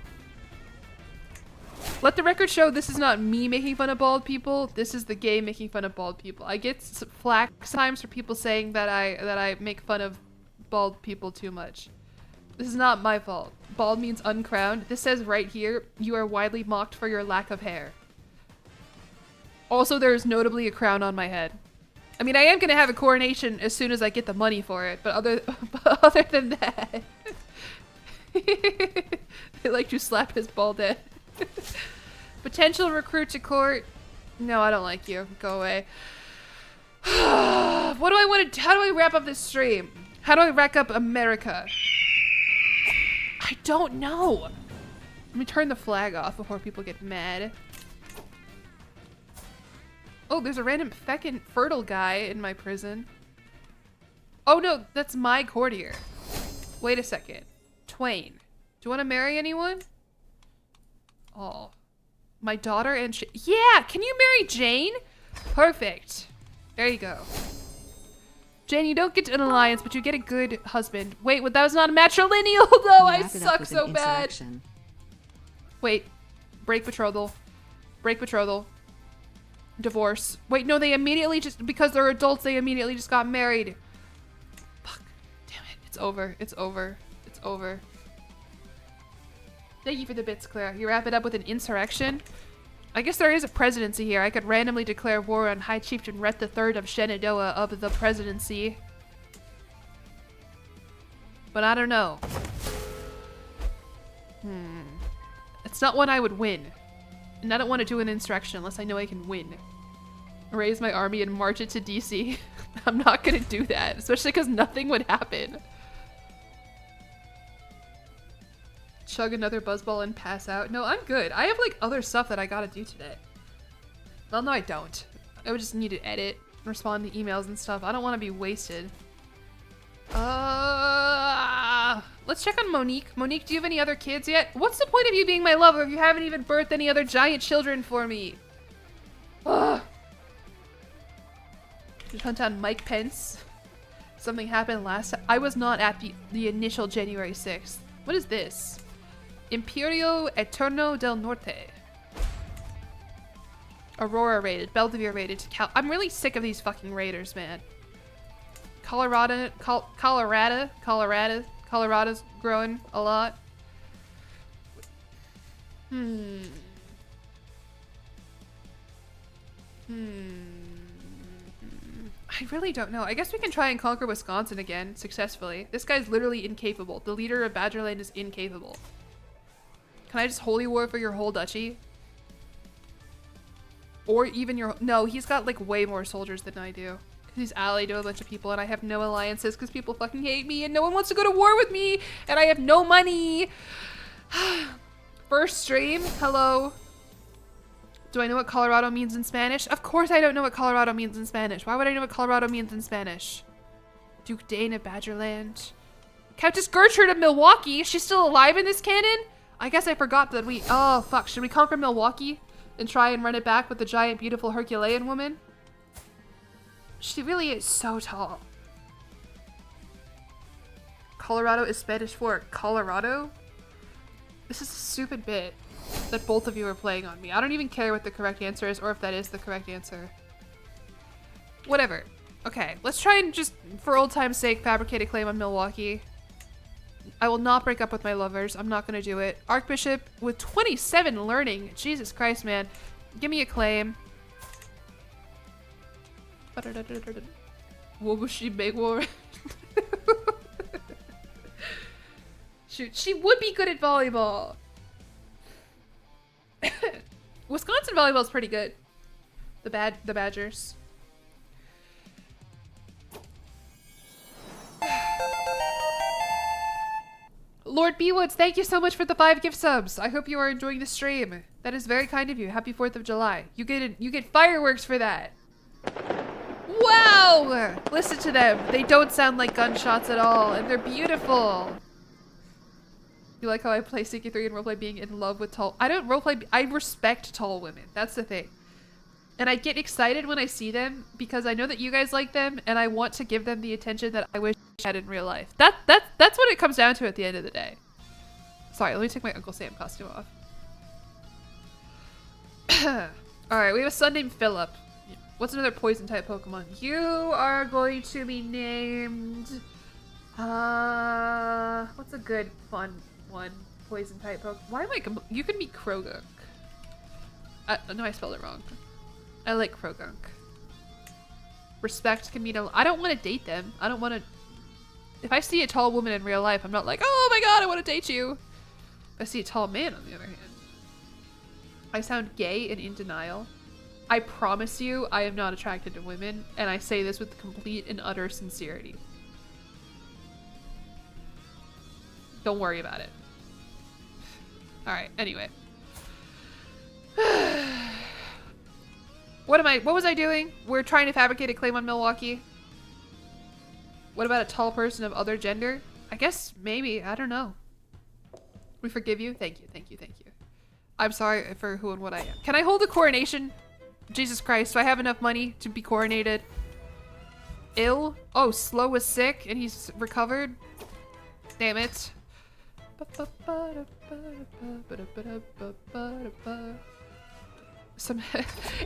Let the record show this is not me making fun of bald people. This is the game making fun of bald people. I get flack sometimes for people saying that I make fun of bald people too much. This is not my fault. Bald means uncrowned. This says right here, you are widely mocked for your lack of hair. Also, there is notably a crown on my head. I mean, I am gonna have a coronation as soon as I get the money for it, but other than that, they like to slap his bald head. Potential recruit to court. No, I don't like you. Go away. What do I want to? How do I wrap up this stream? How do I rack up America? I don't know. Let me turn the flag off before people get mad. Oh, there's a random feckin' fertile guy in my prison. Oh no, that's my courtier. Wait a second. Twain. Do you want to marry anyone? Oh. My daughter and yeah, can you marry Jane? Perfect. There you go. Jane, you don't get an alliance, but you get a good husband. Wait, that was not a matrilineal though. I suck so bad. Wait. Break betrothal. Break betrothal. Divorce. Wait, no, they immediately just, because they're adults, they immediately just got married. Fuck. Damn it. It's over. It's over. It's over. Thank you for the bits, Claire. You wrap it up with an insurrection? I guess there is a presidency here. I could randomly declare war on High Chieftain Rhett III of Shenandoah of the presidency. But I don't know. It's not one I would win. And I don't want to do an insurrection unless I know I can win. Raise my army and march it to DC. I'm not gonna do that, especially because nothing would happen. Chug another buzzball and pass out. No, I'm good. I have like other stuff that I gotta do today. Well, no, I don't. I would just need to edit, respond to emails and stuff. I don't want to be wasted. Let's check on Monique. Monique, do you have any other kids yet? What's the point of you being my lover if you haven't even birthed any other giant children for me? Ugh. Just hunt down Mike Pence. Something happened last time. I was not at the initial January 6th. What is this? Imperio Eterno del Norte. Aurora raided. Belvedere raided. I'm really sick of these fucking raiders, man. Colorado's growing a lot. I really don't know. I guess we can try and conquer Wisconsin again, successfully. This guy's literally incapable. The leader of Badgerland is incapable. Can I just holy war for your whole duchy? Or even your... No, he's got like way more soldiers than I do. He's allied to a bunch of people and I have no alliances because people fucking hate me and no one wants to go to war with me and I have no money. First stream, hello. Do I know what Colorado means in Spanish? Of course I don't know what Colorado means in Spanish. Why would I know what Colorado means in Spanish? Duke Dane of Badgerland. Countess Gertrude of Milwaukee. She's still alive in this canon? I guess I forgot that we... Oh, fuck. Should we conquer Milwaukee and try and run it back with the giant, beautiful Herculean woman? She really is so tall. Colorado is Spanish for Colorado? This is a stupid bit that both of you are playing on me. I don't even care what the correct answer is or if that is the correct answer. Whatever. Okay, let's try and just, for old time's sake, fabricate a claim on Milwaukee. I will not break up with my lovers. I'm not gonna do it. Archbishop with 27 learning. Jesus Christ, man. Give me a claim. What was she big war? Shoot, she would be good at volleyball. Wisconsin volleyball is pretty good. The Badgers. Lord Bewoods, thank you so much for the 5 gift subs. I hope you are enjoying the stream. That is very kind of you. Happy 4th of July. You get fireworks for that. Wow! Listen to them. They don't sound like gunshots at all, and they're beautiful. You like how I play ck3 and roleplay being in love with tall... I don't roleplay... I respect tall women. That's the thing. And I get excited when I see them because I know that you guys like them, and I want to give them the attention that I wish I had in real life. That's what it comes down to at the end of the day. Sorry, let me take my Uncle Sam costume off. Alright, we have a son named Philip. What's another poison type Pokemon? You are going to be named... what's a good fun one? Poison type Pokemon. Why am I... You can be Krogunk. No, I spelled it wrong. I like Krogunk. Respect can mean I don't want to date them. I don't want to... If I see a tall woman in real life, I'm not like, oh my god, I want to date you. If I see a tall man, on the other hand. I sound gay and in denial. I promise you, I am not attracted to women, and I say this with complete and utter sincerity. Don't worry about it. Alright, anyway. What was I doing? We're trying to fabricate a claim on Milwaukee. What about a tall person of other gender? I guess maybe, I don't know. We forgive you. Thank you, thank you, thank you. I'm sorry for who and what I am. Can I hold a coronation? Jesus Christ, do I have enough money to be coronated? Ill? Oh, Slow was sick and he's recovered? Damn it. It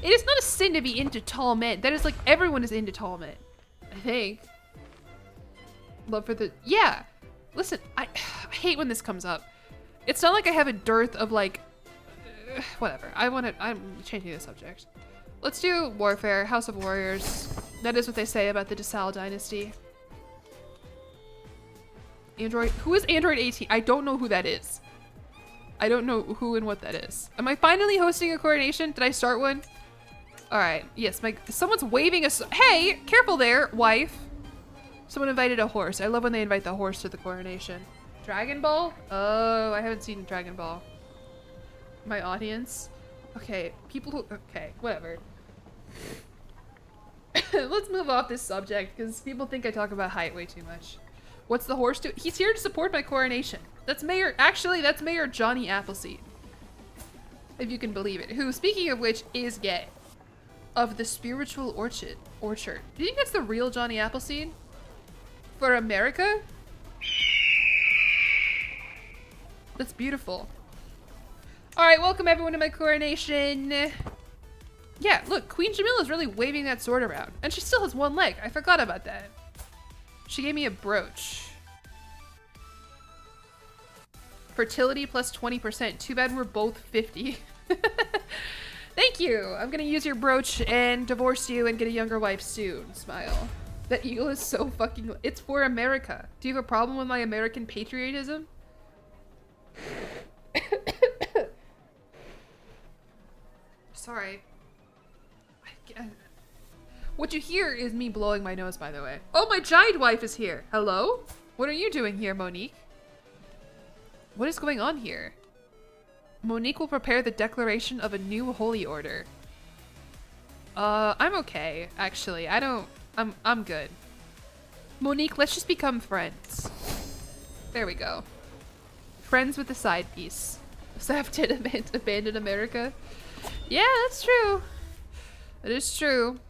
is not a sin to be into tall men. That is like everyone is into tall men. I think. Love for the... Yeah. Listen, I hate when this comes up. It's not like I have a dearth of like... whatever. I'm changing the subject. Let's do Warfare, House of Warriors. That is what they say about the DeSalle dynasty. Android... Who is Android 18? I don't know who that is. I don't know who and what that is. Am I finally hosting a coronation? Did I start one? Alright. Yes, someone's waving a... Hey! Careful there, wife! Someone invited a horse. I love when they invite the horse to the coronation. Dragon Ball? Oh, I haven't seen Dragon Ball. My audience? Okay, people who... Okay, whatever. Let's move off this subject, because people think I talk about height way too much. What's the horse do? He's here to support my coronation. That's Mayor... Actually, that's Mayor Johnny Appleseed. If you can believe it. Who, speaking of which, is gay. Of the Spiritual Orchard. Do you think that's the real Johnny Appleseed? For America? That's beautiful. Alright, welcome everyone to my coronation. Yeah, look, Queen Jamila's really waving that sword around. And she still has one leg. I forgot about that. She gave me a brooch. Fertility plus 20%. Too bad we're both 50. Thank you. I'm gonna use your brooch and divorce you and get a younger wife soon. Smile. That eagle is so fucking... It's for America. Do you have a problem with my American patriotism? Sorry. What you hear is me blowing my nose, by the way. Oh, my giant wife is here. Hello? What are you doing here, Monique? What is going on here? Monique will prepare the declaration of a new holy order. I'm okay, actually. I'm good. Monique, let's just become friends. There we go. Friends with a side piece. Saf did abandon America. Yeah, that's true. That is true.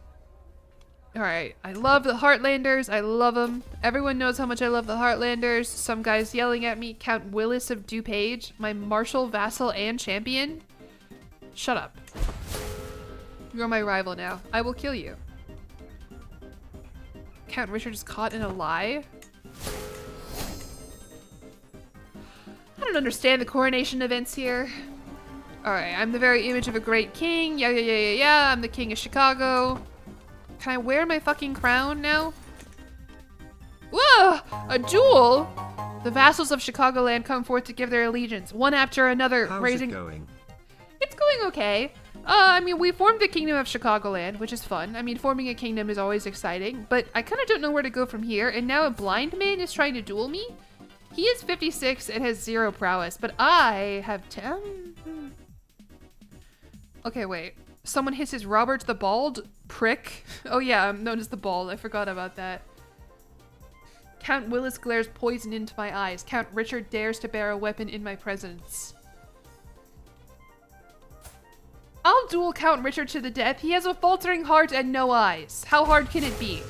Alright, I love the Heartlanders. I love them. Everyone knows how much I love the Heartlanders. Some guy's yelling at me. Count Willis of DuPage, my marshal, vassal, and champion. Shut up. You're my rival now. I will kill you. Count Richard is caught in a lie? I don't understand the coronation events here. Alright, I'm the very image of a great king. Yeah. I'm the king of Chicago. Can I wear my fucking crown now? Whoa! A duel? The vassals of Chicagoland come forth to give their allegiance, one after another, How's it going? It's going okay. I mean, we formed the Kingdom of Chicagoland, which is fun. I mean, forming a kingdom is always exciting, but I kind of don't know where to go from here, and now a blind man is trying to duel me? He is 56 and has 0 prowess, but I have 10. Okay, wait. Someone hisses, Robert the Bald? Prick. Oh yeah, I'm known as the Bald. I forgot about that. Count Willis glares poison into my eyes. Count Richard dares to bear a weapon in my presence. I'll duel Count Richard to the death. He has a faltering heart and no eyes. How hard can it be?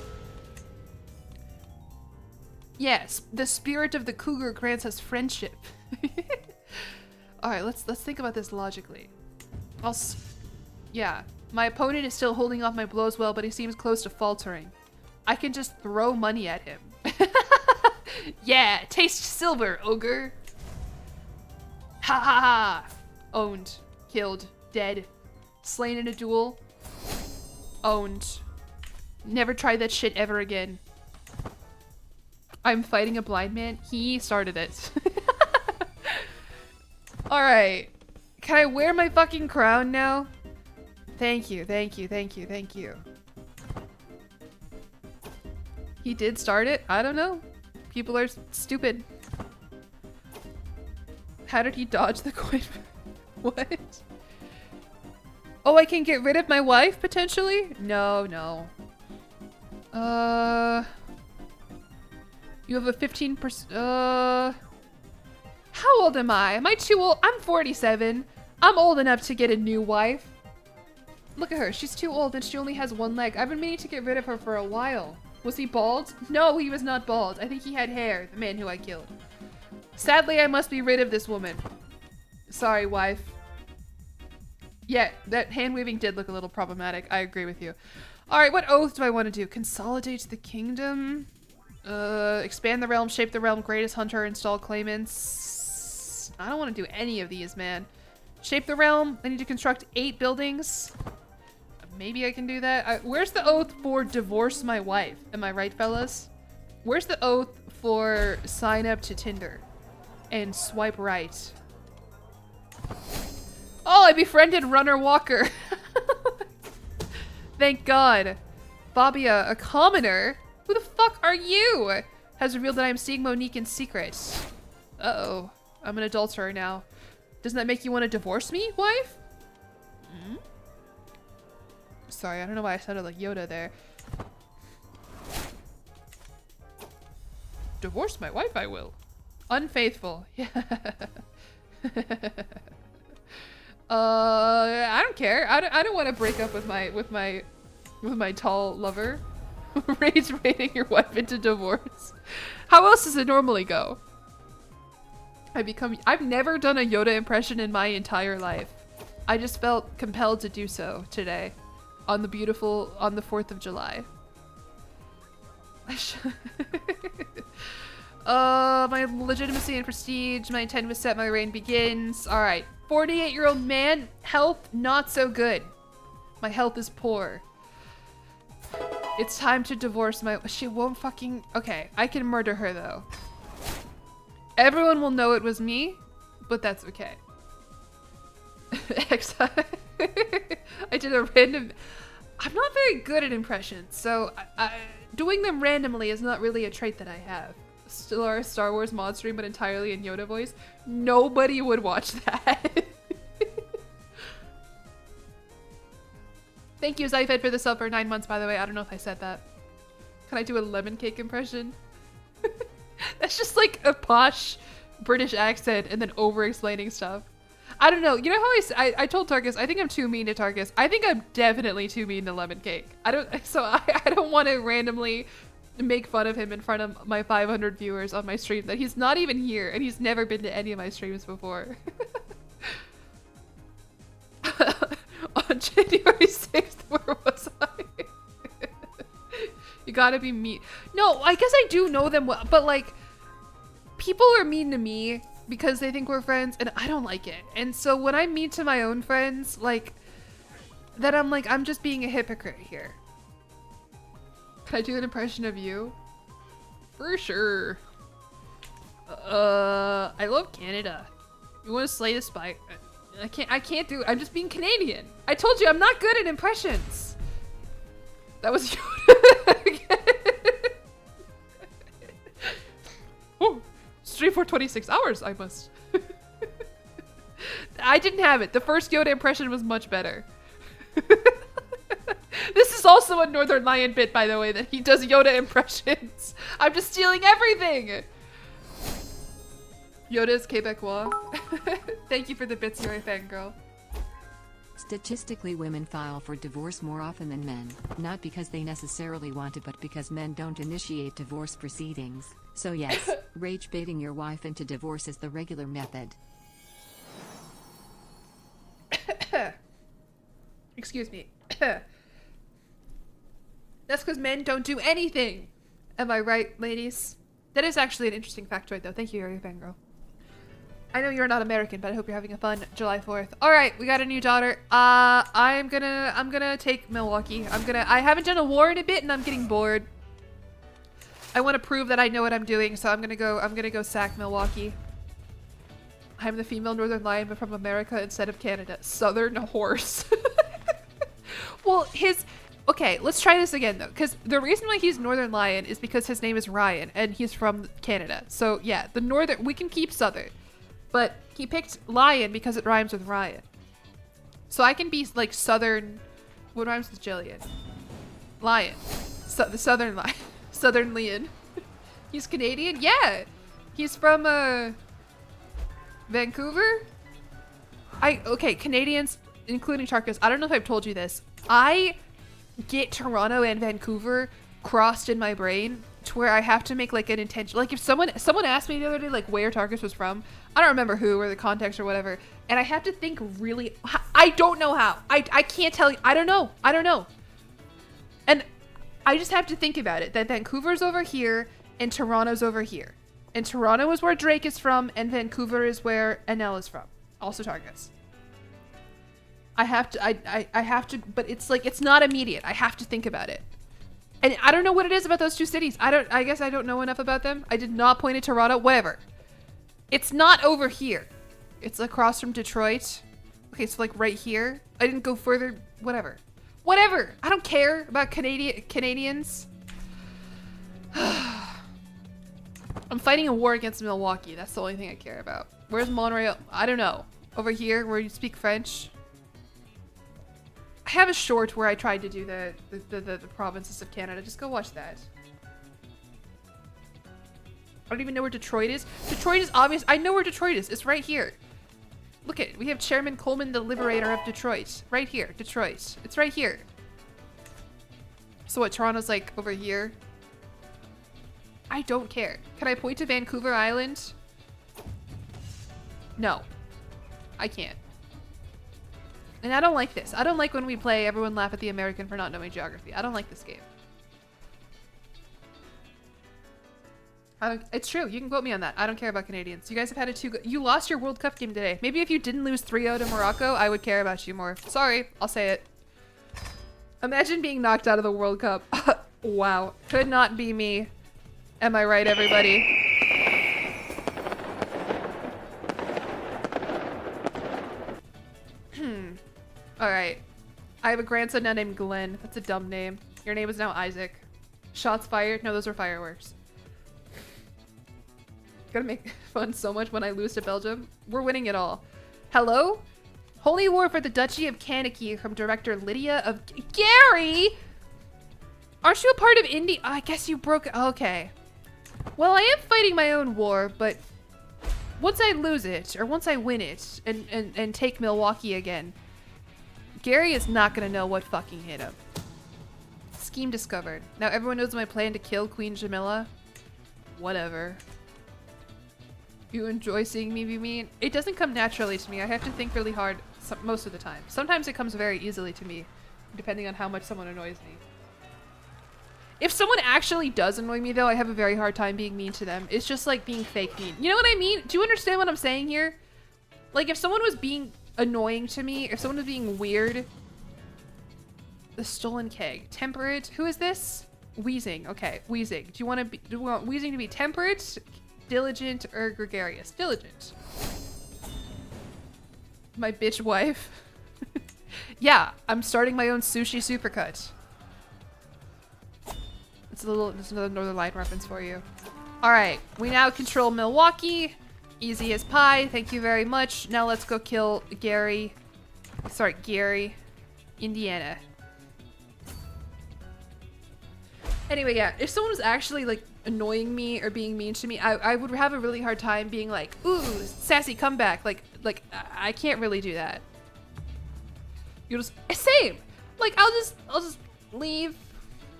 Yes, the spirit of the cougar grants us friendship. Alright, let's think about this logically. Yeah, my opponent is still holding off my blows well, but he seems close to faltering. I can just throw money at him. Yeah, taste silver, ogre. Ha ha ha. Owned. Killed. Dead. Slain in a duel. Owned. Never try that shit ever again. I'm fighting a blind man. He started it. Alright. Can I wear my fucking crown now? Thank you, thank you, thank you, thank you. He did start it? I don't know. People are stupid. How did he dodge the coin? What? Oh, I can get rid of my wife, potentially? No, no. You have a 15%, how old am I? Am I too old? I'm 47. I'm old enough to get a new wife. Look at her. She's too old and she only has one leg. I've been meaning to get rid of her for a while. Was he bald? No, he was not bald. I think he had hair, the man who I killed. Sadly, I must be rid of this woman. Sorry, wife. Yeah, that hand-waving did look a little problematic. I agree with you. Alright, what oath do I want to do? Consolidate the kingdom? Expand the realm, shape the realm, greatest hunter, install claimants. I don't want to do any of these, man. Shape the realm. I need to construct 8 buildings. Maybe I can do that. Where's the oath for divorce my wife? Am I right, fellas? Where's the oath for sign up to Tinder and swipe right? Oh, I befriended Runner Walker. Thank God. Fabia, a commoner? Who the fuck are you? Has revealed that I'm seeing Monique in secret. Uh-oh. I'm an adulterer now. Doesn't that make you want to divorce me, wife? Hmm? Sorry, I don't know why I sounded like Yoda there. Divorce my wife, I will. Unfaithful. Yeah. I don't care. I don't want to break up with my tall lover. Rage rating your wife into divorce. How else does it normally go? I've never done a Yoda impression in my entire life. I just felt compelled to do so today on the 4th of July. My legitimacy and prestige, my intent was set, my reign begins. All right, 48-year-old man, health not so good. My health is poor. It's time to divorce she won't fucking, okay, I can murder her though. Everyone will know it was me, but that's okay. I did a random, I'm not very good at impressions, so doing them randomly is not really a trait that I have. Still our Star Wars mod stream, but entirely in Yoda voice. Nobody would watch that. Thank you, Zyfed, for the sub for 9 months, by the way. I don't know if I said that. Can I do a lemon cake impression? That's just like a posh British accent and then over-explaining stuff. I don't know. You know how I told Tarkus, I think I'm too mean to Tarkus. I think I'm definitely too mean to lemon cake. I don't want to randomly make fun of him in front of my 500 viewers on my stream that he's not even here and he's never been to any of my streams before. On January 6th, where was I? You gotta be mean. No, I guess I do know them well, but like, people are mean to me because they think we're friends and I don't like it. And so when I'm mean to my own friends, like, then I'm like, I'm just being a hypocrite here. Can I do an impression of you? For sure. I love Canada. You want to slay the spike? I can't do it. I'm just being Canadian. I told you I'm not good at impressions. That was you. Oh, stream for 26 hours, I must. I didn't have it. The first Yoda impression was much better. This is also a Northern Lion bit, by the way, that he does Yoda impressions. I'm just stealing everything. Yoda's Quebecois. Thank you for the bits, you're a fangirl. Statistically, women file for divorce more often than men, not because they necessarily want it, but because men don't initiate divorce proceedings. So yes, rage baiting your wife into divorce is the regular method. Excuse me. That's because men don't do anything. Am I right, ladies? That is actually an interesting factoid, though. Thank you, You're a fangirl. I know you're not American, but I hope you're having a fun July 4th. All right, we got a new daughter. I'm gonna take Milwaukee. I haven't done a war in a bit, and I'm getting bored. I want to prove that I know what I'm doing, so I'm gonna go sack Milwaukee. I'm the female Northern Lion, but from America instead of Canada. Southern horse. Well, okay, let's try this again though, because the reason why he's Northern Lion is because his name is Ryan, and he's from Canada. So yeah, we can keep Southern. But he picked lion because it rhymes with Ryan. So I can be like Southern. What rhymes with Jillian? Lion. The Southern Lion. Southern Lion. He's Canadian? Yeah. He's from Vancouver? Okay, Canadians, including Charcas. I don't know if I've told you this. I get Toronto and Vancouver crossed in my brain to where I have to make like an intention. Like if someone asked me the other day like where Tarkus was from, I don't remember who or the context or whatever, and I have to think really. I don't know how. I can't tell you. I don't know. And I just have to think about it. That Vancouver's over here and Toronto's over here, and Toronto is where Drake is from, and Vancouver is where Enel is from. Also Tarkus. I have to. But it's like it's not immediate. I have to think about it. And I don't know what it is about those two cities. I guess I don't know enough about them. I did not point at Toronto. Whatever. It's not over here. It's across from Detroit. Okay, so like right here. I didn't go further. Whatever. Whatever. I don't care about Canadians. I'm fighting a war against Milwaukee. That's the only thing I care about. Where's Montreal? I don't know. Over here where you speak French. I have a short where I tried to do the provinces of Canada. Just go watch that. I don't even know where Detroit is. Detroit is obvious. I know where Detroit is. It's right here. Look at it. We have Chairman Coleman, the liberator of Detroit. Right here. Detroit. It's right here. So what, Toronto's like over here? I don't care. Can I point to Vancouver Island? No. I can't. And I don't like this. I don't like when we play everyone laugh at the American for not knowing geography. I don't like this game. It's true. You can quote me on that. I don't care about Canadians. You guys have had a you lost your World Cup game today. Maybe if you didn't lose 3-0 to Morocco, I would care about you more. Sorry. I'll say it. Imagine being knocked out of the World Cup. Wow. Could not be me. Am I right, everybody? Alright. I have a grandson now named Glenn. That's a dumb name. Your name is now Isaac. Shots fired? No, those are fireworks. Gotta make fun so much when I lose to Belgium. We're winning it all. Hello? Holy War for the Duchy of Kankakee from director Lydia of... Gary! Aren't you a part of India? Oh, I guess you broke... Okay. Well, I am fighting my own war, but... Once I lose it, or once I win it, and take Milwaukee again... Gary is not gonna know what fucking hit him. Scheme discovered. Now everyone knows my plan to kill Queen Jamila. Whatever. You enjoy seeing me be mean? It doesn't come naturally to me. I have to think really hard most of the time. Sometimes it comes very easily to me, depending on how much someone annoys me. If someone actually does annoy me though, I have a very hard time being mean to them. It's just like being fake mean. You know what I mean? Do you understand what I'm saying here? Like if someone was being annoying to me, if someone was being weird. The stolen keg. Temperate. Who is this? Wheezing. Okay, Wheezing. Do you want Wheezing to be temperate, diligent, or gregarious? Diligent. My bitch wife. Yeah, I'm starting my own sushi supercut. It's another Northern Light reference for you. All right, we now control Milwaukee. Easy as pie. Thank you very much. Now let's go kill Gary. Sorry, Gary. Indiana. Anyway, yeah, if someone was actually like annoying me or being mean to me, I would have a really hard time being like, ooh, sassy comeback. Like I can't really do that. You just same. Like I'll just leave,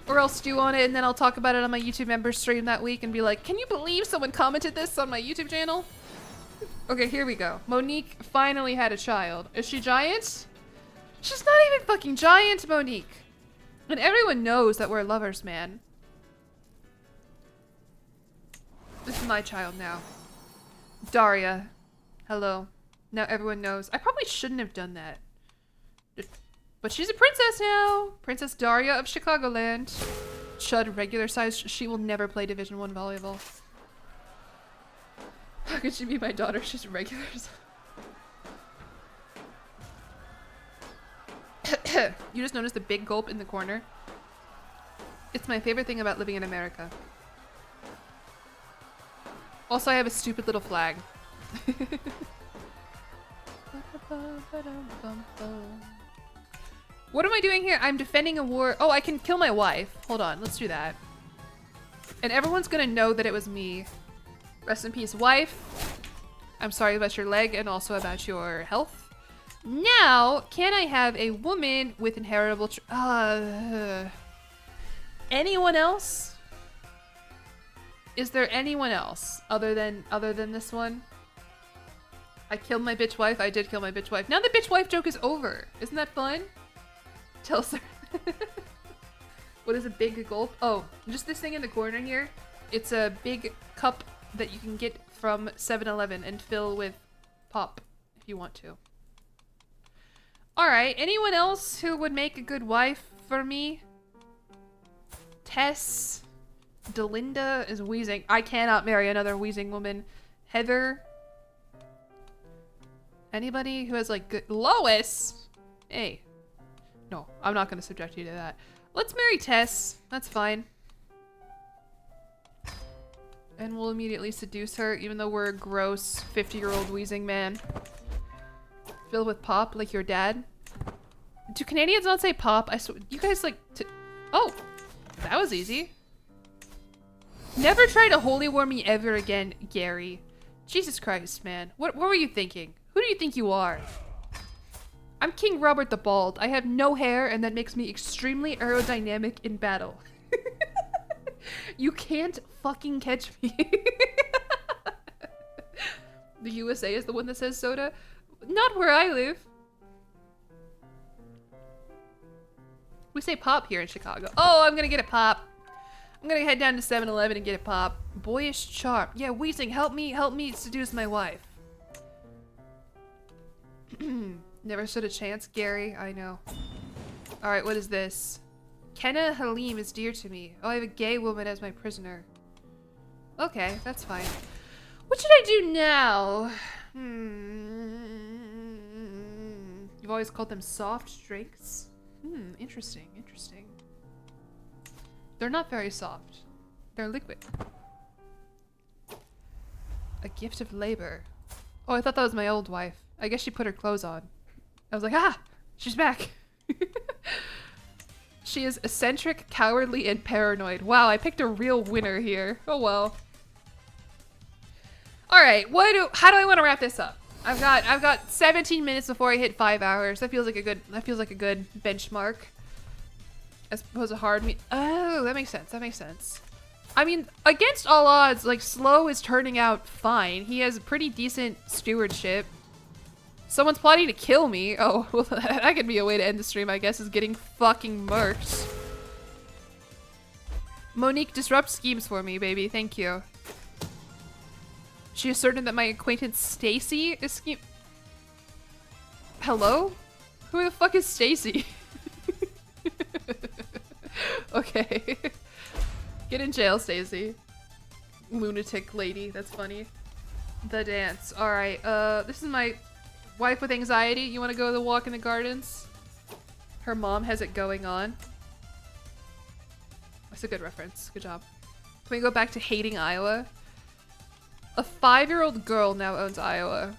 or I'll stew on it and then I'll talk about it on my YouTube members stream that week and be like, can you believe someone commented this on my YouTube channel? Okay, here we go. Monique finally had a child. Is she giant? She's not even fucking giant, Monique. And everyone knows that we're lovers, man. This is my child now. Daria. Hello. Now everyone knows. I probably shouldn't have done that. But she's a princess now. Princess Daria of Chicagoland. Chud, regular size. She will never play Division 1 volleyball. How could she be my daughter? She's regular size. You just noticed the big gulp in the corner? It's my favorite thing about living in America. Also, I have a stupid little flag. What am I doing here? I'm defending a war. Oh, I can kill my wife. Hold on, let's do that. And everyone's gonna know that it was me. Rest in peace, wife. I'm sorry about your leg and also about your health. Now, can I have a woman with inheritable anyone else? Is there anyone else other than this one? I killed my bitch wife. I did kill my bitch wife. Now the bitch wife joke is over. Isn't that fun? Tell sir. What is a big gulp? Oh, just this thing in the corner here. It's a big cup that you can get from 7-Eleven and fill with pop if you want to. Alright, anyone else who would make a good wife for me? Tess. Delinda is wheezing. I cannot marry another wheezing woman. Heather. Anybody who has like good... Lois! Hey. No, I'm not gonna subject you to that. Let's marry Tess. That's fine. And we'll immediately seduce her, even though we're a gross 50-year-old wheezing man. Filled with pop, like your dad. Do Canadians not say pop? You guys like to... Oh! That was easy. Never try to holy war me ever again, Gary. Jesus Christ, man. What were you thinking? Who do you think you are? I'm King Robert the Bald. I have no hair, and that makes me extremely aerodynamic in battle. You can't fucking catch me. The USA is the one that says soda. Not where I live. We say pop here in Chicago. Oh, I'm gonna get a pop. I'm gonna head down to 7-Eleven and get a pop. Boyish charm. Yeah, Wheezing, help me seduce my wife. Never stood a chance, Gary. I know. Alright, what is this? Kenna Halim is dear to me. Oh, I have a gay woman as my prisoner. Okay, that's fine. What should I do now? You've always called them soft drinks? Interesting. They're not very soft. They're liquid. A gift of labor. Oh, I thought that was my old wife. I guess she put her clothes on. I was like, ah, she's back. She is eccentric, cowardly, and paranoid. Wow, I picked a real winner here. Oh well. All right, how do I want to wrap this up? I've got 17 minutes before I hit 5 hours. That feels like a good benchmark. As opposed to hard meat. Oh, that makes sense. I mean, against all odds, like Slow is turning out fine. He has pretty decent stewardship. Someone's plotting to kill me. Oh, well, that could be a way to end the stream, I guess, is getting fucking murked. Monique, disrupt schemes for me, baby. Thank you. She asserted that my acquaintance Stacy is scheme- Hello? Who the fuck is Stacy? Okay. Get in jail, Stacy. Lunatic lady. That's funny. The dance. Alright, this is my wife with anxiety. You want to go to the walk in the gardens? Her mom has it going on. That's a good reference. Good job. Can we go back to hating Iowa? A 5-year-old girl now owns Iowa.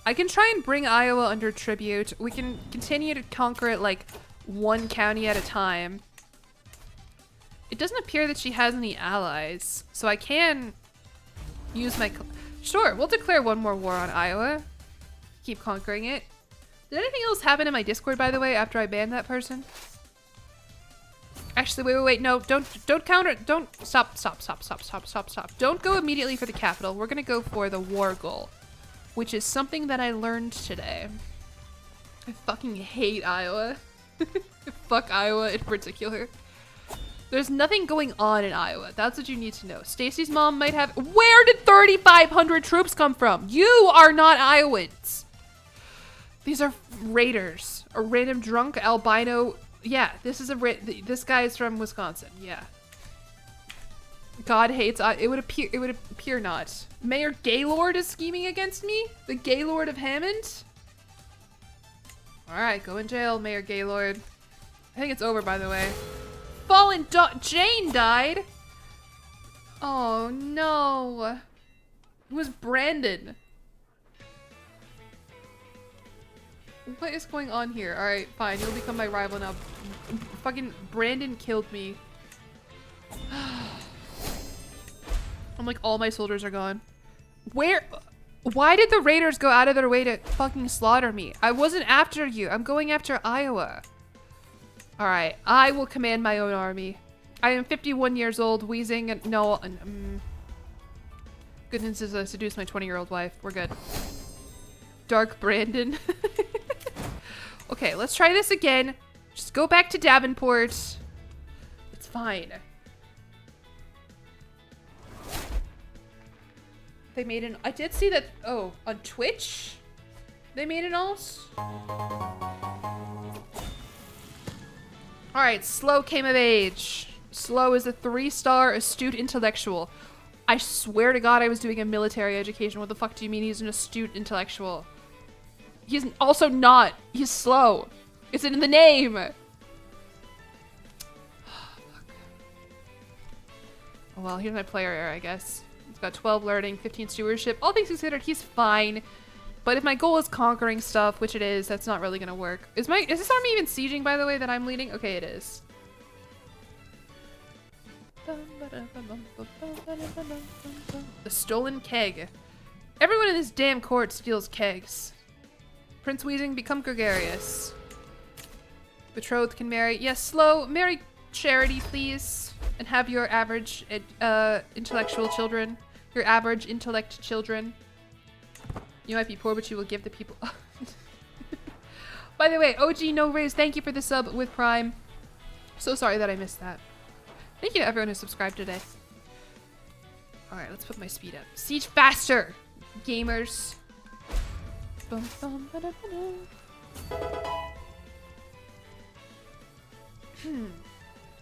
I can try and bring Iowa under tribute. We can continue to conquer it like one county at a time. It doesn't appear that she has any allies, so I can use my... Sure, we'll declare one more war on Iowa. Keep conquering it. Did anything else happen in my Discord, by the way, after I banned that person? Actually, wait, no, don't counter, don't, stop. Don't go immediately for the capital. We're gonna go for the war goal, which is something that I learned today. I fucking hate Iowa. Fuck Iowa in particular. There's nothing going on in Iowa. That's what you need to know. Stacy's mom might have... Where did 3,500 troops come from? You are not Iowans. These are raiders. A random drunk albino... Yeah, this is this guy is from Wisconsin. Yeah. God hates... It would appear not. Mayor Gaylord is scheming against me? The Gaylord of Hammond? Alright, go in jail, Mayor Gaylord. I think it's over, by the way. Fallen Jane died? Oh, no. It was Brandon. What is going on here? Alright, fine. You'll become my rival now. Fucking Brandon killed me. I'm like, all my soldiers are gone. Why did the raiders go out of their way to fucking slaughter me? I wasn't after you. I'm going after Iowa. Alright, I will command my own army. I am 51 years old, wheezing, and no, good news is I seduced my 20-year-old wife. We're good. Dark Brandon. Okay, let's try this again. Just go back to Davenport. It's fine. They made an... I did see that... Oh, on Twitch? They made an alt? Alright, Slow came of age. Slow is a 3-star astute intellectual. I swear to God I was doing a military education. What the fuck do you mean he's an astute intellectual? He's also not. He's slow. It's in the name. Oh, well, here's my player error, I guess. He's got 12 learning, 15 stewardship. All things considered, he's fine. But if my goal is conquering stuff, which it is, that's not really gonna work. Is this army even sieging, by the way, that I'm leading? Okay, it is. The stolen keg. Everyone in this damn court steals kegs. Prince Wheezing, become gregarious. Betrothed can marry. Yes, Slow, marry Charity, please. And have your average intellectual children. Your average intellect children. You might be poor, but you will give the people... By the way, OG No Raise, thank you for the sub with Prime. So sorry that I missed that. Thank you to everyone who subscribed today. Alright, let's put my speed up. Siege faster, gamers.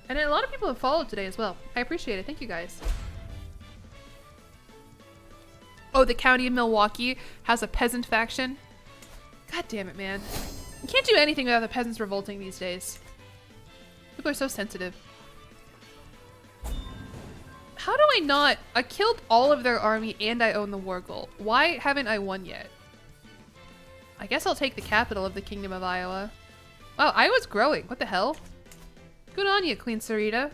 And a lot of people have followed today as well. I appreciate it. Thank you guys. Oh, the county of Milwaukee has a peasant faction. God damn it, man. You can't do anything without the peasants revolting these days. People are so sensitive. How do I not? I killed all of their army and I own the war goal. Why haven't I won yet? I guess I'll take the capital of the Kingdom of Iowa. Wow, Iowa's growing. What the hell? Good on you, Queen Sarita.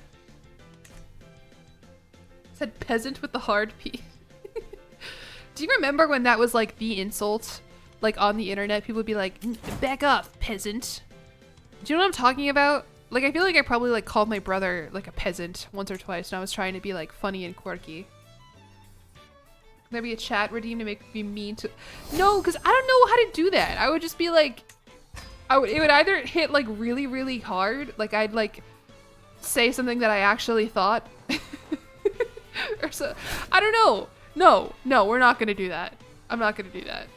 Said peasant with the hard P. Do you remember when that was like the insult? Like on the internet, people would be like, back off, peasant. Do you know what I'm talking about? Like, I feel like I probably like called my brother like a peasant once or twice and I was trying to be like funny and quirky. Can there be a chat redeem to make me mean to... No, because I don't know how to do that. I would just be like... it would either hit like really, really hard. Like I'd like say something that I actually thought. Or so, I don't know. No, we're not gonna do that. I'm not gonna do that.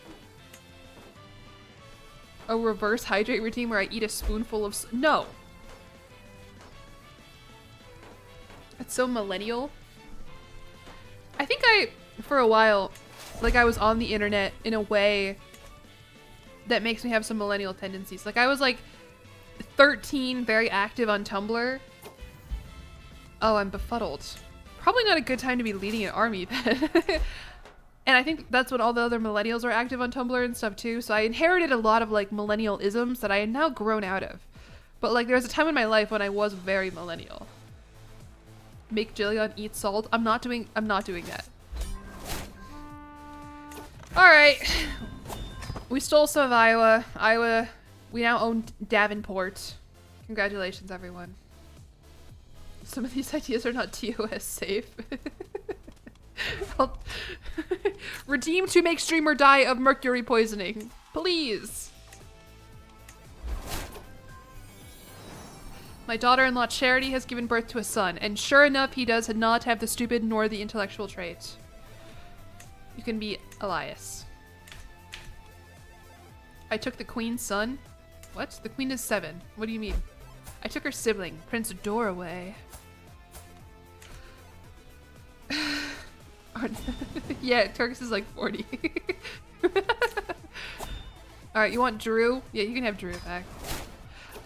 A reverse hydrate routine where I eat a spoonful of... No. That's so millennial. I think for a while, like I was on the internet in a way that makes me have some millennial tendencies. Like I was like 13, very active on Tumblr. Oh, I'm befuddled. Probably not a good time to be leading an army then. And I think that's when all the other millennials are active on Tumblr and stuff too. So I inherited a lot of like millennial isms that I had now grown out of. But like there was a time in my life when I was very millennial. Make Jillion eat salt. I'm not doing that. Alright. We stole some of Iowa. We now own Davenport. Congratulations, everyone. Some of these ideas are not TOS safe. Redeem to make streamer die of mercury poisoning. Please. My daughter-in-law Charity has given birth to a son, and sure enough, he does not have the stupid nor the intellectual trait. You can be Elias. I took the queen's son. What? The queen is 7. What do you mean? I took her sibling, Prince Doraway. Yeah, Turks is like 40. Alright, you want Drew? Yeah, you can have Drew back.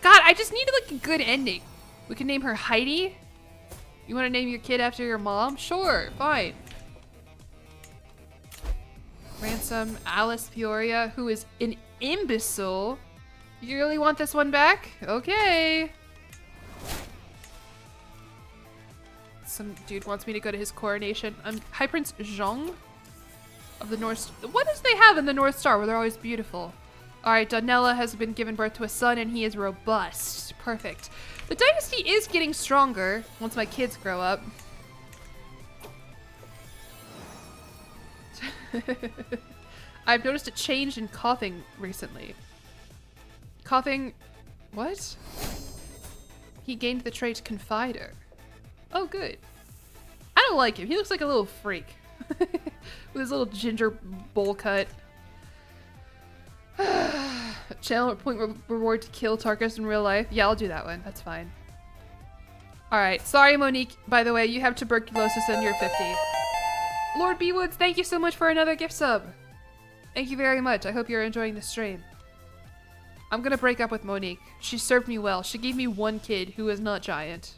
God, I just needed like a good ending. We can name her Heidi. You want to name your kid after your mom? Sure, fine. Ransom, Alice Peoria, who is an imbecile. You really want this one back? Okay. Some dude wants me to go to his coronation. High Prince Zhong of the North. What does they have in the North Star where they're always beautiful? Alright, Donella has been given birth to a son and he is robust. Perfect. The dynasty is getting stronger once my kids grow up. I've noticed a change in coughing recently. Coughing... What? He gained the trait Confider. Oh, good. I don't like him. He looks like a little freak. With his little ginger bowl cut. Channel point reward to kill Tarkus in real life. Yeah, I'll do that one. That's fine. Alright. Sorry, Monique. By the way, you have tuberculosis and you're 50. Lord B. Woods, thank you so much for another gift sub. Thank you very much. I hope you're enjoying the stream. I'm gonna break up with Monique. She served me well. She gave me one kid who is not giant.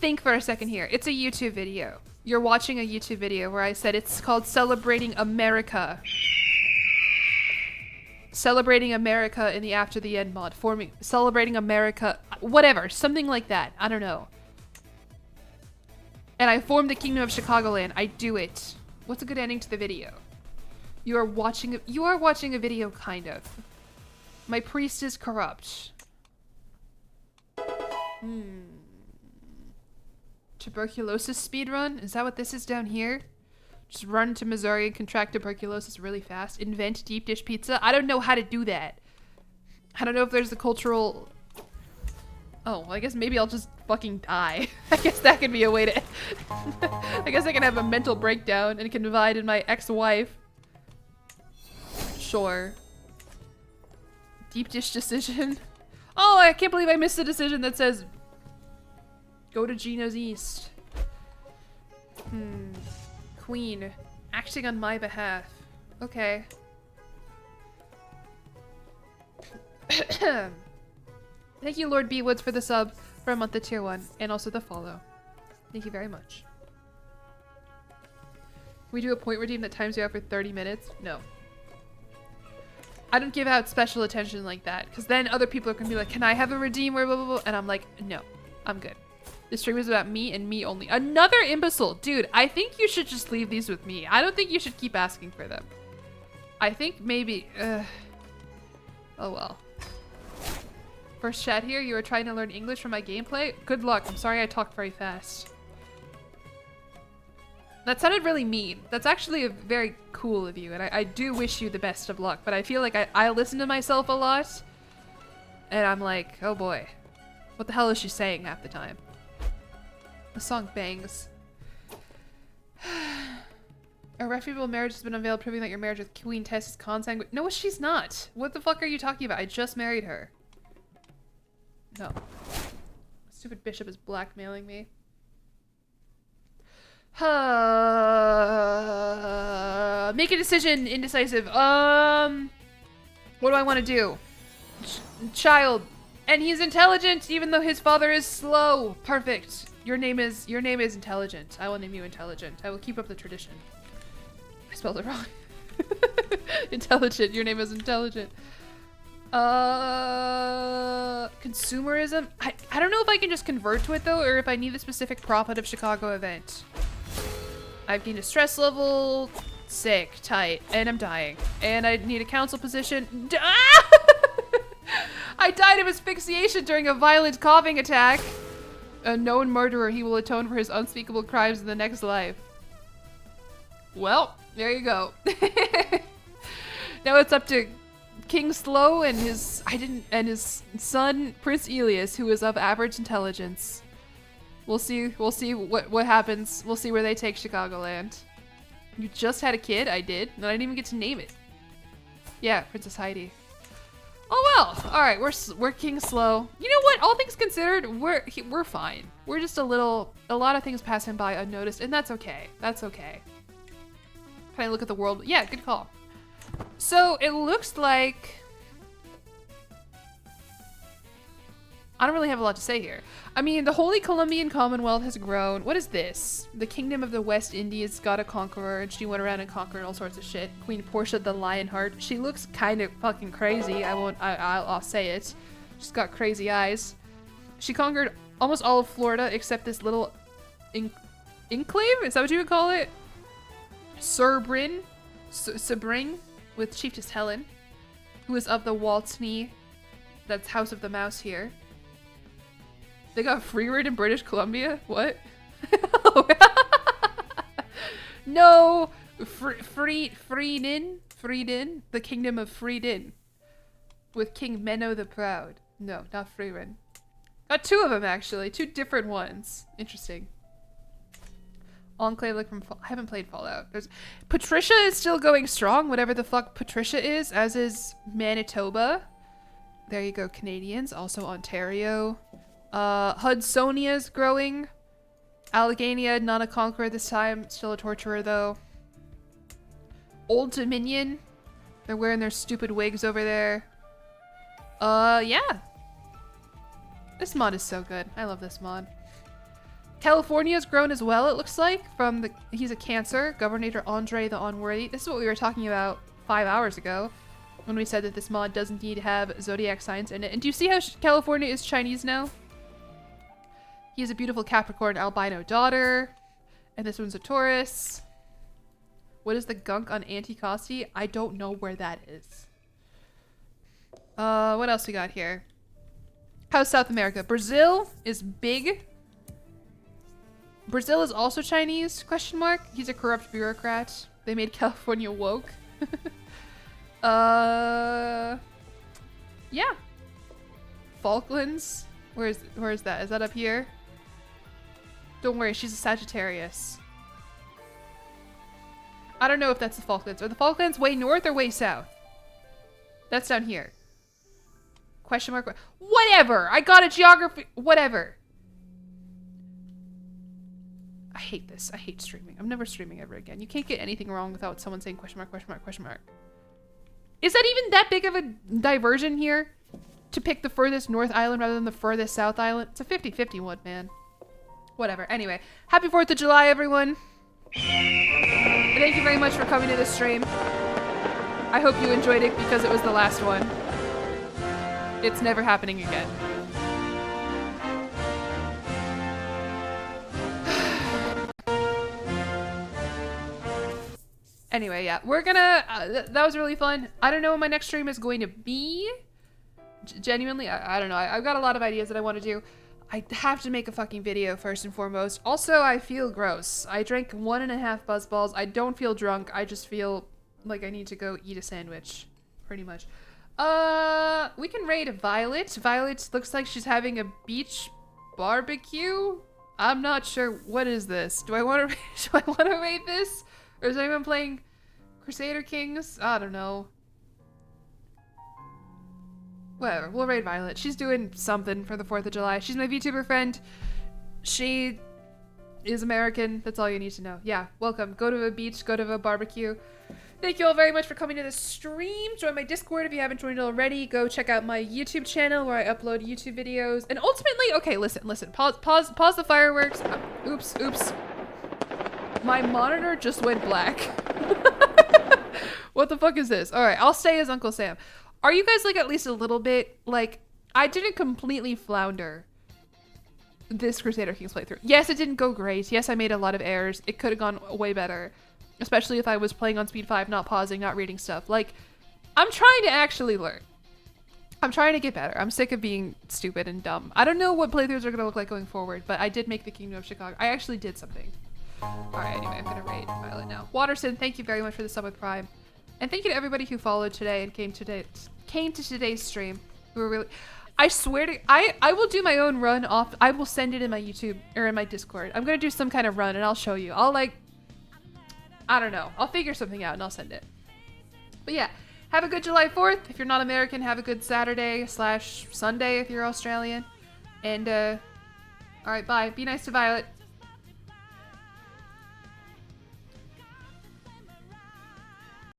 Think for a second here. It's a YouTube video. You're watching a YouTube video where I said it's called Celebrating America. Celebrating America in the After the End mod. Celebrating America. Whatever. Something like that. I don't know. And I formed the Kingdom of Chicagoland. I do it. What's a good ending to the video? You are watching a video, kind of. My priest is corrupt. Tuberculosis speedrun? Is that what this is down here? Just run to Missouri and contract tuberculosis really fast. Invent deep dish pizza? I don't know how to do that. I don't know if there's the cultural... Oh, well, I guess maybe I'll just fucking die. I guess that could be a way to... I guess I can have a mental breakdown and confide in my ex-wife. Sure. Deep dish decision. Oh, I can't believe I missed the decision that says... Go to Gina's East. Queen. Acting on my behalf. Okay. Thank you, Lord B. Woods, for the sub for a month of tier 1, and also the follow. Thank you very much. Can we do a point redeem that times you out for 30 minutes? No. I don't give out special attention like that, because then other people are going to be like, can I have a redeem or blah, blah, blah? And I'm like, no, I'm good. This stream is about me and me only. Another imbecile. Dude, I think you should just leave these with me. I don't think you should keep asking for them. I think maybe... Oh well. First chat here, you were trying to learn English from my gameplay? Good luck. I'm sorry I talk very fast. That sounded really mean. That's actually very cool of you, and I do wish you the best of luck, but I feel like I listen to myself a lot, and I'm like, oh boy. What the hell is she saying half the time? The song bangs. A reputable marriage has been unveiled, proving that your marriage with Queen Tess is consanguine. No, she's not. What the fuck are you talking about? I just married her. No. Stupid bishop is blackmailing me. Make a decision, indecisive. What do I want to do? Child. And he's intelligent, even though his father is slow. Perfect. Your name is intelligent. I will name you intelligent. I will keep up the tradition. I spelled it wrong. Intelligent. Your name is intelligent. Consumerism. I don't know if I can just convert to it though, or if I need the specific profit of Chicago event. I've gained a stress level. Sick. Tight. And I'm dying. And I need a council position. I died of asphyxiation during a violent coughing attack. A known murderer, he will atone for his unspeakable crimes in the next life. Well, there you go. Now it's up to King Slow and his son Prince Elias, who is of average intelligence. We'll see what happens. We'll see where they take Chicagoland. You just had a kid? I did. And I didn't even get to name it. Yeah, Princess Heidi. Oh well. All right, we're King Slow. You know what? All things considered, we're fine. We're just a lot of things pass him by unnoticed, and that's okay. That's okay. Can I look at the world? Yeah, good call. So it looks like I don't really have a lot to say here. I mean, the Holy Columbian Commonwealth has grown. What is this? The Kingdom of the West Indies got a conqueror, and she went around and conquered all sorts of shit. Queen Portia the Lionheart. She looks kind of fucking crazy. I'll say it. She's got crazy eyes. She conquered almost all of Florida except this little enclave. Is that what you would call it? Sabring with Chiefess Helen, who is of the Waltney. That's House of the Mouse here. They got free reign in British Columbia? What? No! Frieden? The Kingdom of Frieden. With King Menno the Proud. No, not Frieden. Got two of them, actually. Two different ones. Interesting. Enclave, like from I haven't played Fallout. Patricia is still going strong, whatever the fuck Patricia is, as is Manitoba. There you go, Canadians. Also Ontario. Hudsonia's growing. Allegheny, not a conqueror this time. Still a torturer, though. Old Dominion. They're wearing their stupid wigs over there. Yeah. This mod is so good. I love this mod. California's grown as well, it looks like. He's a Cancer. Governor Andre the Unworthy. This is what we were talking about 5 hours ago, when we said that this mod does indeed have zodiac signs in it. And do you see how California is Chinese now? He has a beautiful Capricorn albino daughter. And this one's a Taurus. What is the gunk on Anticosti? I don't know where that is. What else we got here? How's South America? Brazil is big. Brazil is also Chinese, question mark. He's a corrupt bureaucrat. They made California woke. Yeah. Falklands. Where is that? Is that up here? Don't worry, she's a Sagittarius. I don't know if that's the Falklands. Are the Falklands way north or way south? That's down here. Question mark. Whatever! I got a geography. Whatever. I hate this. I hate streaming. I'm never streaming ever again. You can't get anything wrong without someone saying question mark, question mark, question mark. Is that even that big of a diversion here? To pick the furthest north island rather than the furthest south island? It's a 50-50 one, man. Whatever. Anyway, happy 4th of July, everyone. And thank you very much for coming to this stream. I hope you enjoyed it because it was the last one. It's never happening again. Anyway, yeah, we're gonna, that was really fun. I don't know when my next stream is going to be. Genuinely, I don't know. I've got a lot of ideas that I want to do. I have to make a fucking video first and foremost. Also, I feel gross. I drank 1.5 BuzzBalls. I don't feel drunk. I just feel like I need to go eat a sandwich. Pretty much. We can raid Violet. Violet looks like she's having a beach barbecue. I'm not sure. What is this? Do I want to raid this? Or is anyone playing Crusader Kings? I don't know. Whatever, we'll raid Violet. She's doing something for the 4th of July. She's my VTuber friend. She is American. That's all you need to know. Yeah, welcome. Go to a beach, go to a barbecue. Thank you all very much for coming to the stream. Join my Discord if you haven't joined already. Go check out my YouTube channel where I upload YouTube videos. And ultimately, okay, listen. Pause the fireworks. Oops. My monitor just went black. What the fuck is this? All right, I'll stay as Uncle Sam. Are you guys like at least a little bit like I didn't completely flounder this Crusader Kings playthrough? Yes, it didn't go great. Yes, I made a lot of errors. It could have gone way better. Especially if I was playing on speed 5, not pausing, not reading stuff. Like, I'm trying to actually learn. I'm trying to get better. I'm sick of being stupid and dumb. I don't know what playthroughs are going to look like going forward, but I did make the Kingdom of Chicago. I actually did something. Alright, anyway, I'm going to raid Violet now. Waterson, thank you very much for the sub with Prime. And thank you to everybody who followed today and came to today's stream. Who were really... I swear to... I will do my own run off... I will send it in my YouTube, or in my Discord. I'm going to do some kind of run, and I'll show you. I'll, like... I don't know. I'll figure something out and I'll send it. But yeah, have a good July 4th. If you're not American, have a good Saturday/Sunday if you're Australian. And, alright, bye. Be nice to Violet.